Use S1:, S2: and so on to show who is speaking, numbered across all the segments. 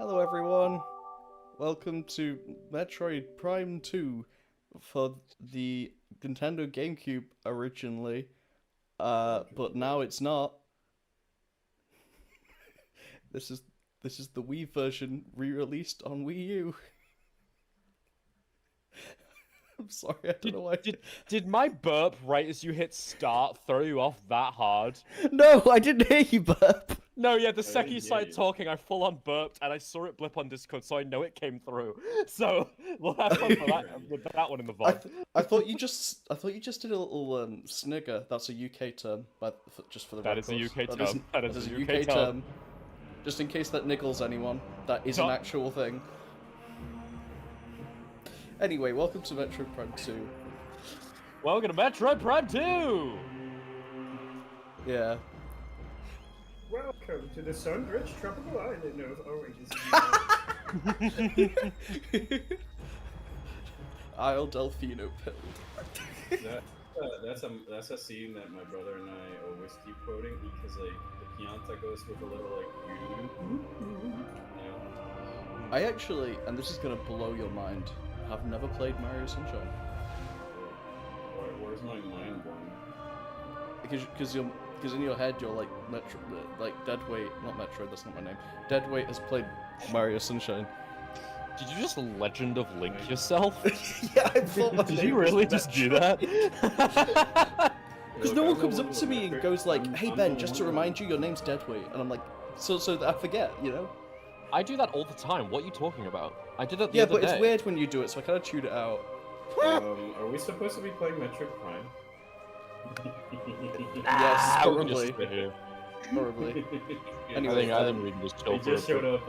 S1: Hello everyone, welcome to Metroid Prime 2 for the Nintendo GameCube originally, but now it's not. This is this is the Wii version re-released on Wii U. I'm sorry, I don't
S2: Did,
S1: know why.
S2: did my burp right as you hit start throw you off that hard?
S1: No, I didn't hear you burp.
S2: No, yeah, the
S3: I
S2: second you
S3: didn't hear
S2: started
S3: you.
S2: talking, I full on burped, and I saw it blip on Discord, so I know it came through. So we'll have fun for that, with that one in the VOD.
S1: I thought you just did a little snigger. That's a UK term, but just for the
S2: That is a
S1: records.
S2: UK term. That is a
S1: UK
S2: UK term.
S1: Just in case that niggles anyone, that is an
S2: Top.
S1: actual thing. Anyway, welcome to Metroid Prime 2.
S2: Welcome to Metroid Prime 2!
S1: Yeah.
S3: Welcome to the sun-rich tropical island of Oasis.
S1: Isle Delfino Pill.
S3: That's a scene that my brother and I always keep quoting because like the Pianta goes with a little like
S1: I actually, and this is gonna blow your mind, have never played Mario Sunshine.
S3: Where's my mind going?
S1: Because in your head you're like Deadweight, not Metroid, that's not my name. Deadweight has played Mario Sunshine.
S2: Did you just Legend of Link yourself?
S1: Yeah, I thought my
S2: Did
S1: name
S2: you
S1: was
S2: really just do that?
S1: Because no one comes up to me and goes like, "Hey Ben, just to remind you, your name's Deadweight," and I'm like, so that I forget, you know?
S2: I do that all the time. What are you talking about? I did that the
S1: Yeah,
S2: other
S1: but
S2: day.
S1: it's weird when you do it, so I kind of tuned it out.
S3: Are we supposed to be playing Metroid Prime?
S1: Yes,
S2: we can just
S1: probably.
S2: sit here.
S1: Probably.
S2: I
S1: Anyway,
S2: think we can just chill
S3: He
S2: for a
S3: just showed
S2: bit.
S3: up,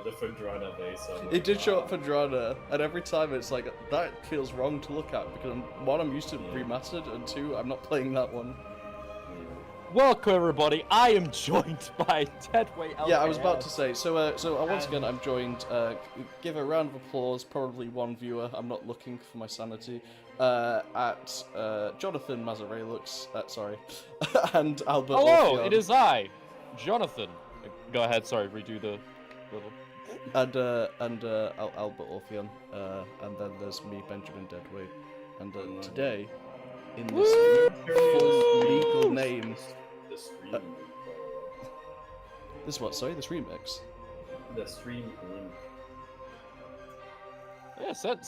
S3: the Fundrana base.
S1: It did show up for Drana, and every time it's like, that feels wrong to look at, because I'm used to remastered, and two, I'm not playing that one.
S2: Welcome everybody. I am joined by Deadweight.
S1: Yeah, I was about to say, so once again, I'm joined, give a round of applause, probably one viewer, I'm not looking for my sanity, at Jonathan Mazarelux, sorry, and Albert
S2: Hello,
S1: Orpheon.
S2: it is I, Jonathan. Go ahead. Sorry, redo the little.
S1: And Albert Orpheon, and then there's me, Benjamin Deadweight, and today, in this full legal name,
S3: The stream.
S1: this what? Sorry, this remix.
S3: The stream link.
S2: Yeah, send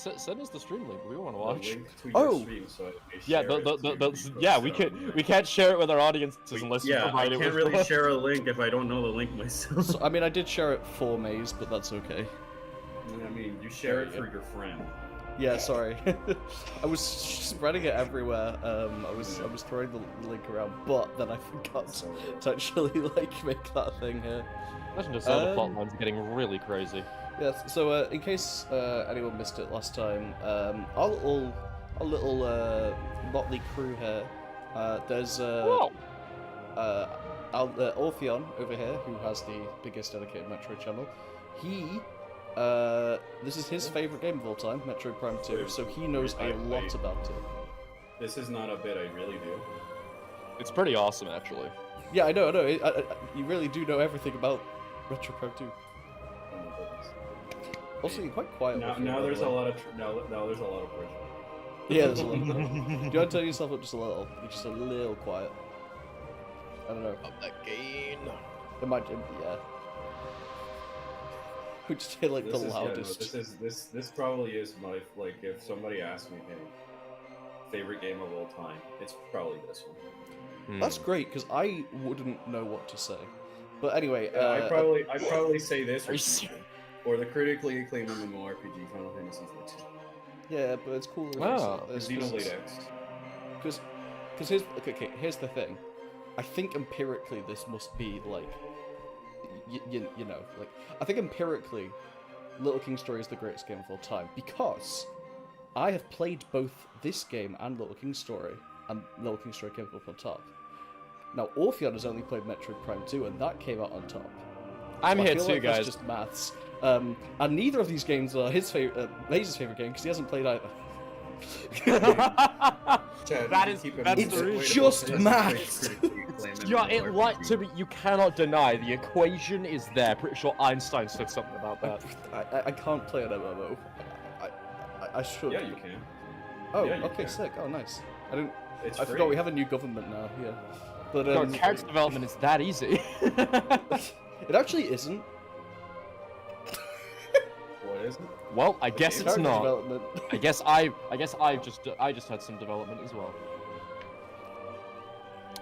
S2: us the stream link. We want to
S3: The
S2: watch.
S3: link to your
S1: Oh!
S3: stream, so I may
S2: Yeah,
S3: share it to
S2: yeah.
S3: people,
S2: We can't share it with our audiences unless you
S3: yeah, I
S2: provide it
S3: can't
S2: with.
S3: really share a link if I don't know the link myself.
S1: So, I mean, I did share it for Maze, but that's okay.
S3: I mean, you share it for your friend.
S1: Yeah, sorry. I was spreading it everywhere. I was throwing the link around, but then I forgot to actually like make that thing here.
S2: Legend of Zelda plotlines are getting really crazy.
S1: Yes. So in case anyone missed it last time, our little motley crew here. There's Orpheon over here, who has the biggest dedicated Metroid channel. This is his favorite game of all time, Metroid Prime 2, so he knows a lot about it.
S3: This is not a bit, I really do.
S2: It's pretty awesome, actually.
S1: Yeah, I know. You really do know everything about Metroid Prime 2.
S3: Oh my goodness.
S1: Also, you're quite quiet.
S3: Now there's a lot of now there's a lot of pressure.
S1: Yeah, there's a lot. Do you want to turn yourself up just a little? You're just a little quiet. I don't know.
S2: Up that gain.
S1: It might, yeah. We just hear like the loudest.
S3: This probably is my, like, if somebody asked me, hey, favorite game of all time, it's probably this one.
S1: That's great because I wouldn't know what to say. But anyway,
S3: I'd probably say this
S2: Are you serious?
S3: or the critically acclaimed MMORPG Final Fantasy XIV.
S1: yeah, but it's cool.
S2: Wow.
S3: Xenoblade X.
S1: Because here's the thing. I think empirically this must be like, you know, like I think empirically, Little King Story is the greatest game of all time because I have played both this game and Little King Story, and Little King Story came up on top. Now Orpheon has only played Metroid Prime 2, and that came out on top.
S2: I'm
S1: So I
S2: here
S1: feel
S2: too,
S1: like that's
S2: guys.
S1: just maths. And neither of these games are his favorite, Maze's favorite game because he hasn't played either.
S3: Chad,
S2: That
S3: you
S2: is-
S3: keep it
S2: that's
S3: moving.
S2: the
S3: Wait,
S1: It's
S3: wait,
S1: just
S3: wait,
S1: maths.
S3: critically acclaim
S2: Yeah, it
S3: MMORPG.
S2: like to be. You cannot deny the equation is there. Pretty sure Einstein said something about that.
S1: I can't play an MMO. I should.
S3: Yeah, you can.
S1: Oh,
S3: yeah, you
S1: okay,
S3: can.
S1: sick. Oh, nice.
S3: It's
S1: I
S3: free.
S1: forgot we have a new government now. Yeah, but
S2: No, character development is that easy.
S1: it actually isn't.
S3: What is it?
S2: Well, I guess
S3: game
S2: it's
S1: Character
S2: not.
S1: development.
S2: I guess I just had some development as well.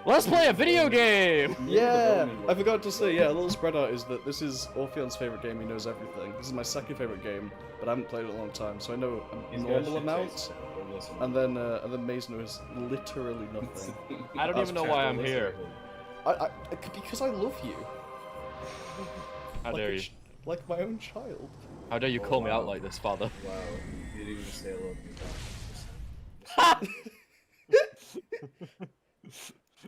S2: Let's play a video game.
S1: Yeah, I forgot to say, yeah, a little spread out is that this is Orpheon's favorite game. He knows everything. This is my second favorite game, but I haven't played it in a long time, so I know a
S3: These guys
S1: normal
S3: should
S1: amount.
S3: taste it. Don't listen.
S1: And then Maze knows literally nothing.
S2: I don't
S1: That's
S2: even know
S3: Chad,
S2: why
S3: don't
S2: I'm
S3: listen
S2: here.
S3: to him.
S1: Because I love you.
S2: How
S1: Like
S2: dare
S1: a
S2: you?
S1: like my own child.
S2: How dare you
S3: Oh,
S2: call me out
S3: wow.
S2: like this, father?
S3: Wow, you didn't even say I love you.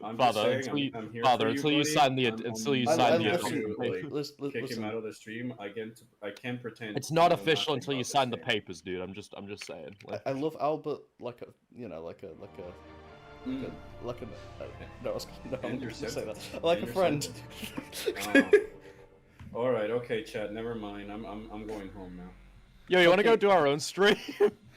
S3: I'm just
S2: Father,
S3: saying,
S2: until you,
S3: I'm here
S2: father,
S3: for you,
S2: until you
S3: buddy.
S2: sign the
S3: I'm-
S2: until you
S3: I'm
S2: sign
S3: happy
S2: the
S3: to,
S2: adoption
S3: like,
S2: papers.
S3: kick him
S1: listen.
S3: out of the stream. I can't pretend.
S2: It's not
S3: to know
S2: official
S3: nothing
S2: until you
S3: about this
S2: sign the
S3: game.
S2: papers, dude. I'm just saying. Like,
S1: I love Albert like a
S3: Mm.
S1: no, I was no, I'm
S3: End your
S1: not gonna say that.
S3: sentence.
S1: Like
S3: End
S1: a
S3: your
S1: friend.
S3: sentence. All right, okay, Chad. Never mind. I'm going home now.
S2: yo, you want to go
S1: Okay.
S2: do our own stream?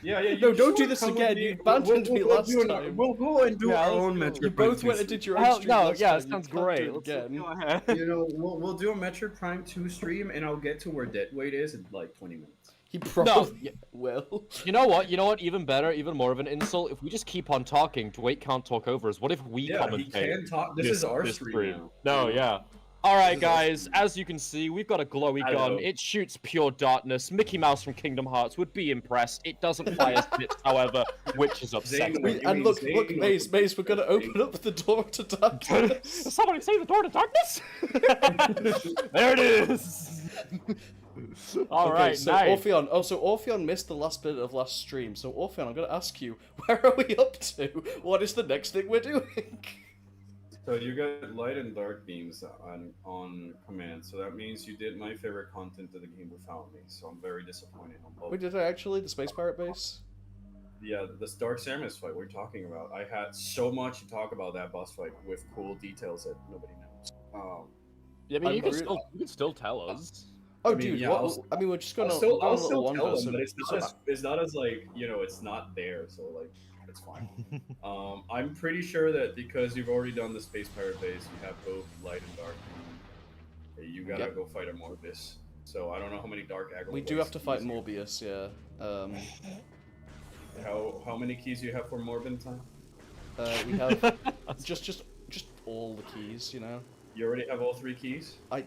S3: Yeah, yeah.
S1: No,
S3: You
S1: don't do
S3: sure
S1: this
S3: come with
S1: again,
S3: me.
S1: you abandoned me last
S3: do
S1: time.
S3: We'll go and do
S2: Yeah,
S3: our
S2: let's
S3: own
S2: go.
S3: Metroid.
S1: You
S3: Prime
S1: both
S3: 2
S1: went and did your own
S2: Hell,
S1: stream
S2: no,
S1: last
S2: yeah,
S1: time.
S2: that
S1: You
S2: sounds
S1: can't do
S2: great.
S1: it
S2: Let's
S1: again.
S2: go ahead.
S3: You know, we'll do a Metroid Prime 2 stream, and I'll get to where Deadweight is in like 20 minutes.
S1: He probably
S2: yeah.
S1: will.
S2: You know what? Even better, even more of an insult. If we just keep on talking, Dwight can't talk over us. What if we
S3: Yeah, he
S2: commentate?
S3: can talk. This is our stream now.
S2: No, yeah. All right,
S3: This is our
S2: guys.
S3: stream.
S2: As you can see, we've got a glowy
S3: I
S2: gun.
S3: know.
S2: It shoots pure darkness. Mickey Mouse from Kingdom Hearts would be impressed. It doesn't fire spits, however, which is upsetting.
S3: Zane,
S1: And
S3: mean
S1: look,
S3: Zane
S1: Maze,
S3: knows
S1: we're gonna
S3: what
S1: open up the door to darkness.
S2: Somebody say the door to darkness. There it is. All
S1: Okay,
S2: right,
S1: so
S2: nice.
S1: Orpheon. Oh, so Orpheon missed the last bit of last stream. So Orpheon, I'm gonna ask you, where are we up to? What is the next thing we're doing?
S3: So you got light and dark beams on command. So that means you did my favorite content of the game without me. So I'm very disappointed on both.
S1: Wait, did I actually the Space Pirate base?
S3: Yeah, this Dark Samus fight we're talking about. I had so much to talk about that boss fight with cool details that nobody knows.
S2: I mean,
S1: I'm
S2: you can
S1: really-
S2: still tell us.
S1: Oh,
S3: I mean,
S1: dude,
S3: yeah,
S1: what, I mean, we're just gonna
S3: I'll still,
S1: go on
S3: I'll
S1: a little
S3: still
S1: wander.
S3: tell them,
S1: so-
S3: but
S1: so-
S3: it's not as like, you know, it's not there, so like it's fine. I'm pretty sure that because you've already done the Space Pirate base, you have both light and dark. You gotta
S1: Yep.
S3: go fight a Morbius. So I don't know how many dark aggro.
S1: we do have to fight Morbius, yeah.
S3: How many keys you have for Morbin time?
S1: We have just all the keys, you know.
S3: You already have all 3 keys.
S1: I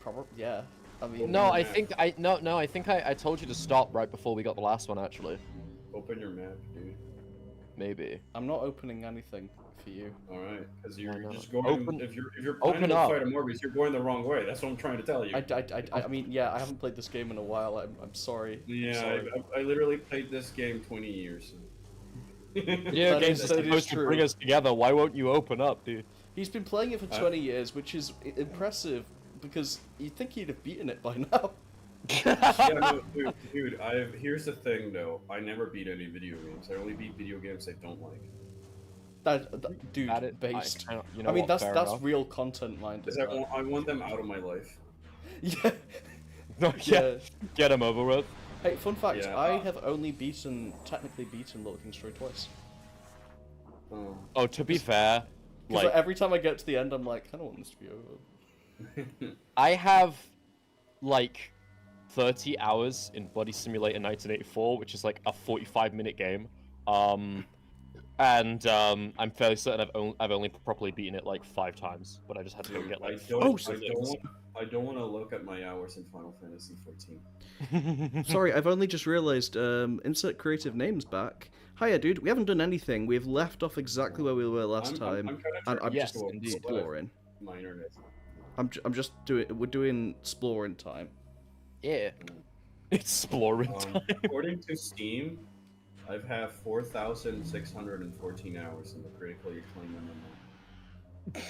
S1: probably yeah. I mean,
S2: No, I
S3: map.
S2: think I think I told you to stop right before we got the last one. Actually,
S3: Open your map, dude.
S2: maybe.
S1: I'm not opening anything for you.
S3: All right, because
S2: I
S3: you're
S2: know.
S3: just going.
S2: Open-
S3: if you're
S2: open
S3: planning to
S2: up.
S3: fight a Morbius, you're going the wrong way. That's what I'm trying to tell you.
S1: I mean, yeah, I haven't played this game in a while. I'm sorry. I'm
S3: Yeah,
S1: sorry.
S3: I literally played this game 20 years.
S2: Video
S1: That
S2: games
S1: is-
S2: are
S1: that is
S2: supposed to
S1: true.
S2: bring us together. Why won't you open up, dude?
S1: He's been playing it for
S3: Uh,
S1: 20 years, which is impressive because you'd think he'd have beaten it by now.
S3: Yeah, no, dude. Here's the thing, though. I never beat any video games. I only beat video games I don't like.
S1: Dude,
S2: At it,
S1: based.
S2: you know
S1: I mean,
S2: what,
S1: that's
S2: fair
S1: that's
S2: enough.
S1: real content minded.
S3: Because I want them out of my life.
S1: Yeah.
S2: No,
S1: Yeah.
S2: Get him over with.
S1: Hey, fun fact:
S3: Yeah,
S1: I have only technically beaten Little King Story twice.
S3: Oh.
S2: Oh, to be fair,
S1: Because
S2: like
S1: every time I get to the end, I'm like, I don't want this to be over.
S2: I have like 30 hours in Body Simulator 1984, which is like a 45-minute game. And I'm fairly certain I've only properly beaten it like 5 times, but I just had to go get like
S3: I don't want to look at my hours in Final Fantasy 14.
S1: Sorry, I've only just realised. Insert creative names back. Hiya, dude. We haven't done anything. We've left off exactly where we were last time,
S3: I'm
S1: and I'm
S2: Yes,
S1: just
S2: indeed.
S1: exploring.
S3: My internet.
S1: I'm just doing. We're doing exploring time.
S2: Yeah. Exploring time.
S3: According to Steam, I've had 4,614 hours in the critically acclaimed MMO.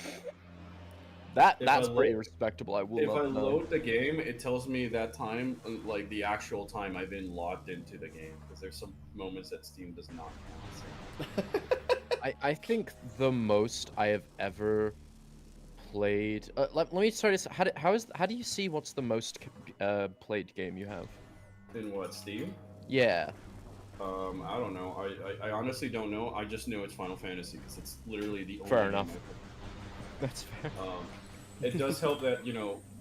S2: That's
S3: I
S2: pretty
S3: load-
S2: respectable. I will
S3: If I
S2: not know.
S3: load the game, it tells me that time, like the actual time I've been logged into the game, because there's some moments that Steam does not count. So.
S2: I think the most I have ever played. Let me start this. How do you see what's the most played game you have?
S3: In what, Steam?
S2: Yeah.
S3: I don't know. I honestly don't know. I just know it's Final Fantasy because it's literally the only
S2: Fair
S3: game
S2: enough.
S3: I've-
S2: That's fair.
S3: It does help that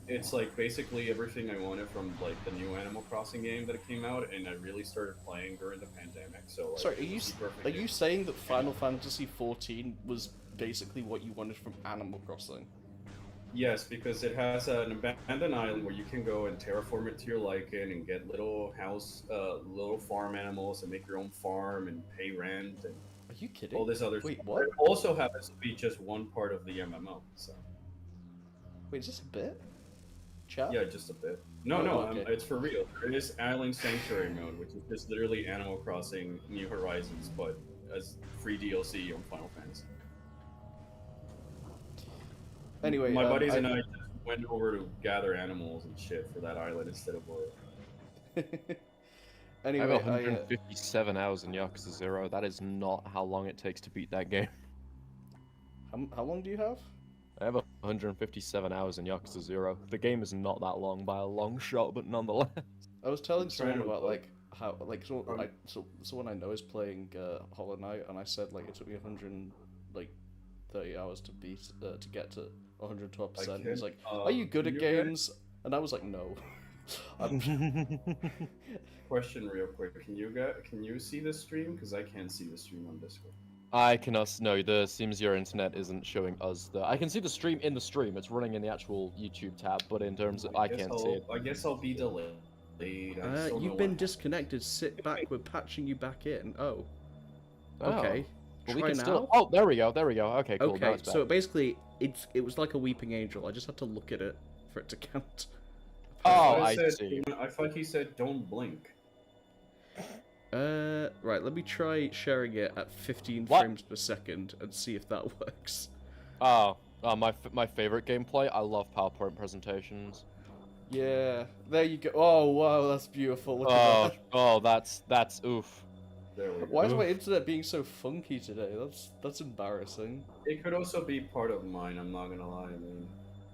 S3: it's like basically everything I wanted from like the new Animal Crossing game that came out, and I really started playing during the pandemic. So like,
S1: Sorry,
S3: it was the perfect
S1: are
S3: game.
S1: you saying that Final Fantasy 14 was basically what you wanted from Animal Crossing?
S3: Yes, because it has an abandoned island where you can go and terraform it to your liking and get little little farm animals and make your own farm and pay rent and
S1: Are you kidding?
S3: all this other
S1: Wait,
S3: stuff.
S1: what?
S3: It also happens to be just one part of the MMO. So
S1: Wait, is this a bit? Chat?
S3: yeah, just a bit. No,
S1: Oh,
S3: no,
S1: okay.
S3: it's for real. There is Island Sanctuary mode, which is just literally Animal Crossing New Horizons, but as free DLC on Final Fantasy.
S1: Anyway,
S3: My buddies and I just went over to gather animals and shit for that island instead of work.
S2: I
S1: anyway,
S2: have 157 hours in Yakuza 0. That is not how long it takes to beat that game.
S1: how long do you have?
S2: I have 157 hours in Yakuza 0. The game is not that long by a long shot, but nonetheless.
S1: I was telling
S3: I'm trying
S1: someone
S3: to
S1: about
S3: look.
S1: like how like someone I know is playing Hollow Knight, and I said like it took me 130 hours to beat to get to 112%. He's like, "Are you good at games?" And I was like, "No."
S3: Question real quick. Can you see the stream? Because I can't see the stream on Discord.
S2: I cannot. No, the seems your internet isn't showing us the. I can see the stream in the stream. It's running in the actual YouTube tab, but in terms of I can't see it.
S3: I guess I'll be delayed. I still
S1: You've
S3: know
S1: been
S3: what-
S1: disconnected. Sit back. We're patching you back in. Oh.
S2: Oh.
S1: Okay.
S2: Well, we
S1: Try
S2: can
S1: now.
S2: still. Oh, there we go. There we go. Okay, cool. Now
S1: Okay,
S2: it's back.
S1: so basically, it was like a weeping angel. I just had to look at it for it to count.
S2: Oh,
S3: thought
S2: I
S3: it said-
S2: see.
S3: I thought he said don't blink.
S1: Right. Let me try sharing it at 15
S2: What?
S1: frames per second and see if that works.
S2: Oh, my favorite gameplay. I love PowerPoint presentations.
S1: Yeah. There you go. Oh wow, that's beautiful. Look
S2: Oh,
S1: at that.
S2: oh, that's oof.
S3: There we go.
S1: Why is my internet being so funky today? That's embarrassing.
S3: It could also be part of mine. I'm not gonna lie.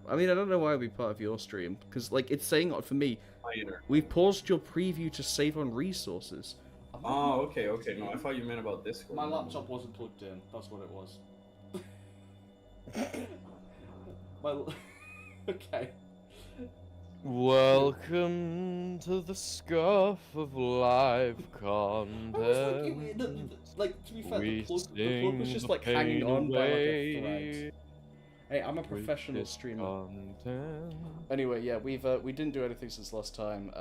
S1: I mean, I don't know why it'd be part of your stream because like it's saying for me,
S3: My inner.
S1: we've paused your preview to save on resources.
S3: Oh, okay, okay. No, I thought you meant about Discord.
S1: My laptop wasn't plugged in. That's what it was. Okay.
S2: Welcome to the scuff of live content.
S1: Like to be fair,
S2: We
S1: the plug
S2: sing
S1: was just
S2: the
S1: like hanging
S2: pain
S1: on by like a
S2: away
S1: thread. Hey, I'm a
S2: with
S1: professional
S2: this
S1: streamer.
S2: content.
S1: Anyway, yeah, we didn't do anything since last time,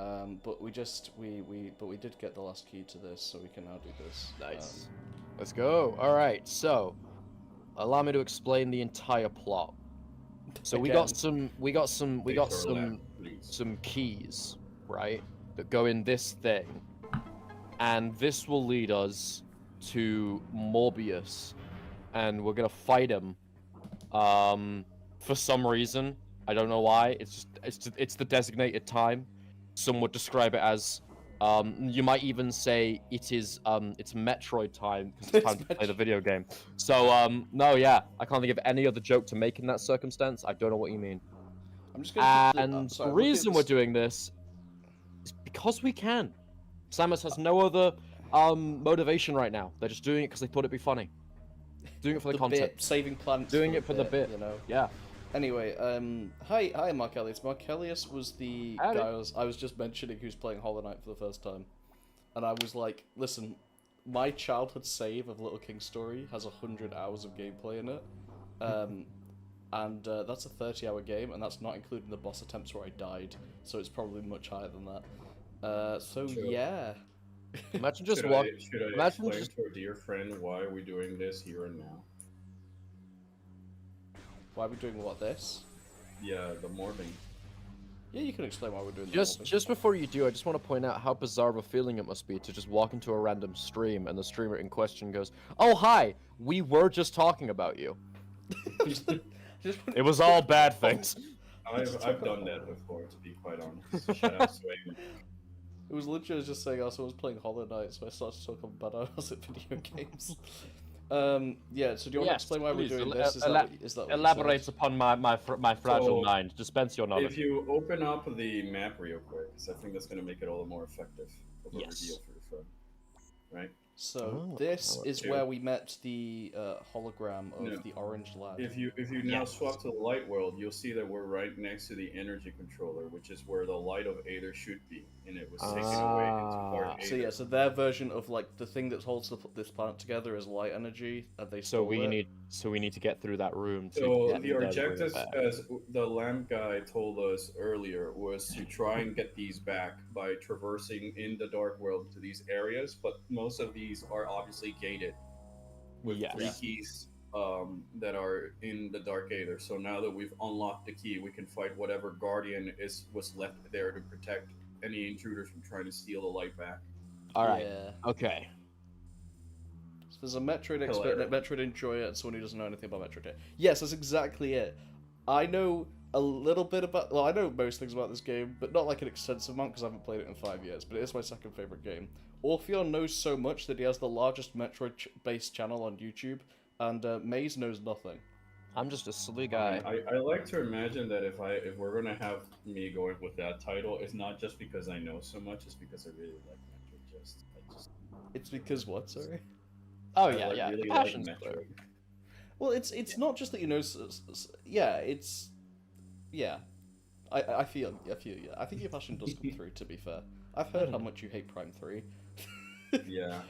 S1: but we did get the last key to this, so we can now do this.
S2: Nice. Let's go. All right. So, allow me to explain the entire plot. So we got
S1: Again.
S2: some keys, right? That go in this thing, and this will lead us to Morbius, and we're gonna fight him. For some reason, I don't know why. It's the designated time. Some would describe it as, you might even say it's Metroid time because it's time to play the video game. So, no, yeah, I can't think of any other joke to make in that circumstance. I don't know what you mean.
S1: I'm just gonna
S2: And
S1: sorry,
S2: the
S1: I'm looking at
S2: reason
S1: this-
S2: we're doing this is because we can. Samus has no other motivation right now. They're just doing it because they thought it'd be funny. Doing it for the content.
S1: bit, saving planets.
S2: Doing it for the bit.
S1: you know.
S2: Yeah.
S1: Anyway, hi, Markellius. Markellius was the
S2: Howdy.
S1: guy I was just mentioning who's playing Hollow Knight for the first time, and I was like, listen, my childhood save of Little King Story has 100 hours of gameplay in it, and that's a 30-hour game, and that's not including the boss attempts where I died, so it's probably much higher than that. So
S3: Sure.
S1: yeah.
S2: Imagine just
S3: Should
S2: walk.
S3: I
S2: Imagine
S3: explain
S2: just.
S3: to our dear friend why are we doing this here and now?
S1: Why are we doing what this?
S3: Yeah, the morbing.
S1: Yeah, you can explain why we're doing the whole thing.
S2: Just before you do, I just want to point out how bizarre of a feeling it must be to just walk into a random stream and the streamer in question goes, "Oh hi, we were just talking about you." It was all bad things.
S3: I've done that before, to be quite honest. Shout out to Swayman.
S1: It was literally just saying, I was playing Hollow Knight, so I started to talk about bad I was at video games. Yeah, so do you want to explain why we're doing this? Is that what you
S2: Elaborate
S1: said?
S2: upon my fragile mind. Dispense your knowledge.
S3: If you open up the map real quick, because I think that's going to make it all the more effective of a reveal for your friend. Right?
S1: So this is where we met the hologram of the orange lad.
S3: If you now swap to the light world, you'll see that we're right next to the energy controller, which is where the light of Aether should be, and it was taken away into Dark Aether.
S1: So yeah, so their version of like the thing that holds this planet together is light energy, and they
S2: So we need to get through that room.
S3: So the objective, as the lamp guy told us earlier, was to try and get these back by traversing in the dark world to these areas, but most of these are obviously gated with 3 keys that are in the Dark Aether. So now that we've unlocked the key, we can fight whatever guardian was left there to protect any intruders from trying to steal the light back.
S2: All right.
S1: Yeah.
S2: Okay.
S1: So there's a Metroid expert, Metroid enjoyer, and someone who doesn't know anything about Metroid. Yes, that's exactly it. I know a little bit about. Well, I know most things about this game, but not like an extensive amount because I haven't played it in 5 years. But it is my second favorite game. Orpheon knows so much that he has the largest Metroid-based channel on YouTube, and Maze knows nothing.
S2: I'm just a silly guy.
S3: I like to imagine that if we're gonna have me going with that title, it's not just because I know so much, it's because I really like Metroid.
S1: It's because what? Sorry.
S2: Oh
S3: I
S2: yeah.
S3: really
S2: Passion's
S3: like
S2: clear.
S3: Metroid.
S1: Well, it's not just that you know. I feel yeah. I think your passion does come through. To be fair, I've heard how much you hate Prime 3.
S3: Yeah.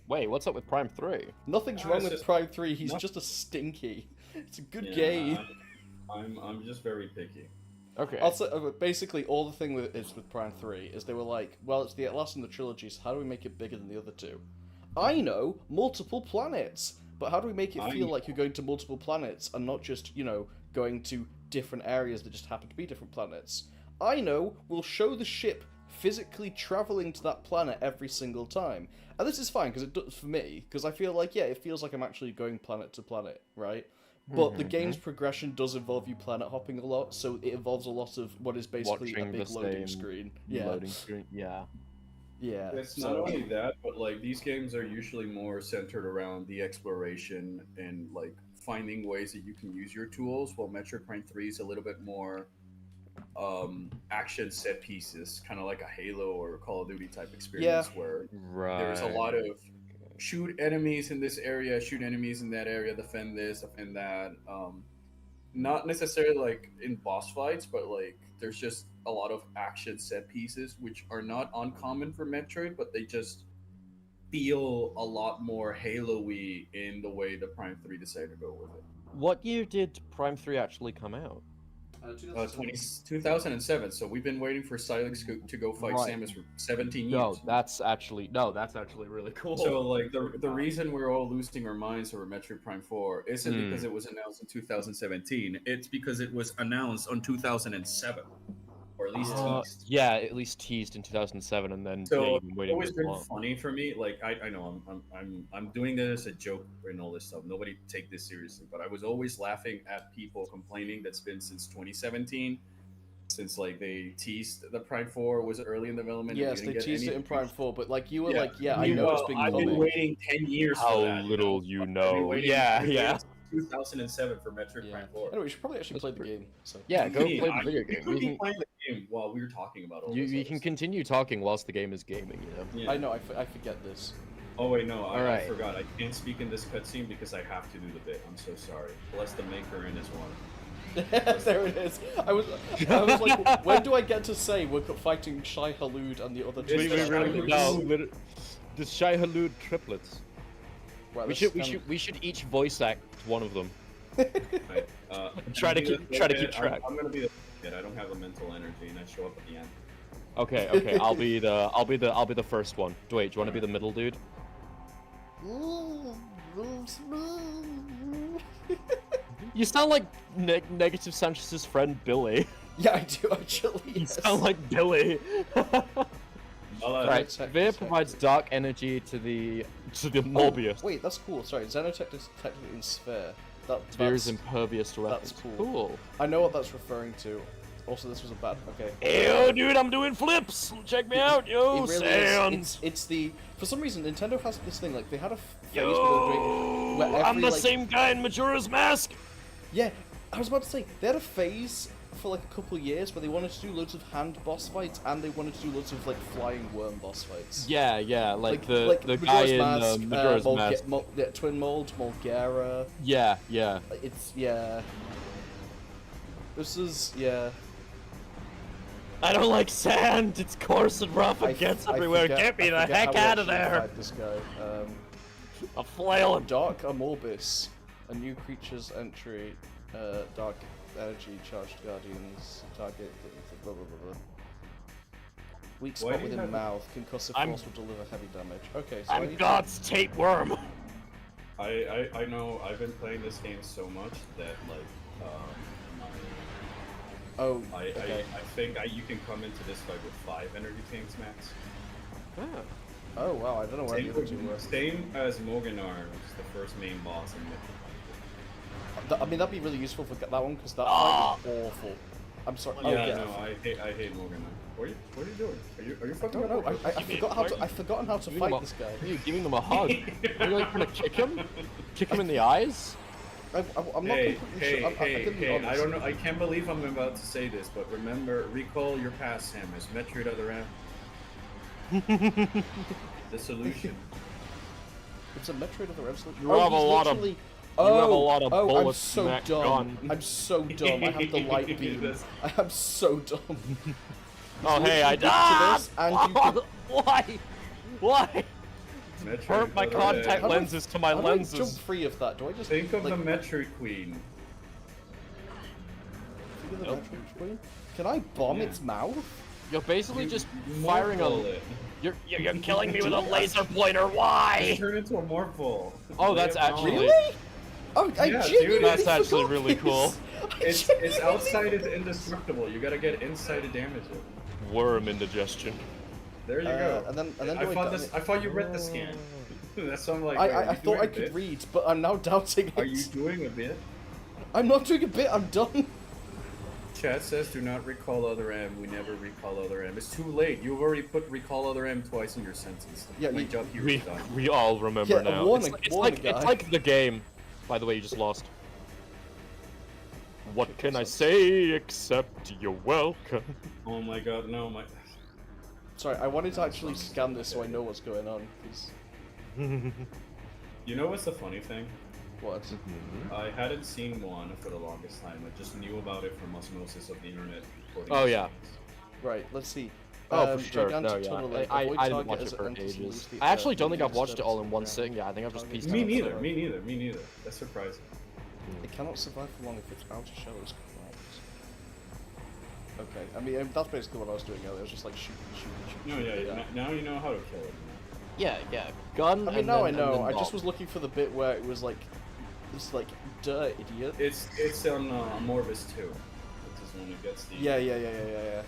S2: Wait, what's up with Prime 3?
S1: Nothing's wrong with Prime 3. He's just a stinky. It's a good game.
S3: I'm just very picky.
S2: Okay.
S1: Also, basically, all the thing with Prime 3 is they were like, well, it's the last in the trilogy, so how do we make it bigger than the other two? I know, multiple planets. But how do we make it feel like you're going to multiple planets and not just, you know, going to different areas that just happen to be different planets? I know, we'll show the ship physically traveling to that planet every single time. And this is fine, because it does for me, because I feel like, yeah, it feels like I'm actually going planet to planet, right? But the game's progression does involve you planet hopping a lot, so it involves a lot of what is basically a big loading screen. Yeah.
S2: Loading screen, yeah.
S1: Yeah.
S3: It's not only that, but like these games are usually more centered around the exploration and like finding ways that you can use your tools, while Metroid Prime 3 is a little bit more action set pieces, kind of like a Halo or a Call of Duty type experience, where there's a lot of shoot enemies in this area, shoot enemies in that area, defend this, defend that. Not necessarily like in boss fights, but like there's just a lot of action set pieces, which are not uncommon for Metroid, but they just feel a lot more Halo-y in the way the Prime 3 decided to go with it.
S2: What year did Prime 3 actually come out?
S3: 2007. So we've been waiting for Silex to go fight Samus for 17 years.
S2: No, that's actually really cool.
S3: So like the reason we're all losing our minds over Metroid Prime 4 isn't because it was announced in 2017. It's because it was announced on 2007, or at least teased.
S2: Yeah, at least teased in 2007, and then
S3: So
S2: you've been waiting
S3: it's always been
S2: long.
S3: funny for me. Like I know I'm doing this as a joke and all this stuff. Nobody take this seriously, but I was always laughing at people complaining that's been since 2017. Since like they teased the Prime 4 was early in development.
S1: Yes, they teased it in Prime 4, but like you were like, yeah, I know it's been
S3: I've
S1: coming.
S3: been waiting 10 years
S2: How
S3: for that.
S2: little you know.
S3: Yeah.
S2: Yeah.
S3: 2007 for Metroid Prime 4.
S1: Anyway, we should probably actually play the game. So.
S2: Yeah, go play the
S3: I-
S2: video
S3: You
S2: game.
S3: could be playing the game while we were talking about all this.
S2: You
S3: other
S2: can
S3: stuff.
S2: continue talking whilst the game is gaming, you know?
S3: Yeah.
S1: I know, I forget this.
S3: Oh wait, no, I
S2: Alright.
S3: forgot. I can't speak in this cutscene because I have to do the bit. I'm so sorry. Bless the maker in this one.
S1: There it is. I was like, when do I get to say we're fighting Shai Halud and the other two?
S3: Wait, wait, wait,
S2: No, the Shai Halud triplets.
S1: Right,
S2: We should each voice act one of them.
S3: Right,
S2: Try to
S3: I'm gonna
S2: keep
S3: be the
S2: try to
S3: kid.
S2: keep track.
S3: I'm gonna be the kid. I don't have the mental energy, and I show up at the end.
S2: Okay, I'll be the first one. Wait, do you want to be the middle dude? You sound like Negative Sanchez's friend Billy.
S1: Yeah, I do actually.
S2: You
S1: Yes.
S2: sound like Billy. Right,
S1: Xenotech
S2: Veer
S1: is
S2: provides dark energy to the Morbius.
S1: Wait, that's cool. Sorry, Xenotech is technically in Sphere.
S2: Sphere's impervious to
S1: that's
S2: weapons.
S1: cool. I know what that's referring to. Also, this was a bad. Okay.
S2: Yo, dude, I'm doing flips. Check me out, yo.
S1: It really
S2: Sans.
S1: it's the. For some reason, Nintendo has this thing. Like they had a phase where
S2: Yo,
S1: every,
S2: I'm the
S1: like,
S2: same guy in Majora's Mask.
S1: Yeah, I was about to say they had a phase for like a couple of years where they wanted to do loads of hand boss fights and they wanted to do loads of like flying worm boss fights.
S2: Yeah, like the guy in Majora's Mask.
S1: Twin Mold, Mulgara.
S2: Yeah.
S1: It's This is
S2: I don't like sand. It's coarse and rough and gets everywhere. Get me the heck out of there.
S1: This guy.
S2: A flail.
S1: Dark Amorbis, a new creature's entry. Dark energy charged guardians. Target. Blah blah blah blah. Weak spot within mouth. Concussive force will deliver heavy damage. Okay, so
S2: I'm God's tapeworm.
S3: I know. I've been playing this game so much that like.
S1: Oh, okay.
S3: I think you can come into this fight with 5 energy tanks max.
S1: Oh wow, I don't know where the other two were.
S3: Same as Moganar, which is the first main boss in Metroid.
S1: I mean, that'd be really usful for that one because that fight is awful. I'm sorry.
S3: Yeah, no, I hate Moganar. What are you doing? Are you fucking?
S1: No, I've forgotten how to fight this guy.
S2: Are you giving them a hug? Are you like trying to kick him? Kick him in the eyes?
S1: I'm not completely sure.
S3: Hey, I don't know. I can't believe I'm about to say this, but remember, recall your past, Sam, as Metroid Other M. The solution.
S1: It's a Metroid Other M solution.
S2: You have a lot of. You have a lot of bullets in that gun.
S1: I'm so dumb. I have the light beam. I am so dumb.
S2: Oh hey, I died. Why? Burnt my contact lenses to my lenses.
S1: How do I jump free of that? Do I just
S3: think of the Metroid Queen?
S1: Think of the Metroid Queen? Can I bomb its mouth?
S2: You're basically just firing a. You're killing me with a laser pointer. Why?
S3: Turn into a Morphle.
S2: Oh, that's actually.
S1: Really? Oh,
S3: yeah, dude,
S2: that's actually really cool.
S3: It's outside is indestructible. You gotta get inside to damage it.
S2: Worm indigestion.
S3: There you go.
S1: And then
S3: I thought you read the scan. That's what I'm like.
S1: I thought I could read, but I'm now doubting it.
S3: Are you doing a bit?
S1: I'm not doing a bit. I'm done.
S3: Chat says do not recall Other M. We never recall Other M. It's too late. You've already put recall Other M twice in your sentence.
S1: Yeah,
S3: my job here is done.
S2: We all remember now. It's like the game. By the way, you just lost. What can I say except you're welcome?
S3: Oh my god, no, my...
S1: Sorry, I wanted to actually scan this so I know what's going on, cause...
S3: You know what's the funny thing?
S1: What?
S3: I hadn't seen one for the longest time. I just knew about it from osmosis of the internet.
S2: Oh yeah.
S1: Right, let's see.
S2: Oh, for sure. No, yeah. I didn't watch it for ages. I actually don't think I've watched it all in one sitting. Yeah, I think I've just pieced it
S3: Me neither. That's surprising.
S1: It cannot survive for long if its outer shell is cracked. Okay, I mean, that's basically what I was doing earlier. I was just like shoot.
S3: No, yeah, now you know how to kill it.
S2: Yeah. Gun.
S1: I mean, now I know. I just was looking for the bit where it was like, this like, duh, idiot.
S3: It's on Morbus 2, which is when it gets the...
S1: Yeah.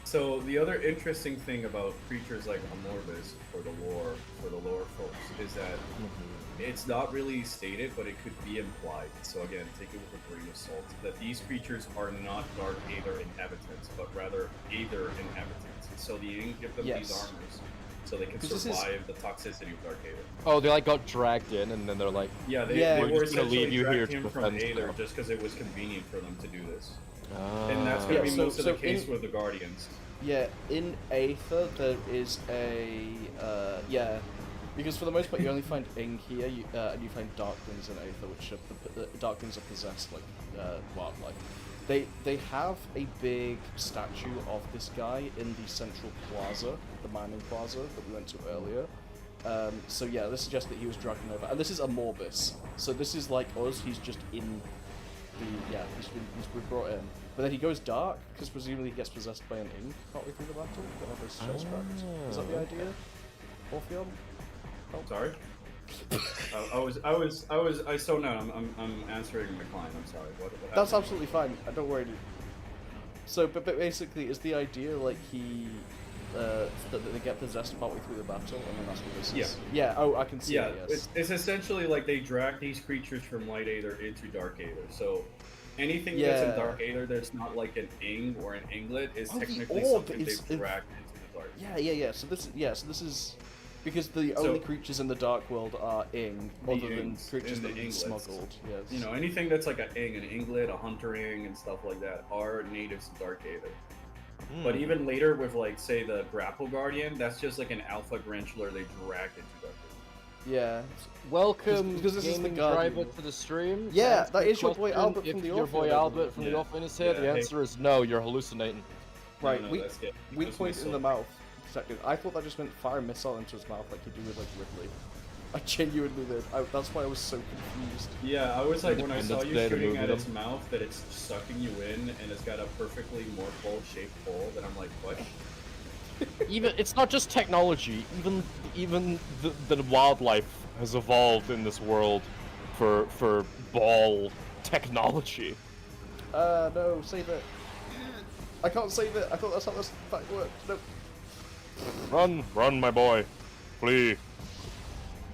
S3: So the other interesting thing about creatures like Amorbus for the lore folks is that it's not really stated, but it could be implied. So again, take it with a grain of salt. That these creatures are not Dark Aether inhabitants, but rather Aether inhabitants. So the Ing give them these armors, so they can survive the toxicity of Dark Aether.
S2: Oh, they like got dragged in, and then they're like,
S3: they
S2: were
S3: were
S2: just gonna leave you here to
S3: from
S2: defend
S3: Aether just because it was convenient for them to do this. And that's going to be most of the case with the Guardians.
S1: Yeah, in Aether there is a because for the most part you only find Ing here, and you find Darklings in Aether, which are the Darklings are possessed like wildlife. They have a big statue of this guy in the central plaza, the mining plaza that we went to earlier. So yeah, this suggests that he was dragged over, and this is Amorbis. So this is like us. He's just in. He's been brought in, but then he goes dark because presumably he gets possessed by an Ing partway through the battle. Whenever his shell's cracked. Is that the idea? Orpheon? Oh.
S3: Sorry. I so now I'm answering my client. I'm sorry. What
S1: That's absolutely fine. Don't worry. So, but basically, is the idea like he that they get possessed partway through the battle, and then that's what this
S3: Yeah.
S1: is. Yeah. Oh, I can see
S3: Yeah,
S1: it. Yes.
S3: it's essentially like they drag these creatures from Light Aether into Dark Aether. So anything that's in
S1: Yeah.
S3: Dark Aether that's not like an Ing or an Inglet is
S1: Oh, the
S3: technically
S1: orb
S3: something
S1: is-
S3: they've dragged into the Dark.
S1: Yeah. So this is because the only creatures in the Dark World are Ing,
S3: The
S1: other than
S3: Ings
S1: creatures
S3: and
S1: that
S3: the
S1: have been
S3: Inglets.
S1: smuggled. Yes.
S3: You know, anything that's like an Inglet, a Hunter Ing, and stuff like that are natives of Dark Aether. But even later with like say the Grapple Guardian, that's just like an Alpha Grantula they dragged into Dark Aether.
S1: Yeah.
S2: Welcome,
S1: Because this is the
S2: gaming
S1: Guardian.
S2: driver, to the stream.
S1: Yeah,
S2: Answer
S1: that
S2: the
S1: is your boy
S2: question,
S1: Albert from
S2: if
S1: the
S2: your
S1: Orphan,
S2: boy
S1: I
S2: Albert
S1: believe.
S2: from
S3: Yeah.
S2: the Orphan is here.
S3: Yeah,
S2: The
S3: hey.
S2: answer is no. You're hallucinating.
S1: Right.
S3: No,
S1: we
S3: that's it.
S1: we
S3: That's
S1: point it in the
S3: missile.
S1: mouth. Second. I thought that just meant fire a missile into his mouth like you do with like Ridley. I genuinely did. That's why I was so confused.
S3: Yeah, I was like when I saw
S2: Independence
S3: you
S2: Day, the
S3: shooting
S2: movie,
S3: at
S2: though.
S3: its mouth that it's sucking you in and it's got a perfectly morphball shaped hole that I'm like, what?
S2: Even it's not just technology. Even the wildlife has evolved in this world for ball technology.
S1: No, save it. I can't save it. I thought that's how this fact worked. No.
S2: Run, my boy. Flee.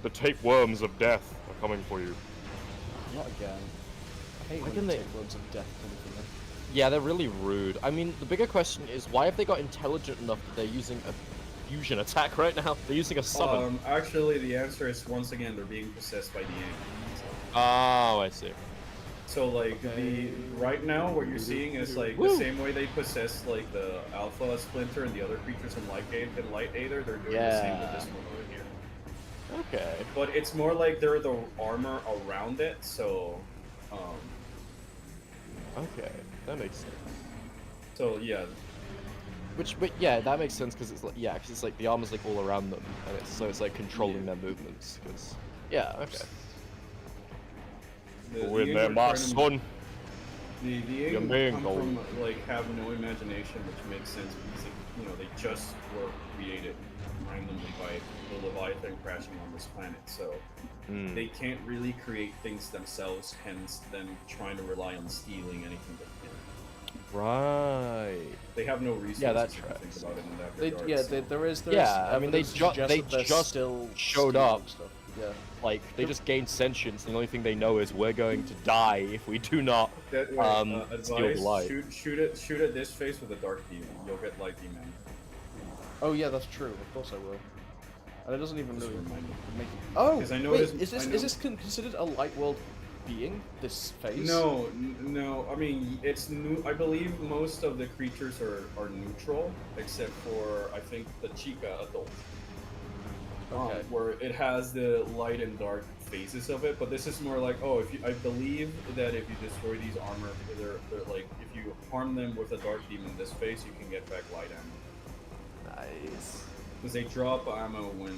S2: The tapeworms of death are coming for you.
S1: Not again. I hate
S2: Why
S1: when
S2: can
S1: the
S2: they-
S1: tapeworms of death come from them.
S2: Yeah, they're really rude. I mean, the bigger question is, why have they got intelligent enough that they're using a fusion attack right now? They're using a summon.
S3: Actually, the answer is once again they're being possessed by the Ing.
S2: Oh, I see.
S3: So like
S1: Okay.
S3: right now what you're seeing is like
S2: Woo.
S3: the same way they possess like the Alpha Splinter and the other creatures in Light Aether, they're doing the same with this one over here.
S2: Okay.
S3: But it's more like they're the armor around it, so
S2: Okay, that makes sense.
S3: so yeah.
S2: But yeah, that makes sense because it's like because it's like the armor's like all around them, and it's like controlling their movements. Because okay.
S3: The
S2: In
S3: Ing
S2: there,
S3: are
S2: my
S3: trying to-
S2: son.
S3: The
S2: Your
S3: Ing
S2: man
S3: come
S2: gold.
S3: from like have no imagination, which makes sense because they just were created randomly by the Leviathan crashing on this planet, so they can't really create things themselves. Hence, them trying to rely on stealing anything that can.
S2: Right.
S3: They have no resources.
S2: that
S3: if you
S2: tracks.
S3: think about it in that
S1: They,
S3: regard,
S1: yeah,
S3: so-
S1: there is.
S2: Yeah, I mean, they
S1: evidence to suggest
S2: they
S1: that they're
S2: just
S1: still
S2: showed
S1: stealing
S2: up.
S1: Stuff. Yeah.
S2: Like they just gained sentience, and the only thing they know is we're going to die if we do not.
S3: That way,
S2: steal the
S3: advice:
S2: light.
S3: shoot at this face with a dark demon. You'll get light demon.
S1: Oh yeah, that's true. Of course I will. And it doesn't even
S3: Just
S1: really
S3: remind me.
S1: make it. Oh,
S3: 'Cause I
S1: wait,
S3: noticed-
S1: is this
S3: I
S1: is
S3: know-
S1: this considered a light world being? This face?
S3: No, no. I mean, it's new. I believe most of the creatures are neutral, except for I think the Chica adult,
S1: Okay.
S3: where it has the light and dark phases of it. But this is more like, oh, I believe that if you destroy these armor, they're like if you harm them with a dark demon in this phase, you can get back light ammo.
S2: Nice.
S3: Because they drop ammo when.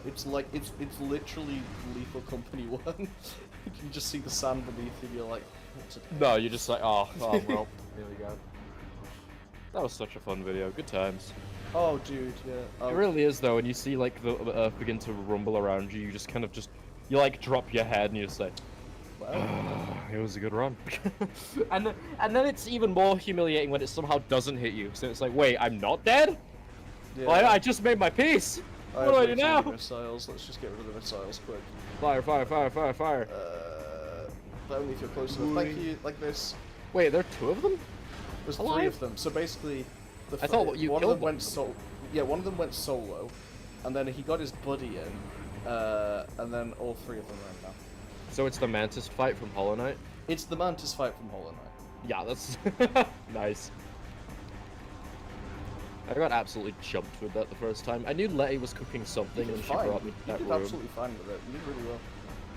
S1: It's like it's literally Lethal Company 1. You can just see the sand beneath you. You're like, what's it?
S2: No, you're just like, oh well, there we go. That was such a fun video. Good times.
S1: Oh, dude, yeah.
S2: It really is though, and you see like the earth begin to rumble around you. You just kind of you like drop your head and you just like, it was a good run. and then it's even more humiliating when it somehow doesn't hit you. So it's like, wait, I'm not dead?
S1: Yeah.
S2: Well, I just made my peace.
S1: I
S2: What
S1: have
S2: do I
S1: way
S2: do
S1: too
S2: now?
S1: many missiles. Let's just get rid of the missiles quick.
S2: Fire, fire, fire, fire, fire.
S1: Only if you're close enough. Thank you. Like this.
S2: Wait, there are two of them?
S1: There's
S2: Alive?
S1: 3 of them. So basically,
S2: I thought you
S1: one of
S2: killed
S1: them went solo. Yeah, one of them went solo, and then he got his buddy in, and then all 3 of them ran now.
S2: So it's the Mantis fight from Hollow Knight?
S1: It's the Mantis fight from Hollow Knight.
S2: Yeah, that's nice. I got absolutely jumped with that the first time. I knew Letty was cooking something
S1: You
S2: when
S1: did
S2: she
S1: fine.
S2: brought me to
S1: You
S2: that
S1: did
S2: room.
S1: absolutely fine with it. You did really well.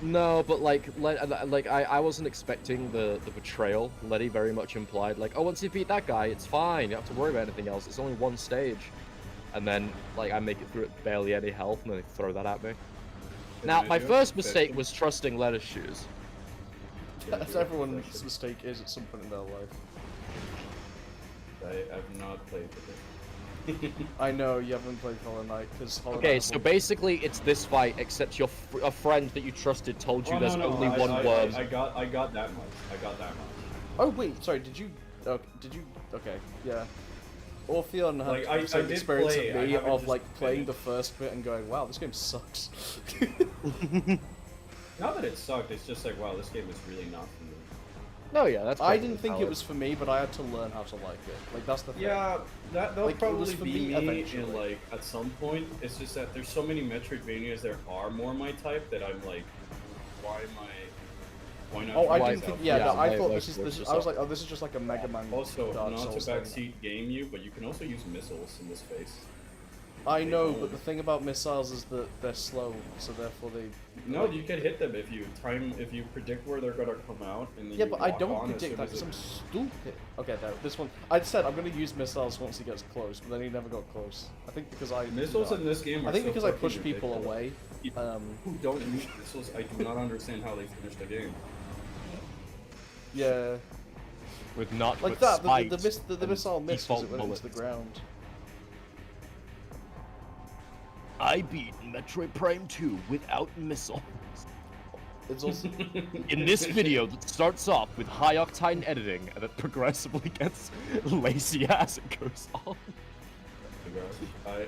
S2: No, but like I wasn't expecting the betrayal. Letty very much implied like, oh, once you beat that guy, it's fine. You don't have to worry about anything else. It's only one stage. And then like I make it through it barely any health, and then they throw that at me. Now, my first mistake was trusting Lettuce Shoes.
S1: As everyone's mistake is at some point in their life.
S3: I have not played with it.
S1: I know you haven't played Hollow Knight because Hollow
S2: Okay,
S1: Knight.
S2: so basically it's this fight, except a friend that you trusted told you there's only one worm.
S3: I got that much. I got that much.
S1: Oh wait, sorry. Did you? Okay, yeah. Orpheon had
S3: Like, I
S1: the same
S3: did
S1: experience
S3: play,
S1: of
S3: I
S1: me
S3: haven't
S1: of
S3: just
S1: like playing the
S3: finished.
S1: first bit and going, wow, this game sucks.
S3: Not that it sucked, it's just like, wow, this game is really not for me.
S2: No, yeah, that's.
S1: I
S2: perfectly
S1: didn't think it
S2: valid.
S1: was for me, but I had to learn how to like it. Like that's the thing.
S3: Yeah, that'll
S1: Like, it was
S3: probably
S1: for
S3: be
S1: me
S3: me
S1: eventually.
S3: in like at some point. It's just that there's so many Metroidvanias that are more my type that I'm like, why not?
S1: Oh, I
S3: try
S1: didn't
S3: this
S1: think.
S3: out
S1: Yeah,
S3: first?
S1: no, I
S2: like-
S1: thought
S2: like
S1: this is.
S2: what's
S1: This is.
S2: just
S1: I was
S2: up.
S1: like, oh, this is just like a Mega Man.
S3: Also,
S1: Dark
S3: not to
S1: Souls thing.
S3: backseat game you, but you can also use missiles in this phase.
S1: I
S3: They
S1: know,
S3: don't.
S1: but the thing about missiles is that they're slow, so therefore they.
S3: No, you can hit them if you predict where they're gonna come out, and then
S1: Yeah,
S3: you
S1: but I
S3: lock
S1: don't
S3: on as
S1: predict
S3: soon
S1: that
S3: as
S1: because
S3: it-
S1: I'm stupid. Okay, there. This one. I said I'm gonna use missiles once he gets close, but then he never got close. I think because I.
S3: Missiles in this game are
S1: I think
S3: so
S1: because I
S3: fucking
S1: push people
S3: ridiculous.
S1: away.
S3: People who don't use missiles, I do not understand how they finish the game.
S1: Yeah.
S2: With not
S1: Like
S2: with
S1: that.
S2: spite
S1: The
S2: and
S1: missile missed because
S2: default
S1: it went into the
S2: bullets.
S1: ground.
S2: I beat Metroid Prime 2 without missiles.
S1: It's also.
S2: In this video that starts off with high octane editing and that progressively gets lazy as it goes on.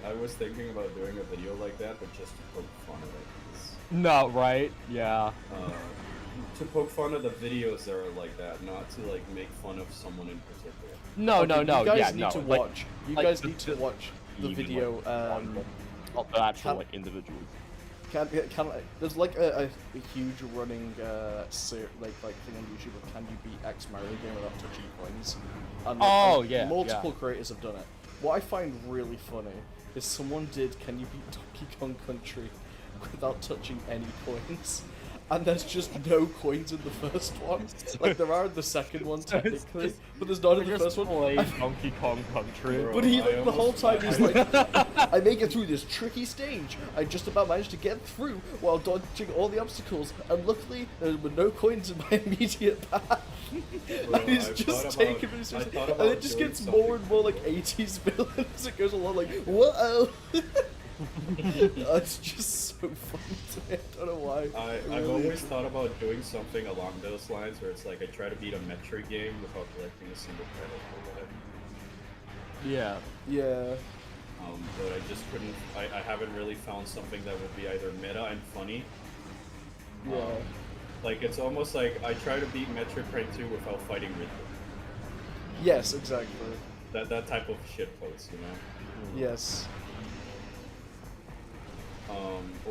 S3: I was thinking about doing a video like that, but just to poke fun of it.
S2: No, right? Yeah.
S3: To poke fun of the videos that are like that, not to like make fun of someone in particular.
S2: No,
S1: Okay,
S2: no, no.
S1: You guys
S2: yeah,
S1: need
S2: no.
S1: to
S2: like,
S1: watch. You
S2: like
S1: guys
S2: the-
S1: need to watch the
S2: even,
S1: video.
S2: like, not the actual
S1: can-
S2: like individuals.
S1: There's like a huge running like thing on YouTube of can you beat X Mario game without touching coins? And, like,
S2: Oh,
S1: and
S2: yeah,
S1: multiple creators have done it. What I find really funny is someone did can you beat Donkey Kong Country without touching any coins? And there's just no coins in the first one. Like there are in the second one technically, but there's not in the first one.
S2: Play Donkey Kong Country.
S3: Bro,
S1: But he,
S3: I
S1: like, the whole
S3: almost-
S1: time he's like, I make it through this tricky stage. I just about managed to get through while dodging all the obstacles, and luckily there were no coins in my immediate path.
S3: Bro,
S1: and he's
S3: I've
S1: just
S3: thought
S1: taking
S3: about-
S1: it
S3: I
S1: seriously,
S3: thought
S1: and
S3: about
S1: it just
S3: doing
S1: gets more
S3: something.
S1: and more like 80s villain as it goes along. Like, whoa! It's just so funny to me. I don't know why.
S3: I've
S1: Really.
S3: always thought about doing something along those lines, where it's like I try to beat a Metroid game without collecting a single credit or whatever.
S2: Yeah.
S1: Yeah.
S3: But I just couldn't. I haven't really found something that would be either meta and funny.
S1: Yeah.
S3: Like it's almost like I try to beat Metroid Prime 2 without fighting Riddler.
S1: Yes, exactly.
S3: That type of shit post, you know.
S1: Yes.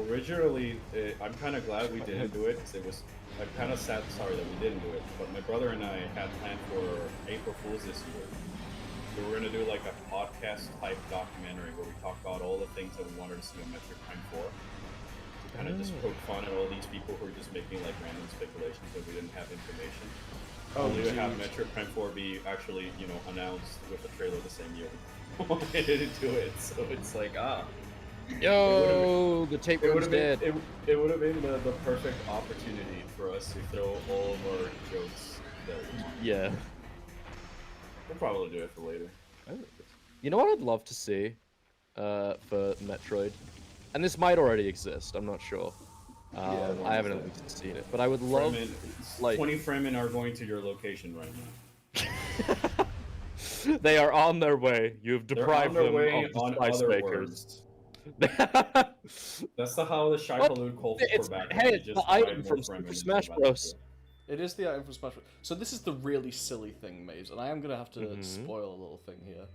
S3: Originally, I'm kind of glad we didn't do it. 'Cause it was. I'm kind of sorry that we didn't do it. But my brother and I had planned for April Fools this year. We were gonna do like a podcast type documentary where we talk about all the things that we wanted to see on Metroid Prime 4. To kind of just poke fun at all these people who are just making like random speculations that we didn't have information.
S1: Oh,
S3: Only to have
S1: dude.
S3: Metroid Prime 4 be actually, announced with a trailer the same year. We didn't do it, so it's like
S2: Yo, the tape
S3: it would
S2: room's
S3: have been
S2: dead.
S3: it would have been the perfect opportunity for us to throw all of our jokes there.
S2: Yeah.
S3: We'll probably do it for later.
S2: You know what I'd love to see for Metroid? And this might already exist, I'm not sure.
S3: what
S2: I
S3: is
S2: haven't
S3: that?
S2: at least seen it, but I would love
S3: Fremen,
S2: like-
S3: 20 Fremen are going to your location right now.
S2: they are on their way. You have
S3: They're
S2: deprived
S3: on their
S2: them
S3: way
S2: of the
S3: on
S2: spice
S3: other
S2: makers.
S3: words. That's how the Shy
S2: What?
S3: Palud called
S2: It's-
S3: for back.
S2: hey,
S3: They
S2: it's
S3: just
S2: the
S3: tried
S2: item
S3: more
S2: from
S3: Fremen
S2: Super
S3: into
S2: Smash
S3: the
S2: Bros.
S3: battlefield.
S1: It is the item from Smash Bros. So this is the really silly thing, Maze, and I am gonna have to spoil a little thing here.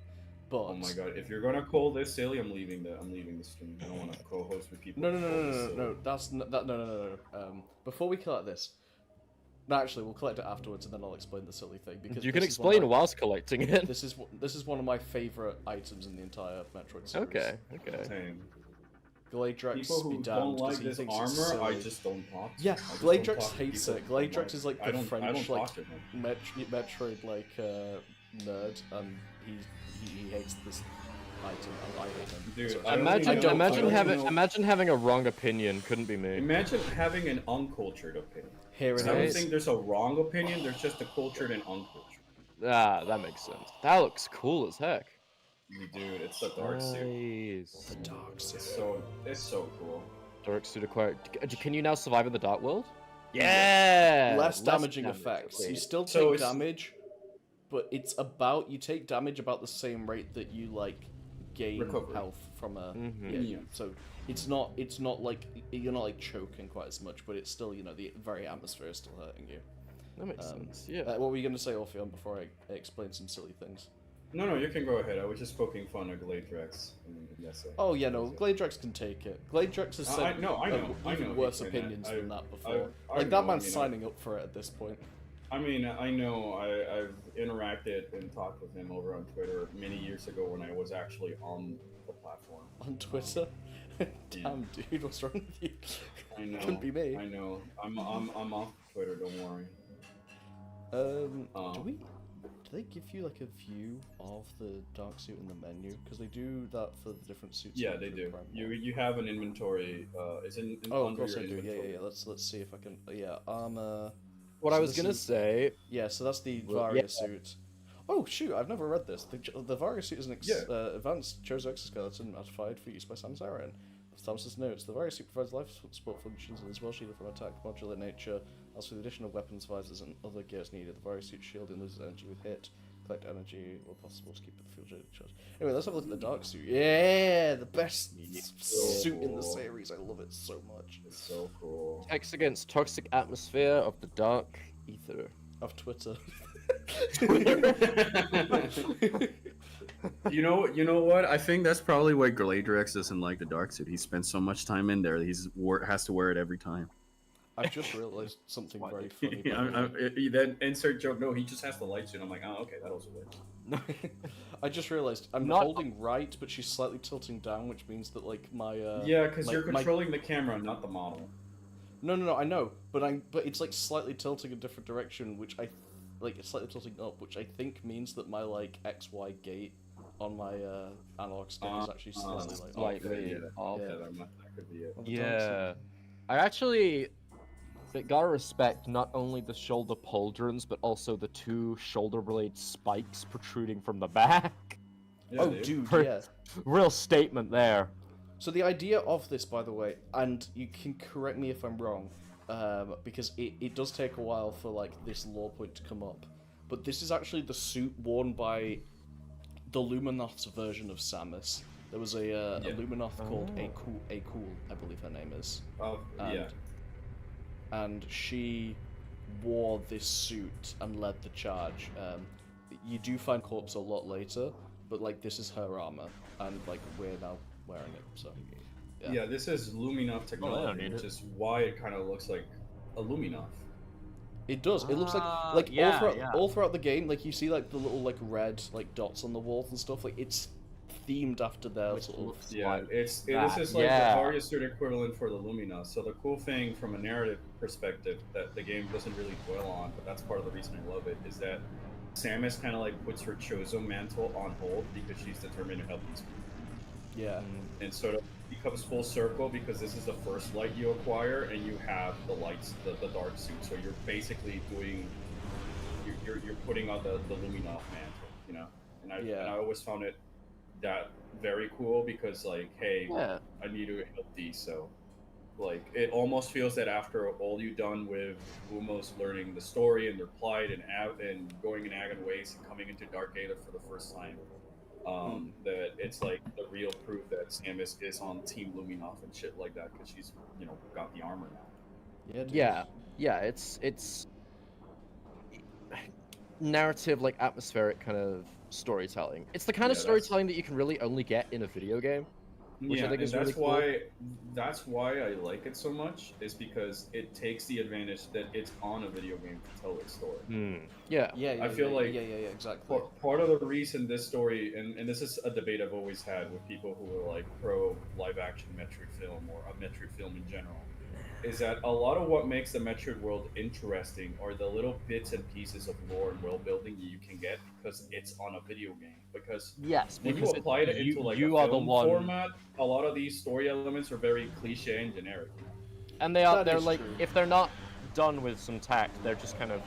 S1: But
S3: Oh my god! If you're gonna call this silly, I'm leaving the stream. I don't want to co-host with people.
S1: No,
S3: who
S1: no, no,
S3: call
S1: no,
S3: this
S1: no,
S3: silly.
S1: no, that's no, that, no, no, no, no. Before we collect this, no, actually, we'll collect it afterwards, and then I'll explain the silly thing because
S2: You can
S1: this is one of
S2: explain
S1: my-
S2: whilst collecting it.
S1: This is one of my favorite items in the entire Metroid series.
S2: Okay, okay.
S3: Same.
S1: Gladrax
S3: People who
S1: be
S3: don't
S1: damned
S3: like
S1: because he
S3: this
S1: thinks it's
S3: armor, I
S1: silly.
S3: just don't talk to.
S1: Yeah,
S3: I just don't
S1: Gladrax
S3: talk to
S1: hates
S3: people
S1: it.
S3: who don't
S1: Gladrax is like
S3: I
S1: the
S3: don't
S1: French
S3: talk
S1: like
S3: to them.
S1: Metroid like nerd, and he hates this item, and I hate him.
S3: Dude,
S1: So
S3: I don't
S2: Imagine,
S3: even know-
S2: imagine
S3: I don't
S2: having,
S3: know-
S2: imagine having a wrong opinion. Couldn't be me.
S3: Imagine having an uncultured opinion.
S1: Here it
S3: I don't
S1: is.
S3: think there's a wrong opinion. There's just a cultured and uncultured.
S2: Ah, that makes sense. That looks cool as heck.
S3: Dude, it's a dark suit.
S2: Nice.
S1: Dogs.
S3: It's so cool.
S2: Dark suit acquired. Can you now survive in the dark world? Yeah.
S1: Less damaging effects.
S2: okay.
S1: You still take
S3: So it's-
S1: damage, but it's about you take damage about the same rate that you like gain
S3: Recovery.
S1: health from a
S2: Mhm.
S1: yeah. So it's not like you're not like choking quite as much, but it's still the very atmosphere is still hurting you.
S2: That makes sense. Yeah.
S1: What were you gonna say, Orpheon, before I explain some silly things?
S3: No, you can go ahead. I was just poking fun at Gladrex. That's it.
S1: Oh yeah, no, Gladrex can take it. Gladrex has said
S3: I know
S1: even
S3: he
S1: worse
S3: can.
S1: opinions than that before.
S3: I
S1: Like
S3: know,
S1: that man's signing up for it at this point.
S3: I mean, I know I've interacted and talked with him over on Twitter many years ago when I was actually on the platform.
S1: On Twitter? Damn, dude, what's wrong with you?
S3: I know.
S1: Couldn't be me.
S3: I know. I'm off Twitter. Don't worry.
S1: Do they give you like a view of the dark suit in the menu? Because they do that for the different suits.
S3: Yeah, they do. You have an inventory. It's in
S1: oh, of
S3: under
S1: course
S3: your
S1: I do.
S3: inventory.
S1: Yeah. Let's see if I can. Yeah, armor.
S2: What
S1: So
S2: I was
S1: this
S2: gonna
S1: is-
S2: say.
S1: Yeah, so that's the
S2: Well,
S1: Varia
S2: yeah.
S1: suit. Oh shoot, I've never read this. The Varia suit is an advanced Chozo exoskeleton modified for use by Samus Aran. Thomas's notes: the Varia suit provides life support functions and is well shielded from attack, modular nature. Also, with the addition of weapons, visors, and other gears needed, the Varia suit shielding loses energy with hit. Collect energy where possible to keep the field charged. Anyway, let's have a look at the dark suit. Yeah, the best suit in the
S3: cool.
S1: series. I love it so much.
S3: It's so cool.
S2: Protects against toxic atmosphere of the dark ether.
S1: Of Twitter.
S3: You know what? I think that's probably why Gladrex doesn't like the dark suit. He spends so much time in there. Has to wear it every time.
S1: I've just realised something very funny.
S3: That insert joke. No, he just has the light suit. I'm like, oh, okay, that also works.
S1: I just realised I'm
S2: Not-
S1: holding right, but she's slightly tilting down, which means that like my
S3: Yeah, because
S1: my-
S3: you're controlling the camera, not the model.
S1: No, I know, but it's like slightly tilting a different direction, which it's slightly tilting up, which I think means that my like XY gate on my analog stick is actually slightly like
S2: slightly
S1: off.
S2: off.
S1: Yeah.
S3: That could be it.
S2: Yeah. I actually gotta respect not only the shoulder pauldrons, but also the two shoulder blade spikes protruding from the back.
S3: Yeah,
S1: Oh, dude,
S2: For-
S1: yeah.
S2: Real statement there.
S1: So the idea of this, by the way, and you can correct me if I'm wrong, because it does take a while for like this lore point to come up, but this is actually the suit worn by the Luminoth's version of Samus. There was a Luminoth called Akul, I believe her name is.
S3: Yeah.
S1: And she wore this suit and led the charge. You do find Corpse a lot later, but like this is her armor, and like we're now wearing it. So
S3: Yeah, this is Luminoth technology,
S2: need
S3: which
S2: it.
S3: is why it kind of looks like a Luminoth.
S1: it does. It looks
S2: Ah,
S1: like
S2: yeah,
S1: all throughout the game, like you see like the little like red like dots on the walls and stuff. Like it's themed after their
S2: Which
S1: sort of.
S2: looks
S3: Yeah,
S2: like
S3: this
S2: that.
S3: is like
S2: Yeah.
S3: the Varia suit equivalent for the Luminoth. So the cool thing from a narrative perspective that the game doesn't really dwell on, but that's part of the reason I love it, is that Samus kind of like puts her Chozo mantle on hold because she's determined to help these people.
S1: Yeah.
S3: And sort of becomes full circle because this is the first light you acquire, and you have the lights, the dark suit. So you're basically doing, you're putting on the Luminoth mantle, you know. And I always found it that very cool because like, hey,
S2: Yeah.
S3: I need to help these. So like, it almost feels that after all you've done with Lumos learning the story and their plight and going in Agon ways and coming into Dark Aether for the first time. That it's like the real proof that Samus is on Team Luminoth and shit like that because she's got the armor now.
S1: Yeah. Dude.
S2: Yeah, it's narrative, like atmospheric kind of storytelling. It's the kind of
S3: Yeah,
S2: storytelling that you can really only get in a video game. Which I think is
S3: that's
S2: really cool.
S3: that's why I like it so much, is because it takes the advantage that it's on a video game to tell its story.
S2: Yeah.
S1: Yeah.
S3: I feel like
S1: exactly.
S3: Part of the reason this story, and this is a debate I've always had with people who are like pro live action Metroid film or a Metroid film in general, is that a lot of what makes the Metroid world interesting are the little bits and pieces of lore and world building you can get because it's on a video game. Because
S2: Yes,
S3: when you
S2: because
S3: apply it into like
S2: you
S3: a
S2: are the
S3: film
S2: one,
S3: format, a lot of these story elements are very cliche and generic.
S2: and they're like,
S1: true.
S2: if they're not done with some tact, they're just kind of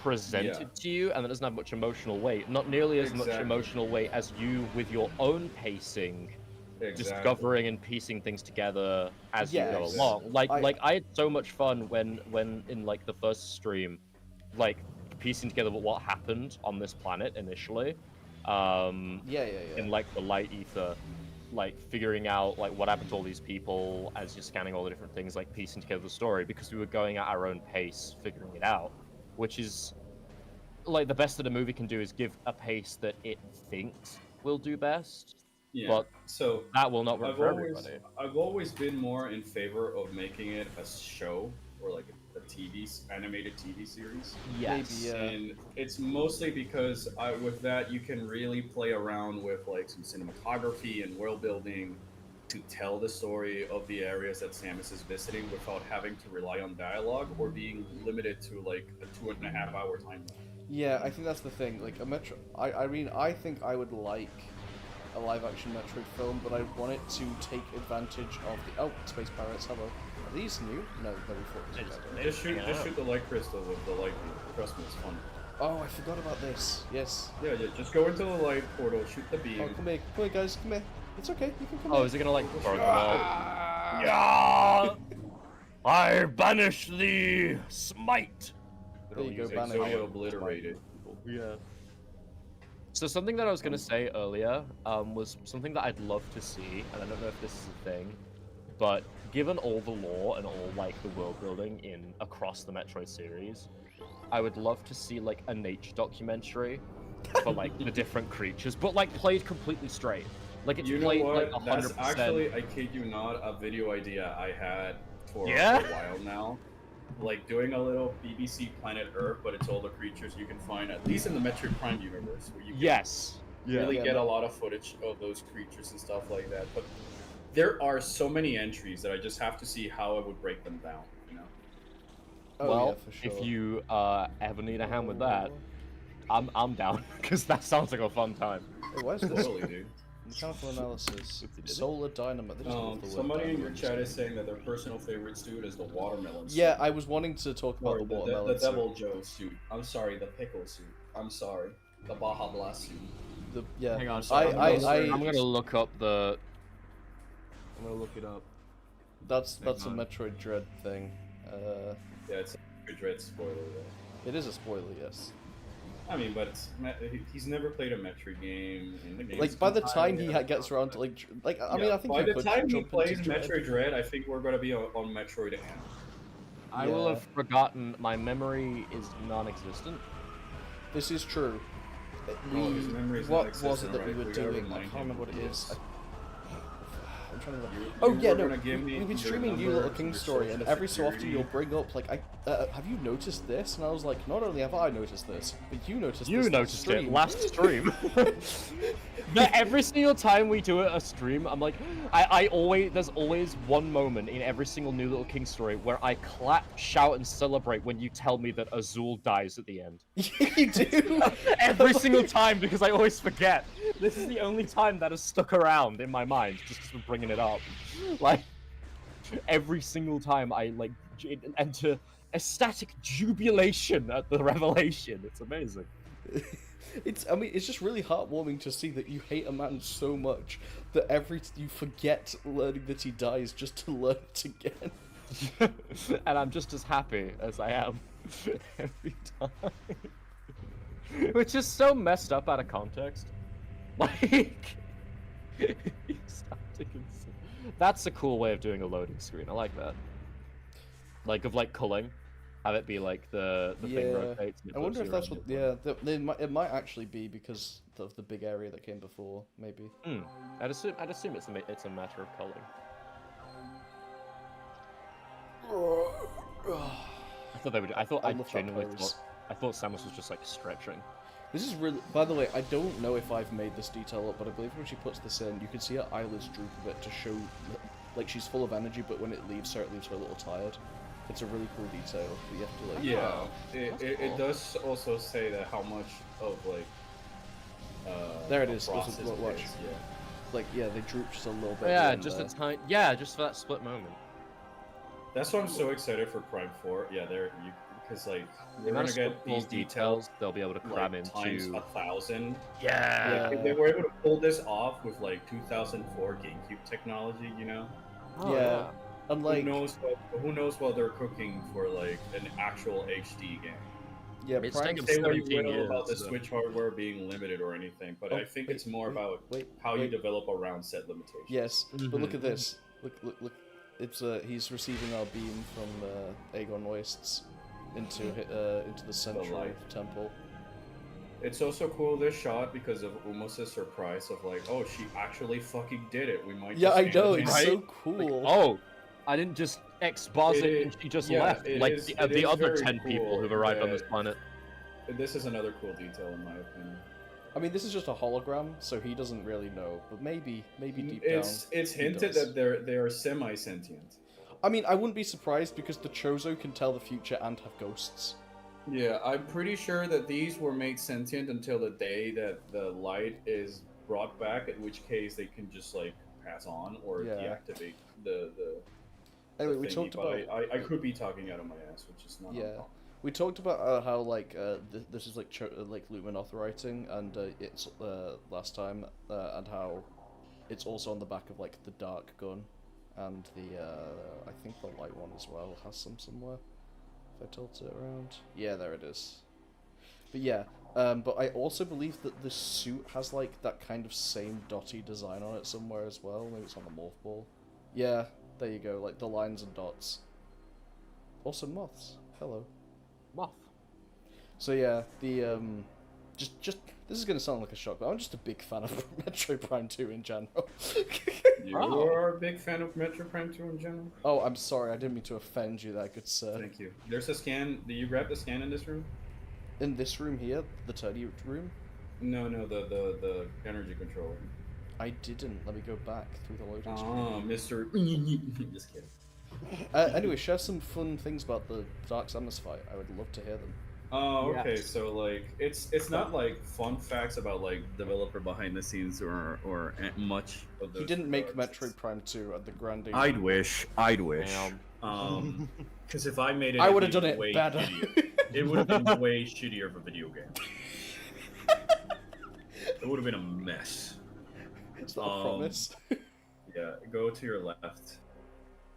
S2: presented to you, and it doesn't have much emotional weight. Not nearly as much
S3: Exactly.
S2: emotional weight as you with your own pacing. Discovering and piecing things together as you go along. Like I had so much fun when in like the first stream, like piecing together what happened on this planet initially. In like the light ether, like figuring out like what happened to all these people as you're scanning all the different things, like piecing together the story, because we were going at our own pace, figuring it out, which is like the best that a movie can do is give a pace that it thinks will do best.
S3: Yeah.
S2: But
S3: so
S2: that will not work for everybody.
S3: I've always been more in favor of making it a show or like a animated TV series.
S2: Yes.
S1: Maybe,
S3: And it's mostly because with that you can really play around with like some cinematography and world building to tell the story of the areas that Samus is visiting without having to rely on dialogue or being limited to like a 2.5 hour time.
S1: Yeah, I think that's the thing. Like a Metro, I mean, I think I would like a live-action Metroid film, but I want it to take advantage of the Space Pirates. Hello, are these new? No, they're reformed.
S3: Just shoot the light crystal with the lightning. Trust me, it's fun.
S1: Oh, I forgot about this. Yes.
S3: Yeah, just go into the light portal, shoot the beam.
S1: Oh, come here, guys, come here. It's okay, you can come
S2: Oh,
S1: here.
S2: is it gonna like throw them out? Yeah! I banish thee, smite.
S1: There you go,
S3: banish. So you obliterated.
S2: Yeah. So something that I was gonna say earlier was something that I'd love to see, and I don't know if this is a thing, but given all the lore and all like the world building across the Metroid series, I would love to see like a nature documentary for like the different creatures, but like played completely straight. Like it's played like 100%.
S3: That's actually, I kid you not, a video idea I had for a while now. Like doing a little BBC Planet Earth, but it's all the creatures you can find, at least in the Metroid Prime universe, where you can really get a lot of footage of those creatures and stuff like that. But there are so many entries that I just have to see how I would break them down, you know?
S1: Oh,
S2: well,
S1: yeah, for sure.
S2: if you ever need a hand with that, I'm down, because that sounds like a fun time.
S1: Hey, why is this?
S3: Totally, dude.
S1: Mechanical analysis. Solar dynamo.
S3: Somebody in your chat is saying that their personal favorite suit is the watermelon suit.
S1: Yeah, I was wanting to talk about
S3: Or
S1: the watermelon
S3: the Devil Joe suit. I'm sorry, the pickle suit. I'm sorry, the Baja Blast suit.
S2: Hang on,
S1: I'm
S2: gonna look up the. I'm gonna look it up.
S1: That's a Metroid Dread thing.
S3: Yeah, it's a Dread spoiler. Yeah.
S1: It is a spoiler, yes.
S3: I mean, but he's never played a Metroid game.
S1: Like by the time he gets around to like I mean, I think
S3: by the time he plays
S1: Dread.
S3: Metroid Dread, I think we're gonna be on Metroid M.
S2: I will have forgotten. My memory is non-existent.
S1: This is true.
S3: His memory is
S1: What
S3: non-existent,
S1: was it that we
S3: right?
S1: were
S3: We gotta
S1: doing? I
S3: remind
S1: can't
S3: him
S1: remember what it
S3: of
S1: is.
S3: this.
S1: I'm trying to.
S3: You
S1: Oh yeah,
S3: were
S1: no.
S3: gonna give me
S1: We've been
S3: your
S1: streaming You
S3: number,
S1: Little King
S3: your
S1: story, and
S3: social
S1: every so often
S3: security.
S1: you'll bring up like, have you noticed this? And I was like, not only have I noticed this, but you noticed
S2: You
S1: this
S2: noticed
S1: stream.
S2: it last stream. Every single time we do a stream, I'm like, there's always one moment in every single New Little King story where I clap, shout, and celebrate when you tell me that Azul dies at the end.
S1: You do.
S2: Every single time, because I always forget. This is the only time that has stuck around in my mind, just because we're bringing it up. Like, every single time I, like, enter ecstatic jubilation at the revelation. It's amazing.
S1: I mean, it's just really heartwarming to see that you hate a man so much that you forget learning that he dies just to learn it again.
S2: And I'm just as happy as I am every time. Which is so messed up out of context. Like, that's a cool way of doing a loading screen. I like that. Like, of like culling. Have it be like the thing rotates. And
S1: I wonder if that's what. Yeah, it might actually be because of the big area that came before. Maybe.
S2: I'd assume it's a matter of culling. I thought they would. I genuinely thought Samus was just like stretching.
S1: This is really. By the way, I don't know if I've made this detail up, but I believe when she puts this in, you can see her eyelids droop a bit to show, like she's full of energy, but when it leaves her a little tired. It's a really cool detail. But you have to like.
S3: Yeah, it does also say that how much of like.
S1: There it is.
S3: Watch.
S1: Yeah. Like they droop just a little bit.
S2: Yeah, just a tiny. Yeah, just for that split moment.
S3: That's why I'm so excited for Prime 4. Yeah, because like we're gonna get these details.
S2: They'll be able to cram into
S3: times 1,000.
S2: Yeah.
S3: Like, if they were able to pull this off with like 2004 GameCube technology, you know.
S2: Oh, yeah.
S1: And like,
S3: who knows what they're cooking for like an actual HD game.
S1: Yeah,
S2: It's
S1: Prime.
S2: taken
S3: Say what you
S2: 17
S3: will about the
S2: years, so-
S3: Switch hardware being limited or anything, but
S1: Oh,
S3: I think
S1: wait,
S3: it's more
S1: wait,
S3: about
S1: wait,
S3: how you
S1: wait.
S3: develop around set limitations.
S1: Yes, but look
S2: Mhm.
S1: at this. Look. It's he's receiving our beam from Aegon Wastes into the central
S3: light.
S1: temple.
S3: It's also cool this shot because of Umos' surprise of like, oh, she actually fucking did it. We might.
S1: Yeah,
S3: just
S1: I
S3: stand
S1: know.
S3: a
S1: It's
S3: chance."
S1: so
S2: Like,
S1: cool.
S2: oh, I didn't just expose it and she just
S3: yeah,
S2: left.
S3: it
S2: Like
S3: is-
S2: the,
S3: it
S2: the
S3: is
S2: other
S3: very
S2: 10 people
S3: cool
S2: who've arrived on this
S3: that-
S2: planet.
S3: This is another cool detail in my opinion.
S1: I mean, this is just a hologram, so he doesn't really know. But maybe deep
S3: It's
S1: down, he
S3: hinted
S1: does.
S3: that they are semi-sentient.
S1: I mean, I wouldn't be surprised because the Chozo can tell the future and have ghosts.
S3: Yeah, I'm pretty sure that these were made sentient until the day that the light is brought back, in which case they can just like pass on or
S1: Yeah.
S3: deactivate the
S1: Anyway, we
S3: thingy,
S1: talked
S3: but
S1: about
S3: I could be talking out of my ass, which is not
S1: yeah.
S3: uncommon.
S1: We talked about how like this is like like Luminoth writing, and it's last time, and how it's also on the back of like the dark gun, and the I think the light one as well has some somewhere. If I tilt it around, yeah, there it is. But yeah, but I also believe that the suit has like that kind of same dotty design on it somewhere as well. Maybe it's on the morph ball. Yeah, there you go, like the lines and dots. Also moths. Hello.
S2: Moth.
S1: So yeah, the just this is gonna sound like a shock, but I'm just a big fan of Metroid Prime 2 in general.
S3: You
S2: Oh.
S3: are a big fan of Metro Prime 2 in general?
S1: Oh, I'm sorry, I didn't mean to offend you there, good sir.
S3: Thank you. There's a scan. Did you grab the scan in this room?
S1: In this room here, the turdy room,
S3: No, the energy controller.
S1: I didn't. Let me go back through the loading screen.
S3: Oh, Mr. Just kidding.
S1: Anyway, share some fun things about the Dark Samus fight. I would love to hear them.
S3: Oh, okay.
S2: Yes.
S3: So like, it's not like fun facts about like developer behind the scenes or much of those.
S1: He didn't make
S3: regards.
S1: Metroid Prime 2 at the Grande.
S3: I'd wish.
S2: Damn.
S3: Because if I made it,
S1: I
S3: it'd
S1: would have
S3: be
S1: done it
S3: way
S1: better.
S3: shittier. It would have been way shittier of a video game. It would have been a mess.
S1: It's not a promise.
S3: Yeah, go to your left.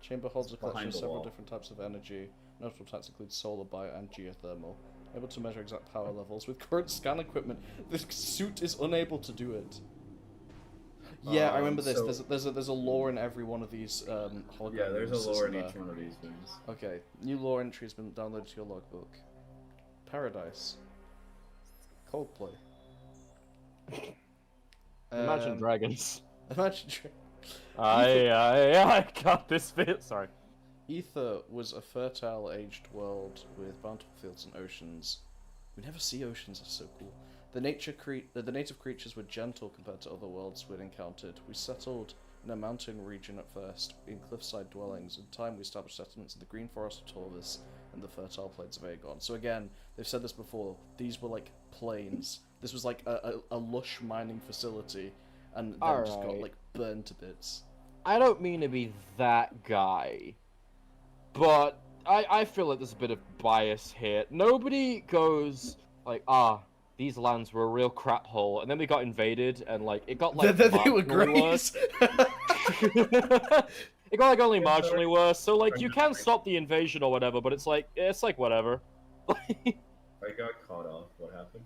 S1: Chamber holds a collection
S3: behind
S1: of
S3: the
S1: several
S3: wall.
S1: different types of energy. Notable types include solar, bio, and geothermal. Able to measure exact power levels. With current scan equipment, this suit is unable to do it. Yeah, I remember this.
S3: so-
S1: There's a lore in every one of these hologram
S3: Yeah, there's a
S1: rooms,
S3: lore in
S1: isn't
S3: each
S1: there?
S3: one of these things.
S1: Okay, new lore entry has been downloaded to your logbook. Paradise. Coldplay.
S2: Imagine Dragons.
S1: Imagine.
S2: I got this bit. Sorry.
S1: Ether was a fertile, aged world with bountiful fields and oceans. We never see oceans, that's so cool. The native creatures were gentle compared to other worlds we'd encountered. We settled in a mountain region at first, in cliffside dwellings. In time, we established settlements in the green forest of Torvis and the fertile plains of Aegon. So again, they've said this before, these were like plains. This was like a lush mining facility, and then just got
S2: Alright.
S1: like burned to bits.
S2: I don't mean to be that guy, but I feel like there's a bit of bias here. Nobody goes like, these lands were a real crap hole, and then we got invaded, and like it got like
S1: They were
S2: marginally
S1: great.
S2: worse. It got like only
S3: Yeah,
S2: marginally worse. So like you can
S3: Sorry.
S2: stop the invasion or whatever, but it's like whatever.
S3: I got caught off. What happened?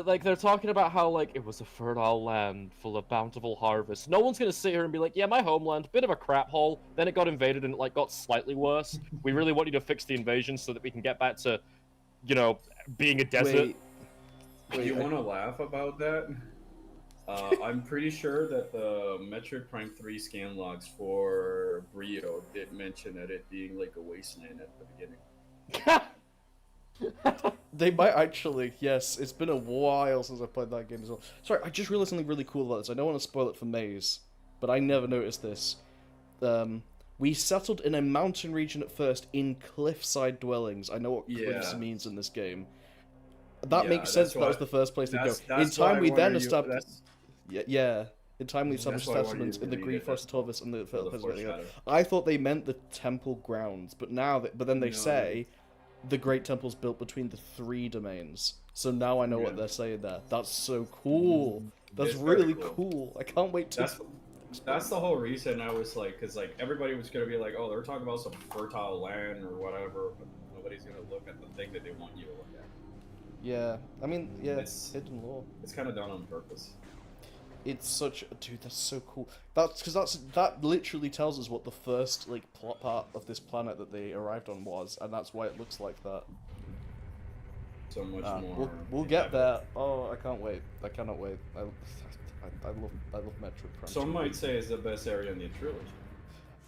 S2: Like they're talking about how like it was a fertile land full of bountiful harvest. No one's gonna sit here and be like, yeah, my homeland, bit of a crap hole. Then it got invaded and it like got slightly worse. We really want you to fix the invasion so that we can get back to, you know, being a desert.
S1: Wait,
S3: You want to laugh about that? I'm pretty sure that the Metroid Prime 3 scan logs for Brio did mention that it being like a wasteland at the beginning.
S1: They might actually, yes. It's been a while since I played that game as well. Sorry, I just realized something really cool about this. I don't want to spoil it for Maze, but I never noticed this. We settled in a mountain region at first in cliffside dwellings. I know what cliffs
S3: Yeah.
S1: means in this game. That
S3: Yeah,
S1: makes sense.
S3: that's
S1: That was
S3: why-
S1: the first place to go.
S3: That's
S1: In
S3: why
S1: time,
S3: I
S1: we then
S3: wanted you-
S1: established.
S3: that's-
S1: Yeah. In time, we established
S3: why I wanted
S1: settlements
S3: you
S1: in the
S3: to read
S1: Green
S3: it,
S1: Forest of
S3: that's
S1: Torvis and the
S3: for the
S1: Fertile Plains of Aegon.
S3: foreshadow.
S1: I thought they meant the temple grounds, but then they
S3: No.
S1: say the Great Temple's built between the three domains. So now I know what
S3: Yeah.
S1: they're saying there. That's so cool. That's
S3: It's very
S1: really
S3: cool.
S1: cool. I can't wait to.
S3: That's the whole reason I was like, because like everybody was gonna be like, oh, they're talking about some fertile land or whatever. But nobody's gonna look at the thing that they want you to look at.
S1: Yeah, I mean, yeah,
S3: It's
S1: hidden lore.
S3: It's kind of done on purpose.
S1: It's such, dude, that's so cool. That's because that literally tells us what the first like plot part of this planet that they arrived on was, and that's why it looks like that.
S3: So much more.
S1: We'll get there. Oh, I can't wait. I cannot wait. I love Metroid Prime.
S3: Some might say it's the best area in the trilogy.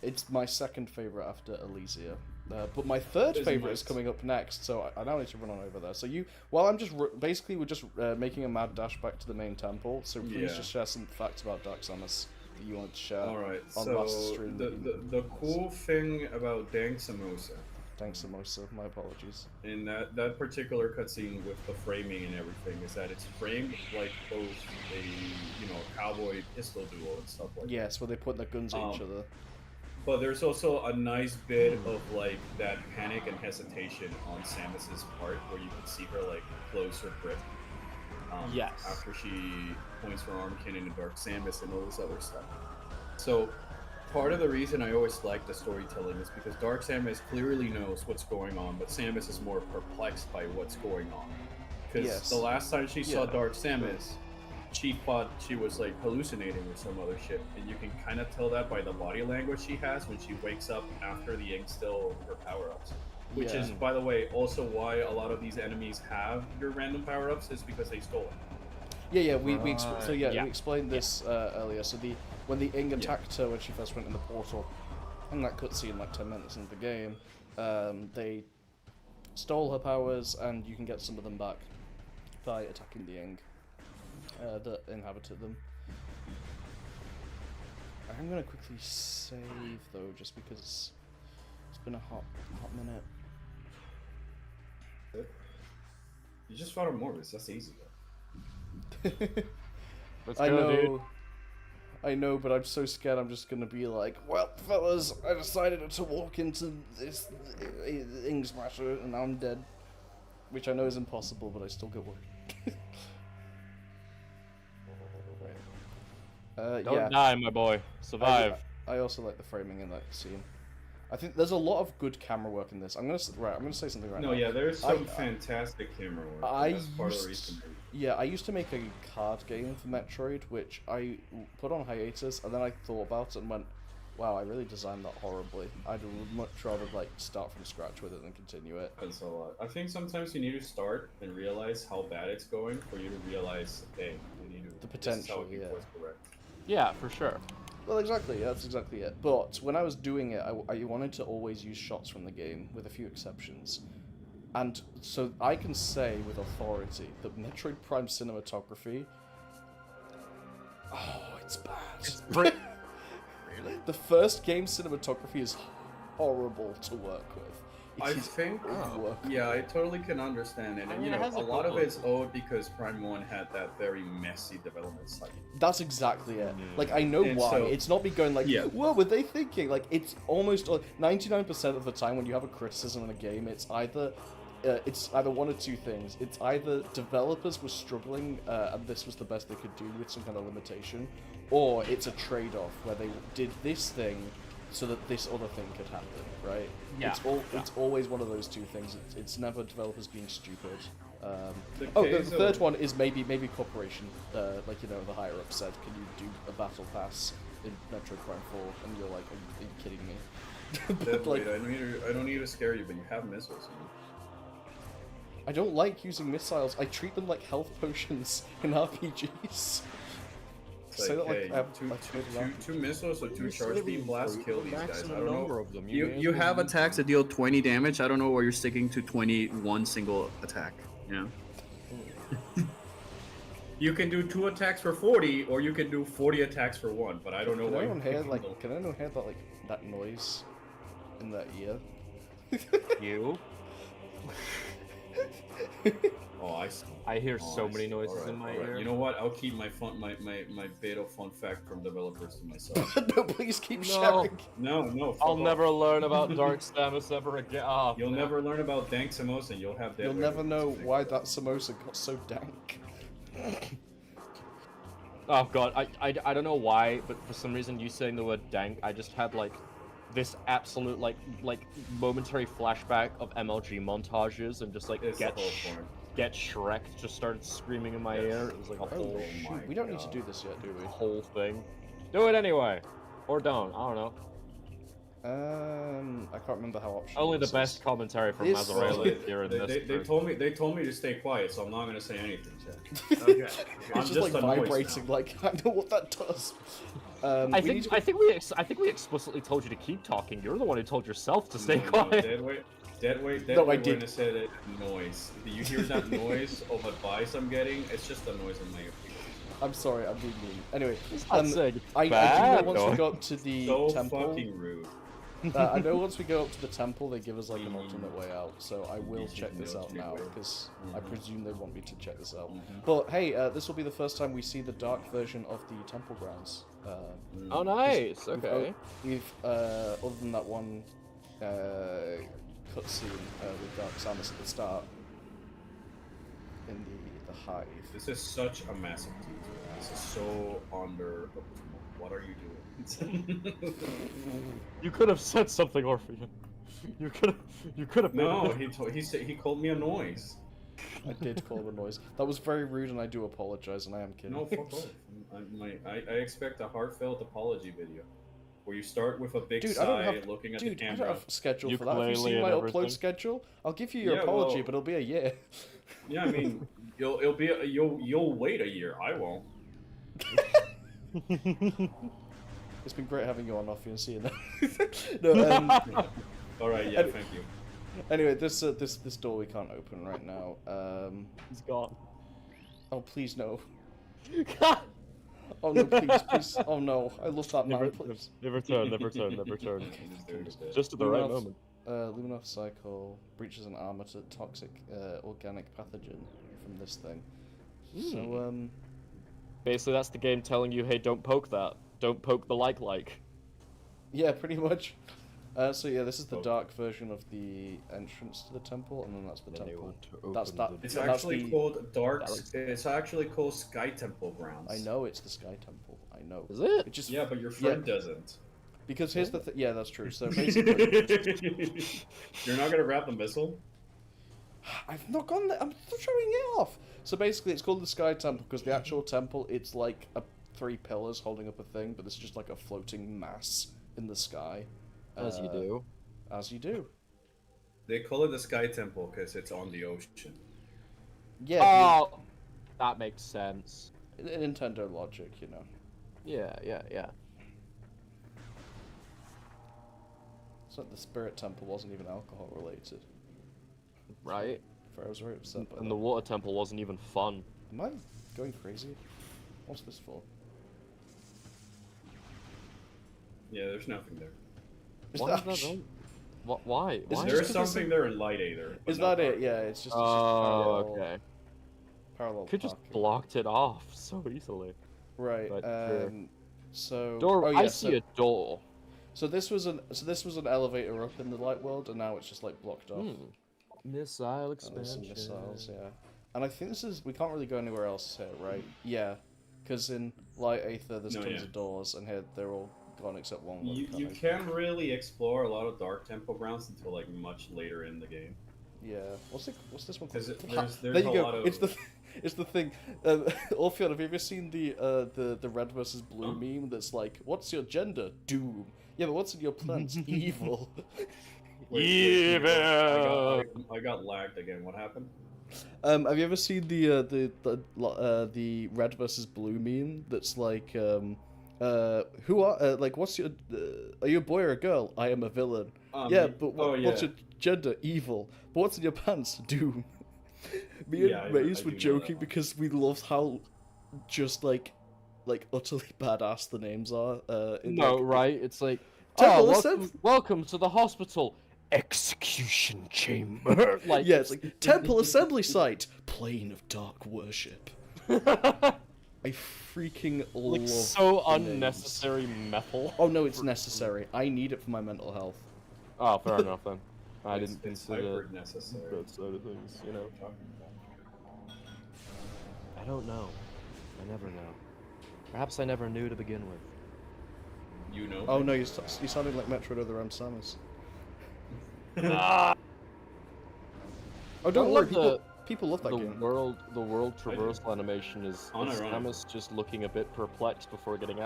S1: It's my second favorite after Elysia. But my third favorite is coming up next, so I now need to run on over there. So I'm just basically we're just making a mad dash back to the main temple. So please just share some facts about Dark Samus that you wanted to share.
S3: All right.
S1: On
S3: So
S1: last stream.
S3: the cool thing about Dank Samosa.
S1: Thanks, Samosa. My apologies.
S3: In that particular cutscene with the framing and everything is that it's framed like both a cowboy pistol duel and stuff like that.
S1: Yes, where they put their guns at each other.
S3: But there's also a nice bit of like that panic and hesitation on Samus's part, where you can see her like close her grip.
S2: Yes.
S3: After she points her arm cannon at Dark Samus and all this other stuff. So part of the reason I always like the storytelling is because Dark Samus clearly knows what's going on, but Samus is more perplexed by what's going on. Because the last time she saw Dark Samus, she thought she was like hallucinating or some other shit, and you can kind of tell that by the body language she has when she wakes up after the instill her power-ups. Which is, by the way, also why a lot of these enemies have your random power-ups, is because they stole it.
S1: Yeah, we explained this earlier. So when the Ing attacked her when she first went in the portal, in that cutscene like 10 minutes into the game, they stole her powers, and you can get some of them back by attacking the Ing that inhabited them. I'm gonna quickly save though, just because it's been a hot minute.
S3: You just fought a Morbius, that's easy though.
S2: Let's go, dude.
S1: I know, but I'm so scared I'm just gonna be like, well, fellas, I decided to walk into this Ing Smasher and now I'm dead. Which I know is impossible, but I still get worried.
S2: Don't die, my boy. Survive.
S1: I also like the framing in that scene. I think there's a lot of good camera work in this. I'm gonna say something right now.
S3: No, yeah, there's some fantastic camera work. That's part of the reason.
S1: I used to make a card game for Metroid, which I put on hiatus, and then I thought about it and went, wow, I really designed that horribly. I'd much rather like start from scratch with it than continue it.
S3: That's a lot. I think sometimes you need to start and realize how bad it's going for you to realize, hey, you need to
S1: the potential.
S2: Yeah, for sure.
S1: Well, exactly. Yeah, that's exactly it. But when I was doing it, I wanted to always use shots from the game, with a few exceptions. And so I can say with authority that Metroid Prime cinematography, it's bad.
S2: It's really?
S1: The first game cinematography is horrible to work with.
S3: I think, yeah, I totally can understand it. And, a lot of it's owed because Prime 1 had that very messy development cycle.
S1: That's exactly it. Like, I know why. So, it's not me going like, what were they thinking? Like, it's almost 99% of the time when you have a criticism in a game, it's either one of two things. It's either developers were struggling and this was the best they could do with some kind of limitation, or it's a trade-off where they did this thing so that this other thing could happen, right?
S2: Yeah.
S1: It's always one of those two things. It's never developers being stupid. The third one is maybe corporation, the higher up said, can you do a battle pass in Metroid Prime 4? And you're like, are you kidding me?
S3: Wait, I don't need to scare you, but you have missiles.
S1: I don't like using missiles. I treat them like health potions in RPGs.
S3: Like, hey, two missiles or two charge beam blasts kill these guys. I don't know.
S2: Of them.
S3: You have attacks that deal 20 damage. I don't know why you're sticking to 21 single attack. Yeah. You can do 2 attacks for 40, or you can do 40 attacks for 1. But I don't know why.
S1: Can anyone hear that noise in their ear?
S2: You?
S3: Oh,
S2: I hear so many noises in my ear.
S3: You know what? I'll keep my beta fun fact from developers to myself.
S1: No, please keep sharing.
S3: No.
S2: I'll never learn about Dark Samus ever again. Oh,
S3: you'll never learn about dank samosa, and you'll have.
S1: You'll never know why that samosa got so dank.
S2: Oh god, I don't know why, but for some reason you saying the word dank, I just had like this absolute like momentary flashback of MLG montages and just like
S3: It's the whole point.
S2: get Shrek just started screaming in my ear. It was like a whole
S1: shoot, we don't need to do this yet, do we?
S2: whole thing. Do it anyway, or don't. I don't know.
S1: I can't remember how optional.
S2: Only the best commentary from
S1: This-
S2: Mazzarella here in
S3: They
S2: this.
S3: told me to stay quiet, so I'm not gonna say anything, Chad.
S4: Okay.
S1: It's just like vibrating. Like I know what that does.
S2: I think we explicitly told you to keep talking. You're the one who told yourself to stay quiet.
S3: Deadweight
S1: No, I
S3: when
S1: did.
S3: I said it, noise. Do you hear that noise of advice I'm getting? It's just the noise in my ear.
S1: I'm sorry, I'm being mean. Anyway,
S2: not saying it's
S1: I do
S2: bad,
S1: know once we
S2: though.
S1: go up to the
S3: So
S1: temple.
S3: fucking rude.
S1: I know once we go up to the temple, they give us like an alternate way out. So I will check this out now because I presume they want me to check this out. But hey, this will be the first time we see the dark version of the temple grounds.
S2: Oh, nice. Okay.
S1: We've other than that one cutscene with Dark Samus at the start in the hive.
S3: This is such a massive teaser. This is so under. What are you doing?
S2: You could have said something, Orpheus. You could have.
S3: No, he called me a noise.
S1: I did call him a noise. That was very rude, and I do apologize, and I am kidding.
S3: No, fuck off. I expect a heartfelt apology video. Where you start with a big
S1: Dude,
S3: sigh, looking at the
S1: I don't
S3: camera.
S1: have a schedule for that. Have you
S2: Ukulele
S1: seen
S2: and
S1: my
S2: everything.
S1: upload schedule? I'll give you your
S3: Yeah,
S1: apology,
S3: well-
S1: but it'll be a year.
S3: Yeah, I mean, you'll wait a year. I won't.
S1: It's been great having you on, Offie, and see you now. No,
S3: All right, yeah, thank you.
S1: anyway, this door we can't open right now.
S2: He's gone.
S1: Oh please no. Oh no, please. Oh no, I love that man. Please.
S2: Never turn.
S3: Just do it.
S2: Just at the right
S1: Luminous-
S2: moment.
S1: Luminous cycle breaches an armor to toxic organic pathogen from this thing. So
S2: Basically, that's the game telling you, hey, don't poke that. Don't poke the like.
S1: yeah, pretty much. So yeah, this is the dark version of the entrance to the temple, and then that's the
S2: Then they
S1: temple.
S2: want to
S1: That's
S2: open
S1: that.
S2: the-
S3: It's
S1: that's
S3: actually
S1: the-
S3: called Dark.
S2: that looks-
S3: It's actually called Sky Temple Grounds.
S1: I know it's the Sky Temple. I know.
S2: Is it?
S1: It just
S3: Yeah, but your friend doesn't.
S1: because here's the yeah, that's true. So basically,
S3: You're not gonna wrap the missile?
S1: I've not gone there. I'm showing it off. So basically, it's called the Sky Temple because the actual temple, it's like three pillars holding up a thing, but it's just like a floating mass in the sky.
S2: As you do.
S1: As you do.
S3: They call it the Sky Temple because it's on the ocean.
S1: Yeah.
S2: Oh, that makes sense.
S1: Nintendo logic, you know.
S2: Yeah.
S1: It's like the Spirit Temple wasn't even alcohol related.
S2: Right?
S1: I was very upset by
S2: And
S1: that.
S2: the water temple wasn't even fun.
S1: Am I going crazy? What's this for?
S3: Yeah, there's nothing there.
S1: Is
S2: Why
S1: that,
S2: is that? What? Why?
S1: Is it
S2: Why?
S1: just
S3: There is
S1: 'cause
S3: something there in Light Aether. but
S1: is
S3: not
S1: that it?
S3: Dark.
S1: Yeah, it's just.
S2: Oh,
S1: parallel,
S2: okay.
S1: Parallel.
S2: Could just
S1: parking.
S2: blocked it off so easily.
S1: Right.
S2: but sure.
S1: So.
S2: Door.
S1: Oh, yeah,
S2: I
S1: so,
S2: see a door.
S1: So this was an elevator up in the light world, and now it's just like blocked off.
S2: Missile
S1: Oh, there's some
S2: expansion.
S1: missiles, yeah. And I think we can't really go anywhere else here, right? Yeah, because in Light Aether there's
S3: No,
S1: tons
S3: yeah.
S1: of doors, and here they're all gone except one. where
S3: You,
S1: we
S3: you
S1: can't
S3: can't really explore a lot of Dark Temple grounds until like much later in the game.
S1: Yeah. What's this one?
S3: Because
S1: called?
S3: there's
S1: There you
S3: a
S1: go.
S3: lot of.
S1: It's the thing. Orpheon, have you ever seen the red versus blue
S3: Huh?
S1: meme? That's like, what's your gender? Doom. Yeah, but what's in your plans? Evil.
S3: I got lagged again. What happened?
S1: Have you ever seen the red versus blue meme? That's like, who are like, what's your? Are you a boy or a girl? I am a villain. Yeah, but what's your gender? Evil. But what's in your pants? Doom. Me
S3: Yeah,
S1: and
S3: I
S1: Maze
S3: do
S1: were
S3: know that
S1: joking
S3: one.
S1: because we love how just like utterly badass the names are. In,
S2: No,
S1: like,
S2: right? It's like,
S1: Temple
S2: welcome to the hospital. Execution chamber. Like,
S1: yeah, it's like Temple Assembly Site, Plane of Dark Worship. I freaking
S2: like
S1: love
S2: so
S1: the names.
S2: unnecessary metal.
S1: Oh no, it's necessary. I need it for my mental health.
S2: Oh, fair enough then. I
S3: It's-
S2: didn't
S3: it's
S2: consider
S3: hyper necessary.
S2: that side of things, you know.
S3: Talking about.
S2: I don't know. I never know. Perhaps I never knew to begin with.
S3: You know.
S1: Oh no, you sounded like Metroid Other M Samus.
S2: Ah!
S1: Oh, don't
S2: I
S1: worry,
S2: love
S1: people love that
S2: the
S1: game.
S2: world traversal animation is
S3: Unironically.
S2: Samus just looking a bit perplexed before getting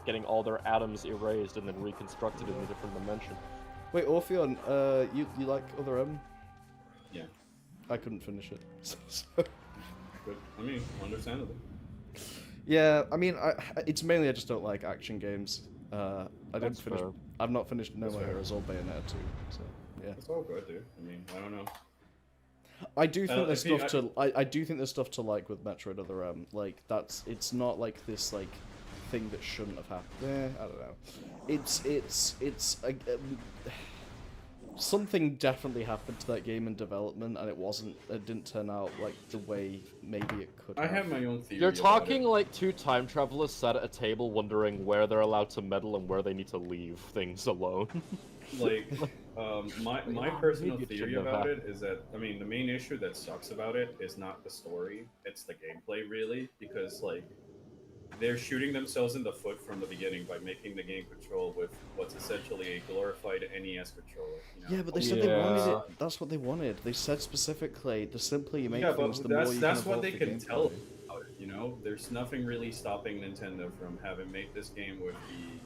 S2: getting all their atoms erased and then reconstructed in a different dimension.
S1: Wait, Orpheon, you like Other M?
S3: Yeah.
S1: I couldn't finish it. So.
S3: Good. I mean, understandable.
S1: Yeah, I mean, it's mainly I just don't like action games. I didn't
S2: That's
S1: finish.
S2: fair.
S1: I've not finished No
S3: That's
S1: More
S3: fair.
S1: Heroes or Bayonetta 2. So yeah.
S3: It's all good, dude. I mean, I don't know.
S1: I do think there's
S3: if you-
S1: stuff to. I do think there's stuff to like with Metroid Other M. Like it's not like this like thing that shouldn't have happened. I don't know. It's something definitely happened to that game in development, and it didn't turn out like the way maybe it could
S3: I
S1: have.
S3: have my own theory.
S2: You're
S3: about
S2: talking
S3: it.
S2: like two time travelers sat at a table wondering where they're allowed to meddle and where they need to leave things alone.
S3: Like, my personal
S2: maybe it
S3: theory
S2: shouldn't have
S3: about it is that, I mean, the main issue that sucks about it is not the story, it's the gameplay, really, because, like, they're shooting themselves in the foot from the beginning by making the game control with what's essentially a glorified NES controller. You know?
S1: Yeah, but they said they wanted it. That's what they wanted. They said specifically, the simpler you make things, the more you
S3: that's
S1: can
S3: what
S1: evolve
S3: they
S1: the
S3: can
S1: gameplay.
S3: tell about it, you know? There's nothing really stopping Nintendo from having made this game with the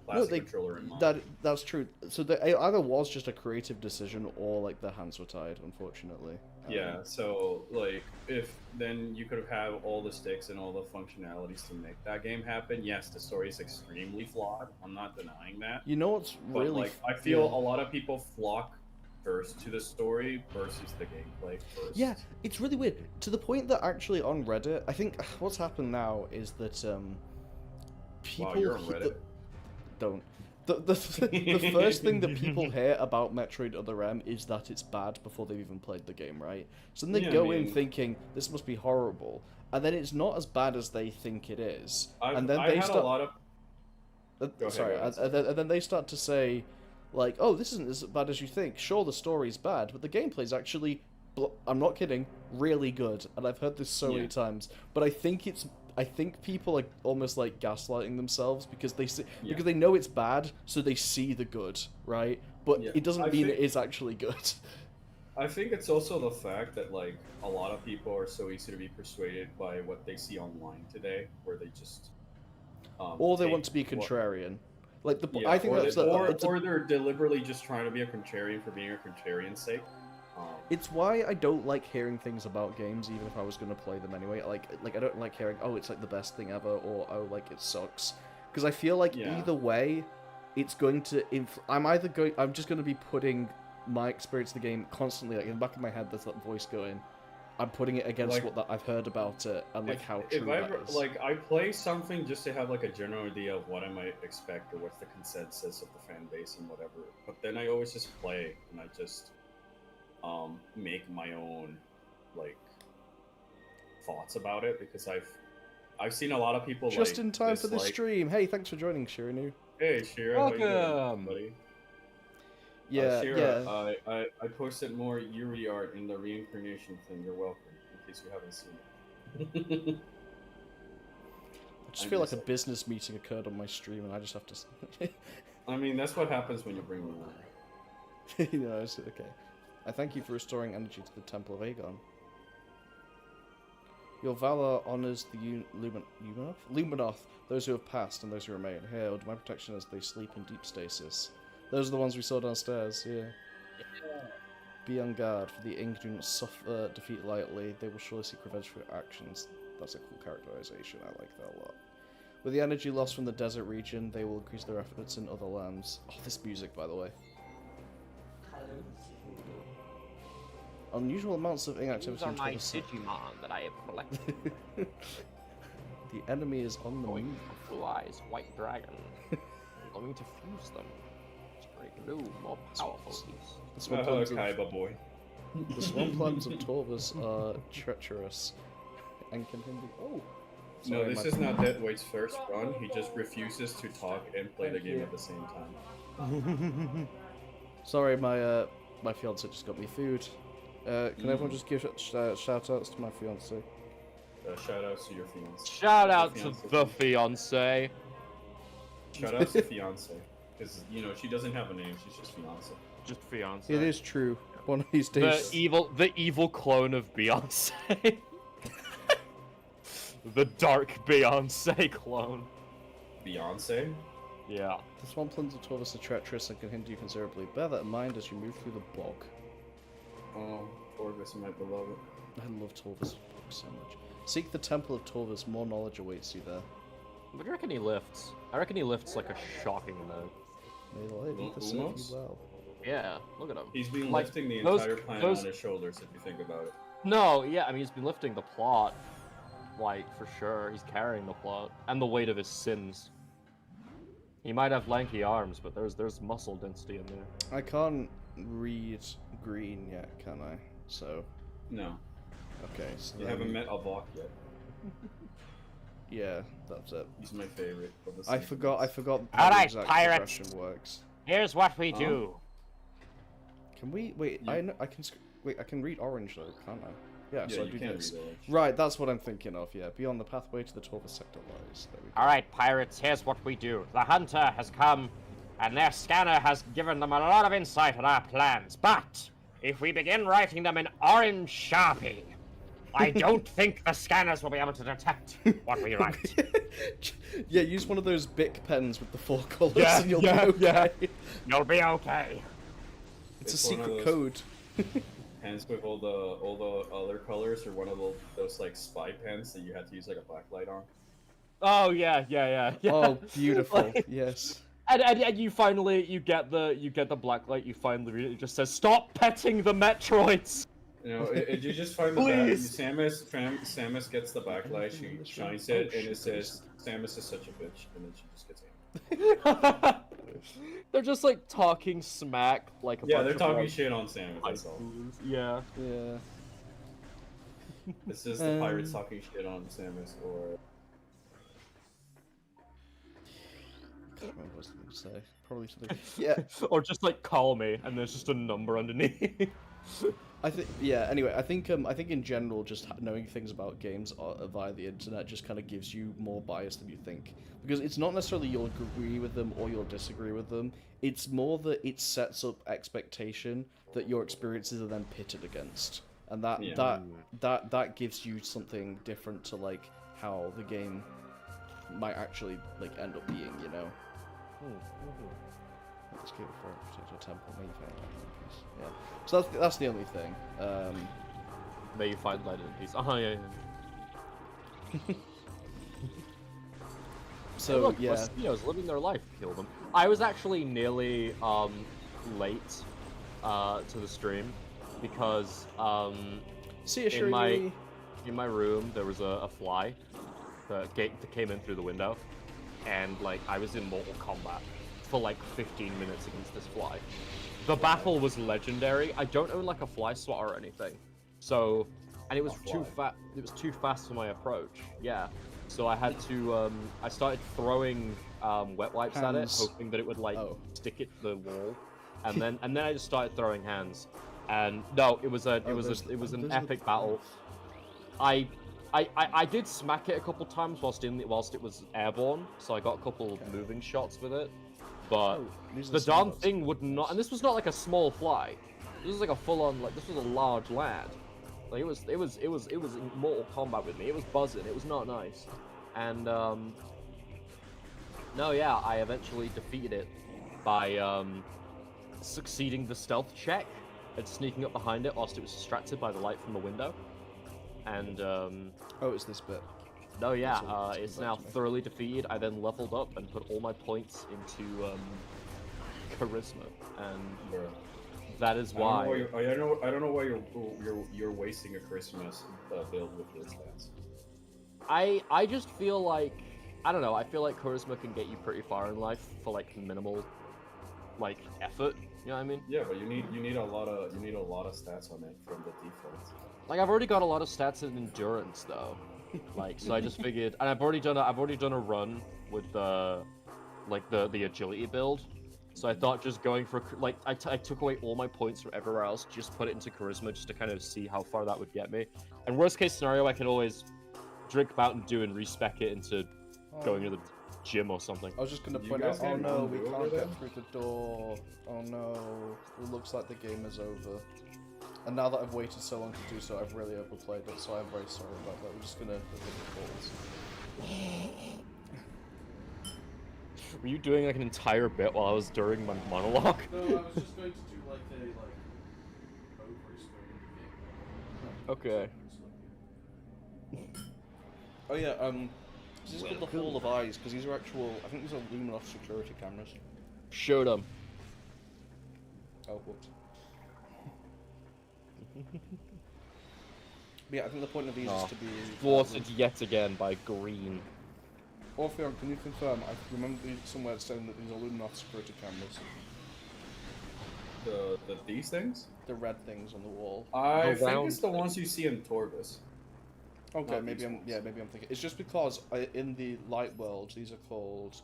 S3: classic controller in mind.
S1: That's true. So it either was just a creative decision or like their hands were tied, unfortunately.
S3: Yeah, so like if then you could have all the sticks and all the functionalities to make that game happen. Yes, the story is extremely flawed. I'm not denying that.
S1: You know what's
S3: But
S1: really
S3: like I feel a lot of people flock first to the story versus the gameplay first.
S1: Yeah, it's really weird. To the point that actually on Reddit, I think what's happened now is that people
S3: Wow, you're on Reddit.
S1: don't. The first thing that people hear about Metroid Other M is that it's bad before they've even played the game, right? So then they go in thinking this must be horrible, and then it's not as bad as they think it is, and then they start.
S3: A lot of...
S1: Sorry, and then they start to say, like, "Oh, this isn't as bad as you think. Sure, the story's bad, but the gameplay's actually, I'm not kidding, really good." And I've heard this so many times, but I think people are almost like gaslighting themselves because because they know it's bad, so they see the good, right? But it doesn't mean it is actually good.
S3: I think it's also the fact that like a lot of people are so easy to be persuaded by what they see online today, where they just
S1: or they want to be contrarian. Like I think
S3: or they're deliberately just trying to be a contrarian for being a contrarian's sake.
S1: It's why I don't like hearing things about games, even if I was going to play them anyway. Like I don't like hearing, oh, it's like the best thing ever, or oh, like it sucks, because I feel like either way, it's going to. I'm just going to be putting my experience of the game constantly, like in the back of my head. There's that voice going. I'm putting it against what I've heard about it and like how true that is.
S3: Like I play something just to have like a general idea of what I might expect or what's the consensus of the fan base and whatever. But then I always just play and I just make my own like thoughts about it because I've seen a lot of people
S1: just in time for this stream. Hey, thanks for joining, Shirinu.
S3: Hey, Shira,
S2: welcome,
S3: how you doing, buddy?
S1: Yeah,
S3: Shira, I posted more Yuri art in the reincarnation thing. You're welcome. In case you haven't seen it.
S1: I just feel like a business meeting occurred on my stream, and I just have to.
S3: I mean, that's what happens when you bring me on.
S1: You know, it's okay. I thank you for restoring energy to the Temple of Aegon. Your valor honors the Luminoth, those who have passed and those who remain. Hailed my protection as they sleep in deep stasis. Those are the ones we saw downstairs, yeah. Be on guard, for the Ing do not suffer defeat lightly. They will surely seek revenge for your actions. That's a cool characterization, I like that a lot. With the energy lost from the desert region, they will increase their efforts in other lands. Oh, this music, by the way. Unusual amounts of inactivity.
S4: These are my Digimon that I have collected.
S1: The enemy is on the move.
S4: Blue eyes, white dragon. Going to fuse them. Break blue, more powerful beast.
S1: The swamplands
S3: boy.
S1: The swamplands of Torvus are treacherous and can hinder. Oh.
S3: Sorry, no, this is not Deadweight's first run. He just refuses to talk and play the game at the same time.
S1: Sorry, my fiance just got me food. Can everyone just give shout outs to my fiance?
S3: Shout outs to your fiance.
S2: Shout out to the fiance.
S3: Shout out to fiance, because you know she doesn't have a name. She's just fiance.
S4: Just fiance.
S1: It is true. One of these days.
S2: The evil clone of Beyonce. The dark Beyonce clone.
S3: Beyonce.
S2: Yeah.
S1: The swamplands of Torvus are treacherous and can hinder you considerably. Bear that in mind as you move through the bog.
S3: Oh, Torvus, my beloved.
S1: I love Torvus so much. Seek the Temple of Torvus. More knowledge awaits you there.
S2: What do you reckon he lifts? I reckon he lifts like a shocking amount.
S1: May the light lead the serve you well.
S2: Yeah, look at him.
S3: He's been
S2: Like,
S3: lifting the
S2: those-
S3: entire planet
S2: those-
S3: on his shoulders, if you think about it.
S2: No, yeah, I mean he's been lifting the plot, like for sure. He's carrying the plot and the weight of his sins. He might have lanky arms, but there's muscle density in there.
S1: I can't read green yet, can I? So,
S3: No,
S1: okay. So
S3: you
S1: then-
S3: haven't met Avok yet.
S1: Yeah, that's it.
S3: He's my favorite. Of the
S1: I forgot
S3: Symphonies.
S1: how the
S4: Alright,
S1: exact
S4: pirates.
S1: progression works.
S4: Here's what we do.
S1: Can we wait?
S3: You-
S1: I know I can wait. I can read orange though, can't I? Yeah,
S3: Yeah,
S1: so I
S3: you
S1: do
S3: can't
S1: this.
S3: read orange.
S1: Right, that's what I'm thinking of. Yeah, beyond the pathway to the Torvus sector lies. There we go.
S4: Alright, pirates, here's what we do. The hunter has come, and their scanner has given them a lot of insight on our plans. But if we begin writing them in orange Sharpie, I don't think the scanners will be able to detect what we write.
S1: Yeah, use one of those Bic pens with the 4 colors,
S2: Yeah,
S1: and you'll
S2: yeah,
S1: be okay.
S4: You'll be okay.
S1: It's a
S3: It's one of
S1: secret
S3: those-
S1: code.
S3: Pens with all the other colors, or one of those like spy pens that you had to use like a backlight on.
S2: Oh yeah.
S1: Oh, beautiful.
S2: Like-
S1: Yes.
S2: And you finally get the black light. You finally read it. It just says stop petting the Metroids.
S3: You know, you just find the
S2: Please.
S3: Samus gets the backlight, she shines it,
S1: Oh,
S3: and
S1: shit.
S3: it says, "Samus is such a bitch," and then she just gets angry.
S2: They're just like talking smack, like a
S3: Yeah,
S2: bunch
S3: they're
S2: of,
S3: talking
S2: like,
S3: shit on Samus.
S2: high
S3: That's all.
S2: schoolers. Yeah.
S1: Yeah.
S3: It's just the pirates talking shit on Samus, or
S1: I can't remember what I was going to say. Probably something. Yeah.
S2: Or just like call me, and there's just a number underneath.
S1: I think, yeah. Anyway, I think in general, just knowing things about games via the internet just kind of gives you more bias than you think, because it's not necessarily you'll agree with them or you'll disagree with them. It's more that it sets up expectation that your experiences are then pitted against, and
S3: Yeah.
S1: that gives you something different to like how the game might actually like end up being, you know. Let's keep it for a particular temple. Maybe find light in peace. Yeah. So that's the only thing.
S2: May you find light in peace. Oh yeah.
S1: So
S2: Hey, look,
S1: yeah.
S2: mosquitoes living their life. Kill them. I was actually nearly late to the stream because
S1: See, sure
S2: in my room there was a fly that came in through the window, and like I was in Mortal Kombat for like 15 minutes against this fly. The battle was legendary. I don't own like a fly swatter or anything, so and it was too fat. It was too fast for my approach. Yeah, so I had to. I started throwing wet wipes at it,
S1: Hands.
S2: hoping that it would like
S1: Oh.
S2: stick it to the wall, and then I just started throwing hands. And no, it was an epic battle. I did smack it a couple times whilst it was airborne, so I got a couple of moving shots with it. But
S1: these are
S2: the
S1: the
S2: darn
S1: symbols.
S2: thing would not, and this was not like a small fly. This was like a full-on, like this was a large lad. Like it was in Mortal Kombat with me. It was buzzing. It was not nice. And no, yeah, I eventually defeated it by succeeding the stealth check and sneaking up behind it whilst it was distracted by the light from the window. And
S1: Oh, it's this bit.
S2: no, yeah,
S1: That's all-
S2: it's
S1: that's
S2: now
S1: back to me.
S2: thoroughly defeated. I then leveled up and put all my points into charisma, and
S3: Bro.
S2: that is
S3: I don't know
S2: why.
S3: I don't know why you're wasting a Christmas build with your stats.
S2: I just feel like, I don't know. I feel like charisma can get you pretty far in life for like minimal, like effort. You know what I mean?
S3: Yeah, but you need a lot of stats on it from the default.
S2: Like I've already got a lot of stats in endurance though. Like so I just figured, and I've already done a run with the agility build. So I thought just going for like I took away all my points from everywhere else, just put it into charisma just to kind of see how far that would get me. And worst case scenario, I could always drink Mountain Dew and respec it into going to the gym or something.
S1: I was just gonna
S3: You
S1: point
S3: guys
S1: out, oh
S3: have
S1: no,
S3: Mountain
S1: we
S3: Dew over
S1: can't
S3: there?
S1: get through the door. Oh no, it looks like the game is over. And now that I've waited so long to do so, I've really overplayed it, so I'm very sorry about that. We're just gonna look at the balls.
S2: Were you doing like an entire bit while I was during my monologue?
S1: No, I was just going to do like a
S2: Okay.
S1: Oh yeah, this is called the Hall of Eyes because these are actual. I think these are Luminoff security cameras.
S2: Showed him.
S1: Oh, whoops. But yeah, I think the point of these is to be
S2: Thwarted yet again by green.
S1: Orpheon, can you confirm? I remember somewhere saying that these are Luminoff security cameras.
S3: These things?
S1: The red things on the wall.
S3: I think
S2: round
S3: it's the ones you see in Torvis.
S1: Okay,
S3: Not
S1: maybe
S3: these
S1: I'm
S3: ones.
S1: maybe I'm thinking. It's just because in the light world, these are called.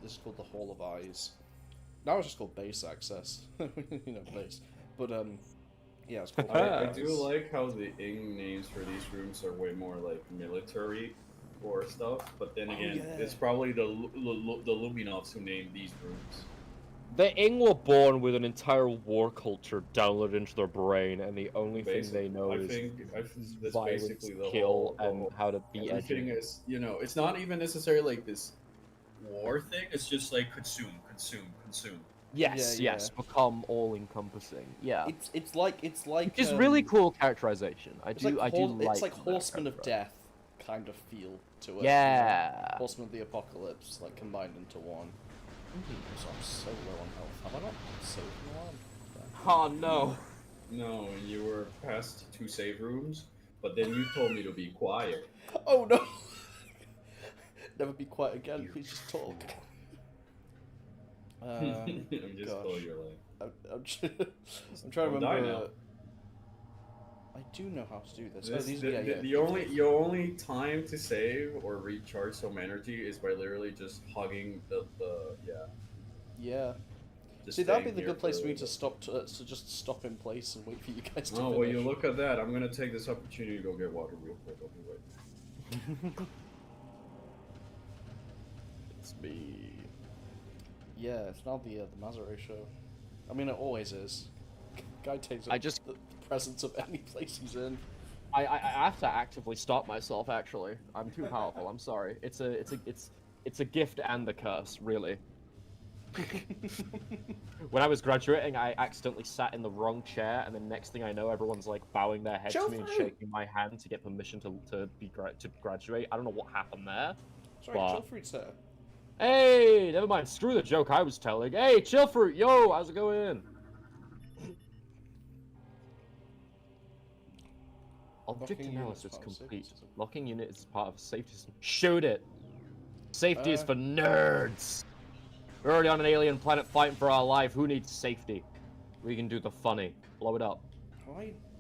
S1: This is called the Hall of Eyes. Now it's just called base access. You know, base. But yeah, it's called.
S3: I do like how the Ing names for these rooms are way more like military or stuff. But then again,
S1: yeah.
S3: it's probably the Luminoffs who named these rooms.
S2: The Ing were born with an entire war culture downloaded into their brain, and the only thing they know
S3: I
S2: is
S3: think that's
S2: violence,
S3: basically the
S2: kill,
S3: whole,
S2: and how to be
S3: everything
S2: edgy.
S3: is, you know, it's not even necessarily like this war thing. It's just like consume.
S2: Yes,
S1: Yeah,
S2: yes, become all-encompassing. Yeah,
S1: It's like
S2: it's really cool characterization. I
S1: It's
S2: do
S1: like
S2: like.
S1: it's like
S2: that
S1: Horsemen of
S2: character.
S1: Death kind of feel to it.
S2: Yeah.
S1: Horsemen of the Apocalypse like combined into one. So I'm so low on health. Have I not saved in a while?
S2: Oh no.
S3: No, you were past 2 save rooms, but then you told me to be quiet.
S1: Oh no! Never be quiet again. Please just talk.
S3: I'm just
S1: gosh.
S3: calling your line.
S1: I'm trying to
S3: Don't die
S1: remember.
S3: now.
S1: I do know how to do this.
S3: This,
S1: these,
S3: the,
S1: yeah,
S3: the,
S1: yeah.
S3: your only time to save or recharge some energy is by literally just hugging the
S1: Yeah.
S3: just
S1: See, that'd be
S3: staying
S1: the
S3: here
S1: good place for me
S3: a
S1: to
S3: little
S1: stop to just stop in place and wait for you guys to
S3: bit. Oh,
S1: finish.
S3: well, you look at that. I'm gonna take this opportunity to go get water real quick. I'll be waiting.
S2: It's me.
S1: Yeah, it's now the Maserati show. I mean, it always is. Guy takes
S2: I just-
S1: the presence of any place he's in.
S2: I have to actively stop myself. Actually, I'm too powerful. I'm sorry. It's a gift and a curse, really. When I was graduating, I accidentally sat in the wrong chair, and the next thing I know, everyone's like bowing their head to me and shaking my hand to get permission to graduate. I don't know what happened there.
S1: Sorry,
S2: But-
S1: Chillfruit's here.
S2: Hey, never mind. Screw the joke I was telling. Hey, Chillfruit, yo, how's it going? Object
S1: Locking unit is
S2: analysis
S1: part of safety
S2: complete.
S1: system.
S2: Locking unit is part of a safety system. Shoot it! Safety is for nerds! We're already on an alien planet fighting for our life. Who needs safety? We can do the funny. Blow it up.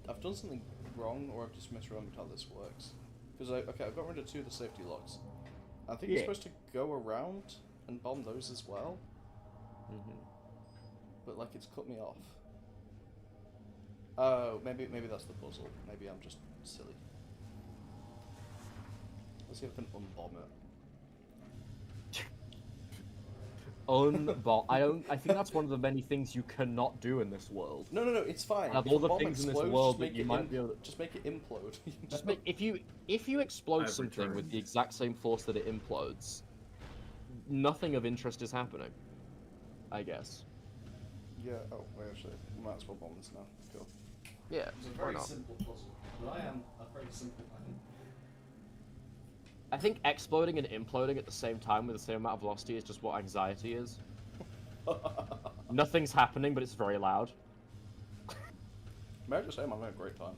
S1: I've done something wrong, or I've just misremembered how this works. Because I've got rid of 2 of the safety locks. I think you're supposed to go around and bomb those as well. But like it's cut me off. Oh, maybe that's the puzzle. Maybe I'm just silly. Let's see if I can unbomb it.
S2: I think that's one of the many things you cannot do in this world.
S1: No, it's fine.
S2: Of
S1: If
S2: all
S1: the
S2: the
S1: bomb
S2: things in this
S1: explodes,
S2: world
S1: just
S2: that
S1: make
S2: you
S1: it
S2: might be able to...
S1: Just make it implode.
S2: Just make if you explode
S3: I've
S2: something with
S3: returned.
S2: the exact same force that it implodes, nothing of interest is happening. I guess.
S1: Yeah. Oh, wait, actually, we might as well bomb this now. Cool.
S2: Yeah.
S1: It's a
S2: why
S1: very
S2: not?
S1: simple puzzle, but I am a very simple man.
S2: I think exploding and imploding at the same time with the same amount of velocity is just what anxiety is. Nothing's happening, but it's very loud.
S1: May I just say I'm having a great time.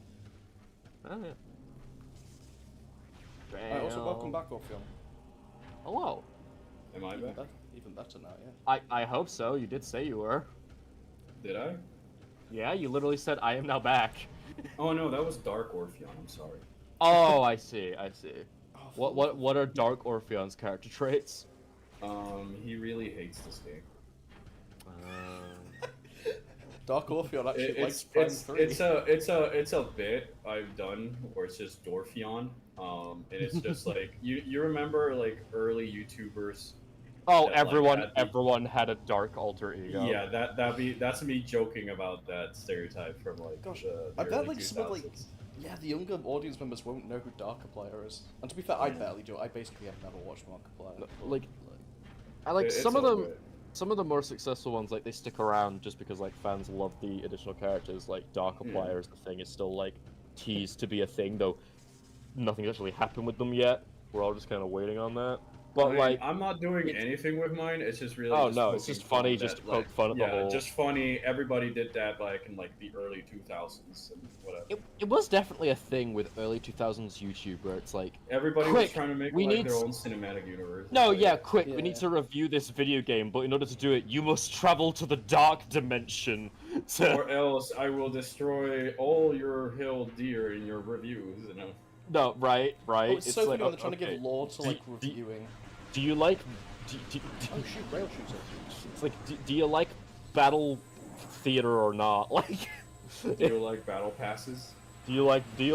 S2: Oh yeah.
S1: Also, welcome back, Orpheon.
S2: Hello.
S3: Am I back?
S1: Even better now, yeah.
S2: I hope so. You did say you were.
S3: Did I?
S2: Yeah, you literally said I am now back.
S3: Oh no, that was Dark Orpheon. I'm sorry.
S2: Oh, I see.
S1: Oh,
S2: What are Dark Orpheon's character traits?
S3: He really hates this game.
S1: Dark Orpheon actually likes
S3: It's
S1: Prime
S3: it's
S1: 3.
S3: it's a bit I've done where it's just Dorpheon, and it's just like you remember like early YouTubers.
S2: Oh,
S3: That, like, had the-
S2: everyone had a dark alter ego.
S3: Yeah, that's me joking about that stereotype from like
S1: Gosh,
S3: the
S1: I bet
S3: early
S1: like some of like
S3: 2000s.
S1: the younger audience members won't know who Darkiplier is. And to be fair, I barely do. I basically have never watched Markiplier.
S2: Like, I like
S3: It's
S2: some of
S3: all
S2: them.
S3: good.
S2: Some of the more successful ones, like they stick around just because like fans love the additional characters. Like Darkiplier is the thing; is still like teased to be a thing, though nothing's actually happened with them yet. We're all just kind of waiting on that. But
S3: I mean,
S2: like,
S3: I'm not doing anything with mine. It's just really.
S2: oh
S3: just
S2: no, it's
S3: poking
S2: just funny
S3: fun
S2: just
S3: that,
S2: to poke fun at the whole.
S3: just funny. Everybody did that back in like the early 2000s and whatever.
S2: It was definitely a thing with early 2000s YouTube where it's like,
S3: Everybody
S2: quick,
S3: was trying to make
S2: we
S3: like
S2: need
S3: their
S2: s-
S3: own cinematic universe.
S2: no,
S3: Like,
S2: yeah, quick, we
S1: Yeah.
S2: need to review this video game, but in order to do it, you must travel to the dark dimension.
S3: Or else I will destroy all your hill deer in your reviews. You know.
S2: No, right.
S1: Oh, it's so
S2: like,
S1: funny when they're trying to
S2: okay,
S1: give lore to like
S2: Do-
S1: reviewing.
S2: Do you like? Do,
S1: Oh shoot, rail shooter.
S2: it's like, do you like battle theater or not? Like,
S3: Do you like battle passes?
S2: do you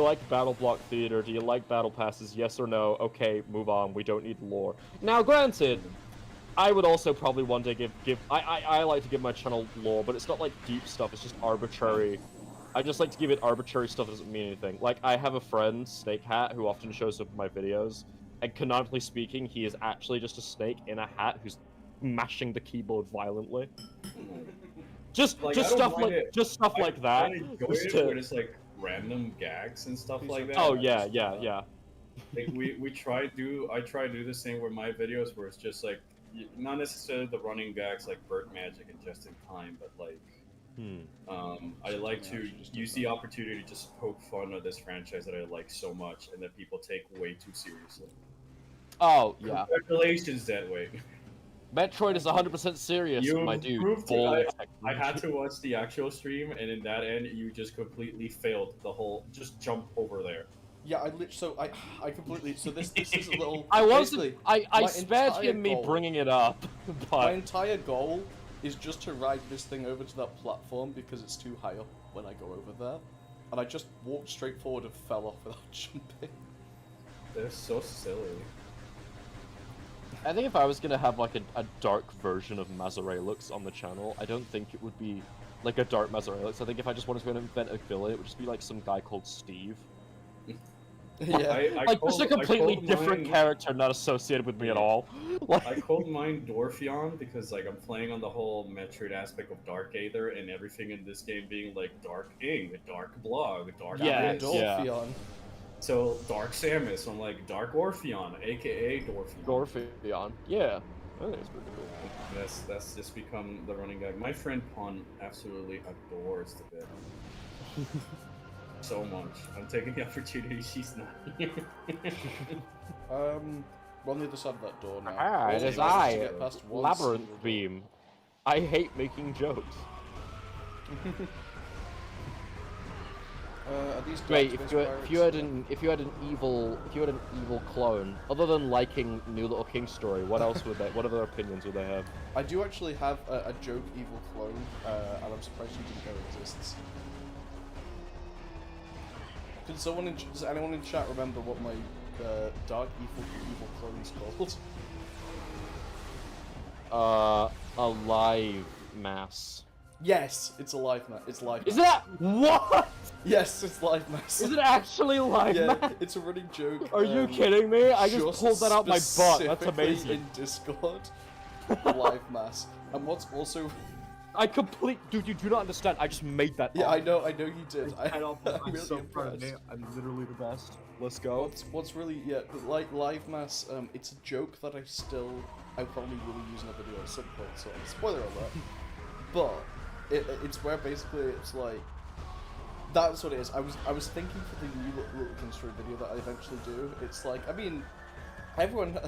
S2: like battle block theater? Do you like battle passes? Yes or no? Okay, move on. We don't need lore. Now, granted, I would also probably one day give. I like to give my channel lore, but it's not like deep stuff. It's just arbitrary. I just like to give it arbitrary stuff that doesn't mean anything. Like, I have a friend, Snake Hat, who often shows up in my videos, and canonically speaking, he is actually just a snake in a hat who's mashing the keyboard violently. Just
S3: Like, I don't
S2: stuff
S3: mind
S2: like
S3: it.
S2: just stuff like that.
S3: I enjoy
S2: just
S3: it
S2: to-
S3: when it's like random gags and stuff like that.
S2: Oh
S3: I
S2: yeah,
S3: just,
S2: yeah.
S3: Like I try to do the same with my videos where it's just like not necessarily the running gags like Burt Magic and Just in Time, but like I like to use the opportunity to just poke fun at this franchise that I like so much and that people take way too seriously.
S2: Oh yeah.
S3: Congratulations, that way.
S2: Metroid is 100% serious,
S3: You
S2: my dude.
S3: proved it.
S2: Ball
S3: I had to watch the actual stream, and in that end, you just completely failed the whole. Just jump over there.
S1: Yeah, I completely. So this is a little.
S2: I
S1: basically,
S2: wasn't. I
S1: my
S2: spared
S1: entire
S2: him me
S1: goal-
S2: bringing it up,
S1: My
S2: but
S1: entire goal is just to ride this thing over to that platform because it's too high up when I go over there, and I just walked straight forward and fell off without jumping.
S3: They're so silly.
S2: I think if I was gonna have like a dark version of Mazarelux on the channel, I don't think it would be like a dark Mazarelux. I think if I just wanted to invent a villain, it would just be like some guy called Steve.
S1: Yeah.
S2: Like just a completely different
S3: mine,
S2: character, not associated with me at all. Like,
S3: I called mine Dorpheon because like I'm playing on the whole Metroid aspect of Dark Aether and everything in this game being like Dark Ing, Dark Blog, Dark
S2: Yeah,
S3: this.
S1: Dorpheon.
S3: So Dark Samus, I'm like Dark Orpheon, aka Dorpheon.
S2: Dorpheon. Yeah. I think it's pretty cool.
S3: That's just become the running gag. My friend Pun absolutely adores the bit. So much. I'm taking the opportunity she's not here.
S1: We're on the other side of that door now.
S2: Ah,
S1: All
S2: it
S1: we
S2: is
S1: have to
S2: I,
S1: get past one
S2: Labyrinth
S1: single door.
S2: Beam. I hate making jokes.
S1: Are these
S2: Wait,
S1: Dark
S2: if
S1: Space
S2: you had
S1: Pirates?
S2: an evil clone, other than liking New Little King Story, what else would they? What other opinions would they have?
S1: I do actually have a joke evil clone, and I'm surprised you didn't know it exists. Does anyone in chat remember what my dark evil clone is called?
S2: A live mass.
S1: Yes, it's a live mass. It's live.
S2: Is
S1: mass.
S2: that what?
S1: Yes, it's live mass.
S2: Is it actually live
S1: Yeah,
S2: mass?
S1: it's a running joke.
S2: Are you kidding me? I just pulled that out my butt. That's
S1: specifically
S2: amazing.
S1: In Discord, live mass. And what's also,
S2: Dude, you do not understand. I just made that.
S1: yeah,
S2: up.
S1: I know you did. I'm
S2: I'm
S1: really
S2: so proud of me.
S1: impressed.
S2: I'm literally the best. Let's go.
S1: What's really, yeah, but like live mass, it's a joke that I probably will use in a video at some point. So spoiler alert. But it's where basically it's like. That's what it is. I was thinking for the new Little King Story video that I eventually do. It's like, I mean, everyone,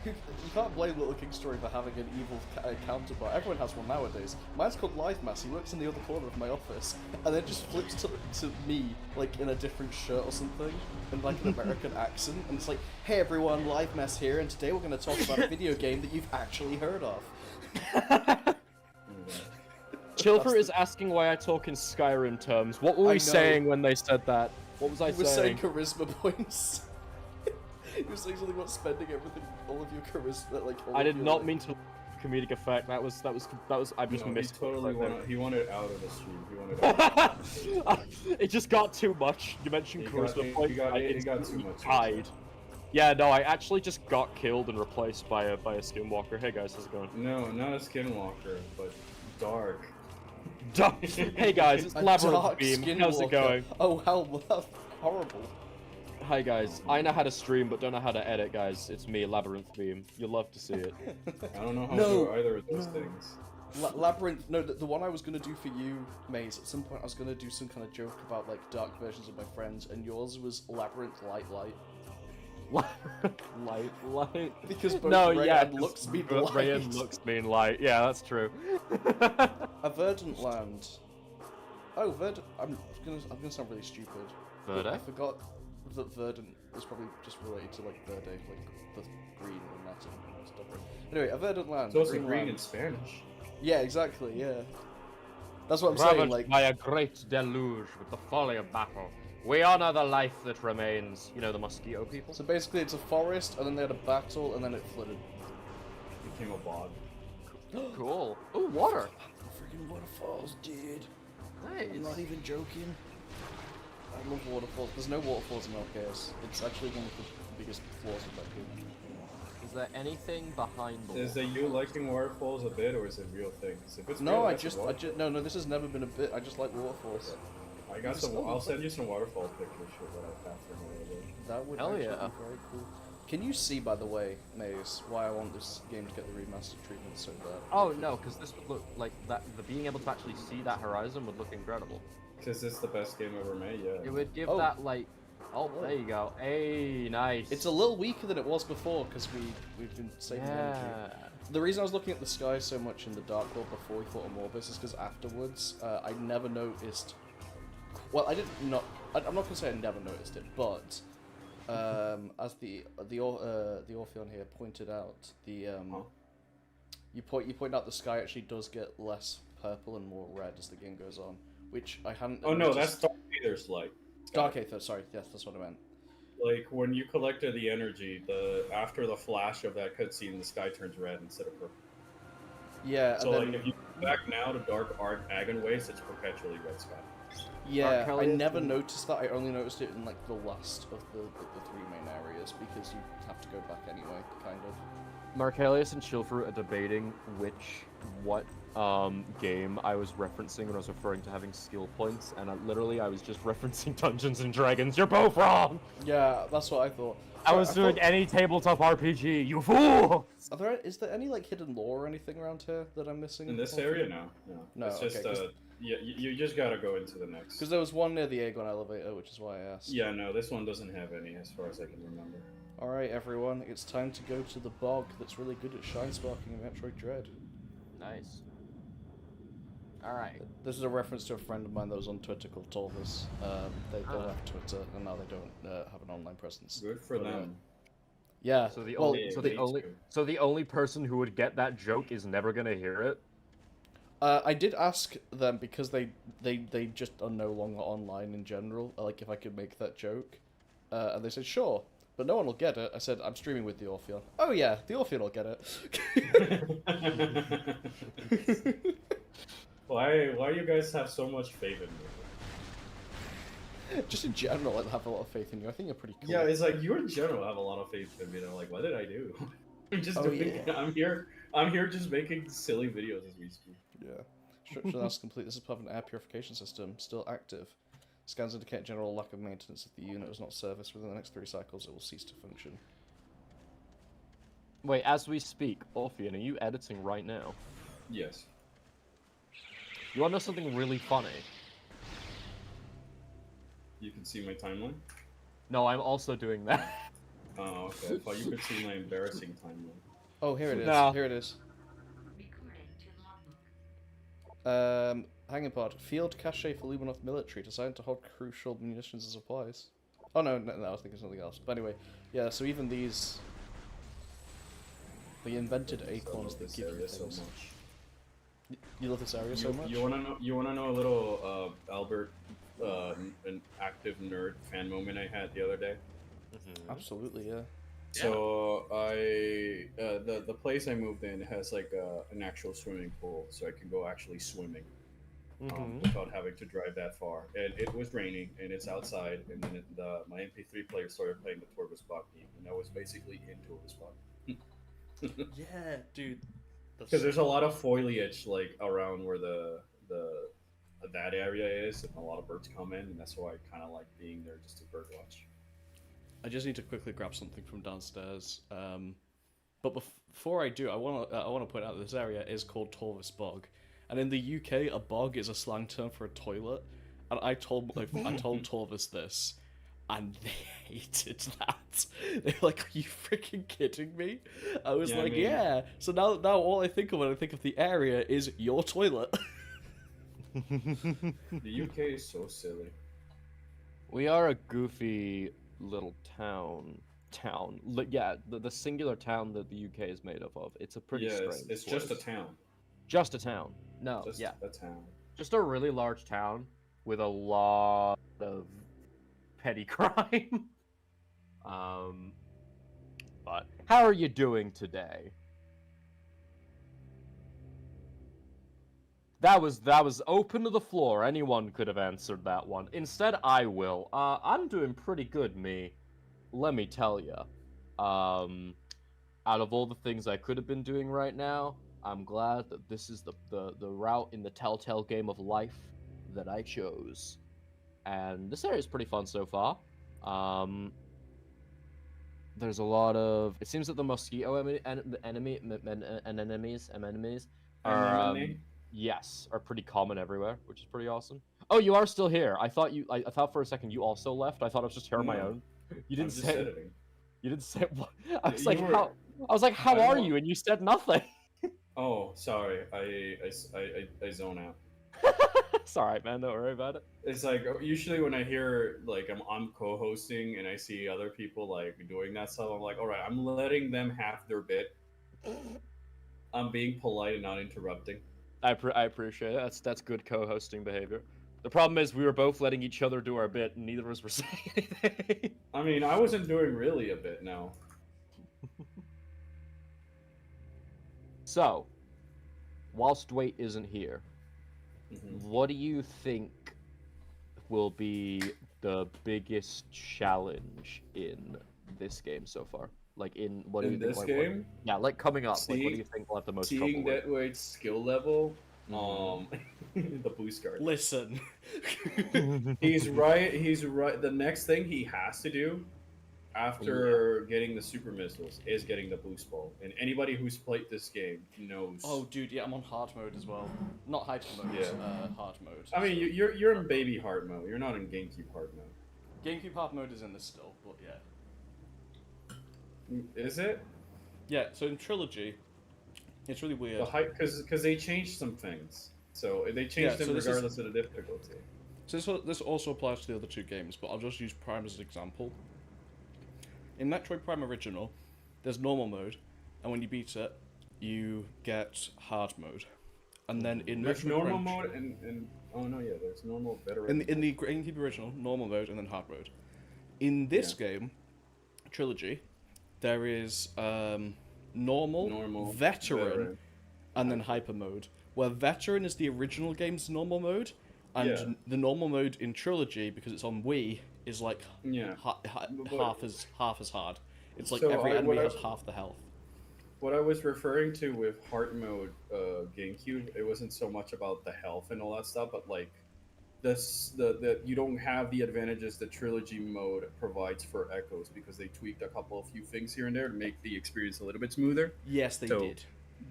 S1: you can't blame Little King Story for having an evil counterpart. Everyone has one nowadays. Mine's called Live Mass. He works in the other corner of my office, and then just flips to me like in a different shirt or something, in like an American accent, and it's like, "Hey everyone, Live Mass here, and today we're going to talk about a video game that you've actually heard of."
S2: Chilfer is asking why I talk in Skyrim terms. What were we saying when they said that? What was I saying?
S1: You were saying charisma points. You were saying something about spending everything, all of your charisma, like.
S2: I did not mean to comedic effect. That was. I just missed.
S3: He totally wanted. He wanted out of the stream. He wanted out.
S2: It just got too much. You mentioned charisma points.
S3: It got too much.
S2: Hide. Yeah, no, I actually just got killed and replaced by a skinwalker. Hey guys, how's it going?
S3: No, not a skinwalker, but dark.
S2: Hey guys, it's Labyrinth Beam. How's it going?
S1: Oh hell, that's horrible.
S2: Hi guys, I know how to stream but don't know how to edit, guys. It's me, Labyrinth Beam. You'll love to see it.
S3: I don't know how to do either of those things.
S1: Labyrinth, no, the one I was gonna do for you, Maze, at some point I was gonna do some kind of joke about like dark versions of my friends, and yours was Labyrinth Light.
S2: Light.
S1: Because both Ray and Lux mean light.
S2: Ray and Lux mean light. Yeah, that's true.
S1: A Verdant Land. Oh, Verdant. I'm gonna sound really stupid.
S2: Verde?
S1: I forgot that Verdant was probably just related to like Verde, like the green and Latin and stuff. Anyway, a Verdant Land.
S3: So it's green in Spanish.
S1: Yeah, exactly. Yeah. That's what I'm saying. Like
S4: by a great deluge with the folly of battle. We honor the life that remains. You know, the mosquito people?
S1: So basically it's a forest, and then they had a battle, and then it flooded.
S3: It became a bog.
S2: Cool. Ooh, water!
S1: Freaking waterfalls, dude.
S2: Nice.
S1: I'm not even joking. I love waterfalls. There's no waterfalls in LKS. It's actually one of the biggest flaws of that game.
S2: Is there anything behind the
S3: Is it you liking waterfalls a bit, or is it real things? If it's
S1: no,
S3: real,
S1: no, this has never been a bit. I just like waterfalls.
S3: I got some. I'll send you some waterfall pictures that I found from earlier.
S1: That would
S2: Hell
S1: actually
S2: yeah.
S1: be very cool. Can you see, by the way, Maze, why I want this game to get the remastered treatment so bad?
S2: Oh no, because this would look like that. The being able to actually see that horizon would look incredible.
S3: Because it's the best game ever made, yeah.
S2: It would give that like. Oh, there you go. Hey, nice.
S1: It's a little weaker than it was before because we've been saving energy. The reason I was looking at the sky so much in the Dark World before we fought on Morbus is because afterwards I never noticed. Well, I'm not gonna say I never noticed it, but as the Orpheon here pointed out, you point out the sky actually does get less purple and more red as the game goes on, which I hadn't.
S3: Oh no, that's Dark Aether's light.
S1: Dark Aether, sorry, yes, that's what I meant.
S3: Like when you collected the energy, after the flash of that cutscene, the sky turns red instead of purple.
S1: Yeah.
S3: So like if you go back now to Dark Agon Waste, it's perpetually red sky.
S1: Yeah, I never noticed that. I only noticed it in like the last of the three main areas because you have to go back anyway, kind of.
S2: Markelius and Chilfer are debating what game I was referencing when I was referring to having skill points, and I was just referencing Dungeons and Dragons. You're both wrong!
S1: Yeah, that's what I thought.
S2: I was doing any tabletop RPG, you fool!
S1: Is there any like hidden lore or anything around here that I'm missing?
S3: In this area, no.
S1: No,
S3: it's just yeah, you just gotta go into the next.
S1: Because there was one near the Aegon elevator, which is why I asked.
S3: Yeah, no, this one doesn't have any, as far as I can remember.
S1: Alright, everyone, it's time to go to the bog that's really good at shine sparking in Metroid Dread.
S2: Nice. Alright.
S1: This is a reference to a friend of mine that was on Twitter called Tolvis. They don't have Twitter, and now they don't have an online presence.
S3: Good for them.
S1: Yeah.
S2: So the only person who would get that joke is never gonna hear it.
S1: I did ask them because they just are no longer online in general. Like if I could make that joke, and they said sure, but no one will get it. I said I'm streaming with the Orpheon. Oh yeah, the Orpheon will get it.
S3: Why you guys have so much faith in me?
S1: Just in general, I have a lot of faith in you. I think you're pretty cool.
S3: Yeah, it's like you in general have a lot of faith in me. And I'm like, what did I do? I'm just I'm here just making silly videos as we speak.
S1: Yeah. Structure analysis complete. This is part of an air purification system, still active. Scans indicate general lack of maintenance. If the unit is not serviced within the next 3 cycles, it will cease to function.
S2: Wait, as we speak, Orpheon, are you editing right now?
S3: Yes.
S2: You want to know something really funny?
S3: You can see my timeline?
S2: No, I'm also doing that.
S3: Oh, okay. I thought you could see my embarrassing timeline.
S1: Oh, here it is.
S2: No.
S1: Here it is. Hanging pod. Field cache for Luminov military designed to hold crucial munitions and supplies. Oh no, I was thinking something else. But anyway, yeah. So even these, they invented acorns that give you things. You love this area so much.
S3: You wanna know? You wanna know a little Albert, an active nerd fan moment I had the other day?
S1: Absolutely, yeah.
S3: So the place I moved in has like an actual swimming pool, so I can go actually swimming without having to drive that far. And it was raining, and it's outside, and then my MP3 player started playing the Torvus Bach theme, and I was basically in Torvus Bach.
S1: Yeah, dude.
S3: Because there's a lot of foliage like around where the that area is, and a lot of birds come in, and that's why I kind of like being there just to bird watch.
S1: I just need to quickly grab something from downstairs. But before I do, I want to point out that this area is called Torvus Bog, and in the UK, a bog is a slang term for a toilet. And I told Torvus this, and they hated that. They were like, "Are you freaking kidding me?" I was like, "Yeah." So now all I think of when I think of the area is your toilet.
S3: The UK is so silly.
S2: We are a goofy little town. Yeah, the singular town that the UK is made up of. It's a pretty strange
S3: it's
S2: place.
S3: just a town.
S2: Just a town. No,
S3: Just
S2: yeah.
S3: a town.
S2: Just a really large town with a lot of petty crime. But how are you doing today? That was open to the floor. Anyone could have answered that one. Instead, I will. I'm doing pretty good, me. Let me tell you. Out of all the things I could have been doing right now, I'm glad that this is the route in the telltale game of life that I chose. And this area is pretty fun so far. There's a lot of... It seems that the mosquito enemies are... yes, are pretty common everywhere, which is pretty awesome. Oh, you are still here. I thought for a second you also left. I thought I was just here on my own. You didn't say... You didn't say what? I was like, how are you? And you said nothing.
S3: Oh, sorry. I zone out.
S2: It's alright, man. Don't worry about it.
S3: It's like usually when I hear like I'm co-hosting and I see other people like doing that stuff, I'm like, all right, I'm letting them have their bit. I'm being polite and not interrupting.
S2: I appreciate it. That's good co-hosting behavior. The problem is we were both letting each other do our bit, and neither of us were saying anything.
S3: I mean, I wasn't doing really a bit now.
S2: So, whilst Wait isn't here, what do you think will be the biggest challenge in this game so far? Like in what do you think?
S3: In this game?
S2: Yeah, like coming up. Like, what do you think will have the most trouble
S3: seeing
S2: with?
S3: that Wade's skill level, the boost guard.
S1: Listen.
S3: He's right. The next thing he has to do after getting the super missiles is getting the boost ball. And anybody who's played this game knows.
S1: Oh, dude, yeah, I'm on hard mode as well. Not hyper mode, hard mode.
S3: I mean, you're in baby hard mode. You're not in GameCube hard mode.
S1: GameCube hard mode is in this still, but yeah.
S3: Is it?
S1: Yeah, so in Trilogy, it's really weird.
S3: The height, because they changed some things. So they changed them regardless of the difficulty.
S1: So this also applies to the other two games, but I'll just use Prime as an example. In Metroid Prime Original, there's normal mode, and when you beat it, you get hard mode. And then in
S3: there's
S1: Metroid
S3: normal
S1: Prime,
S3: mode and oh no, yeah, there's normal, veteran.
S1: In the GameCube Original, normal mode and then hard mode. In this game, Trilogy, there is normal, veteran, and then hyper mode. Where veteran is the original game's normal mode, and the normal mode in Trilogy, because it's on Wii, is like half as hard. It's like every enemy has half the health.
S3: What I was referring to with hard mode GameCube, it wasn't so much about the health and all that stuff, but like the you don't have the advantages that Trilogy mode provides for Echoes because they tweaked a few things here and there to make the experience a little bit smoother.
S1: Yes, they did.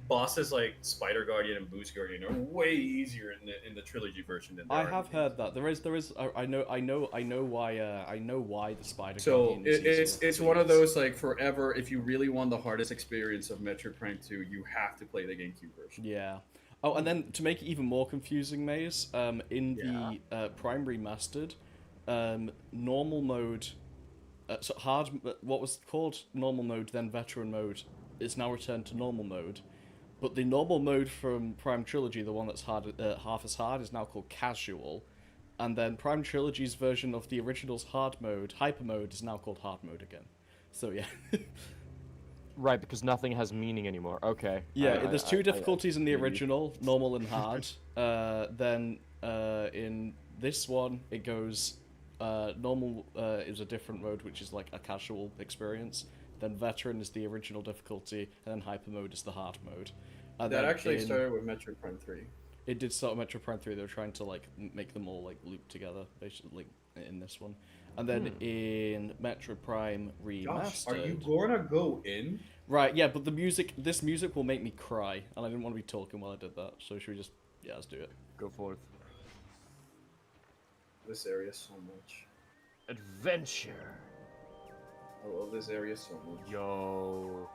S3: Bosses like Spider Guardian and Boost Guardian are way easier in the Trilogy version than they
S1: I
S3: are
S1: have heard that there is. I know why the Spider
S3: So
S1: Guardian is
S3: it's one of those like forever. If you really want the hardest experience of Metroid Prime 2, you have to play the GameCube version.
S1: Yeah. Oh, and then to make it even more confusing, Maze, in the Prime Remastered, normal mode, so hard, what was called normal mode, then veteran mode, is now returned to normal mode. But the normal mode from Prime Trilogy, the one that's half as hard, is now called Casual. And then Prime Trilogy's version of the original's hard mode, Hyper Mode, is now called Hard Mode again. So yeah.
S2: Right, because nothing has meaning anymore. Okay.
S1: Yeah, there's two difficulties in the original, normal and hard. Then in this one, it goes normal is a different mode, which is like a casual experience. Then Veteran is the original difficulty, and then Hyper Mode is the hard mode. And
S3: that actually started with Metroid Prime 3.
S1: It did start with Metroid Prime 3. They were trying to like make them all like loop together, basically, in this one. And then in Metroid Prime Remastered.
S3: Josh, are you gonna go in?
S1: Right, yeah, but this music will make me cry, and I didn't want to be talking while I did that. So should we just, yeah, let's do it.
S2: Go forth.
S3: This area so much.
S2: Adventure.
S3: I love this area so much.
S2: Yo.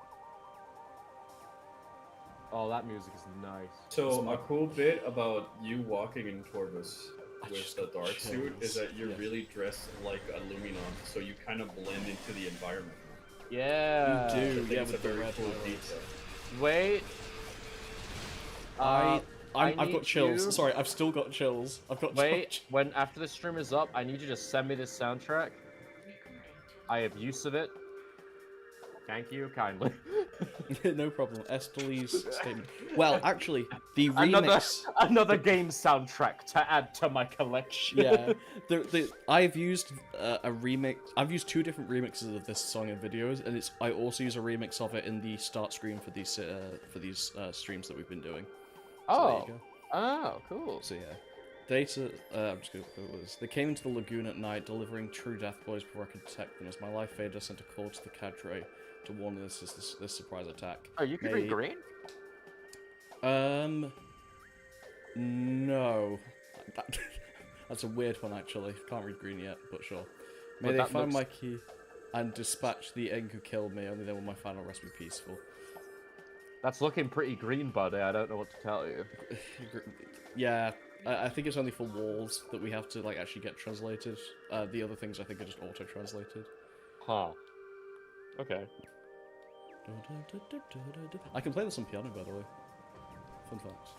S2: Oh, that music is nice.
S3: So a cool bit about you walking in toward us with the dark suit is that you're really dressed like a Luminon, so you kind of blend into the environment.
S2: Yeah.
S1: You do, yeah,
S3: It's a
S1: with the
S3: very
S1: red
S3: cool
S1: lights.
S3: detail.
S2: Wait.
S1: I've got
S2: need
S1: chills.
S2: you-
S1: Sorry, I've still got chills. I've got
S2: Wait,
S1: chills.
S2: when after the stream is up, I need you to send me this soundtrack. I have use of it. Thank you kindly.
S1: No problem. Esteli's statement. Well, actually, the remix.
S2: Another game soundtrack to add to my collection.
S1: Yeah, I've used a remix. I've used two different remixes of this song in videos, and I also use a remix of it in the start screen for these streams that we've been doing. So there you go.
S2: Oh, cool.
S1: So yeah, data. I'm just gonna go with this. They came into the lagoon at night, delivering true death blows before I could detect them. As my life faded, I sent a call to the cadre to warn this surprise attack.
S2: Oh, you can read green?
S1: No. That's a weird one, actually. Can't read green yet, but sure. May
S2: But
S1: they
S2: that
S1: find
S2: looks-
S1: my key and dispatch the egg who killed me, only then will my final rest be peaceful.
S2: That's looking pretty green, buddy. I don't know what to tell you.
S1: Yeah, I think it's only for walls that we have to like actually get translated. The other things I think are just auto-translated.
S2: Huh. Okay.
S1: I can play this on piano, by the way. Fun fact.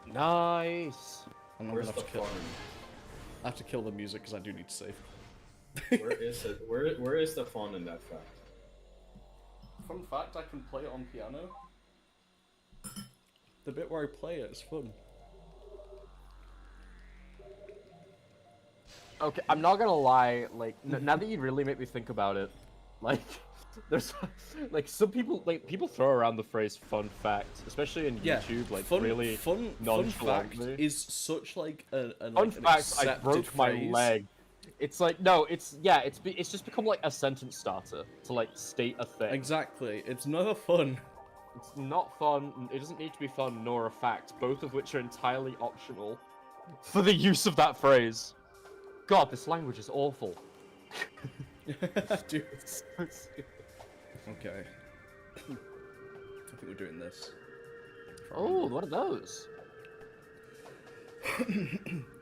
S2: Nice.
S1: And I'm
S3: Where's
S1: gonna
S3: the
S1: have to kill.
S3: farm?
S1: I have to kill the music because I do need to save.
S3: Where is it? Where is the fun in that fact?
S1: Fun fact: I can play it on piano. The bit where I play it is fun.
S2: Okay, I'm not gonna lie. Like, now that you really make me think about it, like, there's like some people throw around the phrase "fun fact," especially in YouTube, like really
S1: fun fact
S2: nonchalantly.
S1: is such like a
S2: Fun
S1: like, an
S2: fact, I
S1: accepted
S2: broke my
S1: phrase.
S2: leg. It's like, no, it's just become like a sentence starter to like state a thing.
S1: Exactly, it's never fun.
S2: It's not fun. It doesn't need to be fun nor a fact, both of which are entirely optional for the use of that phrase. God, this language is awful.
S1: Dude. Okay. I think we're doing this.
S2: Oh, what are those?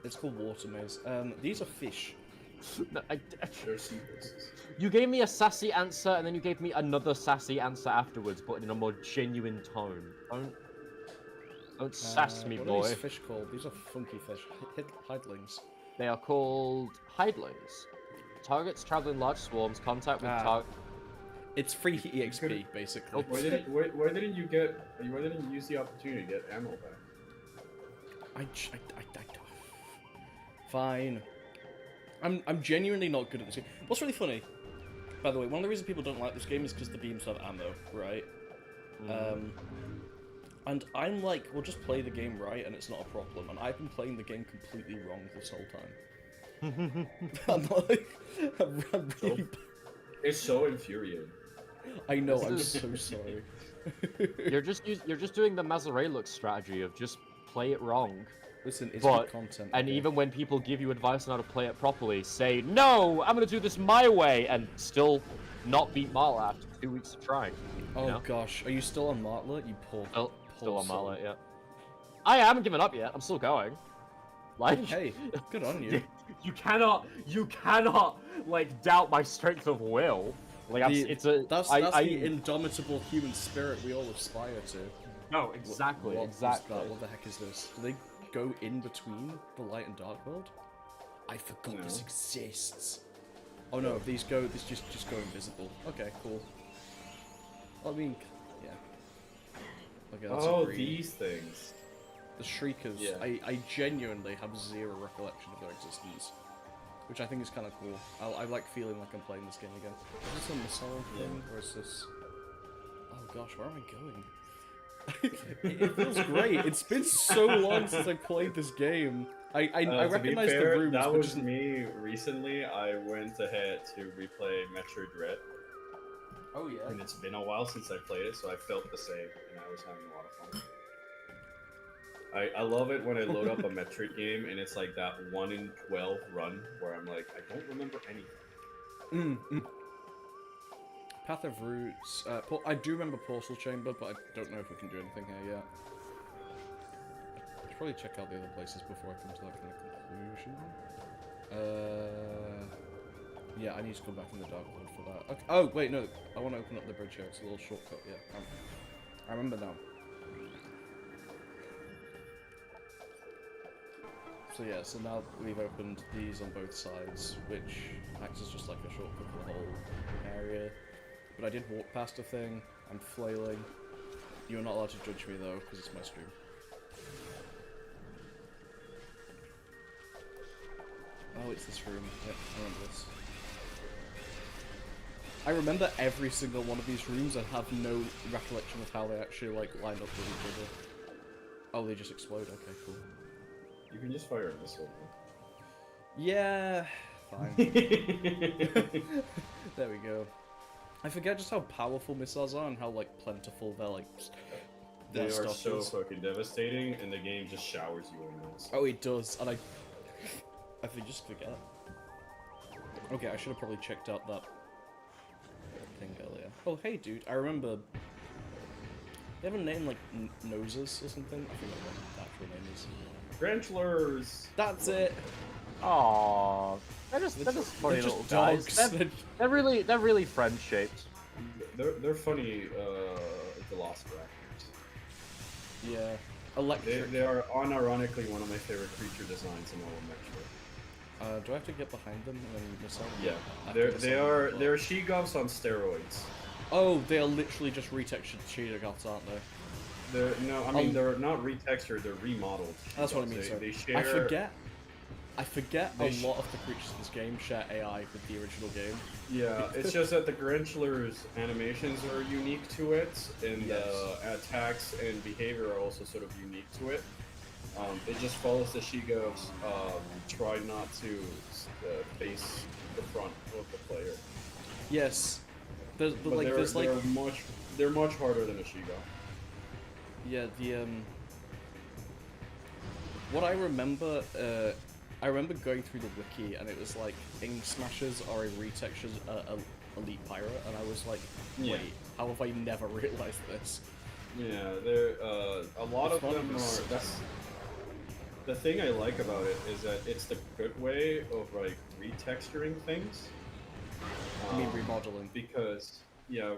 S1: It's called water maze. These are fish.
S2: No,
S3: There's sequences.
S2: you gave me a sassy answer, and then you gave me another sassy answer afterwards, but in a more genuine tone. Don't sass me,
S1: What
S2: boy.
S1: are these fish called? These are funky fish. Hidlings.
S2: They are called hidlings. Targets travel in large swarms. Contact with target.
S1: It's free EXP, basically.
S3: Why didn't you use the opportunity to get ammo back?
S1: Fine. I'm genuinely not good at this game. What's really funny, by the way, one of the reasons people don't like this game is because the beams have ammo, right? And I'm like, we'll just play the game right, and it's not a problem. And I've been playing the game completely wrong this whole time. I'm really.
S3: It's so infuriating.
S1: I know. I'm so sorry.
S2: You're just doing the Mazarelux strategy of just play it wrong.
S1: Listen, it's
S2: But-
S1: good content.
S2: And
S1: okay?
S2: even when people give you advice on how to play it properly, say, no, I'm going to do this my way, and still not beat Marla after 2 weeks of trying.
S1: Oh
S2: know?
S1: gosh, are you still on Martlet? You poor.
S2: Still on
S1: soul.
S2: Marla, yeah. I haven't given up yet. I'm still going. Like,
S1: Hey, good on you.
S2: you cannot, like, doubt my strength of will. Like,
S1: That's
S2: I
S1: the indomitable human spirit we all aspire to.
S4: No, exactly.
S2: Exactly.
S1: What the heck is this? Do they go in between the light and dark world? I forgot this exists. Oh no, these just go invisible. Okay, cool. I mean, yeah. Okay, that's agreed.
S3: These things.
S1: The Shriekers.
S3: Yeah.
S1: I genuinely have zero recollection of their existence, which I think is kind of cool. I like feeling like I'm playing this game again. Is this a missile thing, or is this? Oh gosh, where am I going? It feels great. It's been so long since I played this game. I recognize the rooms,
S3: that
S1: but
S3: was
S1: just...
S3: me recently. I went ahead to replay Metroid Red,
S1: Oh yeah.
S3: and it's been a while since I played it, so I felt the same, and I was having a lot of fun. I love it when I load up a Metroid game and it's like that 1 in 12 run where I'm like, I don't remember anything.
S1: Path of Roots. I do remember Portal Chamber, but I don't know if we can do anything here yet. I should probably check out the other places before I come to that kind of conclusion. Yeah, I need to come back in the Dark World for that. Okay. Oh, wait, no. I want to open up the bridge here. It's a little shortcut, yeah. I remember now. So yeah, so now we've opened these on both sides, which acts as just like a shortcut for the whole area. But I did walk past a thing. I'm flailing. You're not allowed to judge me though, because it's my stream. Oh, it's this room. Yep, I remember this. I remember every single one of these rooms and have no recollection of how they actually like line up with each other. Oh, they just explode. Okay, cool.
S3: You can just fire a missile.
S1: Yeah, fine. There we go. I forget just how powerful missiles are and how like plentiful they're like.
S3: They are
S1: stuff
S3: so
S1: is.
S3: fucking devastating, and the game just showers you in this.
S1: Oh, it does, and I just forget. Okay, I should have probably checked out that thing earlier. Oh, hey, dude, I remember. They have a name like Noses or something. I forget what the actual name is.
S3: Grantlers!
S1: That's it.
S2: Aww, they're just funny
S1: they're
S2: little
S1: just
S2: guys.
S1: dogs.
S2: They're really friend shaped.
S3: They're funny velociraptors.
S1: Yeah. Electric.
S3: They are unironically one of my favorite creature designs in all of Metroid.
S1: Do I have to get behind them and then missile?
S3: Yeah, they're she-govs on steroids.
S1: Oh, they are literally just retextured cheetah goths, aren't they?
S3: They're they're not retextured, they're remodeled.
S1: That's what I mean.
S3: They share...
S1: I forget a lot of the creatures in this game share AI with the original game.
S3: Yeah, it's just that the Grenchler's animations are unique to it, and attacks and behavior are also sort of unique to it. It just follows the she-govs, try not to face the front of the player.
S1: Yes.
S3: They're much harder than a she-gov.
S1: Yeah, what I remember going through the wiki, and it was like, Ink Smashers are a retextured elite pirate, and I was like, wait, how have I never realized this?
S3: Yeah, a lot of them are... The thing I like about it is that it's the good way of, like, retexturing things.
S1: I mean remodeling.
S3: Because, yeah.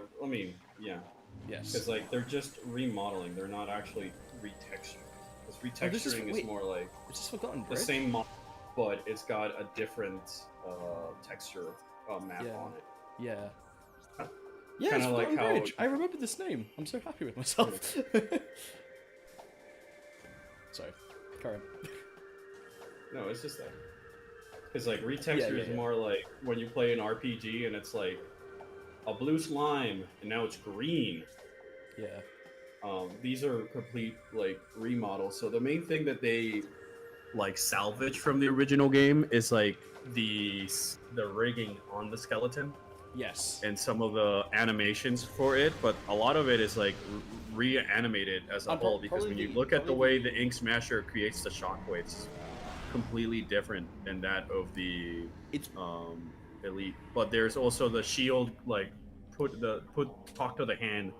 S1: Yes.
S3: Because, like, they're just remodeling, they're not actually retexturing. Because retexturing is more like...
S1: It's just Forgotten
S3: the
S1: Bridge?
S3: same model, but it's got a different texture map on it.
S1: Yeah. Yeah, it's
S3: like
S1: Forgotten
S3: how...
S1: Bridge. I remember this name. I'm so happy with myself. Sorry. Carry on.
S3: No, it's just that. Because, like, retexture is more like when you play an RPG and it's like a blue slime and now it's green.
S1: Yeah.
S3: These are complete, like, remodels. So the main thing that they, like, salvage from the original game is, like, the rigging on the skeleton.
S1: Yes.
S3: And some of the animations for it, but a lot of it is, like, reanimated as a whole, because when you look at the way the Ink Smasher creates the shockwaves, completely different than that of the elite. But there's also the shield, like, talk to the hand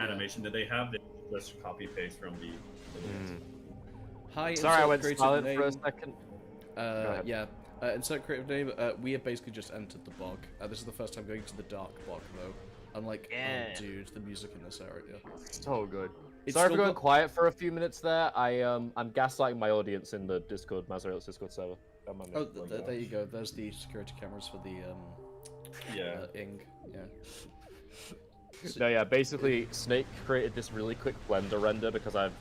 S3: animation that they have. They just copy paste from the
S1: Hi,
S2: sorry, I went
S1: creative
S2: silent
S1: name.
S2: for a second.
S1: Yeah. Insert creative name. We have basically just entered the bog. This is the first time going to the dark bog, though. I'm like, oh, dude, the music in this area.
S2: So good.
S1: It's
S2: Sorry for
S1: still
S2: going
S1: got-
S2: quiet for a few minutes there. I'm gaslighting my audience in the Discord, Mazrael's Discord server. Don't mind me.
S1: Oh, there you go. There's the security cameras for the
S3: Yeah.
S1: ing. Yeah.
S2: No, yeah. Basically, Snake created this really quick Blender render because I've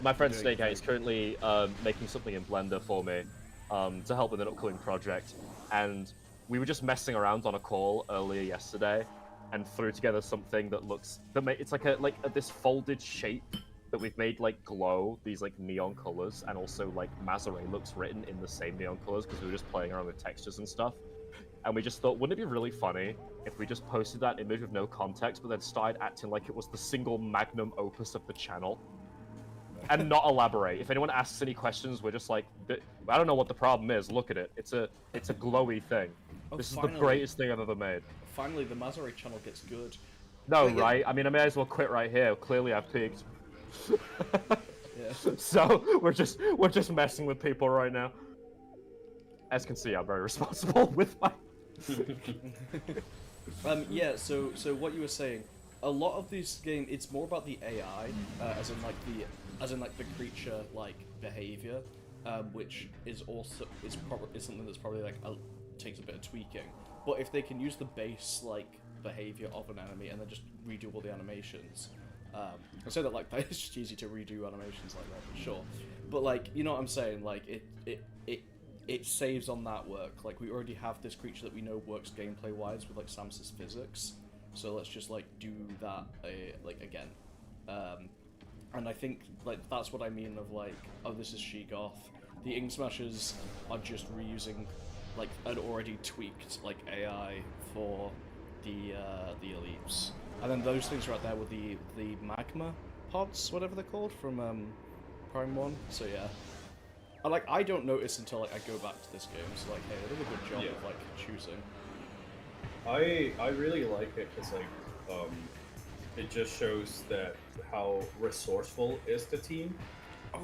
S2: my friend
S1: doing
S2: Snake
S1: great.
S2: is currently making something in Blender for me to help with an upcoming project, and we were just messing around on a call earlier yesterday, and threw together something that looks it's like this folded shape that we've made like glow these like neon colors, and also like Mazare looks written in the same neon colors because we were just playing around with textures and stuff. And we just thought, wouldn't it be really funny if we just posted that image with no context, but then started acting like it was the single magnum opus of the channel, and not elaborate. If anyone asks any questions, we're just like, I don't know what the problem is. Look at it. It's a glowy thing.
S1: Oh,
S2: This is
S1: finally.
S2: the greatest thing I've ever made.
S1: Finally, the Mazare channel gets good.
S2: No,
S1: Yeah.
S2: right? I mean, I may as well quit right here. Clearly, I've peaked.
S1: Yeah.
S2: So we're just messing with people right now. As you can see, I'm very responsible with my.
S1: Yeah. So what you were saying, a lot of this game, it's more about the AI, as in like the creature like behavior, which is also is something that's probably like takes a bit of tweaking. But if they can use the base like behavior of an enemy and then just redo all the animations, I say that like that, it's just easy to redo animations like that, but sure. But like, you know what I'm saying? Like it saves on that work. Like we already have this creature that we know works gameplay wise with like Sams's physics, so let's just like do that like again. And I think like that's what I mean of like, oh, this is Sheegoth. The Ink Smashers are just reusing like an already tweaked like AI for the elites, and then those things are out there with the magma pods, whatever they're called, from Prime 1. So yeah, I don't notice until like I go back to this game. So like, hey, they did a good job of like choosing.
S3: I really like it because like it just shows that how resourceful is the team,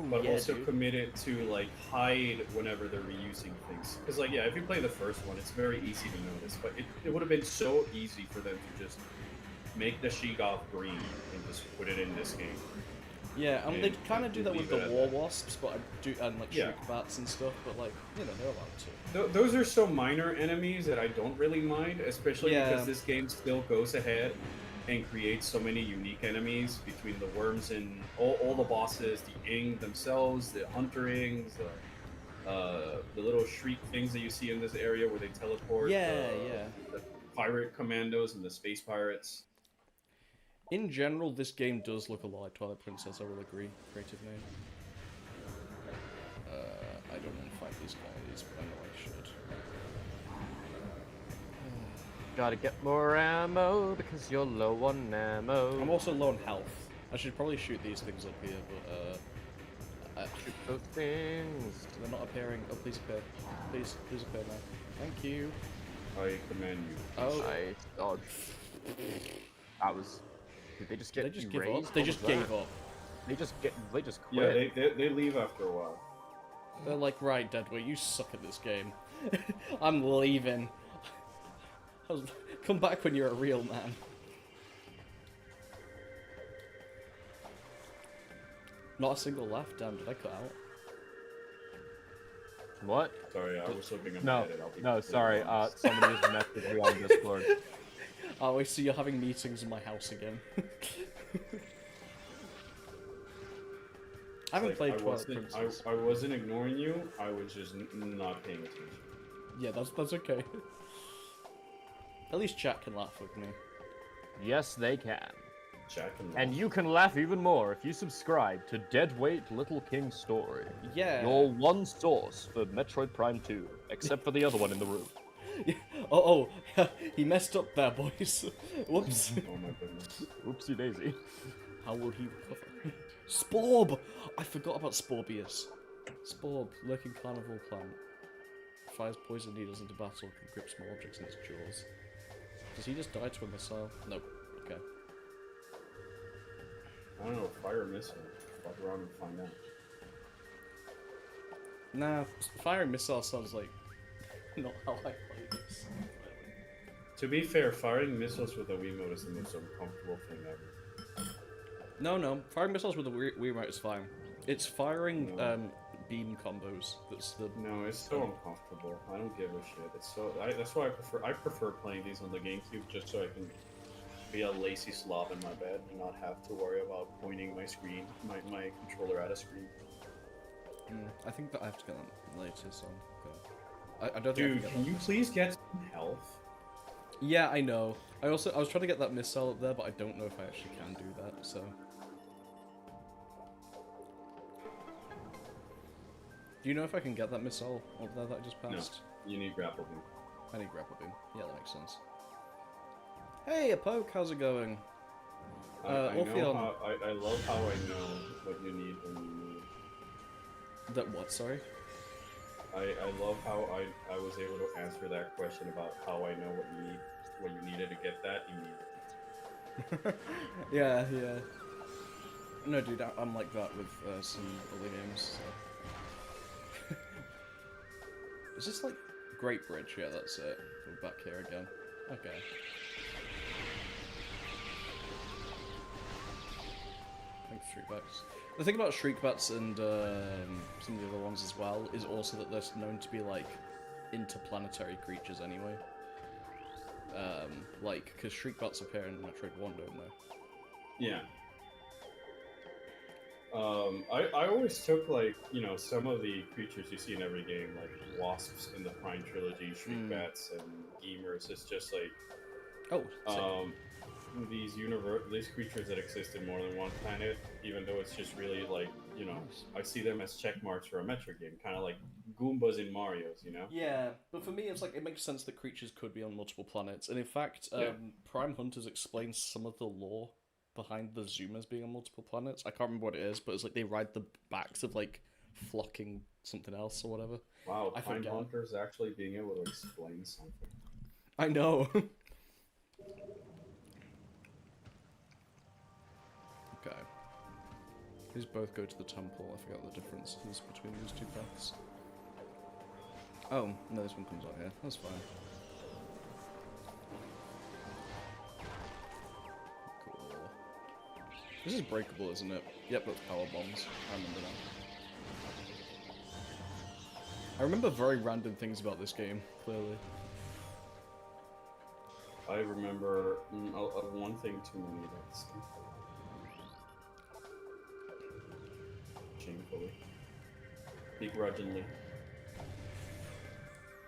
S3: but also committed to like hide whenever they're reusing things. Because like if you play the first one, it's very easy to notice, but it would have been so easy for them to just make the Sheegoth green and just put it in this game.
S1: Yeah, and they kind of do that with the
S3: leave it
S1: War
S3: at that.
S1: Wasps, but and like Shriek Bats and stuff. But like, you know, they're allowed to.
S3: Those are so minor enemies that I don't really mind, especially because this game still goes ahead and creates so many unique enemies between the worms and all the bosses, the Ing themselves, the Hunter Ings, the little Shriek things that you see in this area where they teleport. The pirate commandos and the space pirates.
S1: In general, this game does look a lot like Twilight Princess, I will agree. Creative name. I don't want to fight these guys, but I know I should.
S2: Gotta get more ammo because you're low on ammo.
S1: I'm also low on health. I should probably shoot these things up here, but
S2: shoot those things.
S1: they're not appearing. Oh, please appear. Please appear now. Thank you.
S3: I command you.
S1: Oh,
S2: I dodged. That was. Did they just get
S1: they just give
S2: erased?
S1: up. They just gave up.
S2: They just
S3: Yeah,
S2: quit.
S3: they leave after a while.
S1: They're like, right, Deadweight, you suck at this game. I'm leaving. Come back when you're a real man. Not a single laugh. Damn, did I cut out?
S2: What?
S3: Sorry, I was looking at
S2: No,
S3: it. I'll be
S2: no,
S3: completely
S2: sorry.
S3: honest.
S2: Somebody just messaged me on Discord.
S1: Oh, I see you're having meetings in my house again. I haven't played Twilight Princess.
S3: I wasn't ignoring you. I was just not paying attention.
S1: Yeah, that's okay. At least chat can laugh with me.
S2: Yes, they can.
S3: Jack
S2: And you can laugh even more if you subscribe to Deadweight Little King Story.
S1: Yeah.
S2: Your one source for Metroid Prime 2, except for the other one in the room.
S1: Oh, he messed up there, boys. Whoops.
S3: Oh my goodness.
S2: Oopsie daisy.
S1: How will he recover? Sporb! I forgot about Sporbius. Sporb, lurking clan of all clan. Fires poison needles into battle, can grip small objects in its jaws. Does he just die to a missile? No. Okay.
S3: I don't know, fire missile. Fuck around and find out.
S1: Nah, firing missile sounds like not how I play this.
S3: To be fair, firing missiles with a Wiimote is the most uncomfortable thing ever.
S1: No. Firing missiles with a Wiimote is fine. It's firing
S3: No.
S1: beam combos that's the.
S3: No, it's so uncomfortable. I don't give a shit. It's so. That's why I prefer playing these on the GameCube just so I can be a lazy slob in my bed and not have to worry about pointing my screen, my controller at a screen.
S1: I think that I have to get that later, so. I don't think.
S3: Dude, can you please get some health?
S1: Yeah, I know. I was trying to get that missile up there, but I don't know if I actually can do that. So. Do you know if I can get that missile up there that I just passed?
S3: No, you need grapple beam.
S1: I need grapple beam. Yeah, that makes sense. Hey, a poke, how's it going?
S3: I love how I know what you need when you need it.
S1: That what? Sorry.
S3: I love how I was able to answer that question about how I know what you needed to get that immediately.
S1: Yeah. No, dude, I'm like that with some other games. So. Is this like Great Bridge? Yeah, that's it. We're back here again. Okay. I think Shriekbats. The thing about Shriekbats and some of the other ones as well is also that they're known to be like interplanetary creatures anyway. Like, because Shriekbats appear in Metroid 1, don't they?
S3: Yeah. I always took, like, you know, some of the creatures you see in every game, like wasps in the Prime trilogy, Shriekbats, and Gamers. It's just like, these creatures that exist in more than one planet, even though it's just really like, you know, I see them as check marks for a Metroid game, kind of like Goombas in Mario's, you know?
S1: Yeah, but for me, it's like, it makes sense that creatures could be on multiple planets, and in fact, Prime Hunters explains some of the lore behind the Zoomers being on multiple planets. I can't remember what it is, but it's like they ride the backs of like flocking something else or whatever.
S3: Wow, Prime Hunters actually being able to explain something.
S1: I know. Okay. These both go to the temple. I forgot the difference between these two paths. Oh, no, this one comes out here. That's fine. Cool. This is breakable, isn't it? Yep, that's power bombs. I remember now. I remember very random things about this game, clearly.
S3: I remember one thing too many about this game. Shamefully. Begrudgingly.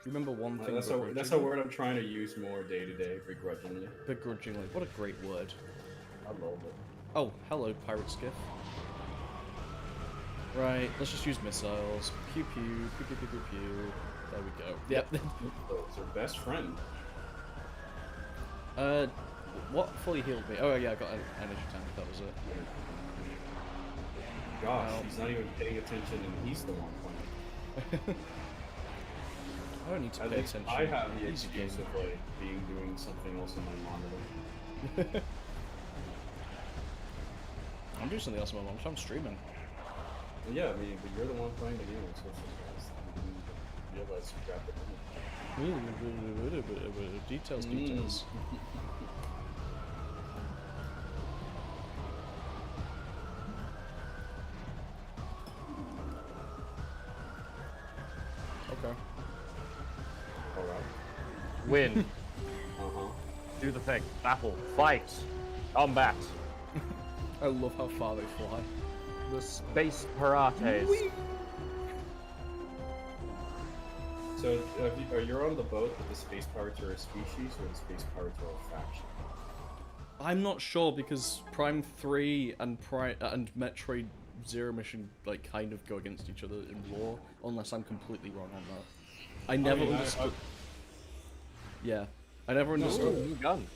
S1: Remember one thing.
S3: That's a word I'm trying to use more day to day. Begrudgingly.
S1: Begrudgingly. What a great word.
S3: I love it.
S1: Oh, hello, pirate skiff. Right, let's just use missiles. Pew pew, pew pew pew pew pew. There we go. Yep.
S3: It's our best friend.
S1: What fully healed me? Oh yeah, I got an energy tank. That was it.
S3: Gosh, he's not even paying attention, and he's the one pointing.
S1: I don't need to pay attention.
S3: I have the excuse of like doing something else on my monitor.
S1: I'm doing something else on my monitor. I'm streaming.
S3: Well, yeah, I mean, but you're the one playing the game, so you realize you grabbed it.
S1: Details. Okay.
S3: Alright.
S4: Win.
S3: Uh-huh.
S4: Do the thing. Battle. Fight. Combat.
S1: I love how far they fly.
S4: The space pirates.
S3: So, are you on the boat that the space pirates are a species, or the space pirates are a faction?
S1: I'm not sure because Prime 3 and Metroid Zero Mission like kind of go against each other in lore, unless I'm completely wrong on that. I never understood. Yeah, I never understood.
S4: New gun.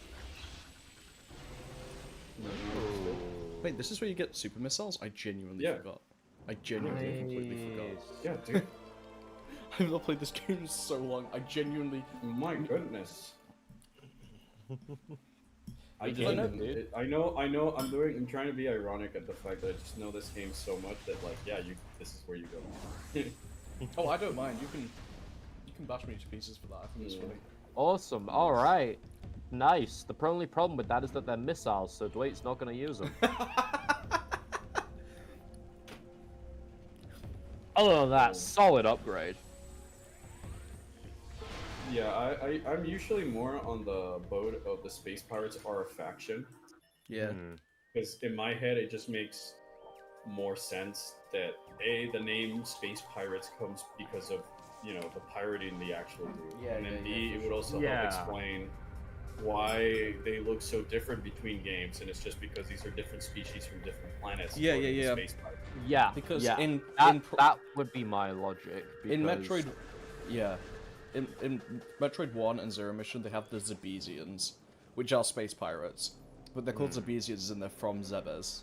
S1: Wait, this is where you get super missiles? I genuinely forgot. I genuinely completely forgot.
S3: Yeah, dude.
S1: I've not played this game in so long. I genuinely.
S3: My goodness. I know. I'm trying to be ironic at the fact that I just know this game so much that like, yeah, this is where you go.
S1: Oh, I don't mind. You can bash me to pieces for that. I think it's funny.
S4: Awesome. All right. Nice. The only problem with that is that they're missiles, so Dwight's not going to use them.
S2: Other than that, solid upgrade.
S3: Yeah, I'm usually more on the boat of the space pirates are a faction.
S1: Yeah.
S3: Because in my head, it just makes more sense that the name space pirates comes because of the pirating they actually do,
S1: Yeah,
S3: and then
S1: yeah,
S3: B,
S1: yeah,
S3: it
S1: for
S3: would
S1: sure.
S3: also help explain why they look so different between games, and it's just because these are different species from different planets.
S1: Yeah,
S3: according
S1: yeah,
S3: to
S1: yeah.
S3: Space pirates.
S2: Yeah,
S1: Because
S2: yeah.
S1: in
S2: that would be my logic.
S1: in
S2: Because...
S1: Metroid, yeah, in Metroid 1 and Zero Mission, they have the Zebesians, which are space pirates, but they're called Zebesians and they're from Zebes.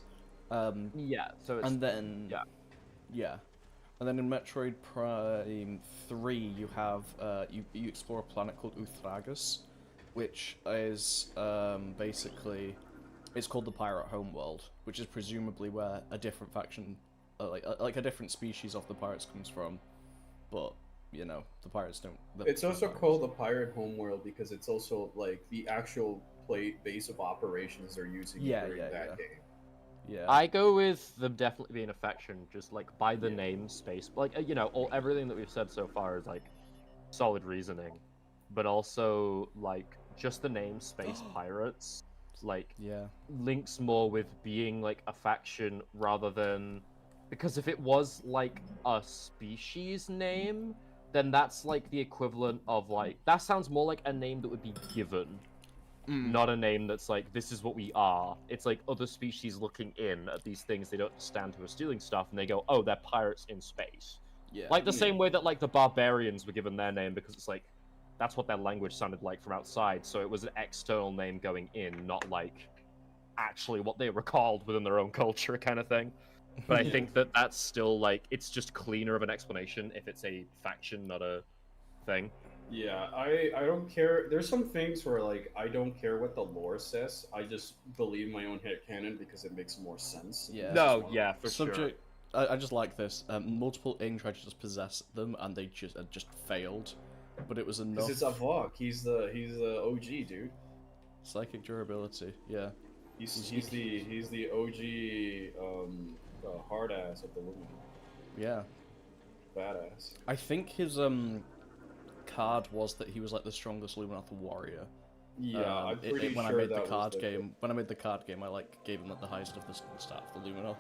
S2: Yeah, so it's...
S1: And then,
S2: yeah.
S1: And then in Metroid Prime 3, you have you explore a planet called Uthragus, which is basically it's called the Pirate Homeworld, which is presumably where a different faction, like a different species of the pirates comes from, but the pirates don't.
S3: It's also called the Pirate Homeworld because it's also like the actual base of operations they're using during that game.
S1: Yeah.
S2: I go with them definitely being a faction, just like by the name Space. Like everything that we've said so far is like solid reasoning, but also like just the name Space Pirates, like links more with being like a faction rather than, because if it was like a species name, then that's like the equivalent of like, that sounds more like a name that would be given. Not a name that's like, this is what we are. It's like other species looking in at these things they don't understand who are stealing stuff, and they go, oh, they're pirates in space.
S1: Yeah.
S2: Like the same way that like the barbarians were given their name because it's like, that's what their language sounded like from outside, so it was an external name going in, not like actually what they were called within their own culture kind of thing. But I think that that's still like, it's just cleaner of an explanation if it's a faction, not a thing.
S3: Yeah, I don't care. There's some things where like I don't care what the lore says. I just believe my own headcanon because it makes more sense.
S1: Yeah.
S2: No, yeah, for
S1: sure. I just like this. Multiple Ing tried to just possess them, and they just failed. But it was enough.
S3: Because it's Avok. He's the OG dude.
S1: Psychic durability. Yeah.
S3: He's the OG hard ass of the Lumina.
S1: Yeah.
S3: Badass.
S1: I think his card was that he was like the strongest Luminoth warrior.
S3: Yeah, I'm pretty
S1: when
S3: sure
S1: I made
S3: that
S1: the card
S3: was
S1: game. When I made the card game, I like gave him like the highest of the staff, the Luminoth.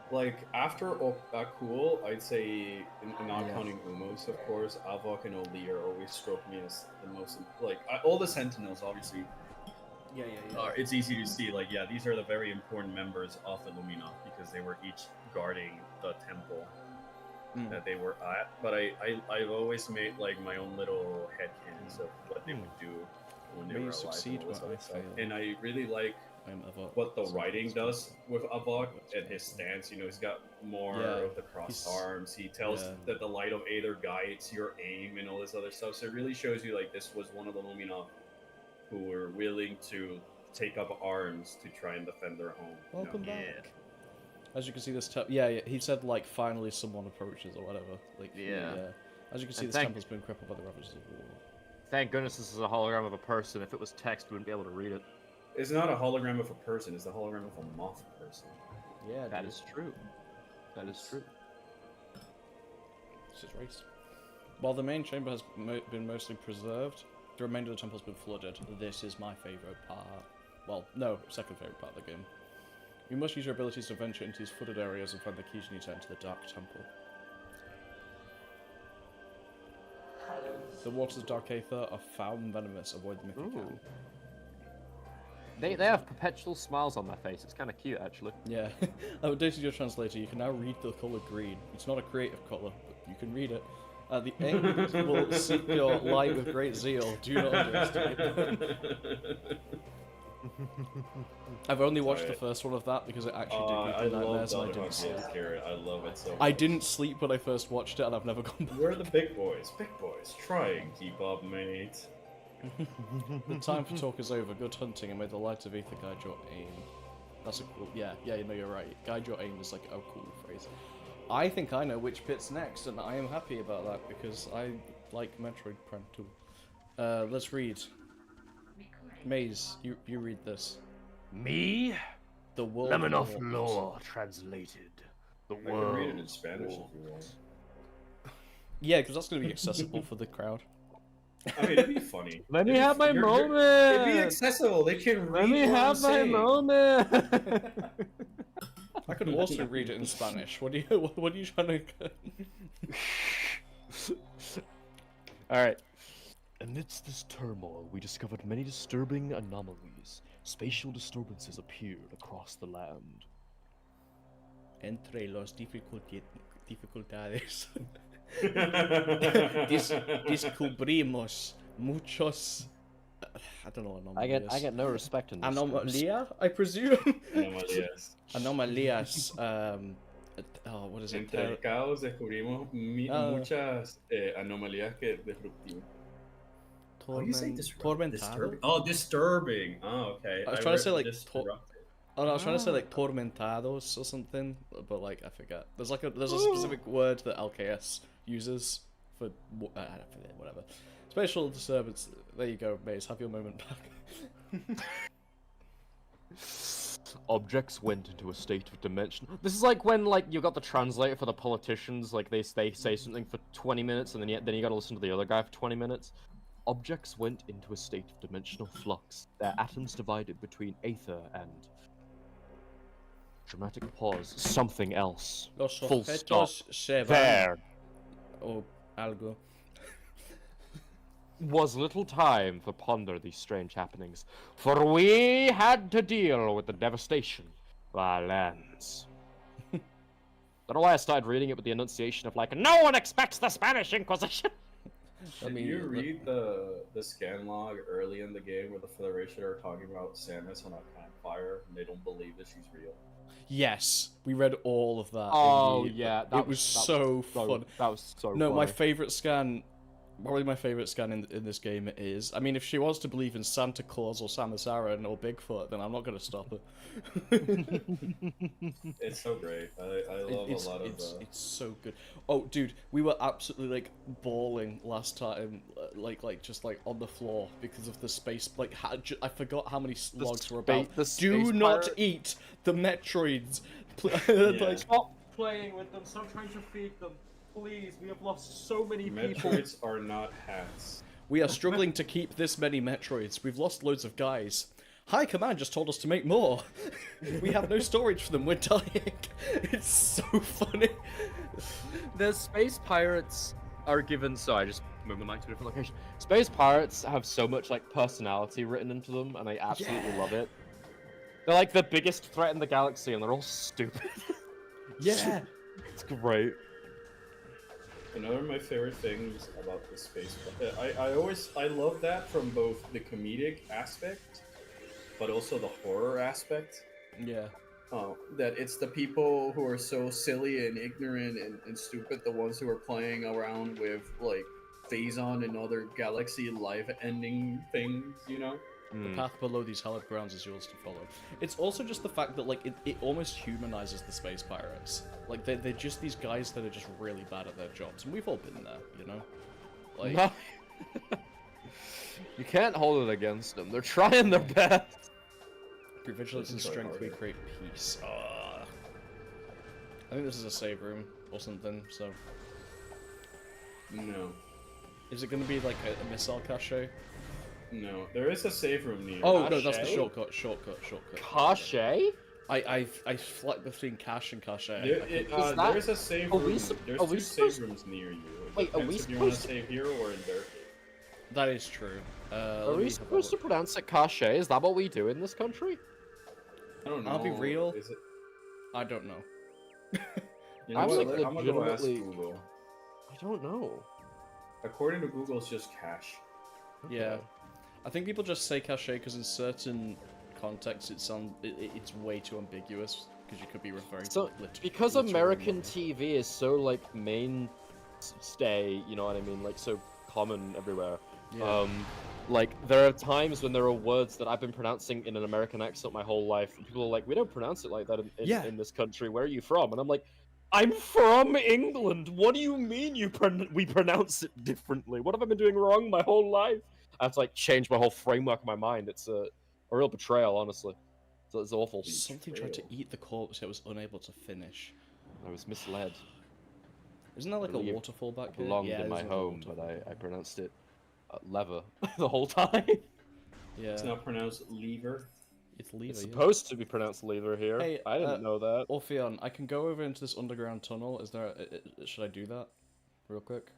S3: Like after Akul, I'd say, not counting Umos, of course, Avok and Oli are always struck me as the most like all the Sentinels, obviously.
S1: Yeah.
S3: It's easy to see, like, these are the very important members of the Luminoth because they were each guarding the temple that they were at. But I've always made like my own little headcanons of what they would do when they were alive.
S1: Succeed
S3: and all this
S1: when
S3: other
S1: I
S3: stuff.
S1: fail.
S3: And I really like what the writing does with Avok and his stance. He's got more of the crossed arms. He tells that the light of Aether guides your aim and all this other stuff. So it really shows you like this was one of the Luminoth who were willing to take up arms to try and defend their home.
S1: Welcome back. As you can see, this he said like finally someone approaches or whatever. Like as you can see, this temple's been crippled by the ravages of war.
S2: Thank goodness this is a hologram of a person. If it was text, we wouldn't be able to read it.
S3: It's not a hologram of a person. It's the hologram of a moth person.
S1: Yeah,
S2: that is true. That is true.
S1: This is race. While the main chamber has been mostly preserved, the remainder of the temple has been flooded. This is my favourite part. Well, no, second favourite part of the game. You must use your abilities to venture into these flooded areas and find the keys you need to enter the Dark Temple. The waters of Dark Aether are foul and venomous. Avoid them if you can.
S2: They have perpetual smiles on their face. It's kind of cute, actually.
S1: Yeah. I've updated your translator. You can now read the colour green. It's not a creative colour, but you can read it. The Ing will seek your light with great zeal. Do not underestimate them. I've only watched the first one of that because it actually did me nightmares and I didn't sleep.
S3: I love it so much.
S1: I didn't sleep when I first watched it and I've never gone back.
S3: We're the big boys. Big boys. Try and keep up, mate.
S1: The time for talk is over. Good hunting, and may the light of Aether guide your aim. That's a cool... Yeah, you're right. Guide your aim is like a cool phrase. I think I know which bit's next, and I am happy about that because I like Metroid Prime 2. Let's read. Maze, you read this.
S4: Me?
S1: The world
S4: Lemon of lore translated. The world.
S3: I can read it in Spanish if you want.
S1: Yeah, because that's going to be accessible for the crowd.
S3: I mean, it'd be funny.
S2: Let me have my moment.
S3: It'd be accessible. They can read
S2: Let me
S3: what I'm
S2: have my
S3: saying.
S2: moment.
S1: I could also read it in Spanish. What are you trying to?
S2: All right. Amidst this turmoil, we discovered many disturbing anomalies. Spatial disturbances appeared across the land.
S1: Entre los dificultades. Descubrimos muchos. I don't know anomalies.
S2: I get no respect in this.
S1: Anomalia, I presume.
S3: Anomalías.
S1: Anomalias. What is it?
S3: Entre el caos descubrimos muchas anomalías que disruptivas. How do you say
S1: Tormentado.
S3: Oh, disturbing. Oh, okay.
S1: I was trying to say like
S3: disrupted.
S1: Oh, no, I was trying to say like tormentados or something, but like I forgot. There's a specific word that LKS uses for whatever. Spatial disturbance. There you go, Maze. Have your moment back.
S2: Objects went into a state of dimension. This is like when like you got the translator for the politicians. Like they say something for 20 minutes, and then you gotta listen to the other guy for 20 minutes. Objects went into a state of dimensional flux. Their atoms divided between aether and... Dramatic pause. Something else.
S1: Los
S2: Full stop.
S1: objetos se van.
S2: There
S1: Or algo.
S2: was little time for ponder these strange happenings, for we had to deal with the devastation of our lands. Don't know why I started reading it with the enunciation of like, no one expects the Spanish Inquisition.
S3: Did you read the scan log early in the game where the Federation are talking about Samus on a campfire and they don't believe that she's real?
S1: Yes, we read all of that.
S2: Oh yeah,
S1: it was so fun.
S2: That was so.
S1: No,
S2: funny.
S1: my favorite scan. Probably my favorite scan in this game is. I mean, if she was to believe in Santa Claus or Samus Aran or Bigfoot, then I'm not going to stop her.
S3: It's so great. I love a lot of.
S1: It's so good. Oh, dude, we were absolutely like bawling last time, like just like on the floor because of the space. Like, I forgot how many logs were about. Do not eat the Metroids. Like,
S2: stop playing with them. Stop trying to feed them. Please, we have lost so many people.
S3: Metroids are not hats.
S1: We are struggling to keep this many Metroids. We've lost loads of guys. High Command just told us to make more. We have no storage for them. We're dying. It's so funny.
S2: The space pirates are given. So I just moved the mic to a different location. Space pirates have so much like personality written into them, and I absolutely love it. They're like the biggest threat in the galaxy, and they're all stupid.
S1: Yeah,
S2: it's great.
S3: Another of my favorite things about the space, I love that from both the comedic aspect, but also the horror aspect.
S1: Yeah.
S3: That it's the people who are so silly and ignorant and stupid, the ones who are playing around with like Phazon and other galaxy life-ending things, you know?
S1: The path below these hallowed grounds is yours to follow. It's also just the fact that like it almost humanizes the space pirates. Like they're just these guys that are just really bad at their jobs, and we've all been there, you know. Like
S2: no. You can't hold it against them. They're trying their best.
S1: Through vigilance and strength, we create peace. I think this is a save room or something. So
S3: no.
S1: Is it going to be like a missile cache?
S3: No, there is a save room near.
S1: Oh no, that's the shortcut.
S2: Cache?
S1: I flipped between cache and cache.
S3: There is a save room. There's two save rooms near you.
S2: Wait, are we
S3: if you want to save here or in there?
S1: That is true.
S2: Are we supposed to pronounce it cache? Is that what we do in this country?
S3: I don't know.
S1: I'll be real.
S3: Is it?
S1: I don't know.
S3: You know
S2: I'm
S3: what?
S2: like
S3: I'm gonna go ask
S2: legitimately-
S3: Google.
S2: I don't know.
S3: According to Google, it's just cache.
S1: Yeah. I think people just say cache because in certain contexts it's way too ambiguous because you could be referring to
S2: because American TV is so like mainstay, you know what I mean, like so common everywhere.
S1: Yeah.
S2: Like there are times when there are words that I've been pronouncing in an American accent my whole life, and people are like, "We don't pronounce it like that in this country. Where are you from?" And I'm like, "I'm from England. What do you mean we pronounce it differently? What have I been doing wrong my whole life?" I have to like change my whole framework of my mind. It's a real betrayal, honestly. It's awful.
S1: Something tried to eat the corpse I was unable to finish.
S2: I was misled.
S1: Isn't there like a
S2: believe
S1: waterfall back here?
S2: belonged in
S1: there's
S2: my
S1: like a
S2: home, but
S1: waterfall.
S2: I pronounced it lever the whole time.
S1: Yeah,
S3: It's not pronounced lever.
S1: it's lever.
S2: It's
S1: Yeah.
S2: supposed to be pronounced lever here.
S1: Hey,
S2: I didn't know that.
S1: Orpheon, I can go over into this underground tunnel. Is there? Should I do that, real quick?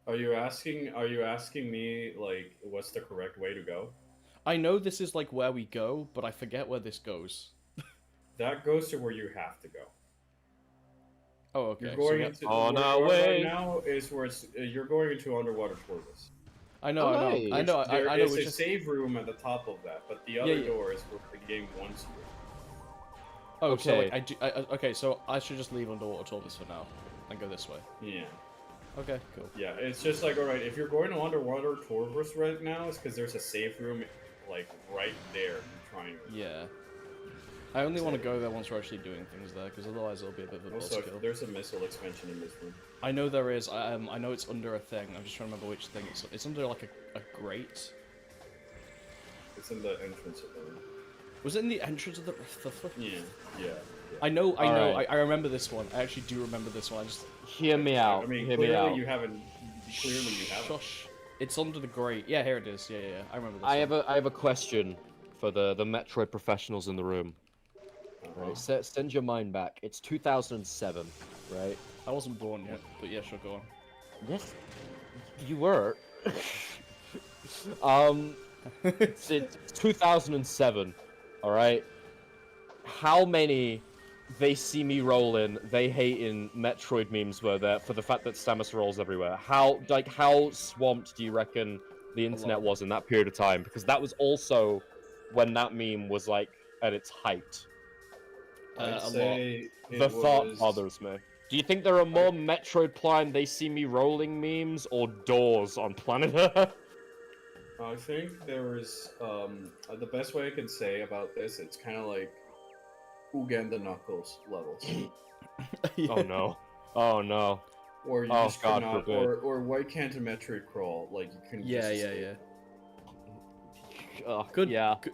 S3: Are you asking me like what's the correct way to go?
S1: I know this is like where we go, but I forget where this goes.
S3: That goes to where you have to go.
S1: Oh, okay.
S3: You're going
S1: so,
S3: into
S2: On
S3: where
S2: our
S3: you are
S2: way.
S3: right now is where you're going into underwater tortoise.
S1: I know,
S2: Oh,
S1: I
S2: nice.
S1: know, I know,
S3: There
S1: I know.
S3: is
S1: It's
S3: a
S1: just...
S3: save room at the top of that, but the other
S1: yeah.
S3: door is where the game wants you.
S1: Oh, so
S2: Okay.
S1: like okay, so I should just leave underwater tortoise for now and go this way.
S3: Yeah.
S1: Okay, cool.
S3: Yeah, it's just like, alright, if you're going to underwater tortoise right now, it's because there's a save room like right there. You're trying to.
S1: Yeah. I only want to go there once we're actually doing things there, because otherwise it'll be a bit of a
S3: Also,
S1: buzzkill.
S3: there's a missile expansion in this room.
S1: I know there is. I know it's under a thing. I'm just trying to remember which thing. It's under like a grate.
S3: It's in the entrance of the room.
S1: Was it in the entrance of the
S3: Yeah, yeah.
S1: I know.
S2: Alright.
S1: I remember this one. I actually do remember this one. I just
S2: Hear me out.
S3: I mean,
S2: Hear me
S3: clearly
S2: out.
S3: you haven't. Clearly you haven't.
S1: Shush. It's under the grate. Yeah, here it is. Yeah. I remember this.
S2: I
S1: one.
S2: have a question for the Metroid professionals in the room. Right, send your mind back. It's 2007, right?
S1: I wasn't born yet, but yeah, sure, go on.
S2: Yes, you were. It's 2007. All right. How many they see me rolling, they hate in Metroid memes were there for the fact that Samus rolls everywhere? How swamped do you reckon the internet was in that period of time? Because that was also when that meme was like at its height.
S3: I'd
S1: A
S3: say
S2: The
S3: it
S2: thought
S3: was-
S2: bothers me. Do you think there are more Metroid Prime they see me rolling memes or doors on planet Earth?
S3: I think there was the best way I can say about this. It's kind of like Uganda Knuckles levels,
S2: Oh no. Oh no.
S3: or you
S2: Oh,
S3: just
S2: God
S3: cannot,
S2: forbid.
S3: or why can't a Metroid crawl? Like you can.
S1: Yeah. Good.
S2: Yeah.
S1: Good.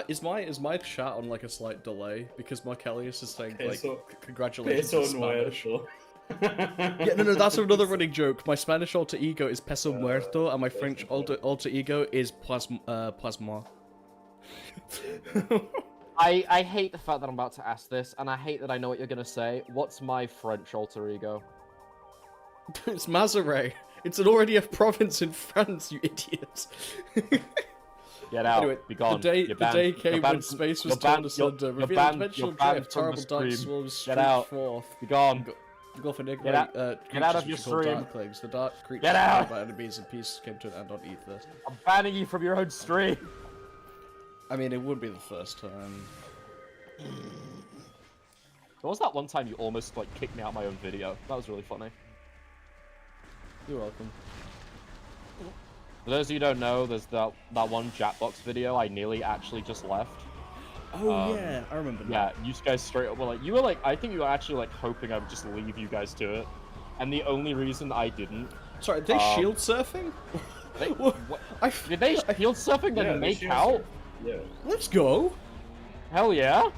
S1: Is my chat on like a slight delay because Markellius is saying like
S3: Peso-
S1: congratulations
S3: Peso
S1: in Spanish.
S3: muerto.
S1: Yeah, no, that's another running joke. My Spanish alter ego is peso muerto, and my French alter ego is plasma.
S2: I hate the fact that I'm about to ask this, and I hate that I know what you're gonna say. What's my French alter ego?
S1: It's Mazaret. It's already a province in France, you idiot.
S2: Get out.
S1: Anyway,
S2: Be gone.
S1: the
S2: You're
S1: day
S2: banned.
S1: came
S2: You're
S1: when
S2: banned from-
S1: space was
S2: you're
S1: torn
S2: banned-
S1: asunder,
S2: you're
S1: revealing
S2: banned-
S1: dimensional
S2: you're banned
S1: drift,
S2: from the
S1: horrible dark
S2: stream.
S1: swirls,
S2: Get
S1: streak
S2: out.
S1: forth.
S2: Be gone.
S1: Go for Nick,
S2: Get out- get out of
S1: creatures
S2: your
S1: which are called
S2: stream.
S1: darklings. The dark creatures
S2: Get out.
S1: killed by enemies and peace came to an end on Ether.
S2: I'm banning you from your own stream.
S1: I mean, it would be the first time.
S2: What was that one time you almost like kicked me out of my own video? That was really funny.
S1: You're welcome.
S2: For those of you who don't know, there's that one Jackbox video I nearly actually just left.
S1: Oh yeah, I remember now.
S2: Yeah, you guys straight up were like, I think you were actually like hoping I would just leave you guys to it. And the only reason I didn't...
S1: Sorry, are they shield surfing?
S2: They,
S1: What?
S2: what, did they shield surfing
S3: Yeah,
S2: and
S3: they
S2: make
S3: shield
S2: out?
S3: surf. Yeah.
S1: Let's go!
S2: Hell yeah!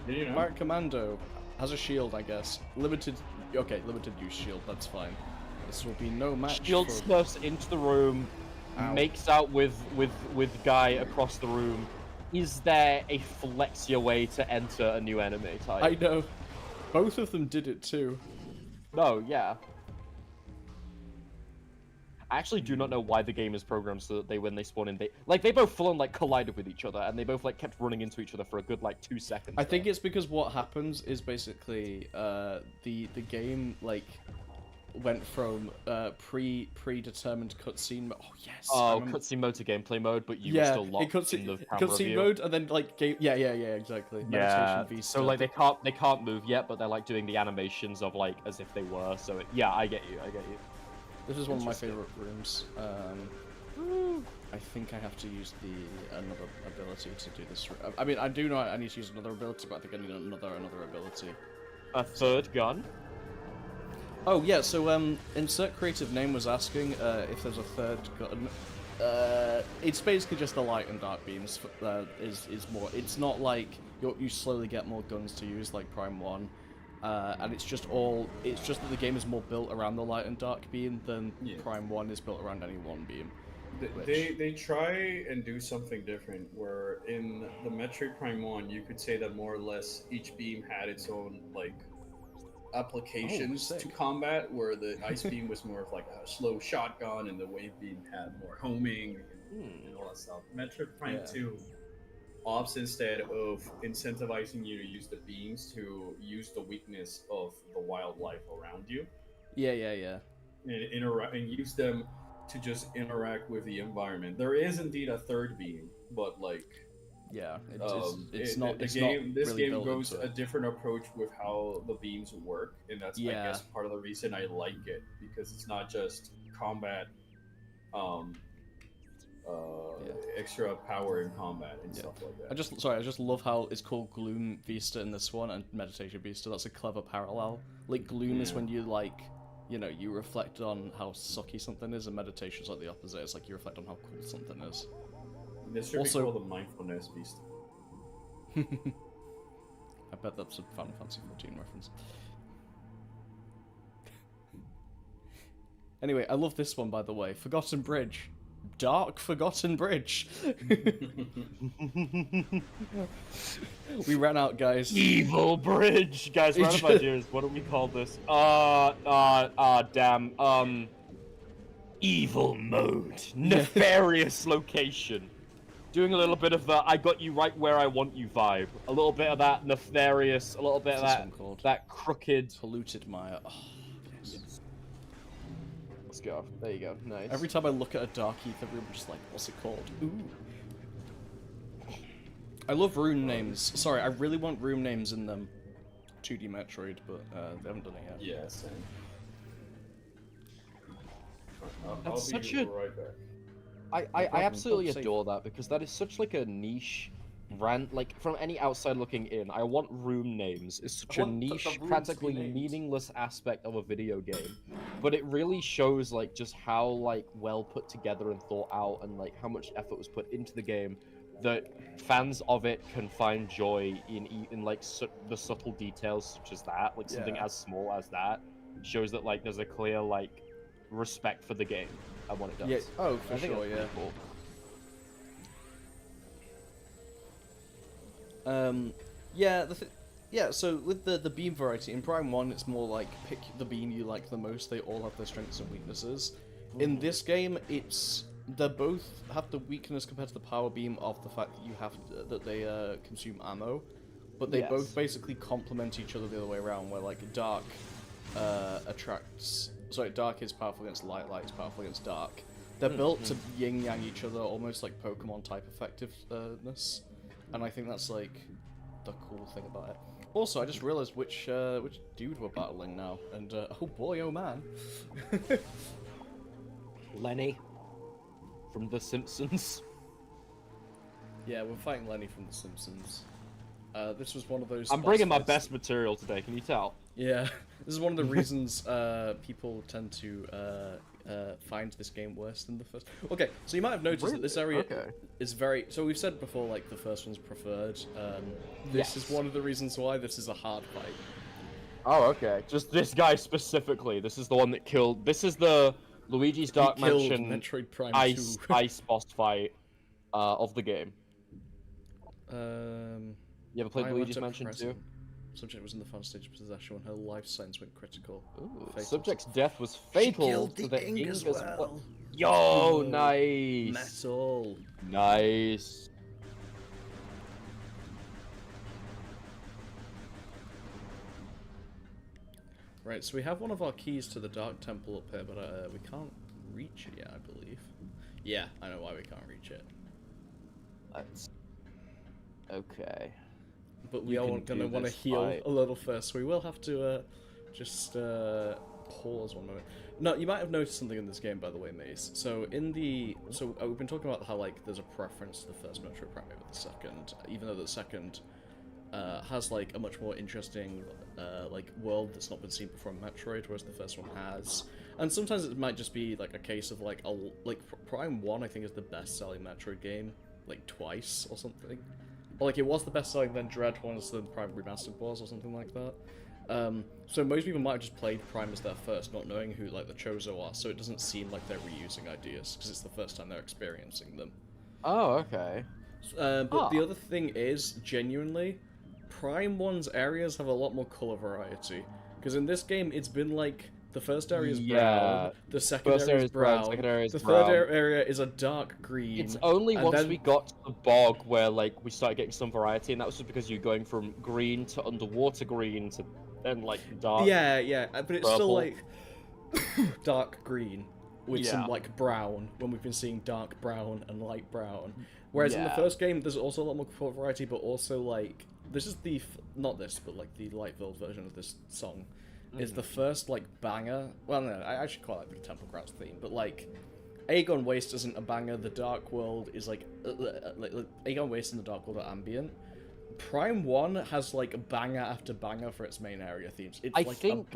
S3: Did you know?
S1: Mark Commando has a shield, I guess. Limited use shield, that's fine. This will be no match
S2: Shield
S1: for...
S2: smurfs into the room,
S1: Ow.
S2: makes out with guy across the room. Is there a flexia way to enter a new enemy type?
S1: I know. Both of them did it too.
S2: No, yeah. I actually do not know why the game is programmed so that when they spawn in, they both full on collided with each other, and they both kept running into each other for a good 2 seconds.
S1: I think it's because what happens is basically the game went from predetermined cutscene. Oh yes. I remember-
S2: cutscene mode to gameplay mode, but you were
S1: yeah,
S2: still locked in the camera
S1: cutscene
S2: view.
S1: mode, and then yeah, exactly.
S2: Yeah.
S1: Meditation V
S2: So
S1: stuff.
S2: they can't move yet, but they're doing the animations of as if they were. So yeah, I get you.
S1: This is one of my
S2: Interesting.
S1: favorite rooms. I think I have to use another ability to do this. I mean, I do know I need to use another ability, but I think I need another ability.
S2: A third gun.
S1: Oh yeah, so insert creative name was asking if there's a third gun. It's basically just the light and dark beams. Is more. It's not like you slowly get more guns to use like Prime 1. and it's just that the game is more built around the light and dark beam than Prime 1 is built around any one beam.
S3: They try and do something different, where in the Metroid Prime 1, you could say that more or less each beam had its own, like, applications to combat, where the ice beam was more of like a slow shotgun, and the wave beam had more homing and all that stuff. Metroid Prime 2 opts, instead of incentivizing you to use the beams, to use the weakness of the wildlife around you. And use them to just interact with the environment. There is indeed a third beam, but like
S1: this
S3: game goes a different approach with how the beams work, and that's I guess part of the reason I like it, because it's not just combat extra power in combat and stuff like that.
S1: I just love how it's called Gloom Vista in this one and Meditation Vista. That's a clever parallel. Like Gloom is when you you reflect on how sucky something is, and Meditation's like the opposite. It's like you reflect on how cool something is.
S3: This should be called the Mindfulness Vista.
S1: I bet that's a Final Fantasy 14 reference. Anyway, I love this one, by the way. Forgotten Bridge. Dark Forgotten Bridge. We ran out, guys.
S2: Evil Bridge! Guys, round of ideas. What do we call this? Damn. Evil Mode. Nefarious Location. Doing a little bit of the I got you right where I want you vibe. A little bit of that nefarious, a little bit of that crooked...
S1: Polluted Mire. Oh,
S2: yes. Let's go. There you go. Nice.
S1: Every time I look at a Dark Ether room, I'm just like, what's it called? Ooh. I love rune names. Sorry, I really want rune names in them. 2D Metroid, but they haven't done it yet.
S3: Yeah, same.
S2: That's
S3: I'll
S2: such
S3: be
S2: a...
S3: right back.
S2: I absolutely adore that, because that is such like a niche rant. Like from any outside looking in, I want room names. It's such a niche, practically meaningless aspect of a video game, but it really shows like just how like well put together and thought out, and like how much effort was put into the game, that fans of it can find joy in like the subtle details such as that. Like something as small as that shows that like there's a clear like respect for the game and what it does.
S1: Yeah. Oh, for sure. Yeah. Cool. So with the beam variety in Prime 1, it's more like pick the beam you like the most. They all have their strengths and weaknesses. In this game, they both have the weakness compared to the power beam of the fact that they consume ammo, but they both basically complement each other the other way around. Where like dark dark is powerful against light, light is powerful against dark. They're built to yin-yang each other, almost like Pokemon-type effectiveness, and I think that's, like, the cool thing about it. Also, I just realized which dude we're battling now, and, oh boy, oh man.
S2: Lenny from The Simpsons.
S1: Yeah, we're fighting Lenny from The Simpsons. This was one of those...
S2: I'm bringing my best material today, can you tell?
S1: Yeah, this is one of the reasons people tend to find this game worse than the first. Okay, so you might have noticed that this area is very... So we've said before, like, the first one's preferred. This is one of the reasons why this is a hard fight.
S2: Oh, okay. Just this guy specifically. This is the one that killed... This is the Luigi's Dark Mansion
S1: Metroid Prime
S2: ice boss fight of the game. You ever played Luigi's Mansion 2?
S1: Subject was in the final stage of possession when her life signs went critical.
S2: Ooh, subject's death was fatal to the ink as well. Yo,
S1: Oh,
S2: nice.
S1: Metal.
S2: Nice.
S1: Right, so we have one of our keys to the Dark Temple up here, but we can't reach it yet, I believe. Yeah, I know why we can't reach it.
S2: That's... Okay.
S1: But we are going to want to heal a little first, so we will have to just pause one moment. No, you might have noticed something in this game, by the way, Mace. So we've been talking about how like there's a preference to the first Metroid Prime over the second, even though the second has like a much more interesting like world that's not been seen before in Metroid, whereas the first one has. And sometimes it might just be like a case of like Prime 1 I think is the best-selling Metroid game like twice or something. Or, like, it was the best-selling, then Dread was, then Prime Remastered was, or something like that. So most people might have just played Prime as their first, not knowing who like the Chozo are, so it doesn't seem like they're reusing ideas because it's the first time they're experiencing them.
S2: Oh, okay.
S1: But the other thing is, genuinely, Prime 1's areas have a lot more color variety. Because in this game, it's been like, the first area is brown, the second area is brown, the third area is a dark green.
S2: It's only once
S1: then...
S2: we got to the bog where, like, we started getting some variety, and that was just because you're going from green to underwater green to then, like, dark.
S1: Yeah, but it's
S2: purple.
S1: still, like, dark green with some, like, brown, when we've been seeing dark brown and light brown. Whereas in the first game, there's also a lot more color variety, but also, like, this is the, not this, but, like, the light-filled version of this song. Is the first, like, banger. Well, no, I actually quite like the Temple Grounds theme, but, like, Aegon Waste isn't a banger. The Dark World is, like Aegon Waste and the Dark World are ambient. Prime 1 has, like, banger after banger for its main area themes. It's,
S2: I think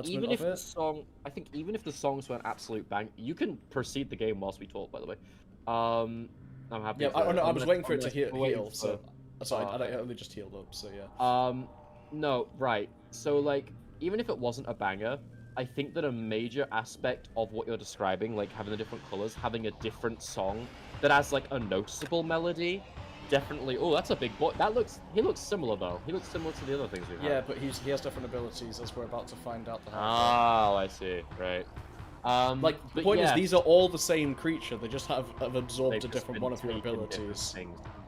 S2: even if
S1: the
S2: song, even if the songs were an absolute bang, you can proceed the game whilst we talk, by the way. I'm happy.
S1: Yeah, I was waiting for it to heal, so... Sorry, I only just healed up, so yeah.
S2: No, right. So, like, even if it wasn't a banger, I think that a major aspect of what you're describing, like having the different colors, having a different song that has like a noticeable melody, definitely. Oh, that's a big boy. He looks similar though. He looks similar to the other things we have.
S1: Yeah, but he has different abilities, as we're about to find out.
S2: Oh, I see. Right.
S1: Like the point is, these are all the same creature. They just have absorbed a different one of your abilities.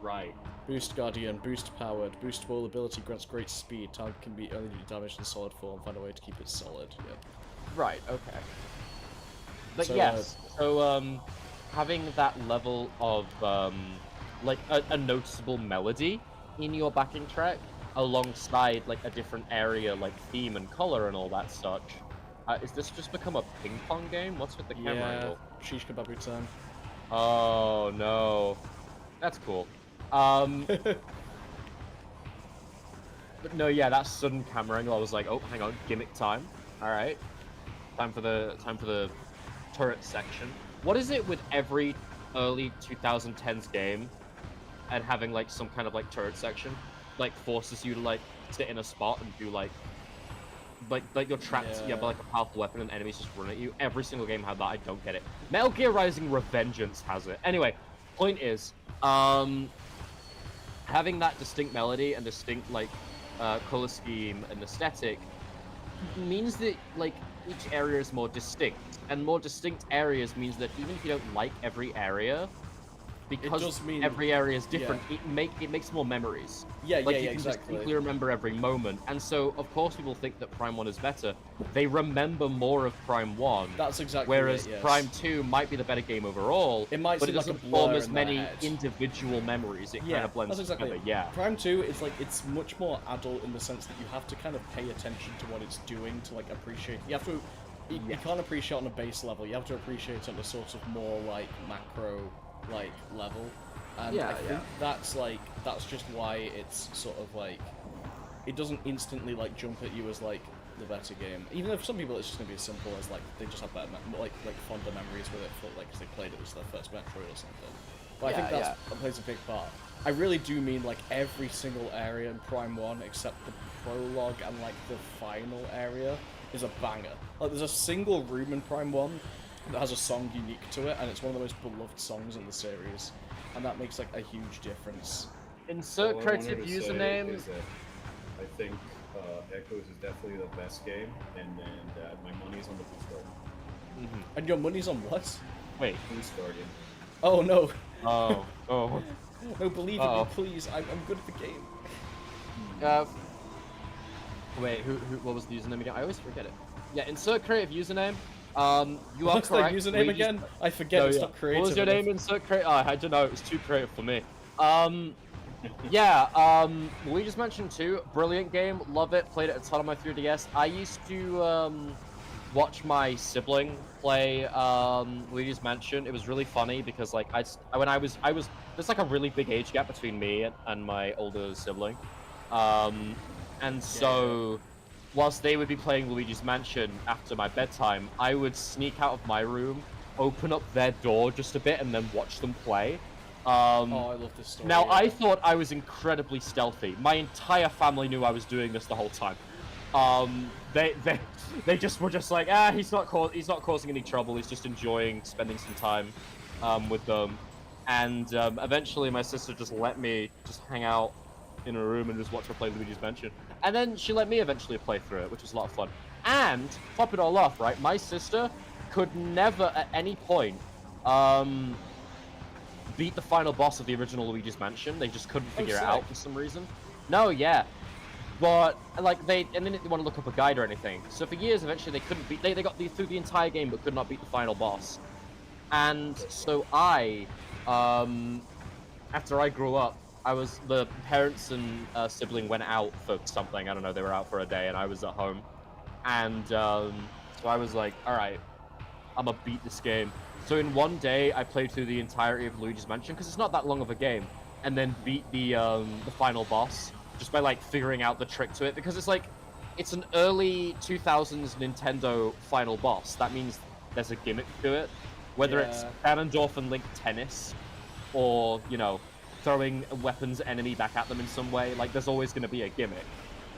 S2: Right.
S1: Boost Guardian, Boost Powered, Boost Wall ability grants great speed. Target can be only damaged in solid form. Find a way to keep it solid. Yep.
S2: Right. Okay. But
S1: so,
S2: yes. So having that level of like a noticeable melody in your backing track, alongside like a different area, like theme and color and all that such. Is this just become a ping pong game? What's with the camera angle?
S1: Shish Kebabu turn.
S2: Oh no, that's cool. But no, yeah, that sudden camera angle. I was like, oh, hang on, gimmick time. All right, time for the turret section. What is it with every early 2010s game and having like some kind of like turret section, like forces you to like sit in a spot and do like you're trapped, by like a powerful weapon and enemies just run at you. Every single game had that. I don't get it. Metal Gear Rising Revengeance has it. Anyway, point is, having that distinct melody and distinct like color scheme and aesthetic means that like each area is more distinct, and more distinct areas means that even if you don't like every area, because every area is different, it makes more memories. You can just quickly remember every moment, and so of course people think that Prime 1 is better. They remember more of Prime 1.
S1: That's exactly
S2: whereas Prime 2 might be the better game overall,
S1: but
S2: it doesn't form as many individual memories. It kind of blends together. Yeah.
S1: Prime 2 is like, it's much more adult in the sense that you have to kind of pay attention to what it's doing to like appreciate. You have to. You can't appreciate on a base level. You have to appreciate it on a sort of more like macro like level, and I think that's just why it's sort of like it doesn't instantly like jump at you as like the better game. Even if for some people it's just gonna be as simple as like they just have better like fonder memories with it for like because they played it as their first Metroid or something. But I think that plays a big part. I really do mean like every single area in Prime 1 except the prologue and like the final area is a banger. Like there's a single room in Prime 1 that has a song unique to it, and it's one of the most beloved songs in the series, and that makes like a huge difference.
S2: Insert creative username.
S3: I think Echoes is definitely the best game, and then my money's on the Boost Guardian.
S1: And your money's on what?
S2: Wait,
S3: Boost Guardian.
S1: Oh no.
S2: Oh.
S1: No, believe in me, please. I'm good at the game.
S2: Wait, who? What was the username again? I always forget it. Yeah, insert creative username. You are
S1: What's
S2: correct.
S1: What's the username again? I forget. It's not creative.
S2: What was your name? Insert creative. I don't know. It was too creative for me. We just mentioned 2. Brilliant game. Love it. Played it a ton on my 3DS. I used to watch my sibling play Luigi's Mansion. It was really funny because like when I was there's like a really big age gap between me and my older sibling, and so. Whilst they would be playing Luigi's Mansion after my bedtime, I would sneak out of my room, open up their door just a bit, and then watch them play.
S1: I love this story.
S2: Now, I thought I was incredibly stealthy. My entire family knew I was doing this the whole time. They just were just like, he's not causing any trouble. He's just enjoying spending some time with them. And eventually, my sister just let me just hang out in a room and just watch her play Luigi's Mansion. And then she let me eventually play through it, which was a lot of fun. And top it all off, right? My sister could never at any point beat the final boss of the original Luigi's Mansion. They just couldn't figure it out for some reason. No, yeah. But like they didn't want to look up a guide or anything. So for years, eventually they couldn't beat. They got through the entire game, but could not beat the final boss. And so after I grew up, the parents and sibling went out for something. I don't know. They were out for a day, and I was at home. And so I was like, all right, I'm gonna beat this game. So in one day, I played through the entirety of Luigi's Mansion because it's not that long of a game, and then beat the final boss just by like figuring out the trick to it, because it's an early 2000s Nintendo final boss. That means there's a gimmick to it, whether it's Ganondorf and Link tennis, or throwing a weapons enemy back at them in some way. Like there's always going to be a gimmick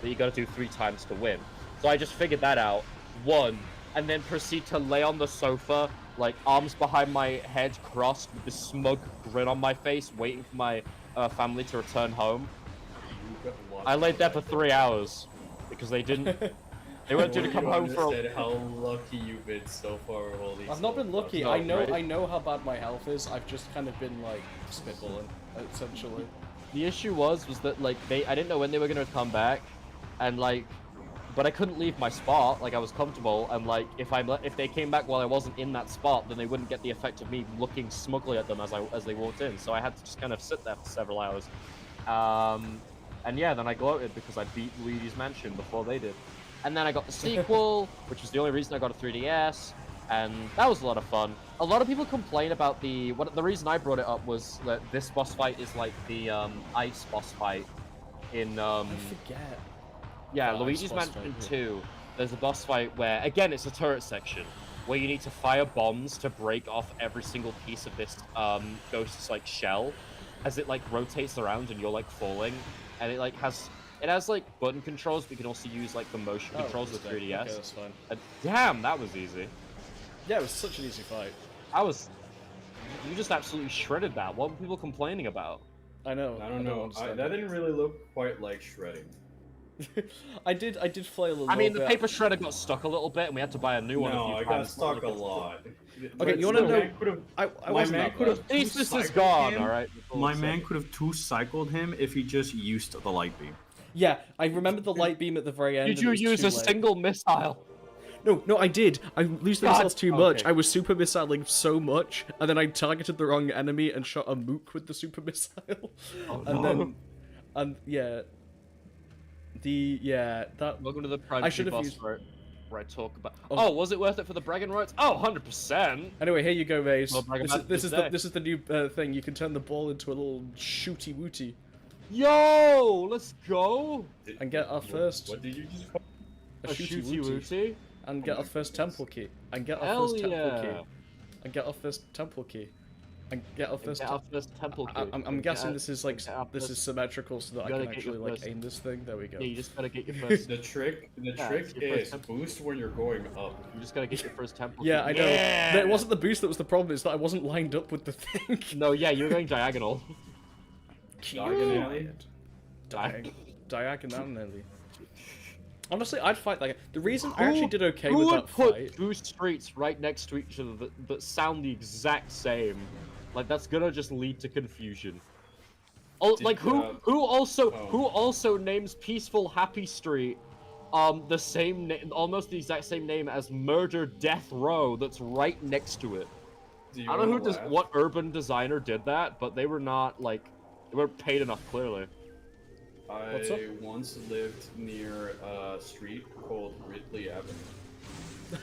S2: that you got to do 3 times to win. So I just figured that out, won, and then proceed to lay on the sofa, like arms behind my head crossed with this smug grin on my face, waiting for my family to return home. I laid there for 3 hours because they didn't. They weren't due to come home for.
S3: How lucky you've been so far with all these.
S1: I've not been lucky.
S3: No,
S1: I know.
S3: right?
S1: I know how bad my health is. I've just kind of been like spitballing, essentially.
S2: The issue was that like I didn't know when they were gonna come back, and like, but I couldn't leave my spot. Like I was comfortable, and like if they came back while I wasn't in that spot, then they wouldn't get the effect of me looking smugly at them as they walked in. So I had to just kind of sit there for several hours. And yeah, then I gloated because I beat Luigi's Mansion before they did. And then I got the sequel, which was the only reason I got a 3DS, and that was a lot of fun. A lot of people complain about the reason I brought it up was that this boss fight is like the ice boss fight in
S1: I forget.
S2: Yeah,
S1: The
S2: Luigi's
S1: ice boss
S2: Mansion
S1: fight,
S2: 2. There's a boss fight where again it's a turret section where you need to fire bombs to break off every single piece of this ghost's like shell as it like rotates around and you're like falling, and it has like button controls, but you can also use like the motion controls with 3DS.
S1: Okay, that's fine.
S2: Damn, that was easy.
S1: Yeah, it was such an easy fight.
S2: You just absolutely shredded that. What were people complaining about?
S1: I know.
S3: I don't know. That didn't really look quite like shredding.
S1: I did flail a little bit.
S2: I mean, the paper shredder got stuck a little bit, and we had to buy a new one.
S3: No, I got stuck a lot.
S1: Okay, you want to know? My man could have.
S2: This is gone. All right.
S3: My man could have 2-cycled him if he just used the light beam.
S1: Yeah, I remember the light beam at the very end.
S2: Did you use a single missile?
S1: No, I did. I used the missiles too much.
S2: Okay.
S1: I was super missiling so much, and then I targeted the wrong enemy and shot a mook with the super missile.
S2: Oh,
S1: and
S2: no.
S1: then, that.
S2: Welcome to the Prime
S1: I should have
S2: boss
S1: used.
S2: where I talk about.
S1: Oh.
S2: Oh, was it worth it for the bragging rights? Oh, 100%.
S1: Anyway, here you go, Maze.
S2: Well, brag
S1: This,
S2: about
S1: this
S2: this
S1: is
S2: day.
S1: this is the new thing. You can turn the ball into a little shooty wooty
S2: Yo, let's go.
S1: and get our first
S3: What did you just?
S2: A
S1: shooty
S2: shooty
S1: wooty
S2: wooty.
S1: and get our first temple key and get our
S2: Hell
S1: first temple
S2: yeah.
S1: key and get our first temple key and get our first.
S2: Get our first temple key.
S1: I'm guessing this is like
S2: get our
S1: this is
S2: first-
S1: symmetrical so that I
S2: gotta
S1: can
S2: get your
S1: actually like
S2: first-
S1: aim this thing. There we go.
S2: Yeah, you just gotta get your first.
S3: The trick
S2: it's your
S3: is
S2: first temple.
S3: boost when you're going up.
S2: You just gotta get your first temple.
S1: Yeah,
S2: key.
S1: I know.
S2: Yeah!
S1: It wasn't the boost that was the problem. It's that I wasn't lined up with the thing.
S2: No, yeah, you were going diagonal.
S3: Diagonally?
S1: Diagonally. Honestly, I'd fight that guy. The reason I actually did okay
S2: Who
S1: with
S2: would
S1: that
S2: put
S1: fight.
S2: two streets right next to each other that sound the exact same? Like that's gonna just lead to confusion. Oh,
S3: Did,
S2: like who
S3: oh.
S2: also names Peaceful Happy Street the same name, almost the exact same name as Murder Death Row that's right next to it.
S3: Do you
S2: I don't know
S3: wanna laugh?
S2: what urban designer did that, but they were not like they weren't paid enough clearly.
S1: What's up?
S3: I once lived near a street called Ridley Avenue.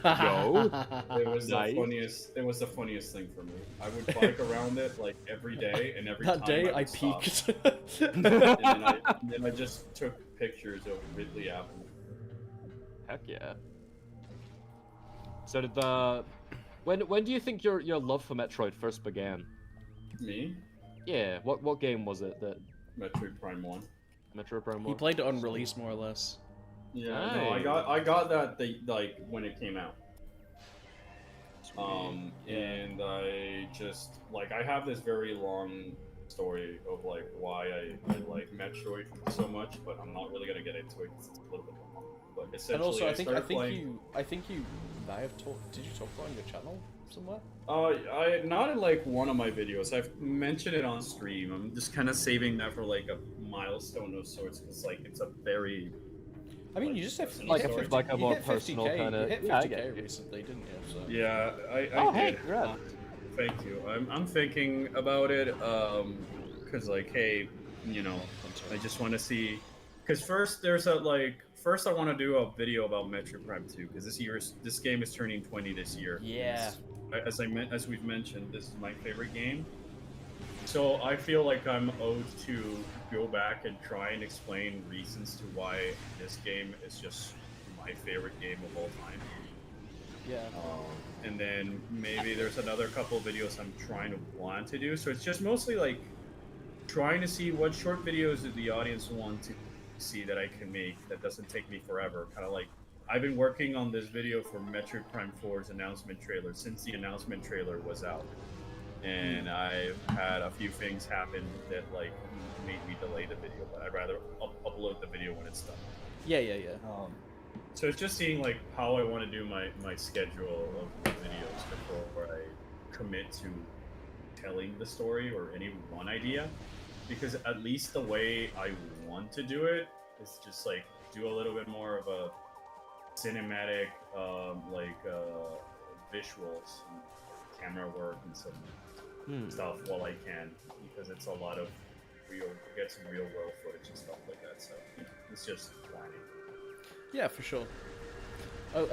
S2: Yo.
S3: It was
S2: Nice.
S3: the funniest. It was the funniest thing for me. I would bike around it like every day, and every
S1: That
S3: time
S1: day
S3: I
S1: I
S3: would stop.
S1: peaked.
S3: And then I just took pictures of Ridley Avenue.
S2: Heck yeah. So did the when do you think your love for Metroid first began?
S3: Me,
S2: Yeah, what game was it that
S3: Metroid Prime 1.
S2: Metroid Prime 1?
S1: He played it on release more or less.
S3: Yeah, no, I got that like when it came out. And I just like I have this very long story of like why I like Metroid so much, but I'm not really gonna get into it because it's a little bit long. But
S1: And
S3: essentially,
S1: also,
S3: I started playing.
S1: I think you may have talked. Did you talk about it on your channel somewhere?
S3: I not in like one of my videos. I've mentioned it on stream. I'm just kind of saving that for like a milestone of sorts because like it's a very
S1: I mean,
S3: like
S1: you just hit,
S3: personal
S1: you
S2: Like
S1: hit
S2: a,
S3: story.
S1: 50,
S2: like a
S1: you
S2: more
S1: hit
S2: personal
S1: 50k,
S2: kind
S1: you
S2: of.
S1: hit
S2: Yeah, I
S1: 50k
S2: get you.
S1: recently, didn't you? So.
S3: Yeah, I
S2: Oh,
S3: did.
S2: hey, congrats.
S3: Thank you. I'm thinking about it because like hey, you know, I just want to see because first there's a like first I want to do a video about Metroid Prime 2 because this game is turning 20 this year. And
S1: Yeah.
S3: as we've mentioned, this is my favorite game. So I feel like I'm owed to go back and try and explain reasons to why this game is just my favorite game of all time.
S1: Yeah.
S3: And then maybe there's another couple videos I'm trying to want to do. So it's just mostly like trying to see what short videos do the audience want to see that I can make that doesn't take me forever. Kind of like I've been working on this video for Metroid Prime 4's announcement trailer since the announcement trailer was out. And I've had a few things happen that like made me delay the video, but I'd rather upload the video when it's done.
S1: Yeah.
S3: So it's just seeing like how I want to do my schedule of videos before I commit to telling the story or any one idea, because at least the way I want to do it is just like do a little bit more of a cinematic visuals and camera work and some stuff while I can, because it's a lot of get some real world footage and stuff like that. So it's just planning.
S1: Yeah, for sure. Oh,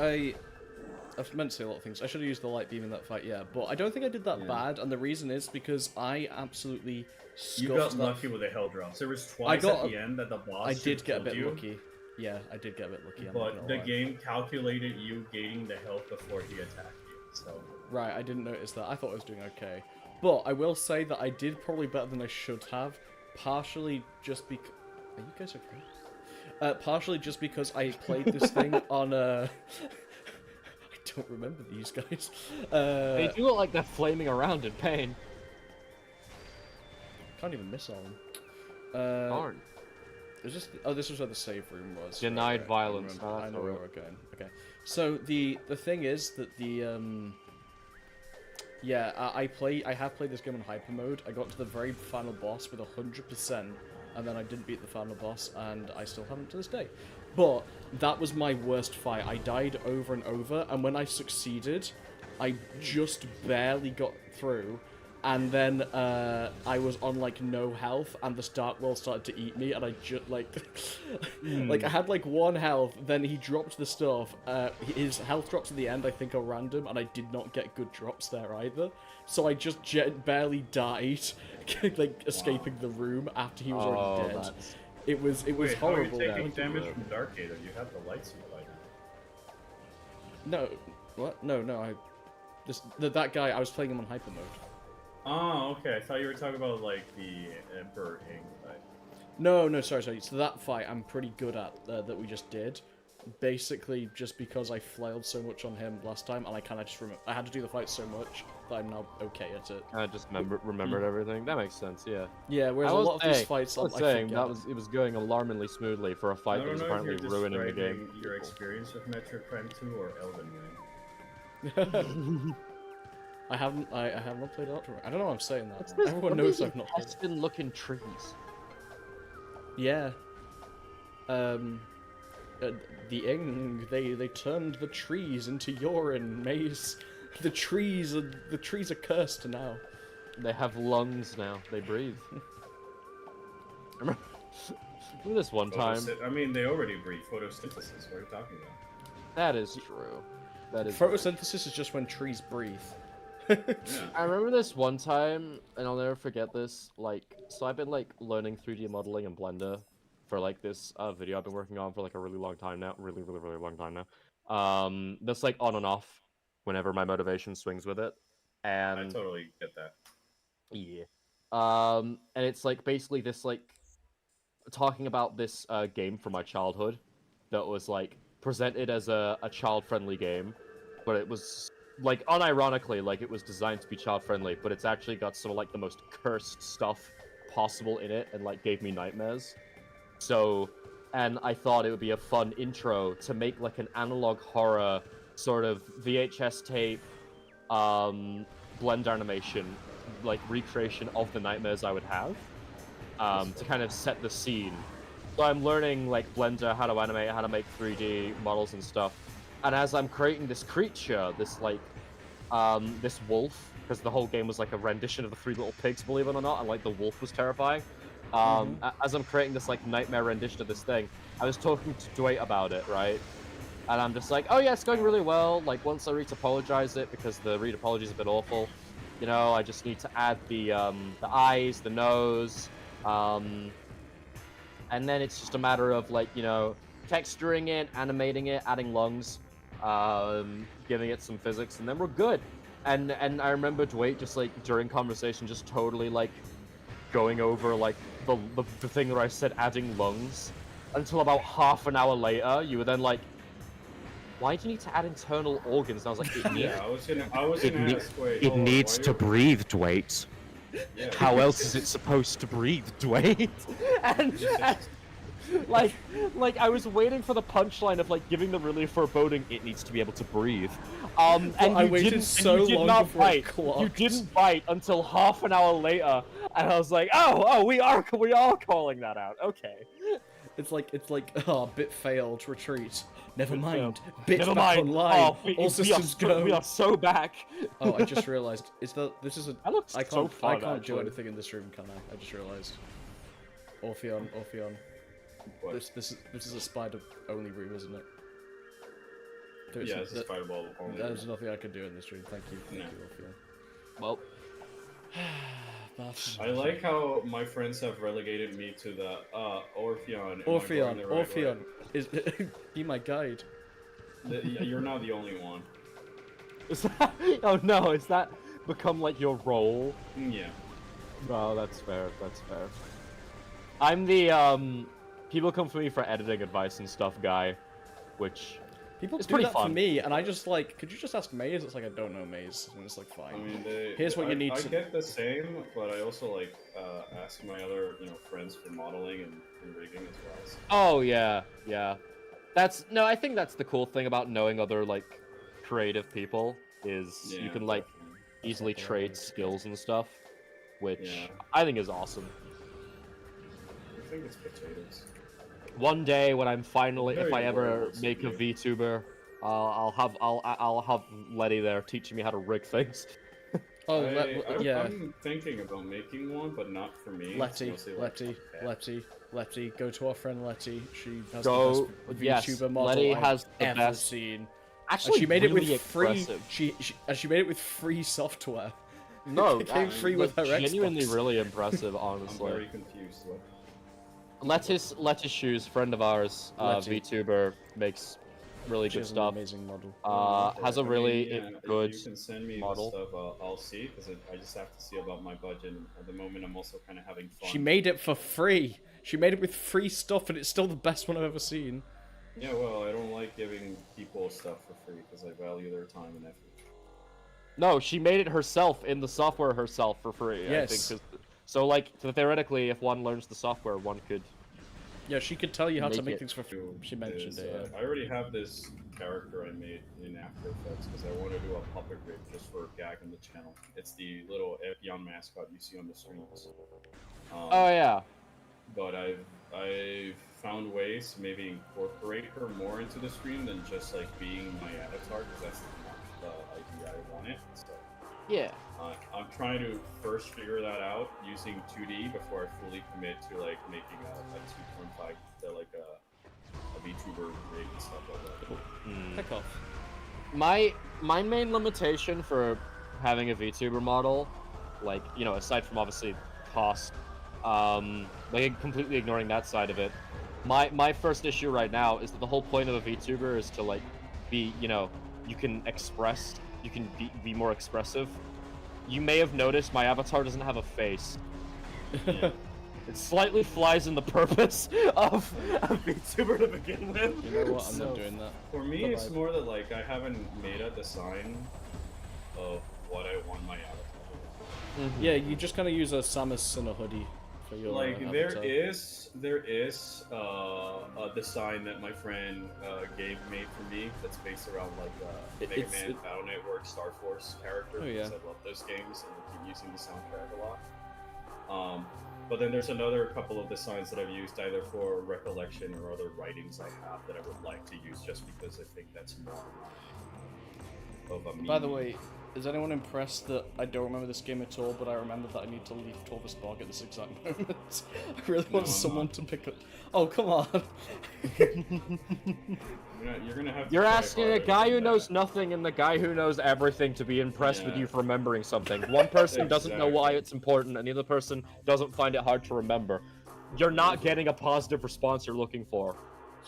S1: I've meant to say a lot of things. I should have used the light beam in that fight, yeah, but I don't think I did that bad, and the reason is because I absolutely scuffed
S3: You got
S1: that.
S3: lucky with the hell drops. There was twice at the end that the boss
S1: I did get a
S3: killed
S1: bit
S3: you,
S1: lucky. Yeah, I did get a bit lucky.
S3: but the game calculated you gaining the health before he attacked you. So
S1: Right, I didn't notice that. I thought I was doing okay. But I will say that I did probably better than I should have, partially just because... Are you guys okay? Partially just because I played this thing on I don't remember these guys.
S2: They do look like they're flaming around in pain.
S1: Can't even miss on them.
S2: Darn.
S1: It was just... Oh, this was where the save room was.
S2: Denied
S1: Right,
S2: violence.
S1: I know where we're going. Okay. So the thing is that the yeah, I have played this game on hyper mode. I got to the very final boss with 100%, and then I didn't beat the final boss, and I still haven't to this day. But that was my worst fight. I died over and over, and when I succeeded, I just barely got through, and then I was on like no health, and this Dark World started to eat me, and I just like, like I had like 1 health. Then he dropped the stuff. His health drops at the end, I think, are random, and I did not get good drops there either. So I just barely died, like escaping the room after he was already dead. It was
S3: Wait,
S1: horrible.
S3: How are you taking damage from Dark Gator? You have the lights in light.
S1: No, what? No. That guy. I was playing him on hyper mode.
S3: Oh, okay. I thought you were talking about like the Emperor Ing fight.
S1: No, sorry. So that fight I'm pretty good at that we just did. Basically, just because I flailed so much on him last time, and I kind of just I had to do the fight so much that I'm now okay at it.
S2: I just remembered everything. That makes sense. Yeah.
S1: Yeah. Whereas a lot of these fights,
S2: I was saying that it was going alarmingly smoothly for a fight that was apparently ruining the game.
S3: Your experience with Metroid Prime 2 or Elden Ring?
S1: I have not played Ultra. I don't know why I'm saying that. Everyone knows I've not played it.
S2: Looking trees.
S1: Yeah. The Ing, they turned the trees into urine, Maze. The trees are cursed now.
S2: They have lungs now. They breathe. Remember this one time?
S3: I mean, they already breathe photosynthesis. What are you talking about?
S2: That is true. That is
S1: photosynthesis is just when trees breathe.
S3: Yeah.
S2: I remember this one time, and I'll never forget this. Like, so I've been like learning 3D modeling in Blender for like this video I've been working on for like a really long time now. Really long time now. That's like on and off whenever my motivation swings with it. And
S3: I totally get that.
S2: Yeah. And it's like basically this like talking about this game from my childhood that was like presented as a child-friendly game, but it was like unironically like it was designed to be child-friendly, but it's actually got some of like the most cursed stuff possible in it, and like gave me nightmares. So, and I thought it would be a fun intro to make like an analog horror sort of VHS tape, blend animation, like recreation of the nightmares I would have, to kind of set the scene. So I'm learning like Blender, how to animate, how to make 3D models and stuff. And as I'm creating this creature, this like, this wolf, because the whole game was like a rendition of the Three Little Pigs, believe it or not, and like the wolf was terrifying. As I'm creating this like nightmare rendition of this thing, I was talking to Dwight about it, right? And I'm just like, oh yeah, it's going really well. Like once I re-topologize it, because the re-topology is a bit awful, you know, I just need to add the eyes, the nose, and then it's just a matter of like, you know, texturing it, animating it, adding lungs, giving it some physics, and then we're good. And I remember Dwight just like during conversation just totally like going over like the thing where I said adding lungs, until about half an hour later you were then like, why do you need to add internal organs? And I was like,
S3: I was gonna ask, wait,
S4: It needs to breathe, Dwight.
S3: Yeah.
S4: How else is it supposed to breathe, Dwight?
S2: and like I was waiting for the punchline of like giving the really foreboding, it needs to be able to breathe. And
S1: I
S2: you
S1: waited
S2: didn't,
S1: so
S2: and you did
S1: long
S2: not
S1: before it
S2: bite.
S1: clocked.
S2: You didn't bite until half an hour later, and I was like, oh, we are calling that out. Okay.
S1: It's like, oh, bit failed, retreat. Never
S2: Bit
S1: mind,
S2: failed.
S1: bit
S2: Never
S1: back
S2: mind.
S1: online.
S2: Oh,
S1: All systems go.
S2: We are so back.
S1: Oh, I just realized. This is a.
S2: That looks
S1: I
S2: so
S1: can't.
S2: fun,
S1: I can't do
S2: actually.
S1: anything in this room, can I? I just realized. Orpheon.
S3: What?
S1: This is a spider only room, isn't it?
S3: Yeah, it's a fireball only.
S1: There's nothing I can do in this room. Thank you,
S3: No.
S1: Orpheon.
S2: Well,
S3: I like how my friends have relegated me to the Orpheon. Am I going the right
S1: Orpheon
S3: way?
S1: is be my guide.
S3: You're not the only one.
S2: is that, oh no, is that become like your role?
S3: Yeah.
S2: No, that's fair. That's fair. I'm the people come for me for editing advice and stuff guy, which
S1: People
S2: it's
S1: do
S2: pretty
S1: that for
S2: fun.
S1: me, and I just like, could you just ask Maze? It's like I don't know Maze, and it's like fine.
S3: I mean,
S1: Here's what you need
S3: I
S1: to-
S3: get the same, but I also like ask my other friends for modeling and rigging as well. So.
S2: Oh yeah, yeah. That's no. I think that's the cool thing about knowing other like creative people is you
S3: Yeah,
S2: can like
S3: definitely.
S2: easily trade skills and stuff, which
S3: Yeah.
S2: I think is awesome.
S3: I think it's potatoes.
S2: One day when I'm finally, if
S3: Very
S2: I ever
S3: horrible
S2: make a
S3: studio.
S2: VTuber, I'll have Letty there teaching me how to rig things.
S1: Oh, yeah.
S3: I'm thinking about making one, but not for me. It's mostly, like,
S1: Letty, go to our friend Letty. She has
S2: Go-
S1: the best
S2: yes,
S1: VTuber model
S2: Letty
S1: I've
S2: has the
S1: ever
S2: best-
S1: seen.
S2: Actually,
S1: And she made it
S2: really
S1: with free.
S2: impressive.
S1: She made it with free software.
S2: No,
S1: it came free with her
S2: genuinely
S1: Xbox.
S2: really impressive,
S3: I'm
S2: honestly.
S3: very confused. What?
S2: Lettuce Shoes, friend of ours,
S1: Letty.
S2: VTuber, makes really
S1: She
S2: good
S1: has an
S2: stuff.
S1: amazing model.
S2: Has a
S3: I mean,
S2: really
S3: yeah,
S2: good
S3: If you can send me
S2: model.
S3: the stuff, I'll see, because I just have to see about my budget. And at the moment, I'm also kind of having fun.
S1: She made it for free. She made it with free stuff, and it's still the best one I've ever seen.
S3: Yeah, well, I don't like giving people stuff for free, because I value their time and effort.
S2: No, she made it herself in the software herself for free.
S1: Yes.
S2: I think, so like theoretically, if one learns the software, one could.
S1: Yeah, she could tell you how to
S2: Make
S1: make
S2: it.
S1: things for free. She mentioned
S3: Is,
S1: it.
S3: I already have this character I made in After Effects, because I want to do a puppet rig just for a gag on the channel. It's the little Epion mascot you see on the streams.
S2: Oh yeah.
S3: But I've found ways to maybe incorporate her more into the stream than just like being my avatar, because that's not the idea I wanted. So
S2: Yeah.
S3: I'm trying to first figure that out using 2D before I fully commit to like making a 2.5 to like a VTuber rig and stuff like that.
S1: Heck off.
S2: My main limitation for having a VTuber model, like, you know, aside from obviously cost, like completely ignoring that side of it, my first issue right now is that the whole point of a VTuber is to like be, you know, you can be more expressive. You may have noticed my avatar doesn't have a face.
S3: Yeah.
S2: It slightly flies in the purpose of VTuber to begin with.
S1: You know what? I'm
S3: So,
S1: not doing that.
S3: For me,
S1: Bye-bye.
S3: it's more that like I haven't made a design of what I want my avatar to look
S1: Yeah, you just kind of use a Samus in a hoodie for your
S3: like.
S1: avatar.
S3: There is a design that my friend Gabe made for me that's based around like Mega Man, Battle Network, Star Force character.
S1: Oh, yeah.
S3: Because I love those games and I keep using the soundtrack a lot. But then there's another couple of designs that I've used either for recollection or other writings I have that I would like to use just because I think that's more of a
S1: By the way, is anyone impressed that I don't remember this game at all, but I remember that I need to leave Torvus Bog at this exact moment? I really want someone to pick up... Oh, come on!
S3: You're gonna have to
S2: You're
S3: try
S2: asking a
S3: harder
S2: guy
S3: than
S2: who knows
S3: that.
S2: nothing and the guy who knows everything to be impressed with
S3: Yeah.
S2: you for remembering something. One person doesn't know why
S3: Exactly.
S2: it's important, and the other person doesn't find it hard to remember. You're not getting a positive response you're looking for.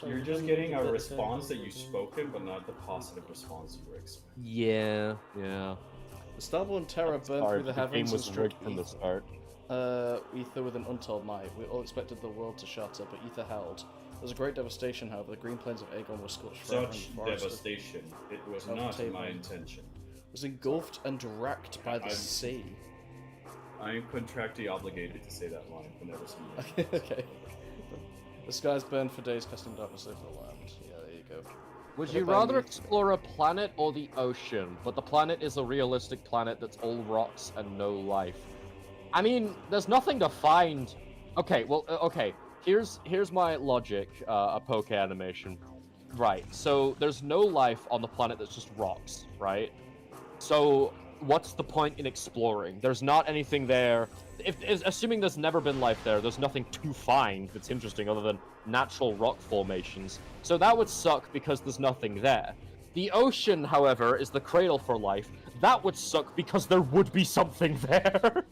S3: You're just getting a response that you've spoken, but not the positive response you were expecting.
S2: Yeah.
S1: The Starborn Terror burned through the
S2: game
S1: heavens and
S2: was
S1: struck
S2: rigged from the start.
S1: Ether with an untold might. We all expected the world to shatter, but Ether held. There was a great devastation, however. The green plains of Aegon were scorched forever,
S3: Such
S1: and the forest
S3: devastation. It was
S1: of
S3: not
S1: Tabor
S3: my intention.
S1: was engulfed and racked by the
S3: I'm-
S1: sea.
S3: I am contractually obligated to say that line whenever somebody.
S1: Okay. The skies burned for days, casting darkness over the land. Yeah, there you go.
S2: Would
S1: Okay,
S2: you
S1: by
S2: rather
S1: me.
S2: explore a planet or the ocean? But the planet is a realistic planet that's all rocks and no life. I mean, there's nothing to find. Okay, well, okay. Here's my logic. A poke animation. Right. So there's no life on the planet that's just rocks, right? So what's the point in exploring? There's not anything there. Assuming there's never been life there, there's nothing to find that's interesting other than natural rock formations. So that would suck because there's nothing there. The ocean, however, is the cradle for life. That would suck because there would be something there.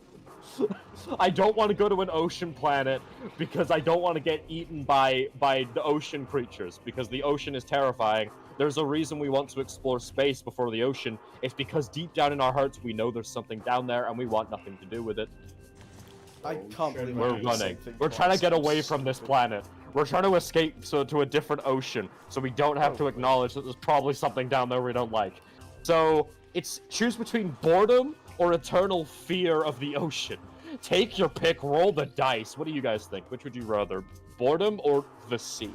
S2: I don't want to go to an ocean planet because I don't want to get eaten by the ocean creatures because the ocean is terrifying. There's a reason we want to explore space before the ocean. It's because deep down in our hearts we know there's something down there and we want nothing to do with it.
S1: I can't believe
S2: We're
S1: I did the same
S2: running.
S1: thing
S2: We're trying to
S1: twice.
S2: get
S1: I'm
S2: away from this
S1: stupid.
S2: planet. We're trying to escape to a different ocean, so we don't have to
S1: Oh,
S2: acknowledge that there's probably something down there we don't like. So it's choose between boredom or eternal fear of the ocean. Take your pick, roll the dice. What do you guys think? Which would you rather? Boredom or the sea?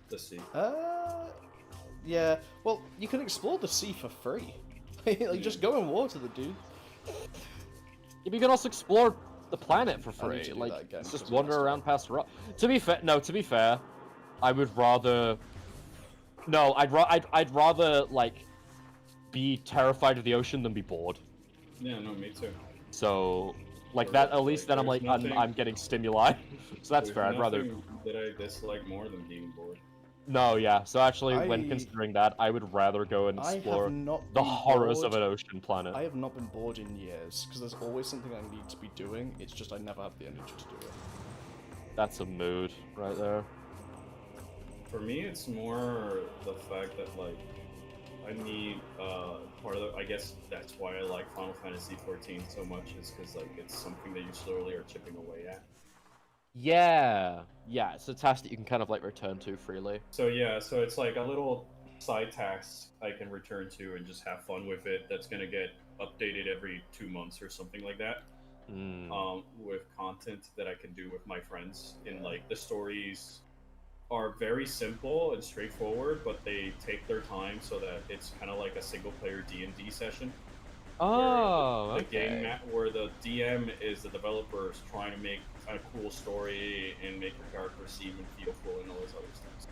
S3: The sea.
S1: Yeah. Well, you can explore the sea for free. Like, just go in water, the dude.
S2: Yeah, but you can also explore the planet for
S1: I need
S2: free.
S1: to do
S2: Like,
S1: that again,
S2: just
S1: because
S2: wander
S1: last
S2: around past rock. To be fair, to be fair, I would rather. No, I'd rather like be terrified of the ocean than be bored.
S3: Yeah, no, me too.
S2: So, like
S3: Or,
S2: that, at least then I'm
S3: there's
S2: like,
S3: nothing-
S2: I'm getting stimuli. So that's
S3: There's
S2: fair. I'd rather.
S3: nothing that I dislike more than being bored.
S2: No, yeah. So actually, when
S1: I-
S2: considering that, I would rather go and
S1: I
S2: explore
S1: have not
S2: the
S1: been
S2: horrors of
S1: bored.
S2: an ocean planet.
S1: I have not been bored in years, because there's always something I need to be doing. It's just I never have the energy to do it.
S2: That's a mood right there.
S3: For me, it's more the fact that like I need part of the. I guess that's why I like Final Fantasy 14 so much is because like it's something that you slowly are chipping away at.
S2: Yeah, it's a task that you can kind of like return to freely.
S3: So yeah, so it's like a little side task I can return to and just have fun with it. That's gonna get updated every 2 months or something like that. With content that I can do with my friends. And like the stories are very simple and straightforward, but they take their time so that it's kind of like a single player D&D session.
S2: Oh,
S3: The game where the DM is the developers trying to make a cool story and make your character seem and feel cool and all those other things.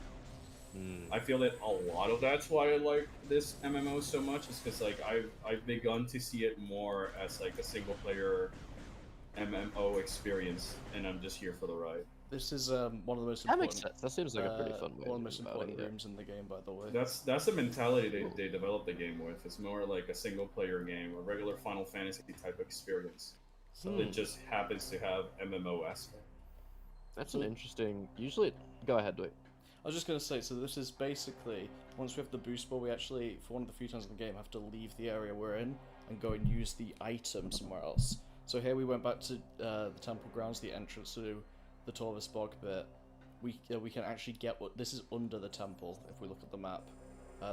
S3: I feel that a lot of that's why I like this MMO so much is because like I've begun to see it more as like a single player MMO experience, and I'm just here for the ride.
S1: This is one of the most
S2: That
S1: important.
S2: makes sense. That seems like a pretty fun way.
S1: One of the
S2: to
S1: most
S2: think about
S1: important
S2: it.
S1: rooms in the game, by the way.
S3: That's the mentality they developed the game with. It's more like a single player game, a regular Final Fantasy type experience. So it just happens to have MMO aspect.
S2: That's an interesting. Usually, go ahead, do it.
S1: I was just gonna say, so this is basically once we have the boost ball, we actually, for one of the few times in the game, have to leave the area we're in and go and use the item somewhere else. So here we went back to the temple grounds, the entrance to the Torvis Bog bit. We can actually get what this is under the temple if we look at the map.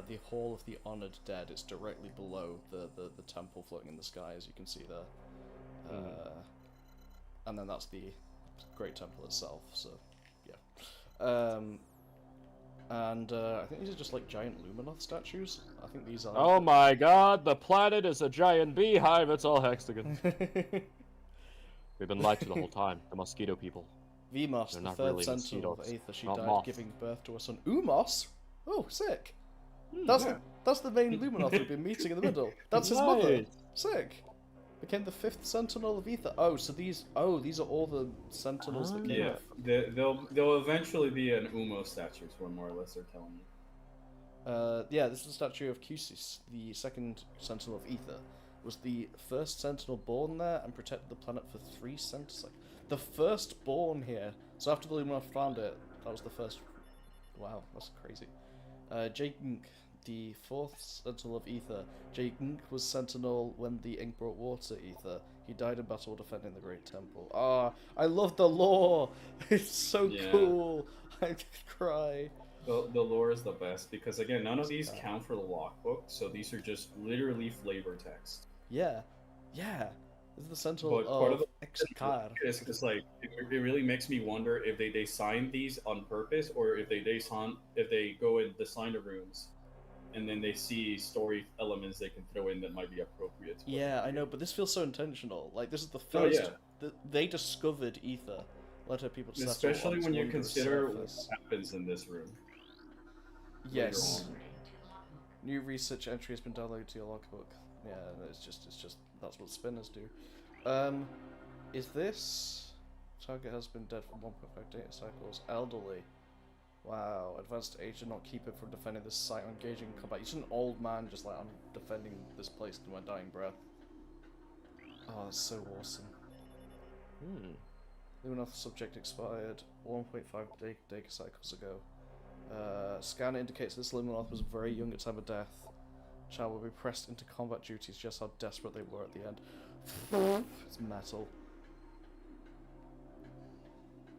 S1: The Hall of the Honored Dead. It's directly below the temple floating in the sky, as you can see there. And then that's the Great Temple itself. So yeah. And I think these are just like giant Luminoth statues. I think these are.
S2: Oh my god, the planet is a giant beehive, it's all hexagons. We've been lied to the whole time, the mosquito people.
S1: Vemos,
S2: They're
S1: the
S2: not
S1: third
S2: really
S1: sentinel of
S2: mosquitoes,
S1: Aether, she
S2: not
S1: died
S2: moths.
S1: giving birth to a son. Umos? Oh, sick. That's the main Luminoth we've been meeting in the middle. That's his mother.
S2: Nice.
S1: Sick. Became the 5th sentinel of Aether. Oh, so these are all the sentinels that came
S3: Yeah, they'll eventually be an Umo statue, is what more or less they're telling me.
S1: Yeah, this is the statue of Cusis, the 2nd sentinel of Aether. Was the first sentinel born there and protected the planet for 3 centuries. The first born here. So after the Luminoth found it, that was the first. Wow, that's crazy. Jake, the 4th sentinel of Aether. Jake was sentinel when the ink brought water Aether. He died in battle defending the Great Temple. Ah, I love the lore. It's so cool. I could cry.
S3: The lore is the best because again, none of these count for the logbook, so these are just literally flavor text.
S1: Yeah, yeah. This is the sentinel
S3: But part of the
S1: Excar.
S3: is like it really makes me wonder if they signed these on purpose or if they go in design the rooms and then they see story elements they can throw in that might be appropriate.
S1: Yeah, I know, but this feels so intentional. Like this is the first they discovered Aether. Let her people settle
S3: especially
S1: on its
S3: when you
S1: wondrous
S3: consider
S1: surface.
S3: what happens in this room.
S1: Yes. New research entry has been downloaded to your logbook. Yeah, it's just that's what spinners do. Is this target has been dead for 1.5 data cycles? Elderly. Wow, advanced age did not keep him from defending this site or engaging in combat. He's an old man just like I'm defending this place to my dying breath. Oh, that's so awesome. Luminoth subject expired 1.5 data cycles ago. Scanner indicates this Luminoth was very young at time of death. Child will be pressed into combat duties, just how desperate they were at the end. It's metal.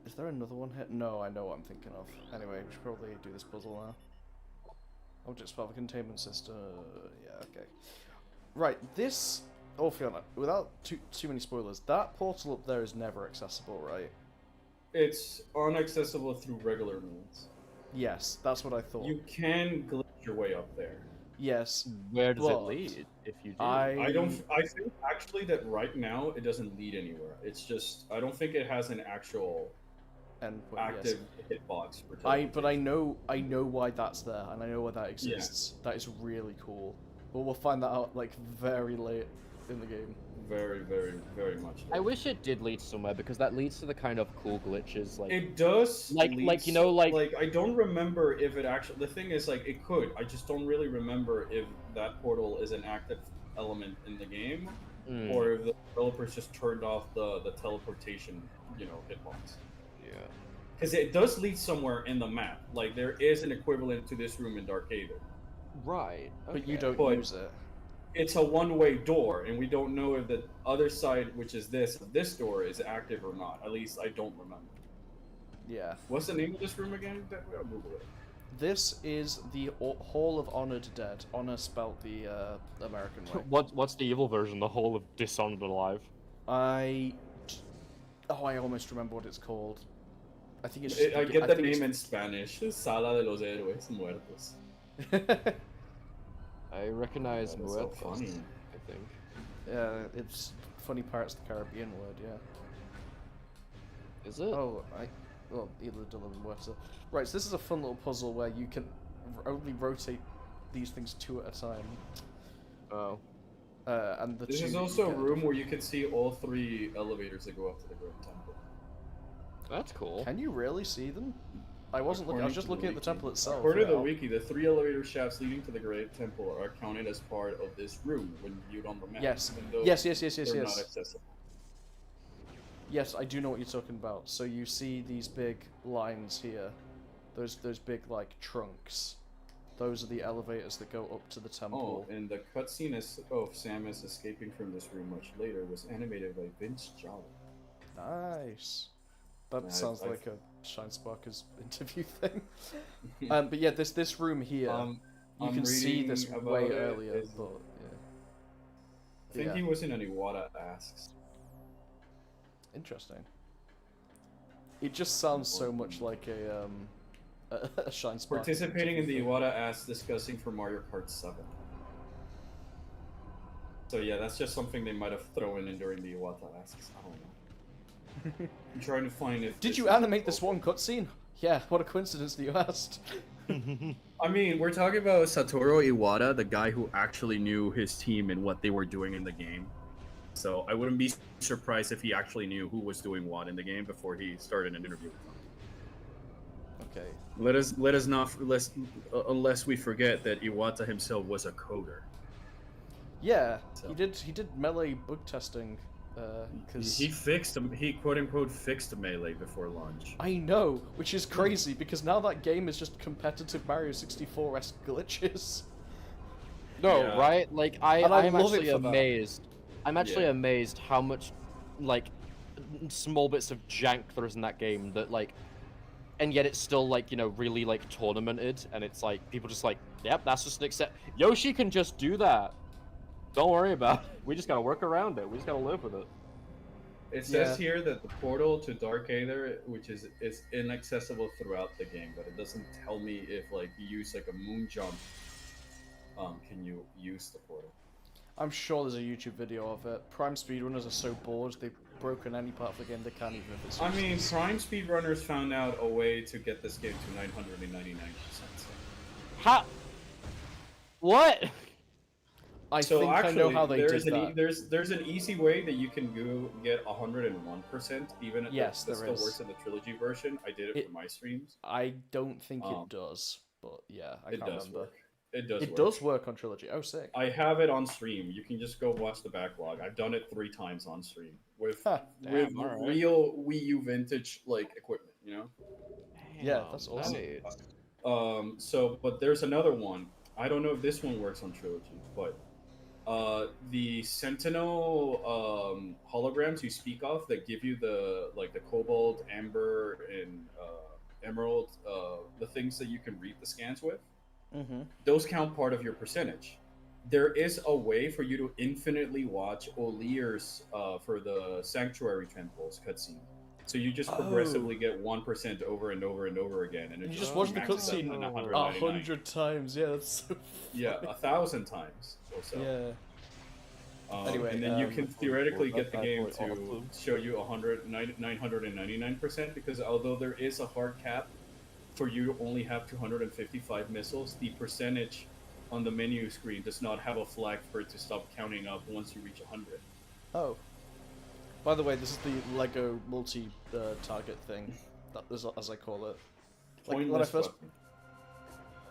S1: Is there another one here? No, I know what I'm thinking of. Anyway, we should probably do this puzzle now. Object spell containment system. Yeah, okay. Right, this. Oh, Fiona, without too many spoilers, that portal up there is never accessible, right?
S3: It's inaccessible through regular means.
S1: Yes, that's what I thought.
S3: You can glitch your way up there.
S1: Yes.
S2: Where does it lead if you do?
S3: I think actually that right now it doesn't lead anywhere. It's just I don't think it has an actual
S1: endpoint,
S3: active hitbox for
S1: but I know why that's there, and I know why that exists. Yeah. That is really cool. But we'll find that out like very late in the game.
S3: Very, very, very much.
S2: I wish it did lead somewhere because that leads to the kind of cool glitches like
S3: it does.
S2: Like you know, like
S3: I don't remember if it actually. The thing is, like, it could. I just don't really remember if that portal is an active element in the game, or if the developers just turned off the teleportation, hitbox.
S2: Yeah.
S3: Because it does lead somewhere in the map. Like there is an equivalent to this room in Dark Haven.
S2: Right. Okay.
S1: But you don't use it.
S3: It's a one-way door, and we don't know if the other side, which is this door, is active or not. At least I don't remember.
S1: Yeah.
S3: What's the name of this room again? I'll Google it.
S1: This is the Hall of Honored Dead. Honor spelt the American way.
S2: What's the evil version? The Hall of Dishonored Alive.
S1: I almost remember what it's called. I think it's.
S3: I get the name in Spanish. Sala de los Héroes Muertos.
S2: I recognize Muertos,
S3: so funny.
S2: I think.
S1: Yeah, it's funny Pirates of the Caribbean word, yeah.
S2: Is it?
S1: Oh, Isla de la Muerta. Right, so this is a fun little puzzle where you can only rotate these things 2 at a time.
S2: Oh.
S1: And
S3: this is also a room where you can see all 3 elevators that go up to the Great Temple.
S2: That's cool.
S1: Can you really see them? I wasn't looking. I was just looking at the temple itself.
S3: According to the wiki, the 3 elevator shafts leading to the Great Temple are counted as part of this room when viewed on the map.
S1: Yes. Yes. They're not accessible. Yes, I do know what you're talking about. So you see these big lines here, those big like trunks. Those are the elevators that go up to the temple.
S3: Oh, and the cutscene of Samus escaping from this room much later was animated by Vince Jolly.
S1: Nice. That
S3: Yeah,
S1: sounds
S3: I've-
S1: like a Shine Sparker's interview thing. But yeah, this room here, you
S3: I'm
S1: can see
S3: reading
S1: this
S3: about
S1: way
S3: it.
S1: earlier,
S3: It's-
S1: but yeah.
S3: I think
S1: Yeah.
S3: he was in an Iwata Asks.
S1: Interesting. It just sounds so much like a Shine Sparker.
S3: Participating in the
S1: interview thing.
S3: Iwata Asks discussing for Mario Kart 7. So yeah, that's just something they might have thrown in during the Iwata Asks. I don't know. I'm trying to find if.
S1: Did
S3: this
S1: you
S3: is-
S1: animate this one cutscene? Yeah, what a coincidence that you asked.
S3: I mean, we're talking about Satoru Iwata, the guy who actually knew his team and what they were doing in the game. So I wouldn't be surprised if he actually knew who was doing what in the game before he started an interview with them.
S1: Okay.
S3: Let us not unless we forget that Iwata himself was a coder.
S1: Yeah,
S3: So-
S1: he did melee bug testing, because
S3: He quote unquote fixed Melee before launch.
S1: I know, which is crazy because now that game is just competitive Mario 64-esque glitches.
S2: No,
S3: Yeah.
S2: right? Like
S1: And I
S2: I'm
S1: love it
S2: actually
S1: for that.
S2: amazed. I'm actually
S3: Yeah.
S2: amazed how much, like, small bits of jank there is in that game that like, and yet it's still like really like tournamented, and it's like people just like, yep, that's just an accept. Yoshi can just do that. Don't worry about it. We just gotta work around it. We just gotta live with it.
S3: It says
S1: Yeah.
S3: here that the portal to Dark Aether, which is inaccessible throughout the game, but it doesn't tell me if like you use like a moon jump, can you use the portal?
S1: I'm sure there's a YouTube video of it. Prime speedrunners are so bored they've broken any part of the game they can't even if it's
S3: I mean,
S1: useless.
S3: Prime speedrunners found out a way to get this game to 999%.
S2: How? What?
S1: I
S3: So
S1: think
S3: actually,
S1: I know how they
S3: there's
S1: did
S3: an
S1: that.
S3: there's an easy way that you can go get 101%, even if
S1: Yes,
S3: that
S1: there
S3: still
S1: is.
S3: works in the trilogy version. I did it for my streams.
S1: I don't think
S3: Um,
S1: it does, but yeah, I
S3: It
S1: can't
S3: does
S1: remember.
S3: work. It does.
S1: It
S3: work.
S1: does work on Trilogy. Oh, sick.
S3: I have it on stream. You can just go watch the backlog. I've done it 3 times on stream with
S1: Huh.
S3: with
S2: Damn, alright.
S3: real Wii U vintage like equipment. You know.
S1: Yeah, that's awesome.
S2: Nice.
S3: So, but there's another one. I don't know if this one works on Trilogy, but the Sentinel holograms you speak of that give you the Cobalt, Amber, and Emerald, the things that you can read the scans with.
S1: Mm-hmm.
S3: Those count part of your percentage. There is a way for you to infinitely watch Olir's for the Sanctuary Temples cutscene. So you just progressively get 1% over and over and over again, and it
S1: You just watch the
S3: maxes out
S1: cutscene
S3: at
S1: 100
S3: 199.
S1: times. Yeah, that's so funny.
S3: Yeah, 1,000 times or so.
S1: Yeah. Anyway,
S3: and then you can theoretically get the
S2: that's
S3: game
S2: probably
S3: to
S2: awesome.
S3: show you 999%, because although there is a hard cap for you to only have 255 missiles, the percentage on the menu screen does not have a flag for it to stop counting up once you reach 100.
S1: Oh. By the way, this is the Lego multi-target thing, that is, as I call it. Like, when I
S3: Pointless
S1: first...
S3: weapon.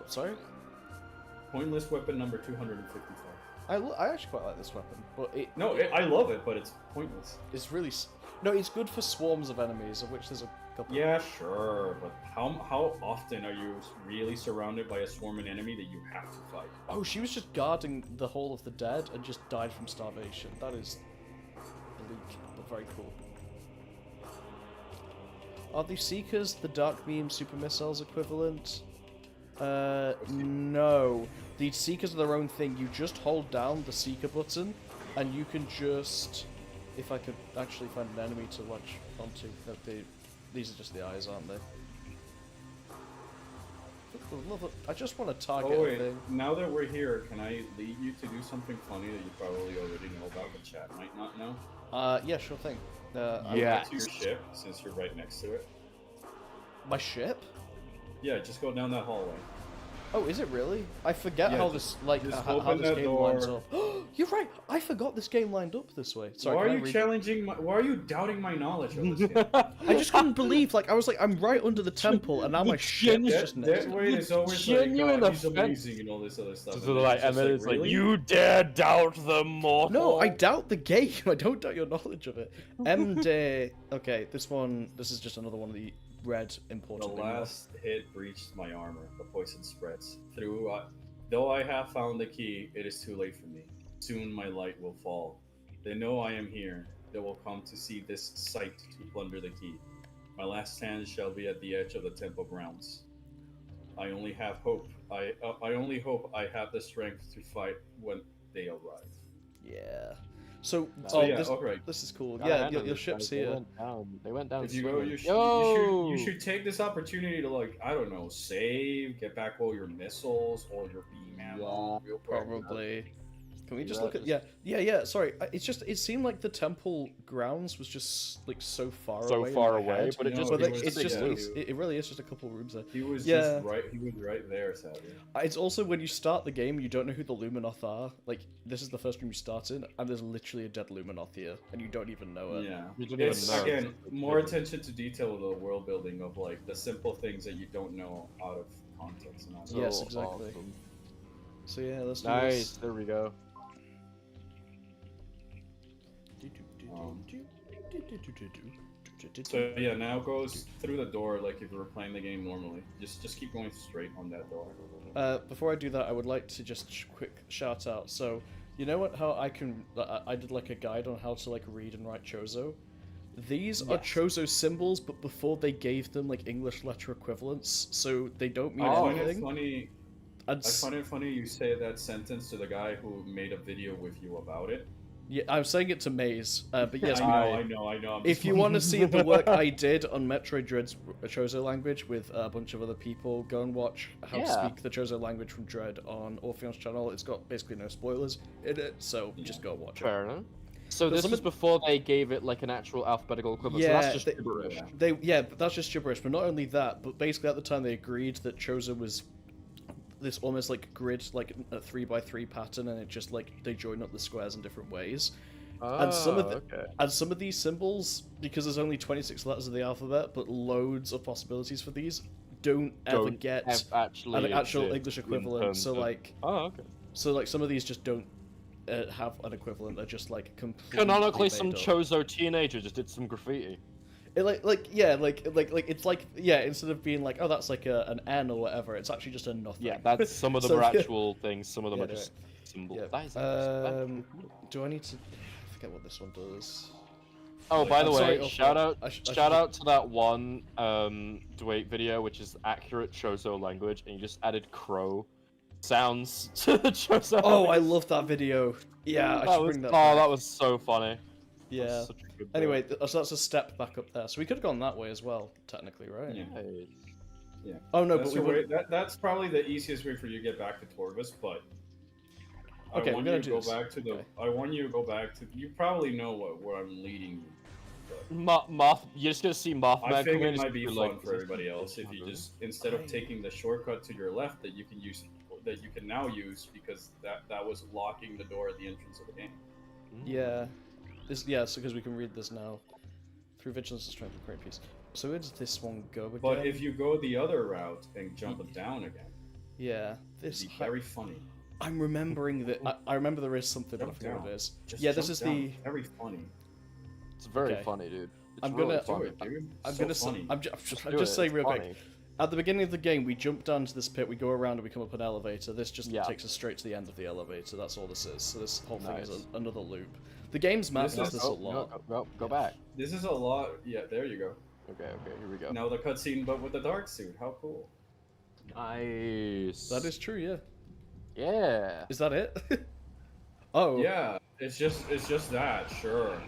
S1: Sorry?
S3: Pointless weapon number 255.
S1: I actually quite like this weapon, but
S3: I love it, but it's pointless.
S1: it's really... No, it's good for swarms of enemies, of which there's a couple.
S3: Yeah, sure, but how often are you really surrounded by a swarming enemy that you have to fight?
S1: Oh, she was just guarding the Hall of the Dead and just died from starvation. That is bleak, but very cool. Are the Seekers the Dark Beam Super Missiles equivalent? No. The Seekers are their own thing. You just hold down the Seeker button, and you can just... If I could actually find an enemy to latch onto. These are just the eyes, aren't they? I just want to target
S3: Oh
S1: a
S3: wait,
S1: thing.
S3: now that we're here, can I lead you to do something funny that you probably already know about, but chat might not know?
S1: Yeah, sure thing.
S2: Yeah.
S3: To your ship, since you're right next to it.
S1: My ship?
S3: Yeah, just go down that hallway.
S1: Oh, is it really? I forget
S3: Yeah,
S1: how
S3: just-
S1: this, like,
S3: just
S1: how
S3: open
S1: this
S3: that
S1: game lines
S3: door.
S1: up. You're right. I forgot this game lined up this way. Sorry.
S3: Why
S1: can
S3: are
S1: I
S3: you
S1: read-
S3: challenging my? Why are you doubting my knowledge of this game?
S1: I just couldn't believe. Like, I was like, I'm right under the temple, and now my ship is just next.
S3: That
S1: to
S3: way
S1: it.
S3: is always
S2: Genuine
S3: like, he's
S2: offense.
S3: amazing and all this other stuff.
S2: So like, and then it's like,
S3: really?
S2: you dare doubt the mortal?
S1: No, I doubt the game. I don't doubt your knowledge of it. MD. Okay, this one. This is just another one of the red,
S3: The
S1: importantly.
S3: last hit breached my armor. The poison spreads. Though I have found the key, it is too late for me. Soon my light will fall. They know I am here. They will come to see this sight to plunder the key. My last stand shall be at the edge of the temple grounds. I only have hope. I only hope I have the strength to fight when they arrive.
S1: Yeah. So,
S3: So yeah, okay.
S1: this is cool.
S2: Gotta
S1: Yeah,
S2: handle
S1: your
S2: this,
S1: ship's
S2: guys. They
S1: here.
S2: went down. They went down.
S3: If you go,
S2: swimming.
S3: you should take this opportunity to, like, I don't know, save, get back all your missiles, all your beam ammo, real quick.
S1: Probably. Can we just
S2: Yeah,
S1: look at yeah? Sorry, it seemed like the temple grounds was just like so far
S2: So
S1: away. in
S2: far
S1: my
S2: away,
S1: head.
S2: but it
S3: No,
S2: just
S1: But like,
S3: was-
S1: it's just
S3: yeah,
S1: it really is just a couple rooms there.
S3: He was
S1: Yeah.
S3: just right. He was right there, sadly.
S1: It's also when you start the game, you don't know who the Luminoth are. Like, this is the first room you start in, and there's literally a dead Luminoth here, and you don't even know it.
S3: Yeah.
S2: You didn't even
S3: It's
S2: know.
S3: again more attention to detail of the world building of, like, the simple things that you don't know out of context and all that.
S2: So
S1: Yes, exactly.
S2: awesome.
S1: So yeah, let's do
S2: Nice. There we go.
S1: this.
S3: So yeah, now goes through the door like if you were playing the game normally. Just keep going straight on that door.
S1: Before I do that, I would like to just quick shout out. So, you know what? How I did like a guide on how to like read and write Chozo. These are
S3: Yes.
S1: Chozo symbols, but before they gave them like English letter equivalents, so they don't mean
S3: I find it
S1: anything.
S3: funny.
S1: And
S3: I find it funny you say that sentence to the guy who made a video with you about it.
S1: yeah, I'm saying it to Maze, but yes.
S3: I know. I'm just
S1: If you want to see the work I did on Metroid Dread's Chozo language with a bunch of other people, go and watch how to
S2: Yeah.
S1: speak the Chozo language from Dread on Orpheon's channel. It's got basically no spoilers in it, so just go watch it.
S2: Fair enough. So
S1: But
S2: this
S1: some
S2: was
S1: of-
S2: before they gave it like an actual alphabetical equivalent.
S1: Yeah,
S2: so that's just
S1: they-
S2: gibberish.
S1: But that's just gibberish. But not only that, but basically at the time they agreed that Chozo was this almost like grid, like a 3x3 pattern, and it just like they join up the squares in different ways. And some of the-
S2: okay.
S1: And some of these symbols, because there's only 26 letters of the alphabet, but loads of possibilities for these, don't ever
S2: Don't
S1: get
S2: actually
S1: an actual
S2: exist
S1: English
S2: in
S1: equivalent.
S2: terms
S1: So
S2: of-
S1: like,
S2: Oh, okay.
S1: some of these just don't have an equivalent. They're just like completely
S2: Canonically, some
S1: made up.
S2: Chozo teenager just did some graffiti.
S1: It it's like instead of being like, oh, that's like an N or whatever, it's actually just a nothing.
S2: Yeah, that's some of them
S1: So,
S2: are
S1: yeah.
S2: actual things. Some of them
S1: Yeah,
S2: are
S1: do
S2: just symbols.
S1: Yeah.
S2: That is interesting.
S1: Do I need to? I forget what this one does.
S2: Oh, by the
S1: I'm
S2: way,
S1: sorry, Opal.
S2: shout out,
S1: I
S2: shout out to that one Dwight video, which is accurate Chozo language, and you just added crow sounds to the Chozo.
S1: Oh, I love that video. Yeah, I
S2: that
S1: should
S2: was,
S1: bring that.
S2: oh,
S1: back.
S2: that was so funny. That was
S1: Yeah.
S2: such a good
S1: Anyway,
S2: bit.
S1: so that's a step back up there. So we could have gone that way as well, technically, right?
S3: Yeah.
S2: Nice.
S3: Yeah.
S1: Oh no,
S3: That's
S1: but we
S3: the way,
S1: would.
S3: that's probably the easiest way for you to get back to Torvus, but
S1: Okay,
S3: I
S1: we're
S3: want
S1: gonna
S3: you to
S1: do
S3: go
S1: this.
S3: back to the.
S1: Okay.
S3: I want you to go back to. You probably know where I'm leading you.
S2: You're just gonna see Mothman
S3: I
S2: come
S3: think
S2: in
S3: it
S2: and
S3: might
S2: just
S3: be
S2: be
S3: fun
S2: like,
S3: for everybody else if you just, instead of taking the shortcut to your left that you can use, that you can now use because that was locking the door at the entrance of the game.
S1: Yeah. So because we can read this now. Through vigilance and strength and great peace. So where does this one go again?
S3: But if you go the other route and jump it down again,
S1: yeah, this.
S3: it'd be very funny.
S1: I'm remembering that. I remember there is something, but I
S3: Jump
S1: forget what
S3: down.
S1: it is.
S3: Just
S1: Yeah, this
S3: jump
S1: is
S3: down.
S1: the.
S3: Very funny.
S2: It's very
S1: Okay.
S2: funny, dude. It's
S1: I'm
S2: really
S1: gonna-
S2: funny.
S3: Do it, dude.
S1: I'm
S3: So
S1: gonna.
S3: funny.
S1: I'm
S2: Just
S1: just
S2: do it,
S1: saying
S2: it's
S1: real quick.
S2: funny.
S1: At the beginning of the game, we jump down to this pit, we go around, and we come up an elevator. This just
S2: Yeah.
S1: takes us straight to the end of the elevator. That's all this is. So this whole thing is
S2: Nice.
S1: another loop. The game's map
S3: This
S1: does
S3: is-
S1: this a lot.
S2: Go back.
S3: This is a lot. Yeah, there you go.
S2: Okay, here we go.
S3: Now the cutscene, but with the dark suit. How cool.
S2: Nice.
S1: That is true, yeah.
S2: Yeah.
S1: Is that it? Oh.
S3: Yeah, it's just that. Sure.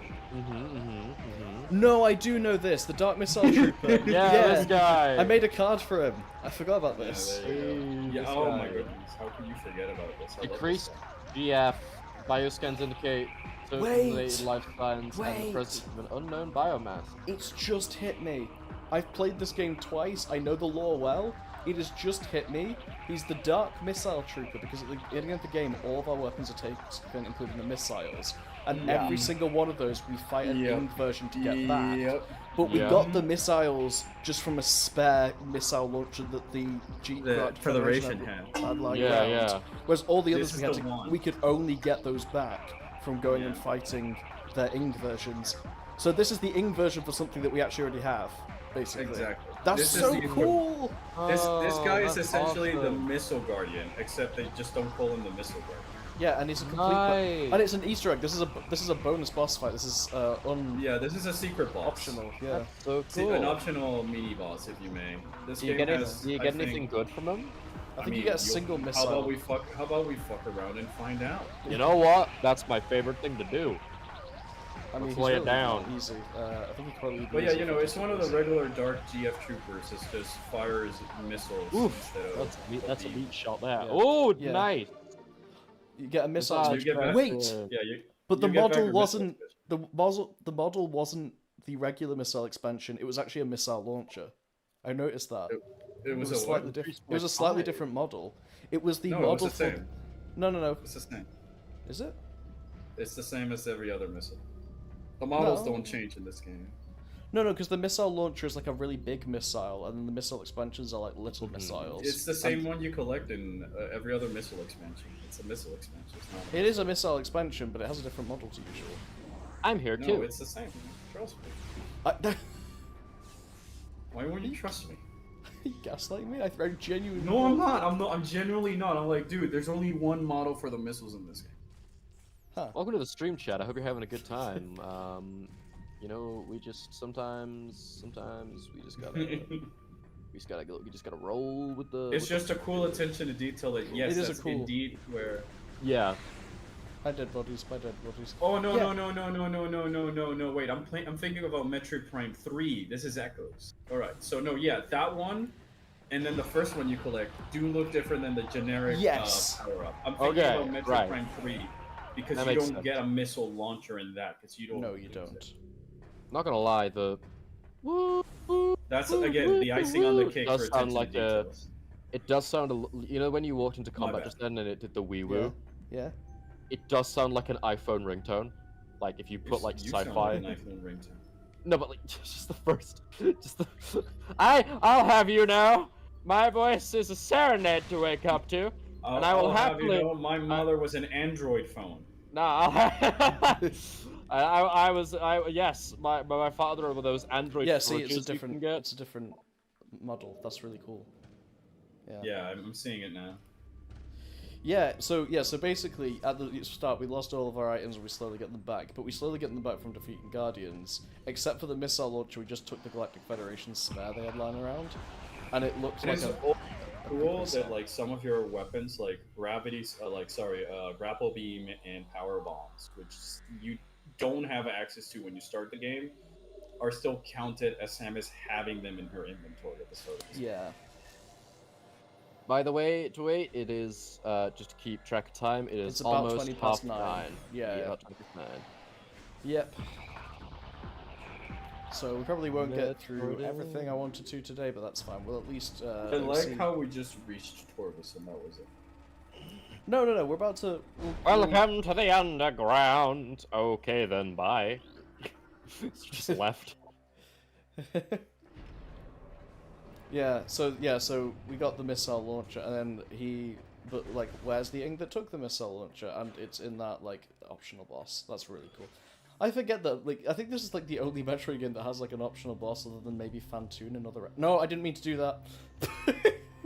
S1: No, I do know this. The Dark Missile Trooper.
S2: Yeah, this guy.
S1: I made a card for him. I forgot about
S3: Yeah,
S1: this.
S3: there you go.
S2: Hey,
S3: Yeah.
S2: this
S3: Oh my
S2: guy.
S3: goodness. How can you forget about this? I love this
S2: Decreased
S3: stuff.
S2: GF. Bioscans indicate certain
S1: Wait.
S2: related lifespans and the
S1: Wait.
S2: presence of an unknown biomass.
S1: It's just hit me. I've played this game twice. I know the lore well. It has just hit me. He's the Dark Missile Trooper because at the beginning of the game, all of our weapons are taken, including the missiles. And
S2: Yeah.
S1: every single one of those, we fight an
S3: Yep.
S1: ink version to get back.
S3: Yep.
S1: But we
S2: Yeah.
S1: got the missiles just from a spare missile launcher that the
S3: Federation had.
S1: lying
S2: Yeah,
S1: around.
S2: yeah.
S1: Whereas all the
S3: This
S1: others
S3: is
S1: we had
S3: the
S1: to,
S3: one.
S1: we could only get those back from going and
S3: Yeah.
S1: fighting their ink versions. So this is the ing version for something that we actually already have, basically.
S3: Exactly.
S1: That's
S3: This is
S1: so
S3: the-
S1: cool.
S3: This
S2: Oh,
S3: guy is
S2: that's
S3: essentially the
S2: awesome.
S3: Missile Guardian, except they just don't call him the Missile Guardian.
S1: Yeah, and it's a complete.
S2: Nice.
S1: And it's an Easter egg. This is a bonus boss fight. This is
S3: Yeah, this is a secret boss.
S1: optional. Yeah.
S2: So
S3: See,
S2: cool.
S3: an optional mini boss, if you may. This
S2: Do you
S3: game
S2: get,
S3: has.
S2: do you
S3: I
S2: get
S3: think-
S2: anything good from them?
S1: I think you get a single missile.
S3: How about we fuck around and find out?
S2: You know what? That's my favorite thing to do.
S1: I mean,
S2: Let's
S1: he's
S2: lay it
S1: really
S2: down.
S1: Easy. I think he probably.
S3: But yeah, you know, it's one of the regular dark GF troopers. It just fires missiles
S2: Oof,
S3: instead of.
S2: that's a neat shot there.
S1: Yeah.
S2: Oh,
S1: Yeah.
S2: nice.
S1: You get a missile.
S2: Besides,
S3: you get
S1: Wait,
S3: Yeah, you.
S1: but the
S3: you get
S1: model
S3: Vector
S1: wasn't
S3: missiles.
S1: the model wasn't the regular missile expansion. It was actually a missile launcher. I noticed that.
S3: It was
S1: a
S3: a
S1: slightly
S3: what?
S1: different. It was a slightly different model. It was the
S3: No,
S1: model
S3: it's the
S1: for.
S3: same.
S1: No.
S3: It's the same.
S1: Is it?
S3: It's the same as every other missile. The models
S1: No.
S3: don't change in this game.
S1: No, because the missile launcher is like a really big missile, and then the missile expansions are like little missiles.
S3: It's the same one you collect in every other missile expansion. It's a missile expansion. It's not.
S1: It is a missile expansion, but it has a different model to usual.
S2: I'm here
S3: No,
S2: too.
S3: it's the same. Trust me.
S1: I,
S3: Why won't you trust me?
S1: you gaslighting me? I genuinely.
S3: No, I'm not. I'm genuinely not. I'm like, dude, there's only one model for the missiles in this game.
S1: Huh.
S2: Welcome to the stream chat. I hope you're having a good time. You know, we just sometimes we just gotta roll with the.
S3: It's
S2: with
S3: just
S2: the...
S3: a cool attention to detail that yes,
S1: It is a
S3: that's
S1: cool-
S3: indeed where.
S2: Yeah.
S1: My dead bodies.
S3: Oh no
S1: Yeah.
S3: no! Wait, I'm thinking about Metroid Prime 3. This is Echoes. All right, so no, yeah, that one, and then the first one you collect do look different than the generic
S1: Yes.
S3: power up. I'm thinking
S2: Okay,
S3: about Metroid
S2: right.
S3: Prime 3 because
S2: That
S3: you
S2: makes
S3: don't
S2: sense.
S3: get a missile launcher in that because you don't.
S1: No, you
S3: use
S1: don't.
S3: it.
S2: Not gonna lie, the.
S3: That's again the icing on the cake
S2: Does
S3: for
S2: sound
S3: attention
S2: like
S3: to
S2: a-
S3: details.
S2: It does sound you know when you walked into combat
S3: bad.
S2: just then and it did the wee woo.
S1: Yeah.
S2: It does sound like an iPhone ringtone. Like if you put like
S3: You sound
S2: sci-fi.
S3: like an iPhone ringtone.
S2: No, but like just the first, just the. I'll have you know. My voice is a serenade to wake up to. And I will
S3: I'll have
S2: happily-
S3: you know, my mother was an Android phone.
S2: No, I'll have. Yes, my father were those Android.
S1: Yeah. See,
S2: fridges you can get.
S1: it's a different model. That's really cool. Yeah.
S3: Yeah, I'm seeing it now.
S1: Yeah, so basically at the start we lost all of our items and we slowly get them back, but we slowly get them back from defeating Guardians, except for the missile launcher we just took the Galactic Federation's spare they had lying around, and it looks
S3: And
S1: like
S3: it's
S1: a...
S3: cool that like some of your weapons like grapple beam and power bombs, which you don't have access to when you start the game, are still counted as Samus having them in her inventory at the start of the game.
S1: Yeah.
S2: By the way, it is just to keep track of time. It is
S1: It's about
S2: almost
S1: 20 past
S2: 9:30.
S1: 9. Yeah.
S2: about 20 past 9.
S1: Yep. So we probably won't get through
S2: Metroid.
S1: everything I wanted to today, but that's fine. We'll at least
S3: I like
S1: see...
S3: how we just reached Torvis and that was it.
S1: No, we're about to...
S2: Welcome to the underground. Okay, then bye. Just left.
S1: So we got the missile launcher, and then but like, where's the ink that took the missile launcher? And it's in that like optional boss. That's really cool. I forget that. Like, I think this is like the only Metroid game that has like an optional boss, other than maybe Fantoon and other. No, I didn't mean to do that.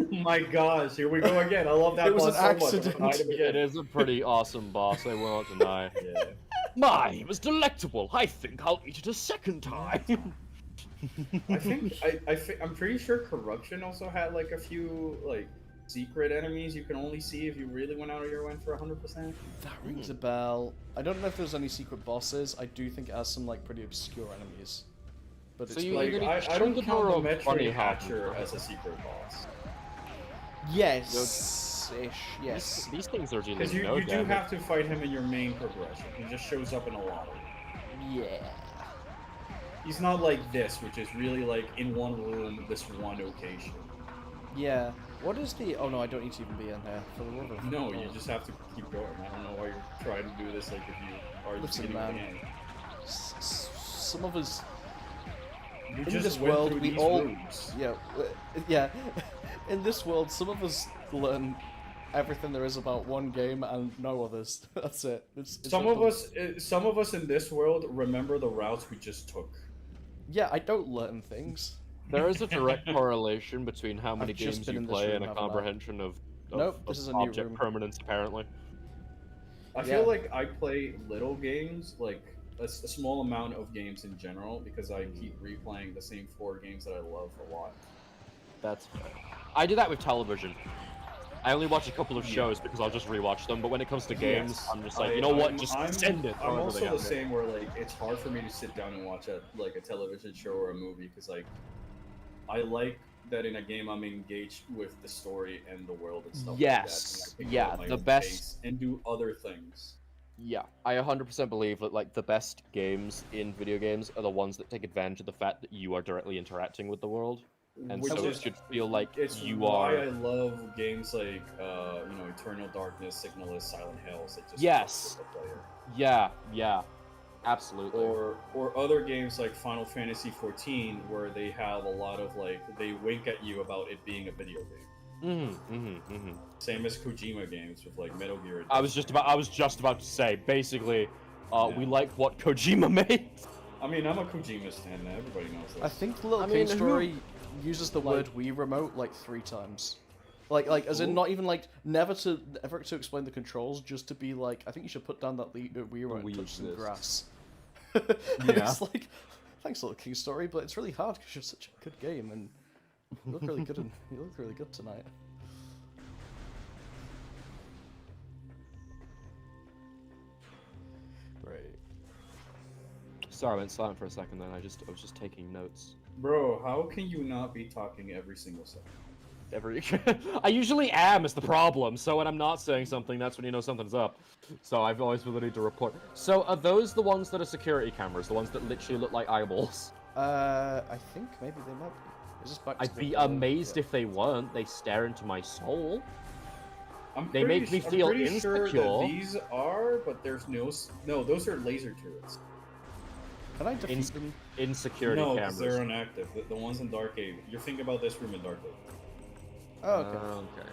S3: Oh my gosh, here we go again. I love that
S1: It was
S3: boss
S1: an
S3: so much. I'm
S1: accident.
S3: gonna hide him
S2: It
S3: again.
S2: is a pretty awesome boss, I will not deny.
S3: Yeah.
S2: My, it was delectable. I think I'll eat it a second time.
S3: I think I'm pretty sure Corruption also had like a few like secret enemies you can only see if you really went out of your way for 100%.
S1: That rings a bell. I don't know if there's any secret bosses. I do think it has some like pretty obscure enemies. But
S2: So
S1: it's
S2: you-
S3: Like
S2: you're
S3: I don't
S2: gonna
S3: count
S2: throw
S3: the
S2: a bunny
S3: Metroid
S2: hop
S3: Hatcher
S2: into
S3: as a secret boss
S1: yes.
S2: These things are dealing
S3: because you
S2: no
S3: do
S2: damage.
S3: have to fight him in your main progression. He just shows up in a lot of them.
S1: Yeah.
S3: He's not like this, which is really like in one room, this one location.
S1: Yeah. What is the... Oh no, I don't need to even be in here. For the love of...
S3: No,
S1: God.
S3: you just have to keep going. I don't know why you're trying to do this. Like if you are just
S1: Listen,
S3: getting the
S1: man.
S3: game.
S1: Some of us...
S3: You
S1: In
S3: just
S1: this
S3: went
S1: world,
S3: through
S1: we
S3: these
S1: all...
S3: rooms.
S1: Yeah. In this world, some of us learn everything there is about one game and no others. That's it. It's
S3: some of us in this world remember the routes we just took.
S1: Yeah, I don't learn things.
S2: There is a direct correlation between how many
S1: I've just
S2: games
S1: been
S2: you
S1: in this
S2: play
S1: room,
S2: and a
S1: haven't I?
S2: comprehension of
S1: Nope, this is a new
S2: object
S1: room.
S2: permanence, apparently.
S3: I feel like I play little games, like a small amount of games in general, because I keep replaying the same 4 games that I love a lot.
S2: That's fair. I do that with television. I only watch a couple of shows because I'll just rewatch them, but when it comes to games,
S3: Yes.
S2: I'm just like, you know what, just send it.
S3: I'm also the same where, like, it's hard for me to sit down and watch a television show or a movie, because, like, I like that in a game I'm engaged with the story and the world and stuff
S2: Yes,
S3: like that.
S2: yeah, the best...
S3: And do other things.
S2: Yeah, I 100% believe that, like, the best games in video games are the ones that take advantage of the fact that you are directly interacting with the world. And
S3: Which
S2: so
S3: is,
S2: it should feel like
S3: it's
S2: you
S3: why
S2: are...
S3: I love games like, Eternal Darkness, Signalist, Silent Hills. That just
S2: Yes.
S3: the player.
S2: Yeah, absolutely.
S3: Or other games like Final Fantasy XIV, where they have a lot of, like, they wink at you about it being a video game. Same as Kojima games with, like, Metal Gear.
S2: I was just about to say, basically, we like what Kojima made.
S3: I mean, I'm a Kojima stan. Everybody knows that.
S1: I think the Little King Story uses the word Wii Remote like 3 times. Like as in not even like ever to explain the controls, just to be like, I think you should put down that Wii Remote and touch some grass. It's like, thanks Little King Story, but it's really hard because you're such a good game and you look really good and you look really good tonight. Right.
S2: Sorry, I went silent for a second then. I was just taking notes.
S3: Bro, how can you not be talking every single second?
S2: I usually am is the problem, so when I'm not saying something, that's when you know something's up. So I've always been ready to report. So are those the ones that are security cameras, the ones that literally look like eyeballs?
S1: I think maybe they might be. Is this back to
S2: I'd
S1: the
S2: be
S1: goal?
S2: amazed if they weren't. They stare into my soul.
S3: They
S2: make me feel
S3: I'm pretty sure
S2: insecure.
S3: that these are, but there's no, those are laser turrets.
S1: Can I defeat them?
S2: Insecurity
S3: No,
S2: cameras.
S3: because they're inactive. The ones in Dark Age. You're thinking about this room in Dark Age.
S1: Oh, okay.
S2: Okay.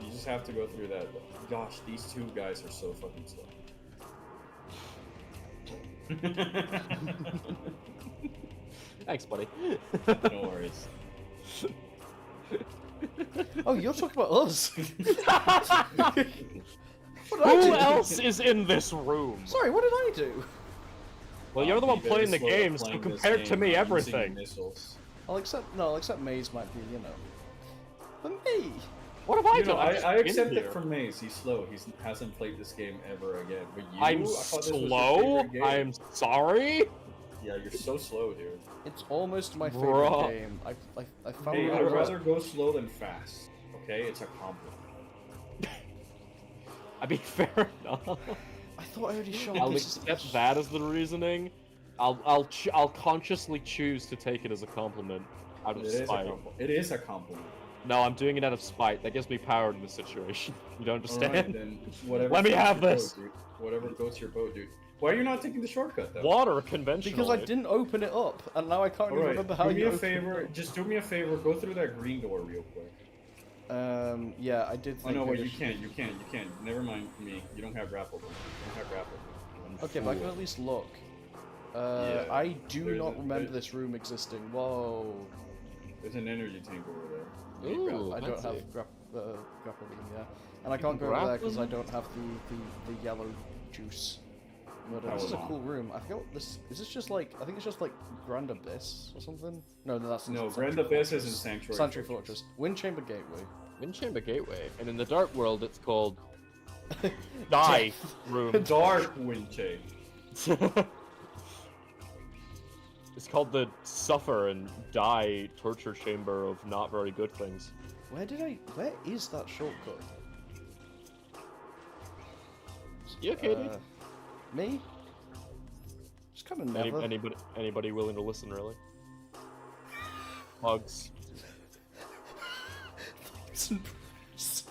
S3: You just have to go through that. Gosh, these 2 guys are so fucking slow.
S2: Thanks, buddy.
S3: No worries.
S1: Oh, you're talking about us.
S2: Who else is in this room?
S1: Sorry, what did I do?
S2: Well, you're the one
S3: Be very
S2: playing the
S3: slow at
S2: game, so
S3: playing this
S2: compared to
S3: game,
S2: me,
S3: using
S2: everything.
S3: missiles.
S1: I'll accept Maze might be, But me?
S2: What have I
S3: You know,
S2: done? I've just
S3: I
S2: been
S3: accept
S2: here.
S3: it from Maze. He's slow. He hasn't played this game ever again. But you,
S2: I'm
S3: I thought this was your
S2: slow?
S3: favorite game.
S2: I'm sorry?
S3: Yeah, you're so slow, dude.
S1: It's almost my favorite
S2: Bruh.
S1: game. I found
S3: Hey,
S1: it
S3: I'd rather go slow than fast. Okay, it's a compliment.
S2: I mean, fair enough.
S1: I thought I already showed
S2: I'll
S1: this.
S2: accept that as the reasoning. I'll consciously choose to take it as a compliment out of spite.
S3: It is a compliment.
S2: No, I'm doing it out of spite. That gives me power in this situation. You don't understand?
S3: Alright, then whatever.
S2: Let me
S3: floats
S2: have
S3: your
S2: this.
S3: boat, dude. Whatever goes your boat, dude. Why are you not taking the shortcut though?
S2: Water conventional.
S1: Because I didn't open it up, and now I can't even remember how
S3: do me
S1: you
S3: a
S1: opened
S3: favor.
S1: it
S3: Just do me a favor. Go through that green door real quick.
S1: up. Yeah, I did
S3: Oh
S1: think
S3: no,
S1: I
S3: wait, you
S1: should-
S3: can't. You can't. Never mind me. You don't have grapple. You don't have grapple.
S1: Okay, but I can at least look.
S3: Yeah,
S1: I do
S3: there's
S1: not
S3: a-
S1: remember
S3: there-
S1: this room existing. Whoa.
S3: There's an energy tank over there. You need
S2: Ooh.
S3: grapple.
S1: I don't
S2: fancy.
S1: have grappling, yeah. And I can't go over there because I don't have the yellow juice. But this is a
S3: Power
S1: cool room. I forget what this is. This just like, I think it's just like Grand Abyss or something. No, that's
S3: No,
S1: Sanctuary
S3: Grand Abyss is in
S1: Fortress.
S3: Sanctuary.
S1: Sanctuary Fortress. Wind Chamber Gateway.
S2: Wind Chamber Gateway, and in the Dark World, it's called Die Room.
S3: Dark Wind Chain.
S2: It's called the Suffer and Die Torture Chamber of not very good things.
S1: Where is that shortcut?
S2: You okay, dude?
S1: Me? Just kind of never.
S2: Anybody willing to listen, really? Hugs.
S1: Thoughts and prayers.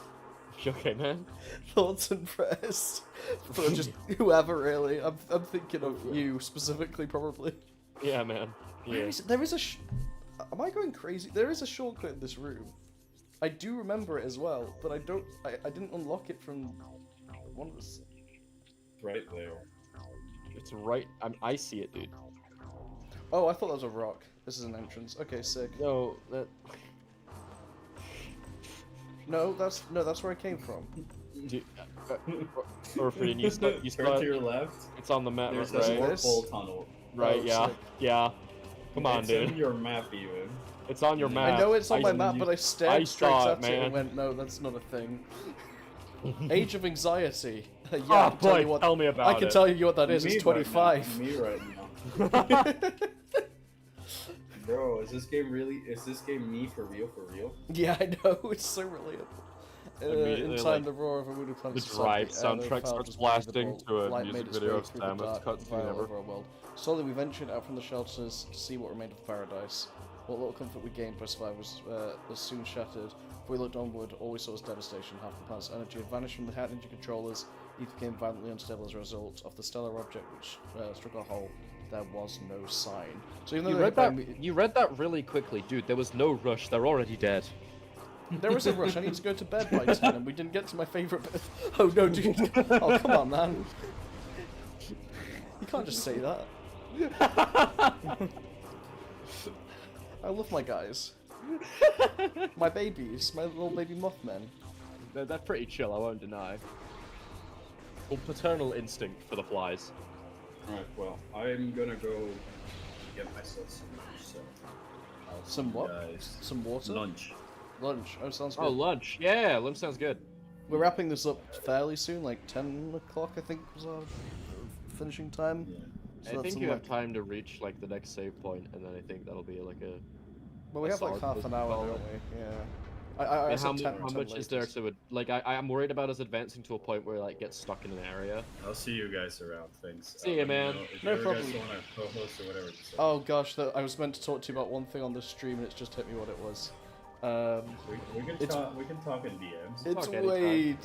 S2: You okay, man?
S1: Thoughts and prayers. For just whoever, really. I'm thinking of you specifically, probably.
S2: Yeah, man.
S1: Where
S2: Yeah.
S1: is it? There is a am I going crazy? There is a shortcut in this room. I do remember it as well, but I didn't unlock it from one of us.
S3: Right there.
S2: It's right. I see it, dude.
S1: Oh, I thought that was a rock. This is an entrance. Okay, sick.
S2: No, that.
S1: No, that's where I came from.
S2: Orphan, you
S3: Turn
S2: start.
S3: to your left.
S2: It's on the map,
S3: There's
S2: right?
S3: a
S1: This?
S3: warp tunnel.
S2: Right,
S1: Oh,
S2: yeah,
S1: sick.
S2: yeah. Come on,
S3: It's
S2: dude.
S3: in your map even.
S2: It's on your map.
S1: I know it's on my map,
S3: you-
S1: but I stared straight
S2: saw
S1: at
S2: it,
S1: it and
S2: man.
S1: went, no, that's not a thing. Age of Anxiety. Yeah,
S2: Oh
S1: I can tell
S2: boy,
S1: you what.
S2: tell me about
S1: I
S2: it.
S1: can tell you what that is.
S3: Me
S1: It's 25.
S3: Right now. Me right now. Bro, is this game me for real?
S1: Yeah, I know. It's so relatable.
S2: Immediately,
S1: In time,
S2: like,
S1: the roar of a voodoo planet.
S2: the Drive soundtrack starts blasting to a
S1: light
S2: music
S1: made its
S2: video
S1: way
S2: of
S1: through the
S2: Sam. It's
S1: dark,
S2: cutscene
S1: vile
S2: ever.
S1: of our world. Slowly, we ventured out from the shelters to see what remained of the paradise. What little comfort we gained by surviving was soon shattered. If we looked onward, all we saw was devastation. Half the planet's energy had vanished from the hard energy controllers. It became violently unstable as a result of the stellar object which struck our hull. There was no sign. So even though
S2: You
S1: they
S2: read
S1: had
S2: that? You read that really quickly, dude. There was no rush. They're already dead.
S1: There was a rush. I need to go to bed by 10, and we didn't get to my favourite bit. Oh no, dude! Oh come on, man! You can't just say that. I love my guys. My babies, my little baby Mothmen.
S2: They're pretty chill. I won't deny. Well, paternal instinct for the flies.
S3: Alright, well, I'm gonna go get myself some lunch, so I'll see
S1: Some
S3: you
S1: what?
S3: guys.
S1: Some water?
S3: Lunch.
S1: Lunch. Oh, sounds good.
S2: Oh, lunch. Yeah, lunch sounds good.
S1: We're wrapping this up fairly soon, like 10 o'clock, I think was our finishing time.
S3: Yeah.
S1: So
S2: I
S1: that's
S2: think
S1: in,
S2: you have
S1: like-
S2: time to reach like the next save point, and then I think that'll be like a.
S1: Well, we have like
S2: solid
S1: half an hour,
S2: solid.
S1: don't we? Yeah. I
S2: And
S1: said 10,
S2: how
S1: 10
S2: much is there
S1: latest.
S2: to it? Like, I'm worried about us advancing to a point where like gets stuck in an area.
S3: I'll see you guys around. Thanks.
S2: See ya,
S3: Let me
S2: man.
S3: know if
S1: No
S3: you ever
S1: problem.
S3: guys wanna co-host or whatever. Just
S1: Oh gosh, I was meant to talk to you about one thing on the stream, and it's just hit me what it was.
S3: we can
S1: it's-
S3: talk. We can talk in DMs.
S1: It's
S2: Talk anytime.
S1: way.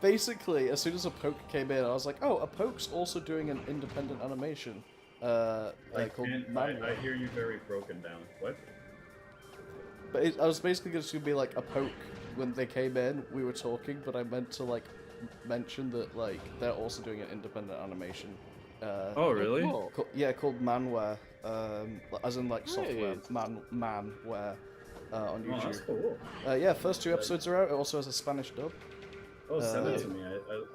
S1: Basically, as soon as a poke came in, I was like, "Oh, a poke's also doing an independent animation." Called
S3: I hear you very broken down. What?
S1: But I was basically just gonna be like a poke when they came in. We were talking, but I meant to like mention that like they're also doing an independent animation.
S3: Oh really?
S2: Cool.
S1: Called Manware. As in like software.
S2: Nice.
S1: Manware. On
S3: Oh, that's
S1: YouTube.
S3: cool.
S1: Yeah, first 2 episodes are out. It also has a Spanish dub.
S3: Oh, send it to me.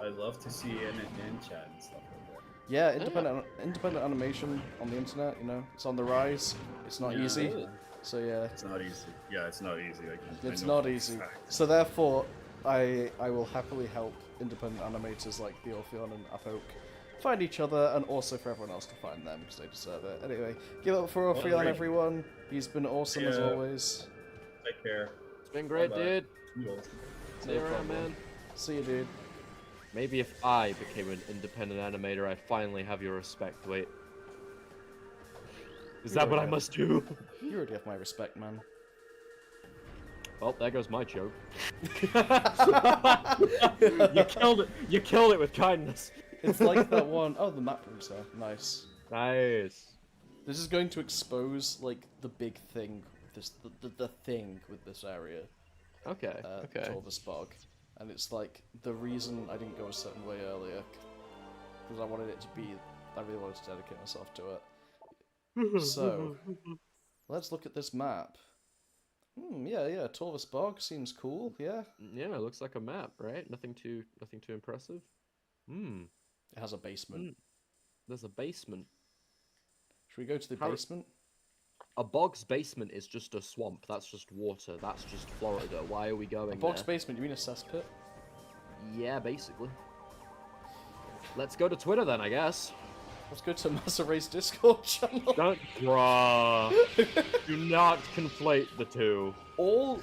S3: I love to see in chat and stuff like that.
S1: Yeah, independent animation on the internet. You know, it's on the rise. It's not
S3: Yeah.
S1: easy.
S2: Good.
S1: So yeah,
S3: It's not easy. Yeah, it's not easy. I
S1: it's
S3: know
S1: not
S3: for a
S1: easy.
S3: fact.
S1: So therefore, I will happily help independent animators like the Orpheon and Apoke find each other, and also for everyone else to find them because they deserve it. Anyway, give up for Orpheon,
S3: great.
S1: everyone. He's been awesome as
S3: Yeah.
S1: always.
S3: Take care.
S2: It's been great,
S3: Bye-bye.
S2: dude.
S3: Toodles.
S2: See you around, man.
S1: See you, dude.
S2: Maybe if I became an independent animator, I'd finally have your respect. Wait. Is that what I must do?
S1: You already have my respect, man.
S2: Well, there goes my joke. You killed it. You killed it with kindness.
S1: It's like that one. Oh, the map room's there. Nice.
S2: Nice.
S1: This is going to expose like the big thing. The thing with this area.
S2: Okay. Okay.
S1: Torvus Bog. And it's like the reason I didn't go a certain way earlier, because I wanted it to be. I really wanted to dedicate myself to it. So, let's look at this map. Yeah. Torvus Bog seems cool. Yeah.
S2: Yeah, it looks like a map, right? Nothing too impressive.
S1: It has a basement.
S2: There's a basement.
S1: Should we go to the
S2: How-
S1: basement?
S2: A bog's basement is just a swamp. That's just water. That's just Florida. Why are we going
S1: A box
S2: there?
S1: basement? You mean a cesspit?
S2: Yeah, basically. Let's go to Twitter then, I guess.
S1: Let's go to Massa Ray's Discord channel.
S2: Don't, bruh. Do not conflate the two. How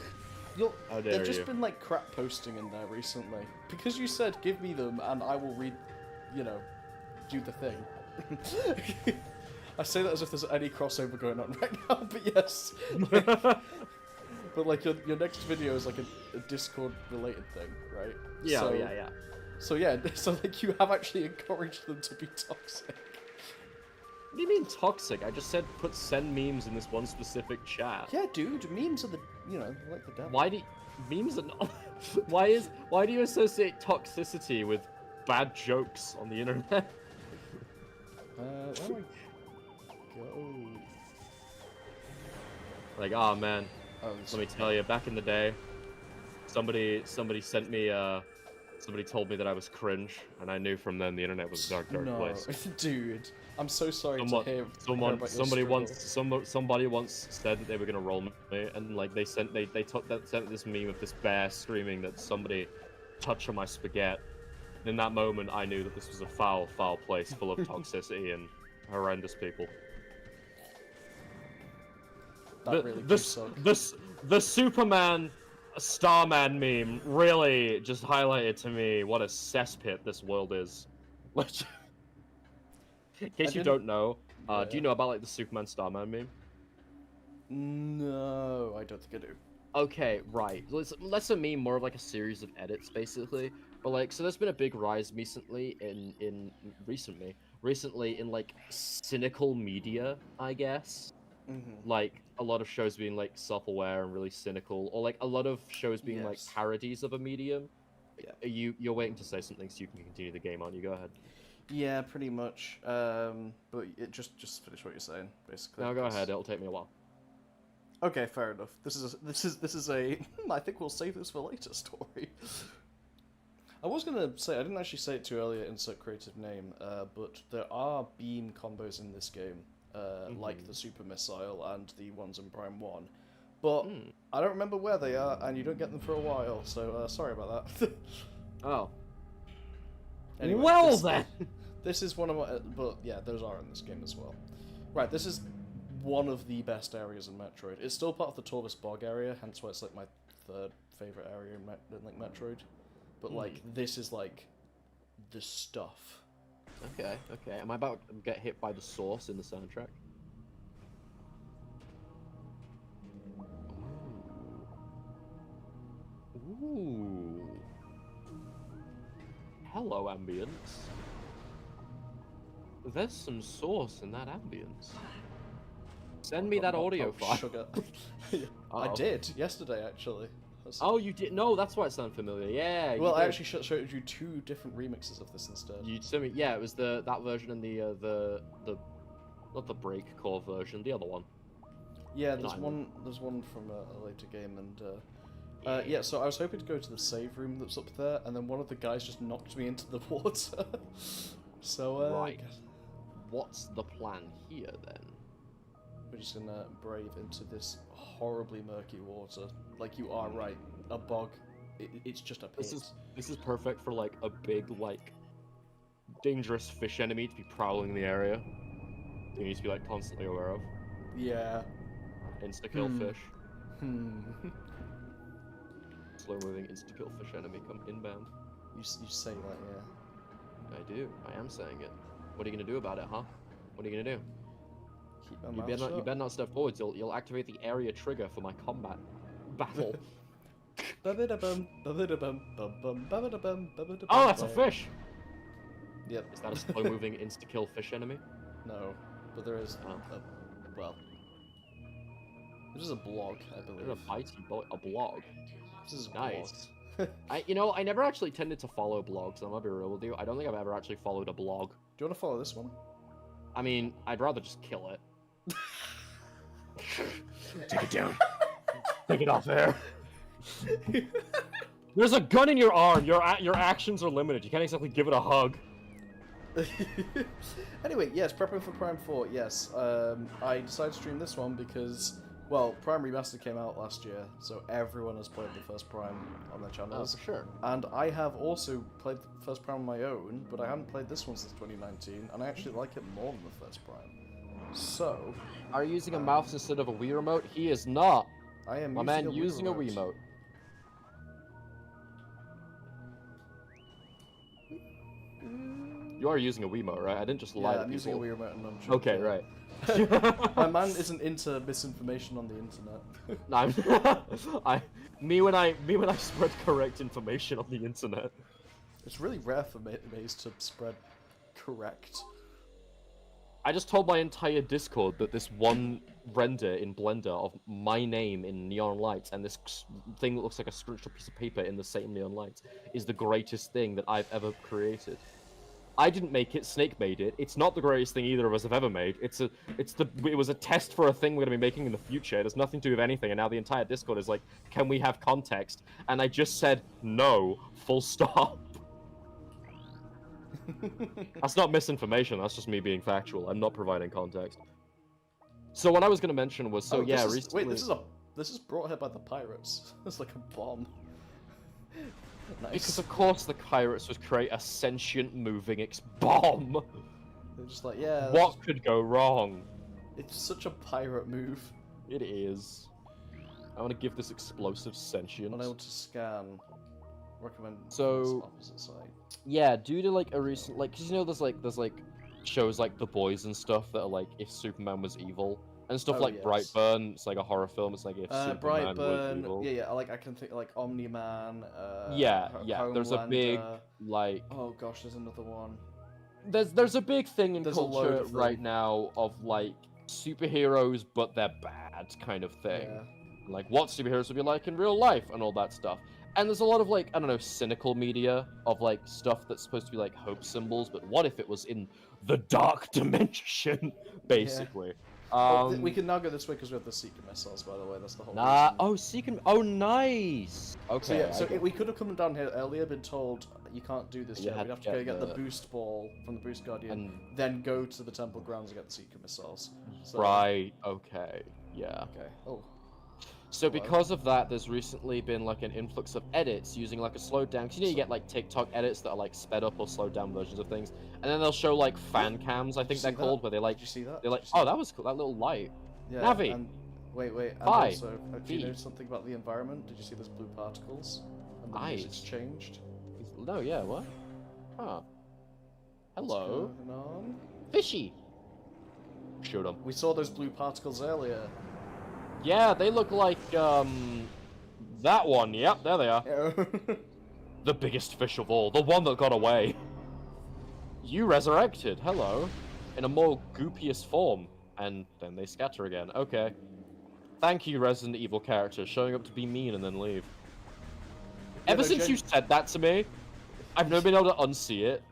S2: dare
S1: There've just
S2: you.
S1: been like crap posting in there recently. Because you said give me them and I will read, do the thing. I say that as if there's any crossover going on right now, but yes. But like your next video is like a Discord related thing, right?
S2: Yeah,
S1: So,
S2: yeah.
S1: So like you have actually encouraged them to be toxic.
S2: What do you mean toxic? I just said send memes in this one specific chat.
S1: Yeah, dude, memes are the, like the devil.
S2: Why do memes are not? Why do you associate toxicity with bad jokes on the internet?
S1: Where do I go?
S2: Like, oh man,
S1: Oh,
S2: let me tell you, back in the day, somebody sent me somebody told me that I was cringe, and I knew from then the internet was a dark place.
S1: Dude, I'm so sorry to hear about
S2: somebody
S1: your
S2: somebody once said that they were gonna roll me, and like they sent this meme of this bear screaming that somebody touched on my spaghetti. In that moment, I knew that this was a foul place full of toxicity and horrendous people.
S1: That really does suck.
S2: The Superman Starman meme really just highlighted to me what a cesspit this world is. In case you don't know, do you know about like the Superman Starman meme?
S1: No, I don't think I do.
S2: Okay, right. Let's a meme more of like a series of edits, basically. But like, so there's been a big rise recently recently in like cynical media, I guess.
S1: Mm-hmm.
S2: Like a lot of shows being like self-aware and really cynical, or like a lot of shows being like parodies of a medium. Yeah. You're waiting to say something so you can continue the game, aren't you? Go ahead.
S1: Yeah, pretty much. But just finish what you're saying, basically.
S2: No, go ahead. It'll take me a while.
S1: Okay, fair enough. This is a I think we'll save this for later story. I was gonna say, I didn't actually say it too earlier, insert creative name, but there are beam combos in this game, like the super missile and the ones in Prime 1. But I don't remember where they are, and you don't get them for a while, so sorry about that.
S2: Oh.
S1: Anyway,
S2: well then!
S1: This is one of my... But yeah, those are in this game as well. Right, this is one of the best areas in Metroid. It's still part of the Torvus Bog area, hence why it's like my third favourite area in like Metroid. But like, this is like the stuff.
S2: Okay. Am I about to get hit by the source in the soundtrack? Ooh. Hello, ambience. There's some source in that ambience. Send me that audio file.
S1: Sugar. I did yesterday, actually.
S2: Oh, you did? No, that's why it sounded familiar. Yeah.
S1: Well, I actually showed you 2 different remixes of this instead.
S2: You sent me. Yeah, it was that version and the not the breakcore version, the other one.
S1: Yeah, there's one from a later game, and yeah. So I was hoping to go to the save room that's up there, and then one of the guys just knocked me into the water. So
S2: right. What's the plan here then?
S1: We're just gonna brave into this horribly murky water. Like, you are right, a bog. It's just a pit.
S2: This is perfect for like a big like dangerous fish enemy to be prowling the area. You need to be like constantly aware of.
S1: Yeah.
S2: Insta-kill fish. Slow-moving insta-kill fish enemy come inbound.
S1: You say that, yeah.
S2: I do. I am saying it. What are you gonna do about it, huh? What are you gonna do?
S1: You
S2: better not step forwards. You'll activate the area trigger for my combat battle. Oh, that's a fish!
S1: Yep.
S2: Is that a slow-moving insta-kill fish enemy?
S1: No, but there is. Well, this is a blog, I believe.
S2: There's a blog.
S1: This is
S2: nice. I never actually tended to follow blogs. I'm gonna be real with you. I don't think I've ever actually followed a blog.
S1: Do you want to follow this one?
S2: I mean, I'd rather just kill it.
S4: Take it down. Take it off there.
S2: There's a gun in your arm. Your actions are limited. You can't exactly give it a hug.
S1: Anyway, yes, prepping for Prime 4. Yes, I decided to stream this one because, well, Prime Remastered came out last year, so everyone has played the first Prime on their channels.
S2: Oh, for sure.
S1: And I have also played the first Prime on my own, but I haven't played this one since 2019, and I actually like it more than the first Prime. So...
S2: Are you using a mouse instead of a Wii remote? He is not.
S1: I am
S2: My man using a Wiimote. You are using a Wiimote, right? I didn't just lie to people.
S1: I'm using a Wii remote and I'm
S2: Okay, right.
S1: My man isn't into misinformation on the
S2: No,
S1: internet.
S2: me when I spread correct information on the internet.
S1: It's really rare for Maze to spread correct.
S2: I just told my entire Discord that this one render in Blender of my name in neon lights and this thing that looks like a scrunched up piece of paper in the same neon lights is the greatest thing that I've ever created. I didn't make it, Snake made it. It's not the greatest thing either of us have ever made. It was a test for a thing we're gonna be making in the future. It has nothing to do with anything, and now the entire Discord is like, can we have context? And I just said no, full stop. That's not misinformation, that's just me being factual. I'm not providing context. So what I was gonna mention was, recently...
S1: Wait, this is brought here by the pirates. It's like a bomb. Nice.
S2: Because of course the pirates would create a sentient moving bomb.
S1: They're just like, yeah.
S2: What could go wrong?
S1: It's such a pirate move.
S2: It is. I want to give this explosive sentience.
S1: Unable to scan. Recommend.
S2: So,
S1: opposite side.
S2: Yeah, due to like a recent, like, cause you know there's like shows like The Boys and stuff that are like if Superman was evil. And stuff like
S1: yes.
S2: Brightburn, it's like a horror film. It's like if Superman was evil.
S1: Brightburn, yeah, like I can think like Omni-Man.
S2: Yeah. There's a big like.
S1: Oh gosh, there's another one.
S2: There's a big thing in
S1: There's a load
S2: culture
S1: of them.
S2: right now of like superheroes, but they're bad kind of thing.
S1: Yeah.
S2: Like what superheroes would be like in real life and all that stuff. And there's a lot of like, I don't know, cynical media of like stuff that's supposed to be like hope symbols, but what if it was in the dark dimension, basically.
S1: We can now go this way because we have the secret missiles, by the way. That's the whole reason.
S2: Oh, nice! Okay.
S1: So we could have come down here earlier, been told you can't do this yet. We'd have to go get the boost ball from the Boost Guardian, and then go to the temple grounds and get the secret missiles. So,
S2: right, okay, yeah.
S1: Okay, oh.
S2: So because of that, there's recently been like an influx of edits using like a slowed down, because you get like TikTok edits that are like sped up or slowed down versions of things, and then they'll show like fan cams, I think they're called, where they like,
S1: did you see that?
S2: They're like, oh, that was cool, that little light.
S1: Yeah,
S2: Navi.
S1: And, wait, and
S2: Bye.
S1: also, do you know something about the environment? Did you see those blue particles? And the music's changed?
S2: No, yeah, what? Huh. Hello.
S1: What's going on?
S2: Fishy. Shoot 'em.
S1: We saw those blue particles earlier.
S2: Yeah, they look like, that one. Yep, there they are. The biggest fish of all. The one that got away. You resurrected. Hello. In a more goopiest form. And then they scatter again. Okay. Thank you, Resident Evil character, showing up to be mean and then leave. Ever since you said that to me, I've never been able to unsee it.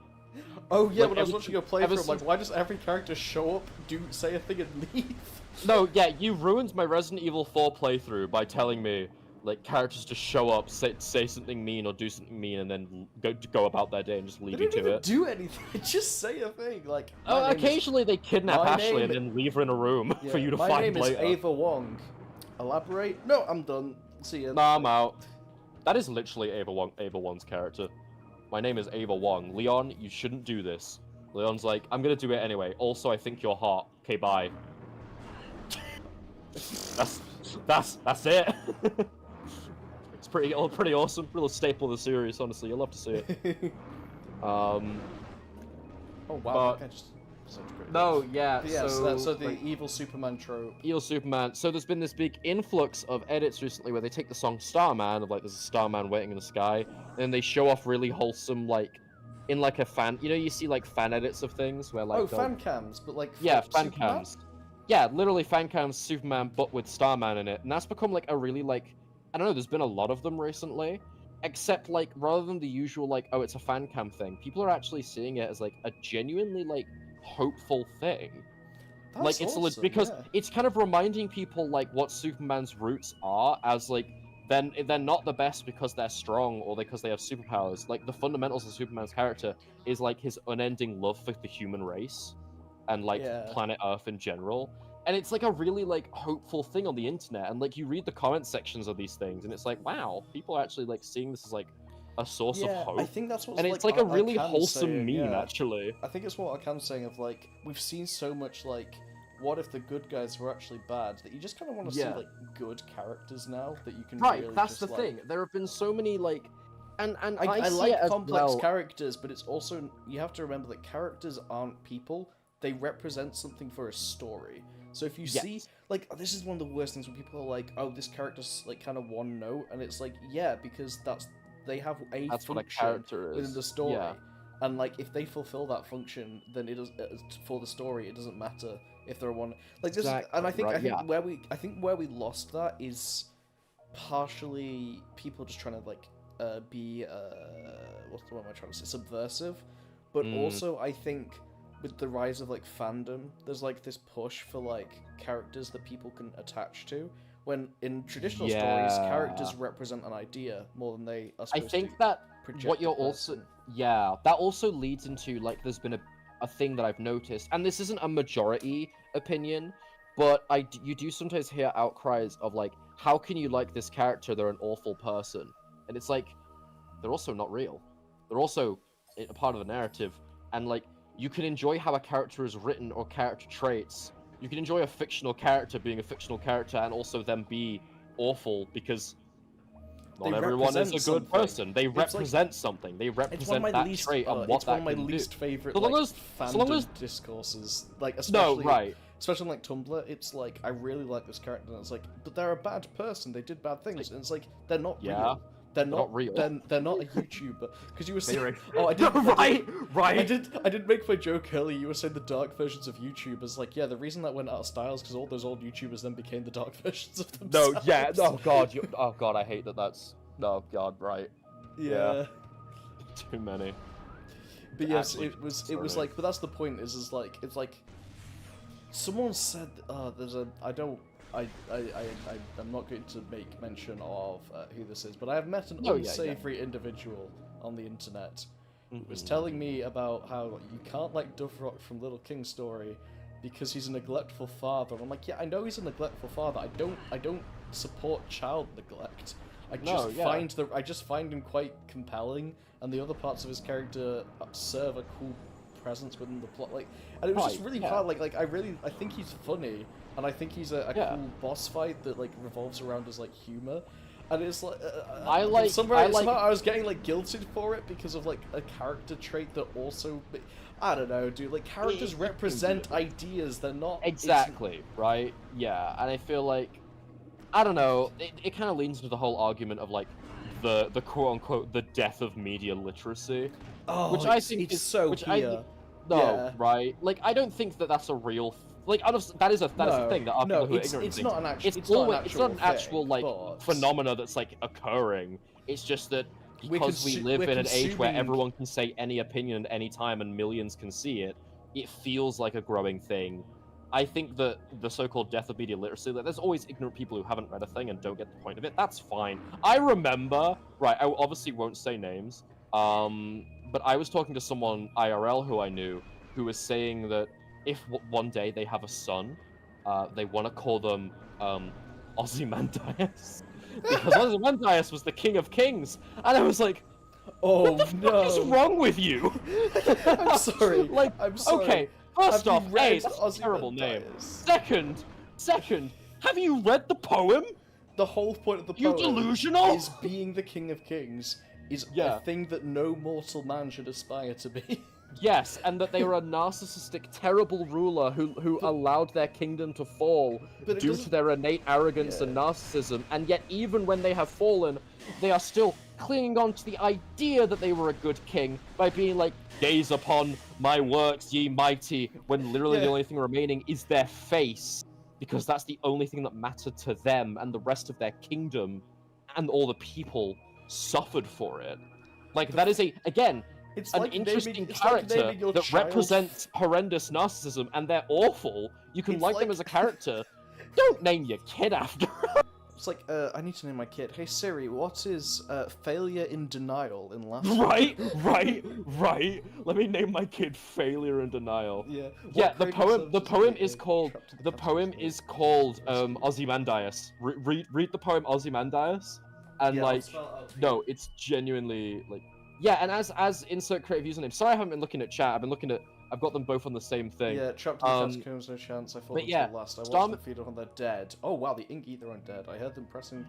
S1: Oh yeah,
S2: Like,
S1: when I was watching your playthrough, I'm like, why does every character show up, say a thing, and leave?
S2: No, yeah, you ruined my Resident Evil 4 playthrough by telling me, like, characters just show up, say something mean or do something mean, and then go about their day and just leave you to it.
S1: They don't even do anything, just say a thing, like...
S2: occasionally they kidnap Ashley and then leave her in a room for you to find later.
S1: My name is Ava Wong. Elaborate? No, I'm done. See ya.
S2: Nah, I'm out. That is literally Ava Wong's character. My name is Ava Wong. Leon, you shouldn't do this. Leon's like, I'm gonna do it anyway. Also, I think you're hot. Okay, bye. That's it. It's pretty awesome. Real staple of the series, honestly. You'll love to see it.
S1: Oh wow, that just sounds great.
S2: No, yeah.
S1: But yeah, so the like, evil Superman trope.
S2: Evil Superman. So there's been this big influx of edits recently where they take the song Starman, of like there's a Starman waiting in the sky, and then they show off really wholesome, like, in like a fan. You know, you see like fan edits of things where like.
S1: Oh, fan cams, but like.
S2: Yeah, fan
S1: Superman?
S2: cams. Yeah, literally fan cams Superman, but with Starman in it, and that's become like a really like. I don't know. There's been a lot of them recently. Except, like, rather than the usual, like, oh, it's a fan cam thing, people are actually seeing it as, like, a genuinely, like, hopeful thing.
S1: That's
S2: like, it's
S1: awesome,
S2: because
S1: yeah.
S2: it's kind of reminding people, like, what Superman's roots are, as, like, then they're not the best because they're strong or because they have superpowers. Like, the fundamentals of Superman's character is, like, his unending love for the human race and, like, planet Earth in general. And it's like a really like hopeful thing on the internet, and like you read the comment sections of these things, and it's like, wow, people are actually like seeing this as like a source of hope.
S1: I think that's what.
S2: And it's like a really wholesome meme, actually.
S1: I think it's what Akan's saying of like we've seen so much like, what if the good guys were actually bad? That you just kind of want to see like good characters now that you can.
S2: Right,
S1: really
S2: that's
S1: just,
S2: the thing. There have been so many like, and
S1: I
S2: see
S1: like
S2: it as
S1: complex
S2: well.
S1: characters, but it's also you have to remember that characters aren't people; they represent something for a story. So if you see, like, this is one of the worst things when people are like, oh, this character's, like, kind of one note, and it's like, yeah, because they have a
S2: that's
S1: function
S2: what a character is.
S1: within the story.
S2: Yeah.
S1: And like, if they fulfill that function, then it does for the story. It doesn't matter if they're one like this.
S2: Exactly,
S1: And I think
S2: right, yeah.
S1: where we lost that is partially people just trying to like be what am I trying to say, subversive, but also I think with the rise of like fandom, there's like this push for like characters that people can attach to. When in traditional stories, characters represent an idea more than they are supposed to.
S2: I think that
S1: project
S2: what you're
S1: a person.
S2: that also leads into like there's been a thing that I've noticed, and this isn't a majority opinion, but you do sometimes hear outcries of like, how can you like this character? They're an awful person, and it's like they're also not real. They're also a part of the narrative, and like you can enjoy how a character is written or character traits. You can enjoy a fictional character being a fictional character and also them be awful because not everyone is a good person. They represent something. They represent that trait and what that can do.
S1: It's one of my least favorite fandom discourses. Like, especially especially like Tumblr. It's like, I really like this character, and it's like, but they're a bad person. They did bad things, and it's like they're not real. They're not real. They're not a YouTuber. Because you were saying, I did. I did make my joke earlier. You were saying the dark versions of YouTubers. Like, yeah, the reason that went out of style is because all those old YouTubers then became the dark versions of themselves.
S2: No, yeah. Oh god, I hate that. That's right.
S1: Yeah.
S2: Too many.
S1: But yes, it was like. But that's the point. It's like. Someone said, there's a. I'm not going to make mention of who this is, but I have met an unsavory individual on the internet who was telling me about how you can't like Dufrock from Little King's Story because he's a neglectful father. And I'm like, yeah, I know he's a neglectful father. I don't support child neglect. I just find him quite compelling, and the other parts of his character serve a cool presence within the plot. Like, and it was just really hard. Like I think he's funny. And I think he's a cool boss fight that like revolves around his like humor, and it's like somehow I was getting like guilted for it because of like a character trait that also, I don't know, dude. Like characters represent ideas; they're not
S2: exactly right. Yeah, and I feel like I don't know. It kind of leans into the whole argument of like the quote unquote the death of media literacy, which I think is so right. Like I don't think that that's a real. Like, honestly, that is a thing that people who are ignorant
S1: it's not an actual.
S2: It's not an actual like phenomena that's like occurring. It's just that because we live in an age where everyone can say any opinion at any time and millions can see it, it feels like a growing thing. I think that the so-called death of media literacy, like, there's always ignorant people who haven't read a thing and don't get the point of it. That's fine. I remember, right? I obviously won't say names, but I was talking to someone IRL who I knew who was saying that. If one day they have a son, they want to call them Ozymandias. Because Ozymandias was the king of kings. And I was like,
S1: oh,
S2: what the fuck is wrong with you?
S1: I'm sorry. Like, I'm sorry.
S2: Okay, first off, that's a terrible name. Second, have you read the poem?
S1: The whole point of the poem
S2: delusional?
S1: Is being the king of kings is a thing that no mortal man should aspire to be.
S2: Yes, and that they were a narcissistic, terrible ruler who allowed their kingdom to fall due to their innate arrogance and narcissism, and yet even when they have fallen, they are still clinging on to the idea that they were a good king by being like, gaze upon my works, ye mighty, when literally the only thing remaining is their face, because that's the only thing that mattered to them, and the rest of their kingdom and all the people suffered for it. Like, that is it's an interesting character that represents horrendous narcissism, and they're awful. You can like them as a character. Don't name your kid after them.
S1: It's like, I need to name my kid. Hey Siri, what is failure in denial in Latin?
S2: Right. Let me name my kid Failure in Denial.
S1: Yeah.
S2: The poem is called Ozymandias. Read the poem Ozymandias, and no, it's genuinely like. Yeah, and as insert creative username. Sorry, I haven't been looking at chat. I've got them both on the same thing.
S1: Yeah, trapped in the catacombs, no chance. I fought until last. I watched them feed on their dead. Oh wow, the ink eat their own dead. I heard them pressing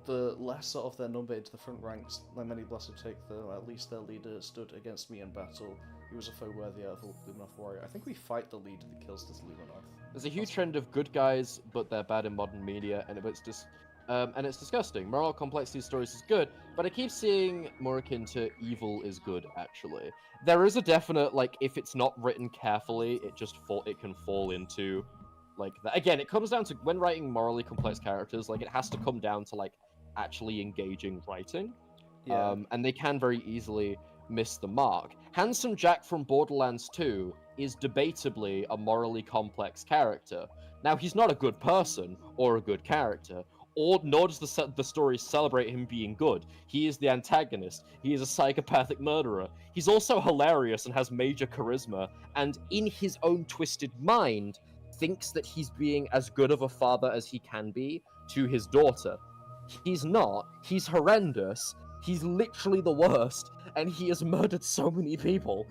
S1: the lesser of their number into the front ranks. Like many blessed take, though, at least their leader stood against me in battle. He was a foe worthy of a Luminoth warrior. I think we fight the leader that kills this Luminoth.
S2: There's a huge trend of good guys, but they're bad in modern media, and it's just and it's disgusting. Moral complexity of stories is good, but I keep seeing more akin to evil is good. Actually, there is a definite like if it's not written carefully, it can fall into like that. Again, it comes down to when writing morally complex characters, like it has to come down to like actually engaging writing.
S1: Yeah.
S2: And they can very easily miss the mark. Handsome Jack from Borderlands 2 is debatably a morally complex character. Now, he's not a good person or a good character, or nor does the story celebrate him being good. He is the antagonist. He is a psychopathic murderer. He's also hilarious and has major charisma, and in his own twisted mind, thinks that he's being as good of a father as he can be to his daughter. He's not. He's horrendous. He's literally the worst, and he has murdered so many people.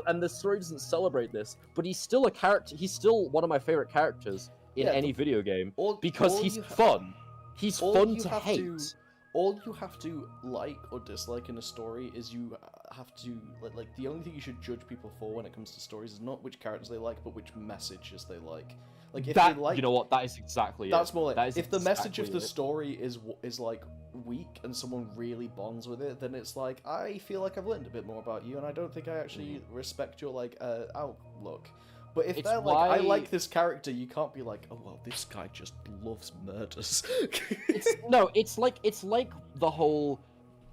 S2: And the story doesn't celebrate this, but he's still a character. He's still one of my favorite characters in any video game because he's fun. He's fun to hate.
S1: All you have to like or dislike in a story is you have to like the only thing you should judge people for when it comes to stories is not which characters they like, but which messages they like. Like if
S2: that,
S1: they like,
S2: you know what, that is exactly
S1: that's
S2: it.
S1: more like
S2: that is
S1: if the message of
S2: exactly
S1: the story is like weak and someone really bonds with it, then it's like I feel like I've learned a bit more about you, and I don't think I actually respect your like outlook. But if they're like, I like this character, you can't be like, oh well, this guy just loves murders.
S2: it's like the whole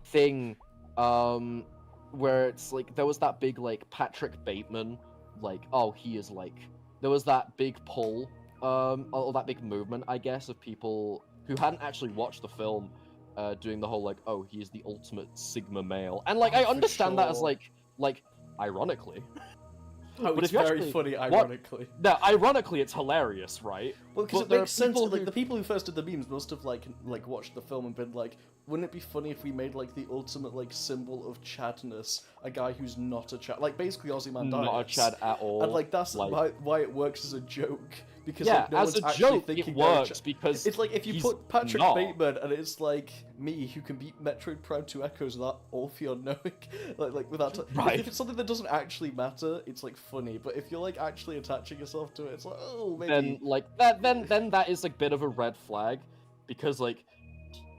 S2: thing, where it's like there was that big like Patrick Bateman, like he is like there was that big pull, or that big movement, I guess, of people who hadn't actually watched the film, doing the whole like, he is the ultimate Sigma male, and like I understand that as like ironically.
S1: But it's very funny, ironically.
S2: No, ironically, it's hilarious, right?
S1: Well, because it makes sense. Like the people who first did the memes must have like watched the film and been like, wouldn't it be funny if we made like the ultimate like symbol of Chadness, a guy who's not a Chad, like basically Ozymandias.
S2: Not a Chad at all.
S1: And like that's why it works as a joke. Because
S2: yeah,
S1: like, no
S2: as
S1: one's
S2: a
S1: actually
S2: joke,
S1: thinking
S2: it works because
S1: it's like if you put Patrick Bateman and it's like me who can beat Metroid Prime 2 Echoes without Orpheon knowing, like without.
S2: Right.
S1: If it's something that doesn't actually matter, it's like funny. But if you're like actually attaching yourself to it, it's like maybe.
S2: Then like that, then that is like a bit of a red flag, because like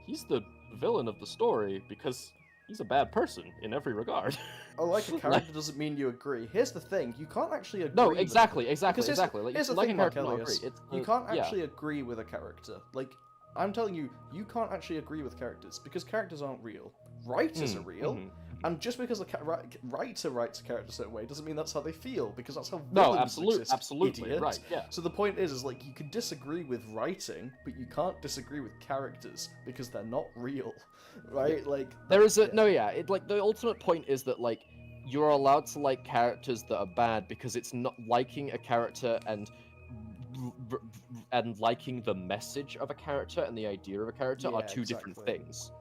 S2: he's the villain of the story because he's a bad person in every regard.
S1: Oh, like a character doesn't mean you agree. Here's the thing: you can't actually agree.
S2: No, exactly.
S1: Like, here's the
S2: like
S1: thing,
S2: a character, not
S1: Elias.
S2: agree.
S1: You can't actually agree with a character. Like, I'm telling you, you can't actually agree with characters because characters aren't real. Writers are real, and just because a writer writes a character a certain way doesn't mean that's how they feel, because that's how villains exist,
S2: absolutely,
S1: idiot.
S2: right? Yeah.
S1: So the point is like you can disagree with writing, but you can't disagree with characters because they're not real, right?
S2: Yeah.
S1: Like
S2: there is a It like the ultimate point is that like you're allowed to like characters that are bad because it's not liking a character and liking the message of a character and the idea of a character are two different things.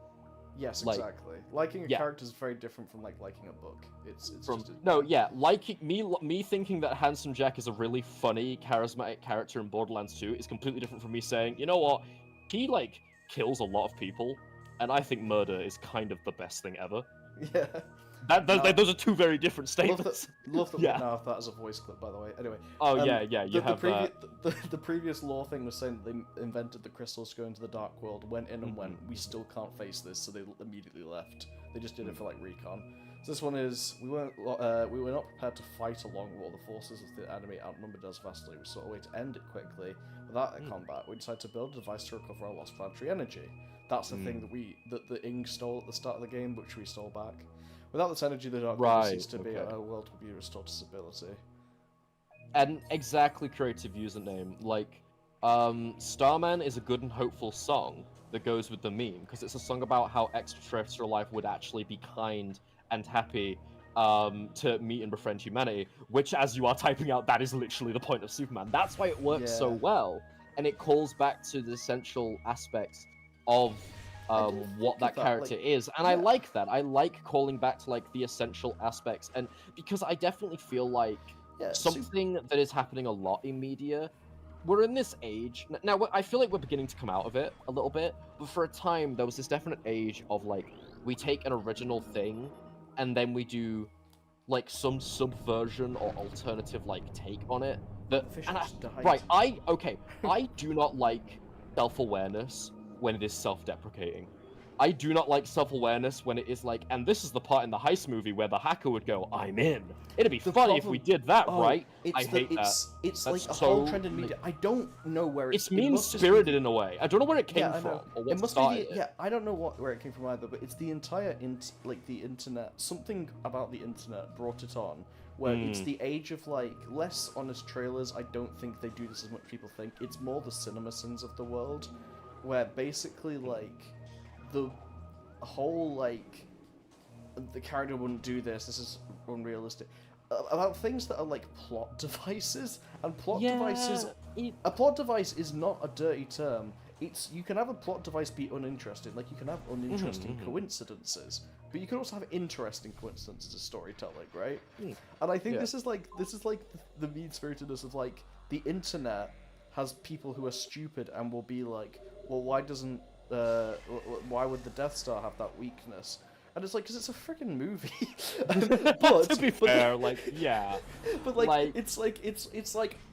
S1: Yes, exactly. Liking a character is very different from like liking a book. It's
S2: liking me thinking that Handsome Jack is a really funny, charismatic character in Borderlands 2 is completely different from me saying, you know what, he like kills a lot of people, and I think murder is kind of the best thing ever.
S1: Yeah.
S2: Those are two very different statements.
S1: Love that. Yeah. Now that as a voice clip, by the way. Anyway.
S2: The
S1: previous lore thing was saying that they invented the crystals to go into the dark world, went in and went, we still can't face this, so they immediately left. They just did it for like recon. So this one is we were not prepared to fight along while the forces of the enemy outnumbered us vastly. We sought a way to end it quickly. Without a combat, we decided to build a device to recover our lost planetary energy. That's the thing that the Ing stole at the start of the game, which we stole back. Without this energy, the dark world ceased to be. Our world will be restored to stability.
S2: And exactly creative username. Like, Starman is a good and hopeful song that goes with the meme, because it's a song about how extraterrestrial life would actually be kind and happy to meet and befriend humanity, which, as you are typing out, that is literally the point of Superman. That's why it works so well, and it calls back to the essential aspects of what that character is, and I like that. I like calling back to like the essential aspects, and because I definitely feel like something that is happening a lot in media. We're in this age now. I feel like we're beginning to come out of it a little bit, but for a time there was this definite age of like we take an original thing, and then we do like some subversion or alternative like take on it. I do not like self-awareness when it is self-deprecating. I do not like self-awareness when it is like, and this is the part in the heist movie where the hacker would go, "I'm in. It'd be funny if we did that, right?" I hate that.
S1: It's
S2: That's
S1: like a
S2: so,
S1: whole trend in media. I don't know where
S2: it's mean-spirited in a way. I don't know where it came
S1: I
S2: from
S1: know.
S2: or what
S1: It must
S2: started
S1: be
S2: it.
S1: yeah, I don't know where it came from either, but it's the entire the internet. Something about the internet brought it on, where it's the age of like less honest trailers. I don't think they do this as much as people think. It's more the CinemaSins of the world, where basically like the whole like the character wouldn't do this. This is unrealistic. About things that are like plot devices, and plot devices. A plot device is not a dirty term. It's you can have a plot device be uninteresting, like you can have uninteresting coincidences, but you can also have interesting coincidences as storytelling, right? And I think this is like the mean-spiritedness of like the internet has people who are stupid and will be like, well, why would the Death Star have that weakness? And it's like, because it's a freaking movie. But
S2: to be fair, like, yeah.
S1: But like it's like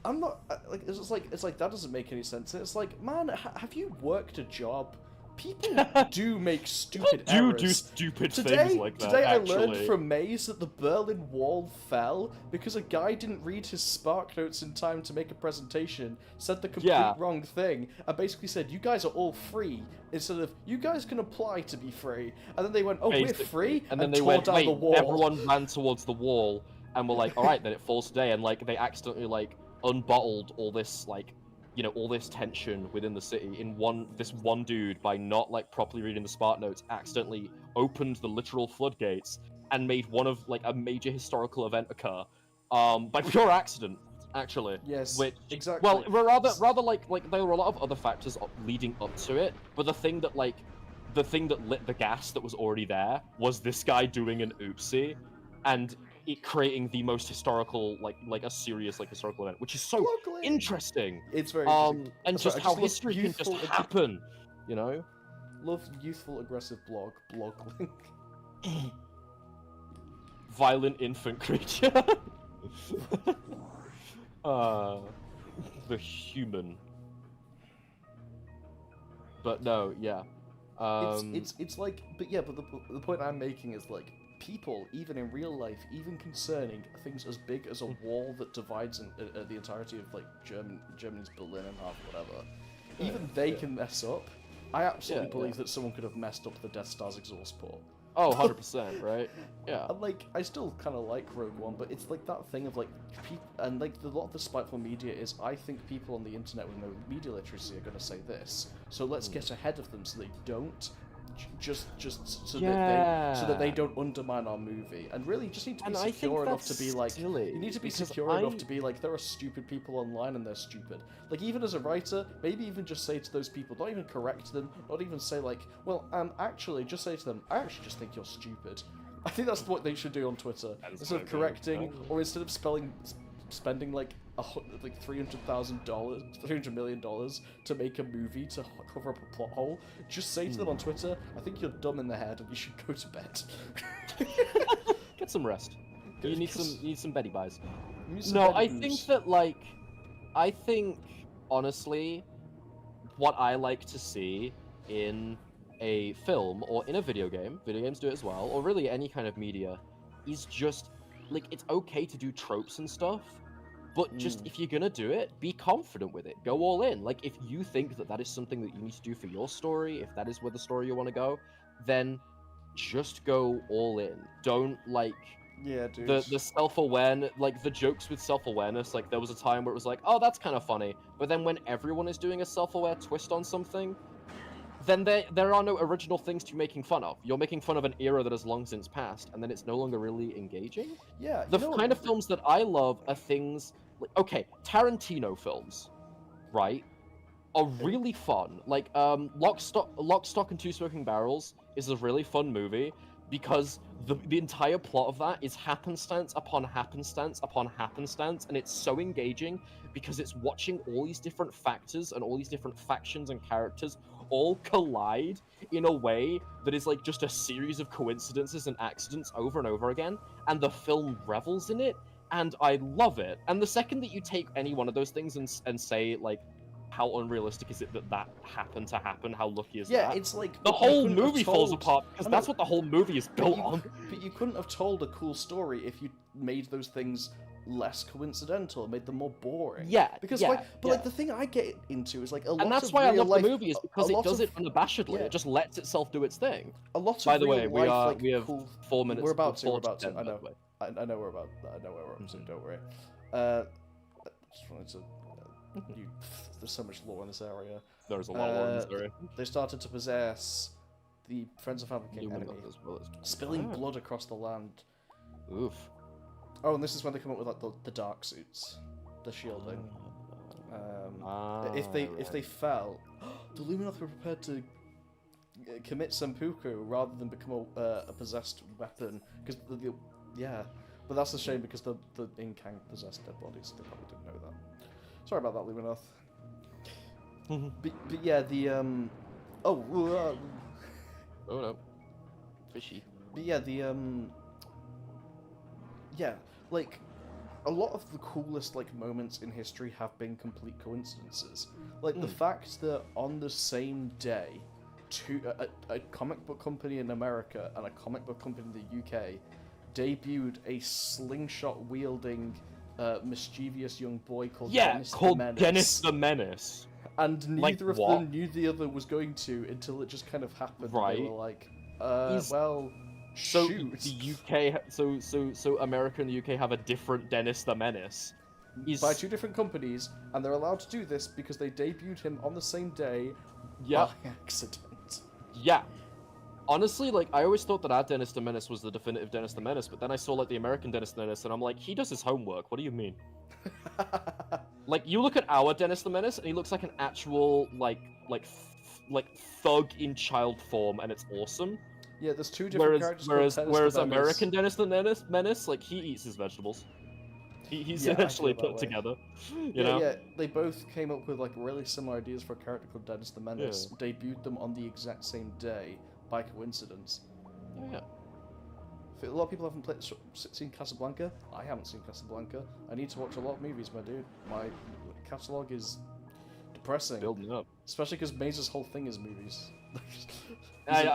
S1: I'm not like it's like that doesn't make any sense. It's like, man, have you worked a job? People do make stupid errors.
S2: do stupid things like that.
S1: Today
S2: actually.
S1: I learned from Maze that the Berlin Wall fell because a guy didn't read his Spark notes in time to make a presentation, said the complete wrong thing, and basically said, "You guys are all free," instead of "You guys can apply to be free." And then they went, "Oh,
S2: Basically.
S1: we're free,"
S2: and then they
S1: tore
S2: went,
S1: down
S2: "Wait,
S1: the wall.
S2: everyone ran towards the wall," and were like, "All right, then it falls today," and like they accidentally like unbottled all this like. All this tension within the city in this one dude by not like properly reading the Spark notes accidentally opened the literal floodgates and made one of like a major historical event occur by pure accident actually.
S1: Yes,
S2: which
S1: exactly.
S2: well rather like there were a lot of other factors leading up to it, but the thing that lit the gas that was already there was this guy doing an oopsie and it creating the most historical, like a serious, like historical event, which is so interesting.
S1: It's very interesting.
S2: And
S1: Sorry,
S2: just how
S1: love
S2: history can just happen, you know?
S1: Love youthful aggressive blog link.
S2: Violent infant creature. The human. But no, yeah.
S1: It's like, but yeah, but the point I'm making is like, people, even in real life, even concerning things as big as a wall that divides the entirety of like Germany's Berlin in half, whatever, even they can mess up. I absolutely believe that someone could have messed up the Death Star's exhaust port.
S2: Oh, 100%, right? Yeah.
S1: And like, I still kind of like Rogue One, but it's like that thing of like, and like a lot of the spiteful media is, I think people on the internet with no media literacy are going to say this, so let's get ahead of them so they don't. Just so that they don't undermine our movie, and really just need to be secure enough to be like you need to be secure enough to be like, there are stupid people online and they're stupid. Like, even as a writer, maybe even just say to those people, not even correct them, not even say like, well, actually, just say to them, I actually just think you're stupid. I think that's what they should do on Twitter, instead of correcting, or instead of spending like $300 million to make a movie to cover up a plot hole. Just say to them on Twitter, I think you're dumb in the head and you should go to bed.
S2: Get some rest. You need some Betty buys.
S1: No,
S2: I think that I think honestly, what I like to see in a film or in a video games do it as well, or really any kind of media, is just like, it's okay to do tropes and stuff. But just, if you're gonna do it, be confident with it. Go all in. Like, if you think that is something that you need to do for your story, if that is where the story you want to go, then just go all in. Don't, like...
S1: Yeah, dude.
S2: The self-awareness, like, the jokes with self-awareness, like, there was a time where it was like, oh, that's kind of funny. But then when everyone is doing a self-aware twist on something, then there are no original things to be making fun of. You're making fun of an era that has long since passed, and then it's no longer really engaging.
S1: Yeah,
S2: the kind of films that I love are things... Okay, Tarantino films, right, are really fun. Like, Lock, Stock, and Two Smoking Barrels is a really fun movie because the entire plot of that is happenstance upon happenstance upon happenstance, and it's so engaging because it's watching all these different factors and all these different factions and characters all collide in a way that is like just a series of coincidences and accidents over and over again, and the film revels in it. And I love it. And the second that you take any one of those things and say, like, how unrealistic is it that that happened to happen? How lucky is
S1: Yeah,
S2: that?
S1: it's like
S2: The
S1: you
S2: whole
S1: couldn't have
S2: movie falls
S1: told-
S2: apart because
S1: I
S2: that's
S1: know,
S2: what the whole movie is built on.
S1: but you couldn't have told a cool story if you made those things less coincidental, made them more boring.
S2: Yeah,
S1: Because
S2: yeah,
S1: like, but like
S2: yeah.
S1: the thing I get into is like a lot
S2: And that's
S1: of
S2: why I
S1: real
S2: love
S1: life,
S2: the movie is because
S1: a
S2: it
S1: lot
S2: does
S1: of-
S2: it unabashedly.
S1: yeah.
S2: It just lets itself do its thing.
S1: A lot of
S2: By the
S1: real
S2: way,
S1: life, like,
S2: we have
S1: cool...
S2: 4 minutes.
S1: We're about to.
S2: before
S1: We're about to.
S2: 10,
S1: I
S2: by
S1: know.
S2: the way.
S1: I know we're about. I know where we're up to.
S2: Mhm.
S1: Don't worry. Just wanted to. You, there's so much lore in this area.
S2: There's a lot more in this area.
S1: They started to possess the Friends of Family King
S2: Luminous
S1: enemy,
S2: as well as
S1: spilling
S2: Ah.
S1: blood across the land.
S2: Oof.
S1: Oh, and this is when they come up with like the dark suits, the shielding. If they fell, the Luminoth were prepared to commit seppuku rather than become a possessed weapon. Because yeah, but that's a shame because the Inkang possessed their bodies. They probably didn't know that. Sorry about that, Luminoth. but yeah, the
S2: Oh no. Fishy.
S1: But yeah, yeah, like a lot of the coolest like moments in history have been complete coincidences. Like the fact that on the same day, a comic book company in America and a comic book company in the UK debuted a slingshot wielding, mischievous young boy called Dennis
S2: called
S1: the Menace.
S2: Dennis the Menace.
S1: And
S2: Like,
S1: neither of
S2: what?
S1: them knew the other was going to until it just kind of happened.
S2: Right.
S1: They were like,
S2: He's-
S1: well,
S2: So
S1: shoot.
S2: the UK, so America and the UK have a different Dennis the Menace. He's
S1: By two different companies, and they're allowed to do this because they debuted him on the same day
S2: yeah,
S1: by accident.
S2: yeah. Honestly, like I always thought that our Dennis the Menace was the definitive Dennis the Menace, but then I saw like the American Dennis the Menace, and I'm like, he does his homework. What do you mean? Like you look at our Dennis the Menace, and he looks like an actual like thug in child form, and it's awesome.
S1: Yeah, there's two different characters.
S2: Whereas
S1: called Dennis the Menace.
S2: American Dennis the Menace, like he eats his vegetables. He's
S1: Yeah, I
S2: essentially
S1: feel that
S2: put
S1: way.
S2: together. You
S1: Yeah,
S2: know?
S1: yeah, they both came up with like really similar ideas for a character called Dennis the Menace. Debuted them on the exact same day by coincidence.
S2: Yeah.
S1: A lot of people haven't seen Casablanca. I haven't seen Casablanca. I need to watch a lot of movies, my dude. My catalogue is depressing.
S2: Building up.
S1: Especially because Maze's whole thing is movies.
S2: I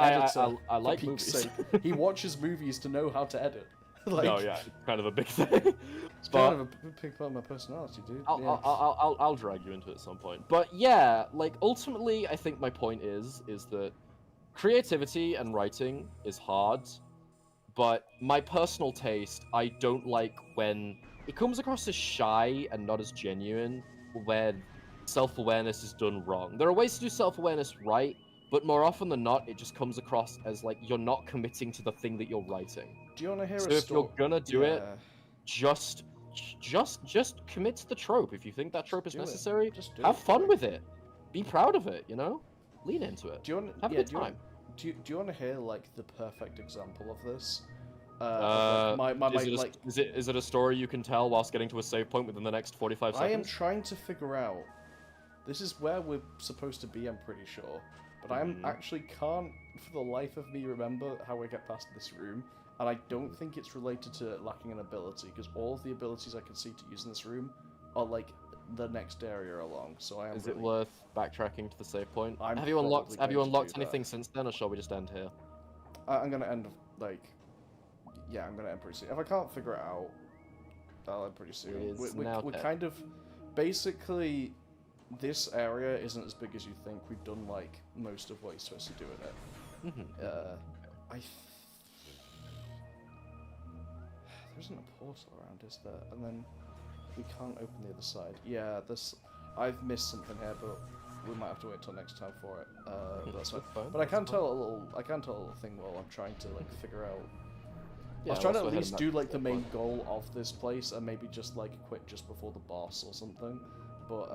S1: I
S2: like movies.
S1: He watches movies to know how to edit. Like,
S2: No, yeah, it's kind of a big thing.
S1: It's
S2: But
S1: kind of a big part of my personality, dude. Yeah.
S2: I'll drag you into it at some point. But yeah, like ultimately, I think my point is that creativity and writing is hard, but my personal taste, I don't like when it comes across as shy and not as genuine, when self-awareness is done wrong. There are ways to do self-awareness right, but more often than not, it just comes across as like you're not committing to the thing that you're writing.
S1: Do you want to hear
S2: So
S1: a
S2: if
S1: story?
S2: you're gonna do it,
S1: Yeah.
S2: just commit to the trope. If you think that trope is
S1: do it.
S2: necessary,
S1: Just do
S2: have
S1: it.
S2: fun with it. Be proud of it, you know? Lean into it.
S1: Do you want?
S2: Have a
S1: Yeah,
S2: good
S1: do you
S2: time.
S1: Do you want to hear like the perfect example of this?
S2: Is it a story you can tell whilst getting to a save point within the next 45
S1: I am
S2: seconds?
S1: trying to figure out. This is where we're supposed to be, I'm pretty sure. But I
S2: Mhm.
S1: actually can't, for the life of me, remember how I get past this room. And I don't think it's related to lacking an ability, because all of the abilities I can see to use in this room are like the next area along. So I am.
S2: Is
S1: really...
S2: it worth backtracking to the save point?
S1: I'm
S2: Have you unlocked
S1: probably going to
S2: unlocked
S1: do that.
S2: anything since then, or shall we just end here?
S1: I'm gonna end like. Yeah, I'm gonna end pretty soon. If I can't figure it out, I'll end pretty soon.
S2: It is
S1: We're
S2: now
S1: we're
S2: 10.
S1: kind of. Basically, this area isn't as big as you think. We've done like most of what you're supposed to do in it.
S2: Mhm.
S1: There isn't a portal around, is there? And then we can't open the other side. Yeah, this. I've missed something here, but we might have to wait till next time for it. That's fine.
S2: fine,
S1: But I
S2: that's
S1: can
S2: fine.
S1: tell a little. I can tell a little thing while I'm trying to like figure out.
S2: Yeah,
S1: I was trying to
S2: let's go
S1: at
S2: ahead
S1: least
S2: and
S1: do
S2: match
S1: like the
S2: save
S1: main
S2: point.
S1: goal of this place and maybe just like quit just before the boss or something. But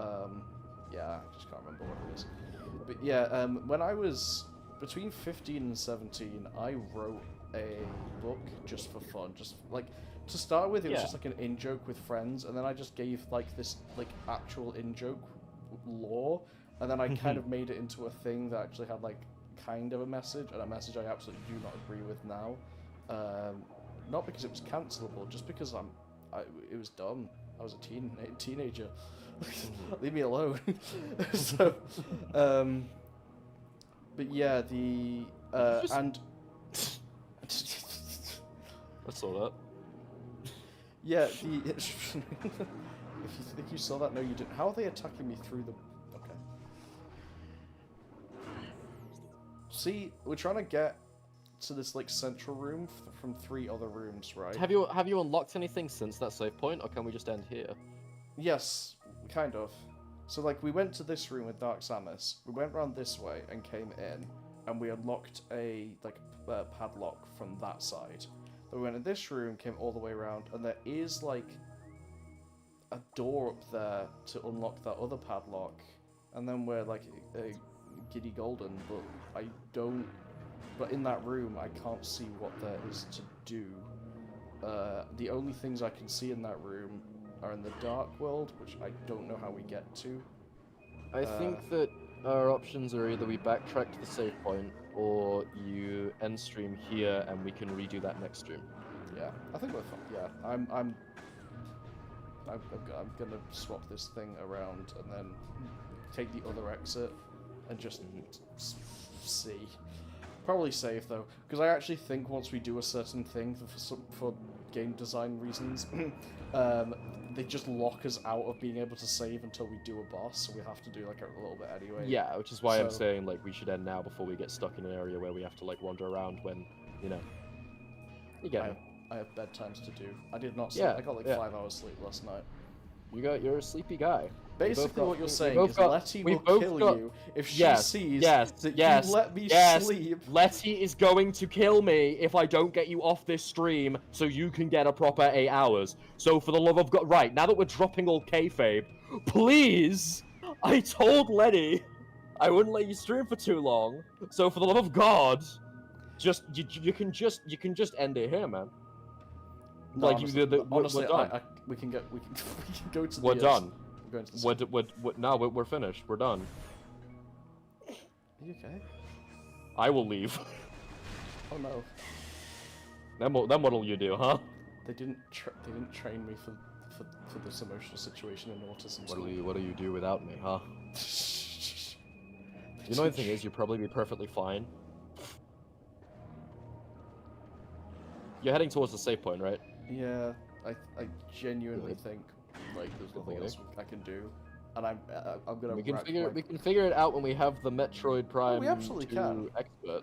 S1: yeah, I just can't remember what it is. But yeah, when I was between 15 and 17, I wrote a book just for fun, just like to start with. It was
S2: Yeah.
S1: just like an in joke with friends, and then I just gave like this like actual in joke lore, and then I kind of made it into a thing that actually had like kind of a message, and a message I absolutely do not agree with now. Not because it was cancelable, just because it was dumb. I was a teenager. Leave me alone. So, but yeah, the and
S2: I saw that.
S1: yeah, the if you think you saw that, no, you didn't. How are they attacking me through the? Okay. See, we're trying to get to this like central room from 3 other rooms, right?
S2: Have you unlocked anything since that save point, or can we just end here?
S1: Yes, kind of. So like we went to this room with Dark Samus, we went around this way and came in, and we unlocked a padlock from that side. But we went in this room, came all the way around, and there is like a door up there to unlock that other padlock, and then we're like giddy golden, but I don't. But in that room, I can't see what there is to do. The only things I can see in that room are in the Dark World, which I don't know how we get to.
S2: I think that our options are either we backtrack to the save point, or you end stream here and we can redo that next stream.
S1: Yeah, I think we're fine. Yeah, I'm gonna swap this thing around and then take the other exit and just see. Probably save though, because I actually think once we do a certain thing for game design reasons, they just lock us out of being able to save until we do a boss, so we have to do like a little bit anyway.
S2: Yeah, which is why I'm saying like we should end now before we get stuck in an area where we have to like wander around when, you know. You get it.
S1: I have bedtimes to do. I did not sleep.
S2: Yeah,
S1: I got like 5 hours sleep last night.
S2: You're a sleepy guy.
S1: Basically, what you're saying is Letty will kill you if she sees that you let me sleep.
S2: Letty is going to kill me if I don't get you off this stream so you can get a proper 8 hours. So for the love of God, right, now that we're dropping all kayfabe, please, I told Letty I wouldn't let you stream for too long. So for the love of God, just you can just end it here, man.
S1: No,
S2: like
S1: honestly,
S2: we're done.
S1: we can go to the.
S2: We're done.
S1: We're going to the
S2: we're finished. We're done.
S1: Are you okay?
S2: I will leave.
S1: Oh no.
S2: Then what'll you do, huh?
S1: They didn't train me for this emotional situation in autism.
S2: What do you do without me, huh? You know the thing is, you'd probably be perfectly fine. You're heading towards the save point, right?
S1: Yeah, I genuinely think like there's nothing else I can do, and I'm gonna.
S2: We can figure it out when we have the Metroid Prime.
S1: We absolutely can.
S2: Expert.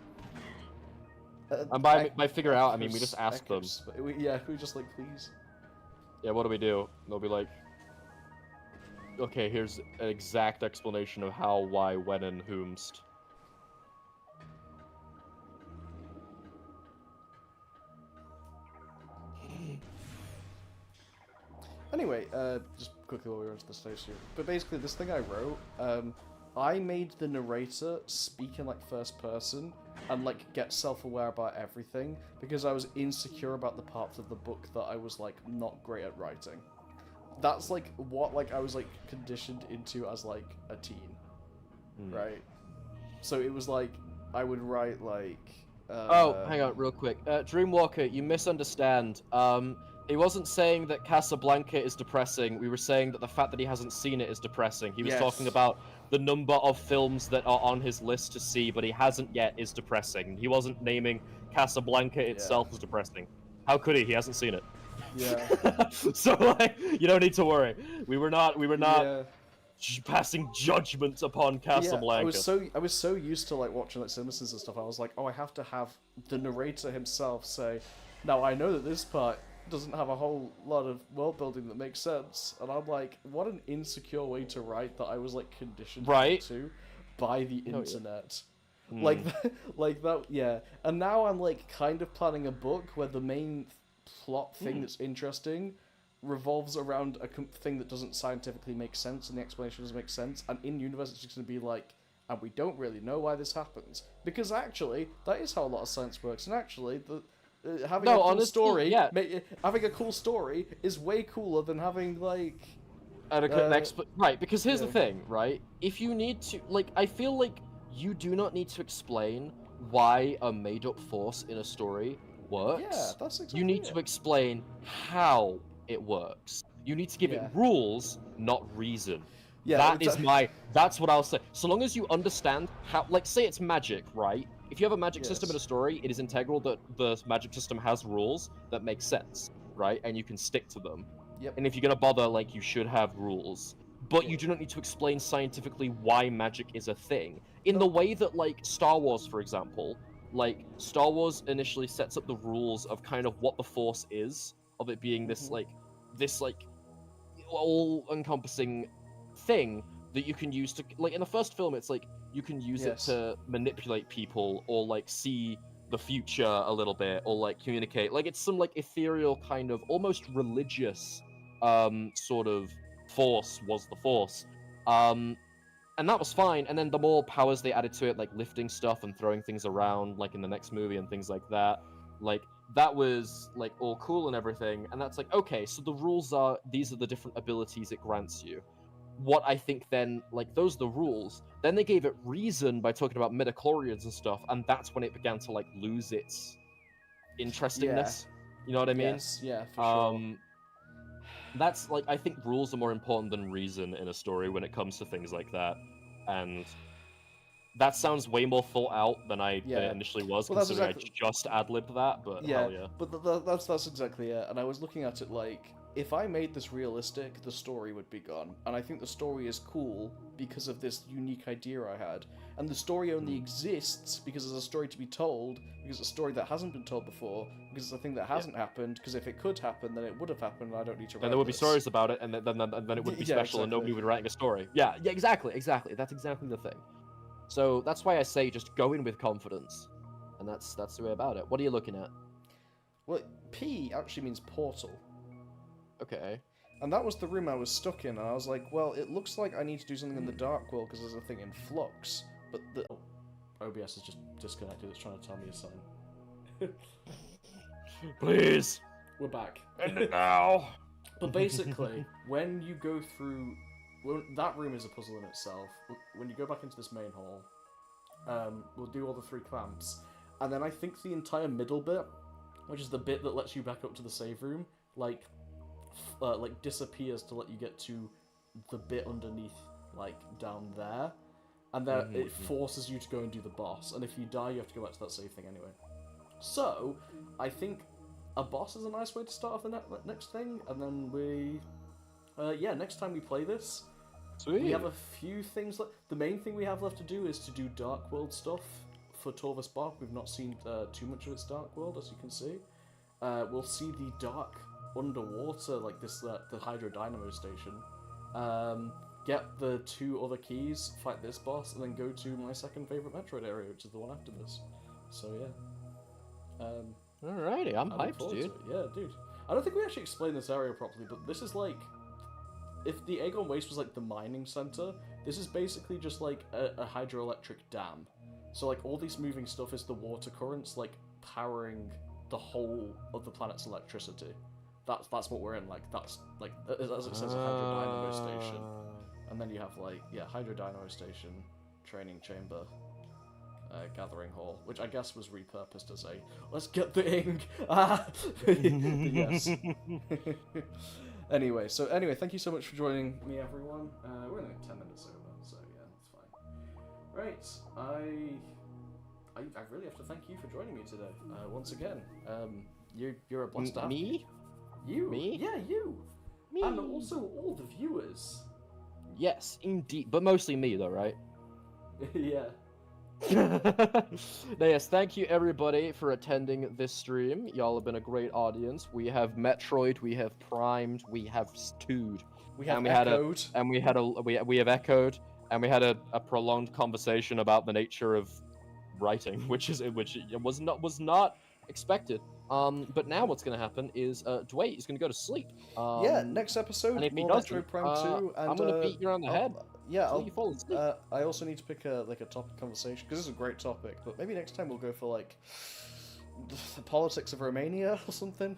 S2: And by figure out, I mean we just ask them.
S1: We just like, please.
S2: Yeah, what do we do? They'll be like, okay, here's an exact explanation of how, why, when, and whomst.
S1: Anyway, just quickly while we were into the station. But basically, this thing I wrote, I made the narrator speak in like first person and like get self-aware about everything because I was insecure about the parts of the book that I was like not great at writing. That's like what like I was like conditioned into as like a teen, right? So it was like I would write like.
S2: Oh, hang on, real quick. Dreamwalker, you misunderstand. He wasn't saying that Casablanca is depressing. We were saying that the fact that he hasn't seen it is depressing. He was talking about the number of films that are on his list to see, but he hasn't yet is depressing. He wasn't naming Casablanca itself as depressing. How could he? He hasn't seen it.
S1: Yeah.
S2: So like, you don't need to worry. We were not passing judgment upon Casablanca.
S1: Yeah, I was so used to like watching like Simpsons and stuff. I was like, oh, I have to have the narrator himself say, "Now I know that this part doesn't have a whole lot of world building that makes sense," and I'm like, what an insecure way to write that I was like conditioned to by the internet. Like that, yeah. And now I'm like kind of planning a book where the main plot thing that's interesting revolves around a thing that doesn't scientifically make sense, and the explanation doesn't make sense, and in universe it's just going to be like, and we don't really know why this happens, because actually that is how a lot of science works, and actually having a cool story, having a cool story is way cooler than having like
S2: right, because here's the thing, right? If you need to, like, I feel like you do not need to explain why a made-up force in a story works.
S1: Yeah, that's exactly
S2: You need to explain how it works. You need to give
S1: Yeah.
S2: it rules, not reason.
S1: Yeah,
S2: That's what I'll say. So long as you understand how, like, say it's magic, right? If you have a magic system in a
S1: Yes.
S2: story, it is integral that the magic system has rules that make sense, right? And you can stick to them.
S1: Yep.
S2: And if you're gonna bother, like, you should have rules. But you
S1: Yeah.
S2: do not need to explain scientifically why magic is a thing. In
S1: No.
S2: the way that, like, Star Wars, for example, like, Star Wars initially sets up the rules of kind of what the Force is, of it being this, like, all-encompassing thing that you can use to, like, in the first film, it's like, you can use it
S1: Yes.
S2: to manipulate people, or, like, see the future a little bit, or, like, communicate. Like, it's some, like, ethereal kind of, almost religious, sort of force was the Force. And that was fine, and then the more powers they added to it, like lifting stuff and throwing things around, like in the next movie and things like that, like, that was, like, all cool and everything, and that's like, okay, so the rules are, these are the different abilities it grants you. What I think then, like, those are the rules. Then they gave it reason by talking about midichlorians and stuff, and that's when it began to, like, lose its interestingness. You know what I mean?
S1: Yes, yeah, for sure.
S2: That's, like, I think rules are more important than reason in a story when it comes to things like that, and that sounds way more thought out than it initially was,
S1: Well, that's
S2: considering
S1: exactly-
S2: I just ad-libbed that, but
S1: Yeah,
S2: hell yeah.
S1: but that's exactly it. And I was looking at it like, if I made this realistic, the story would be gone. And I think the story is cool because of this unique idea I had. And the story only exists because there's a story to be told, because it's a story that hasn't been told before, because it's a thing that hasn't happened, because if it could happen, then it would have happened, and I don't need to write
S2: And there would be
S1: this.
S2: stories about it, and then it would be
S1: Yeah,
S2: special, and nobody
S1: exactly.
S2: would be writing a story. Yeah, exactly. That's exactly the thing. So that's why I say just go in with confidence, and that's the way about it. What are you looking at?
S1: Well, P actually means portal.
S2: Okay.
S1: And that was the room I was stuck in, and I was like, well, it looks like I need to do something in the Dark World because there's a thing in Flux, but the... Oh, OBS is just disconnected, it's trying to tell me a sign.
S2: Please.
S1: We're back.
S2: End it now.
S1: But basically, when you go through... Well, that room is a puzzle in itself. When you go back into this main hall, we'll do all the 3 clamps, and then I think the entire middle bit, which is the bit that lets you back up to the save room, like disappears to let you get to the bit underneath, like, down there. And then it forces you to go and do the boss, and if you die, you have to go back to that save thing anyway. So, I think a boss is a nice way to start off the next thing, and then we... next time we play this,
S2: Sweet.
S1: we have a few things left. The main thing we have left to do is to do Dark World stuff for Torvus Bark. We've not seen too much of its Dark World, as you can see. We'll see the dark underwater, like this, the Hydro Dynamo station. Get the 2 other keys, fight this boss, and then go to my second favourite Metroid area, which is the one after this. So yeah.
S2: Alrighty, I'm
S1: I look
S2: hyped,
S1: forward
S2: dude.
S1: to it. Yeah, dude. I don't think we actually explained this area properly, but this is like... If the Aegon Waste was like the mining center, this is basically just like a hydroelectric dam. So like all this moving stuff is the water currents like powering the whole of the planet's electricity. That's what we're in. Like that's like as it says, a hydrodynamo station. And then you have like hydrodynamo station, training chamber, gathering hall, which I guess was repurposed as a let's get the ink. Yes. Anyway, thank you so much for joining me, everyone. We're only like 10 minutes over, so yeah, that's fine. Right, I really have to thank you for joining me today, once again. You're a blast to have.
S2: Me?
S1: You?
S2: Me?
S1: Yeah, you.
S2: Me?
S1: And also all the viewers.
S2: Yes, indeed. But mostly me, though, right?
S1: Yeah.
S2: No, yes, thank you everybody for attending this stream. Y'all have been a great audience. We have Metroid, we have primed, we have stewed.
S1: We have
S2: and we
S1: echoed.
S2: we have echoed, and we had a prolonged conversation about the nature of writing, which was not expected. But now what's going to happen is Dwight is going to go to sleep.
S1: Yeah, next episode,
S2: and if he
S1: more
S2: doesn't,
S1: Metroid Prime 2, and
S2: I'm going to beat you on the head.
S1: Yeah,
S2: Till you fall asleep.
S1: I also need to pick a topic conversation because this is a great topic. But maybe next time we'll go for like the politics of Romania or something.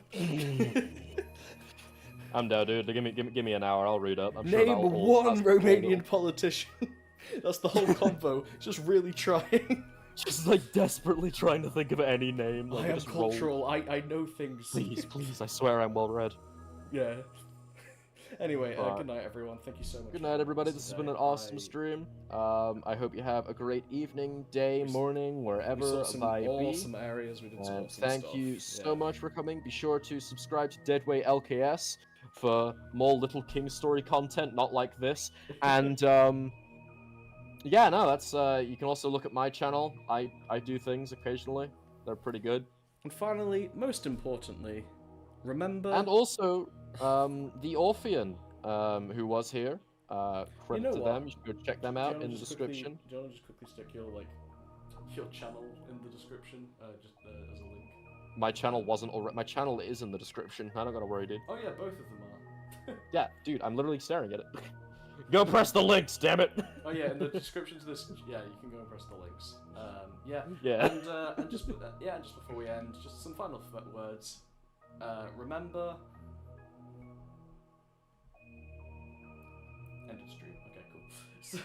S2: I'm down, dude. Give me an hour. I'll read up. I'm
S1: Name
S2: sure
S1: one Romanian politician. That's the whole combo. Just really trying.
S2: Just like desperately trying to think of any name. Like,
S1: I am
S2: just roll.
S1: cultural. I know things.
S2: Please, I swear I'm well read.
S1: Yeah. Anyway,
S2: But-
S1: good night, everyone. Thank you so much.
S2: Good
S1: for
S2: night,
S1: joining
S2: everybody.
S1: us
S2: This has
S1: today.
S2: been an awesome stream. I hope you have a great evening, day, morning,
S1: We
S2: wherever
S1: saw some
S2: by
S1: awesome areas. We did some
S2: And
S1: awesome
S2: thank
S1: stuff.
S2: you
S1: Yeah.
S2: so much for coming. Be sure to subscribe to Deadway LKS for more Little King story content, not like this. And yeah, no, that's you can also look at my channel. I do things occasionally. They're pretty good.
S1: And finally, most importantly, remember.
S2: And also the Orphean, who was here. Credit
S1: know
S2: to
S1: what?
S2: them. You should go check them
S1: Do you
S2: out
S1: wanna
S2: in the
S1: just quickly-
S2: description.
S1: do you want to just quickly stick your channel in the description, just as a link?
S2: My channel wasn't already. My channel is in the description. I don't gotta worry, dude.
S1: Oh yeah, both of them are.
S2: Yeah, dude, I'm literally staring at it. Go press the links, damn it!
S1: Oh yeah, in the description to this, yeah, you can go and press the links. Yeah.
S2: Yeah.
S1: And just just before we end, just some final words. Remember. End of stream. Okay, cool. So.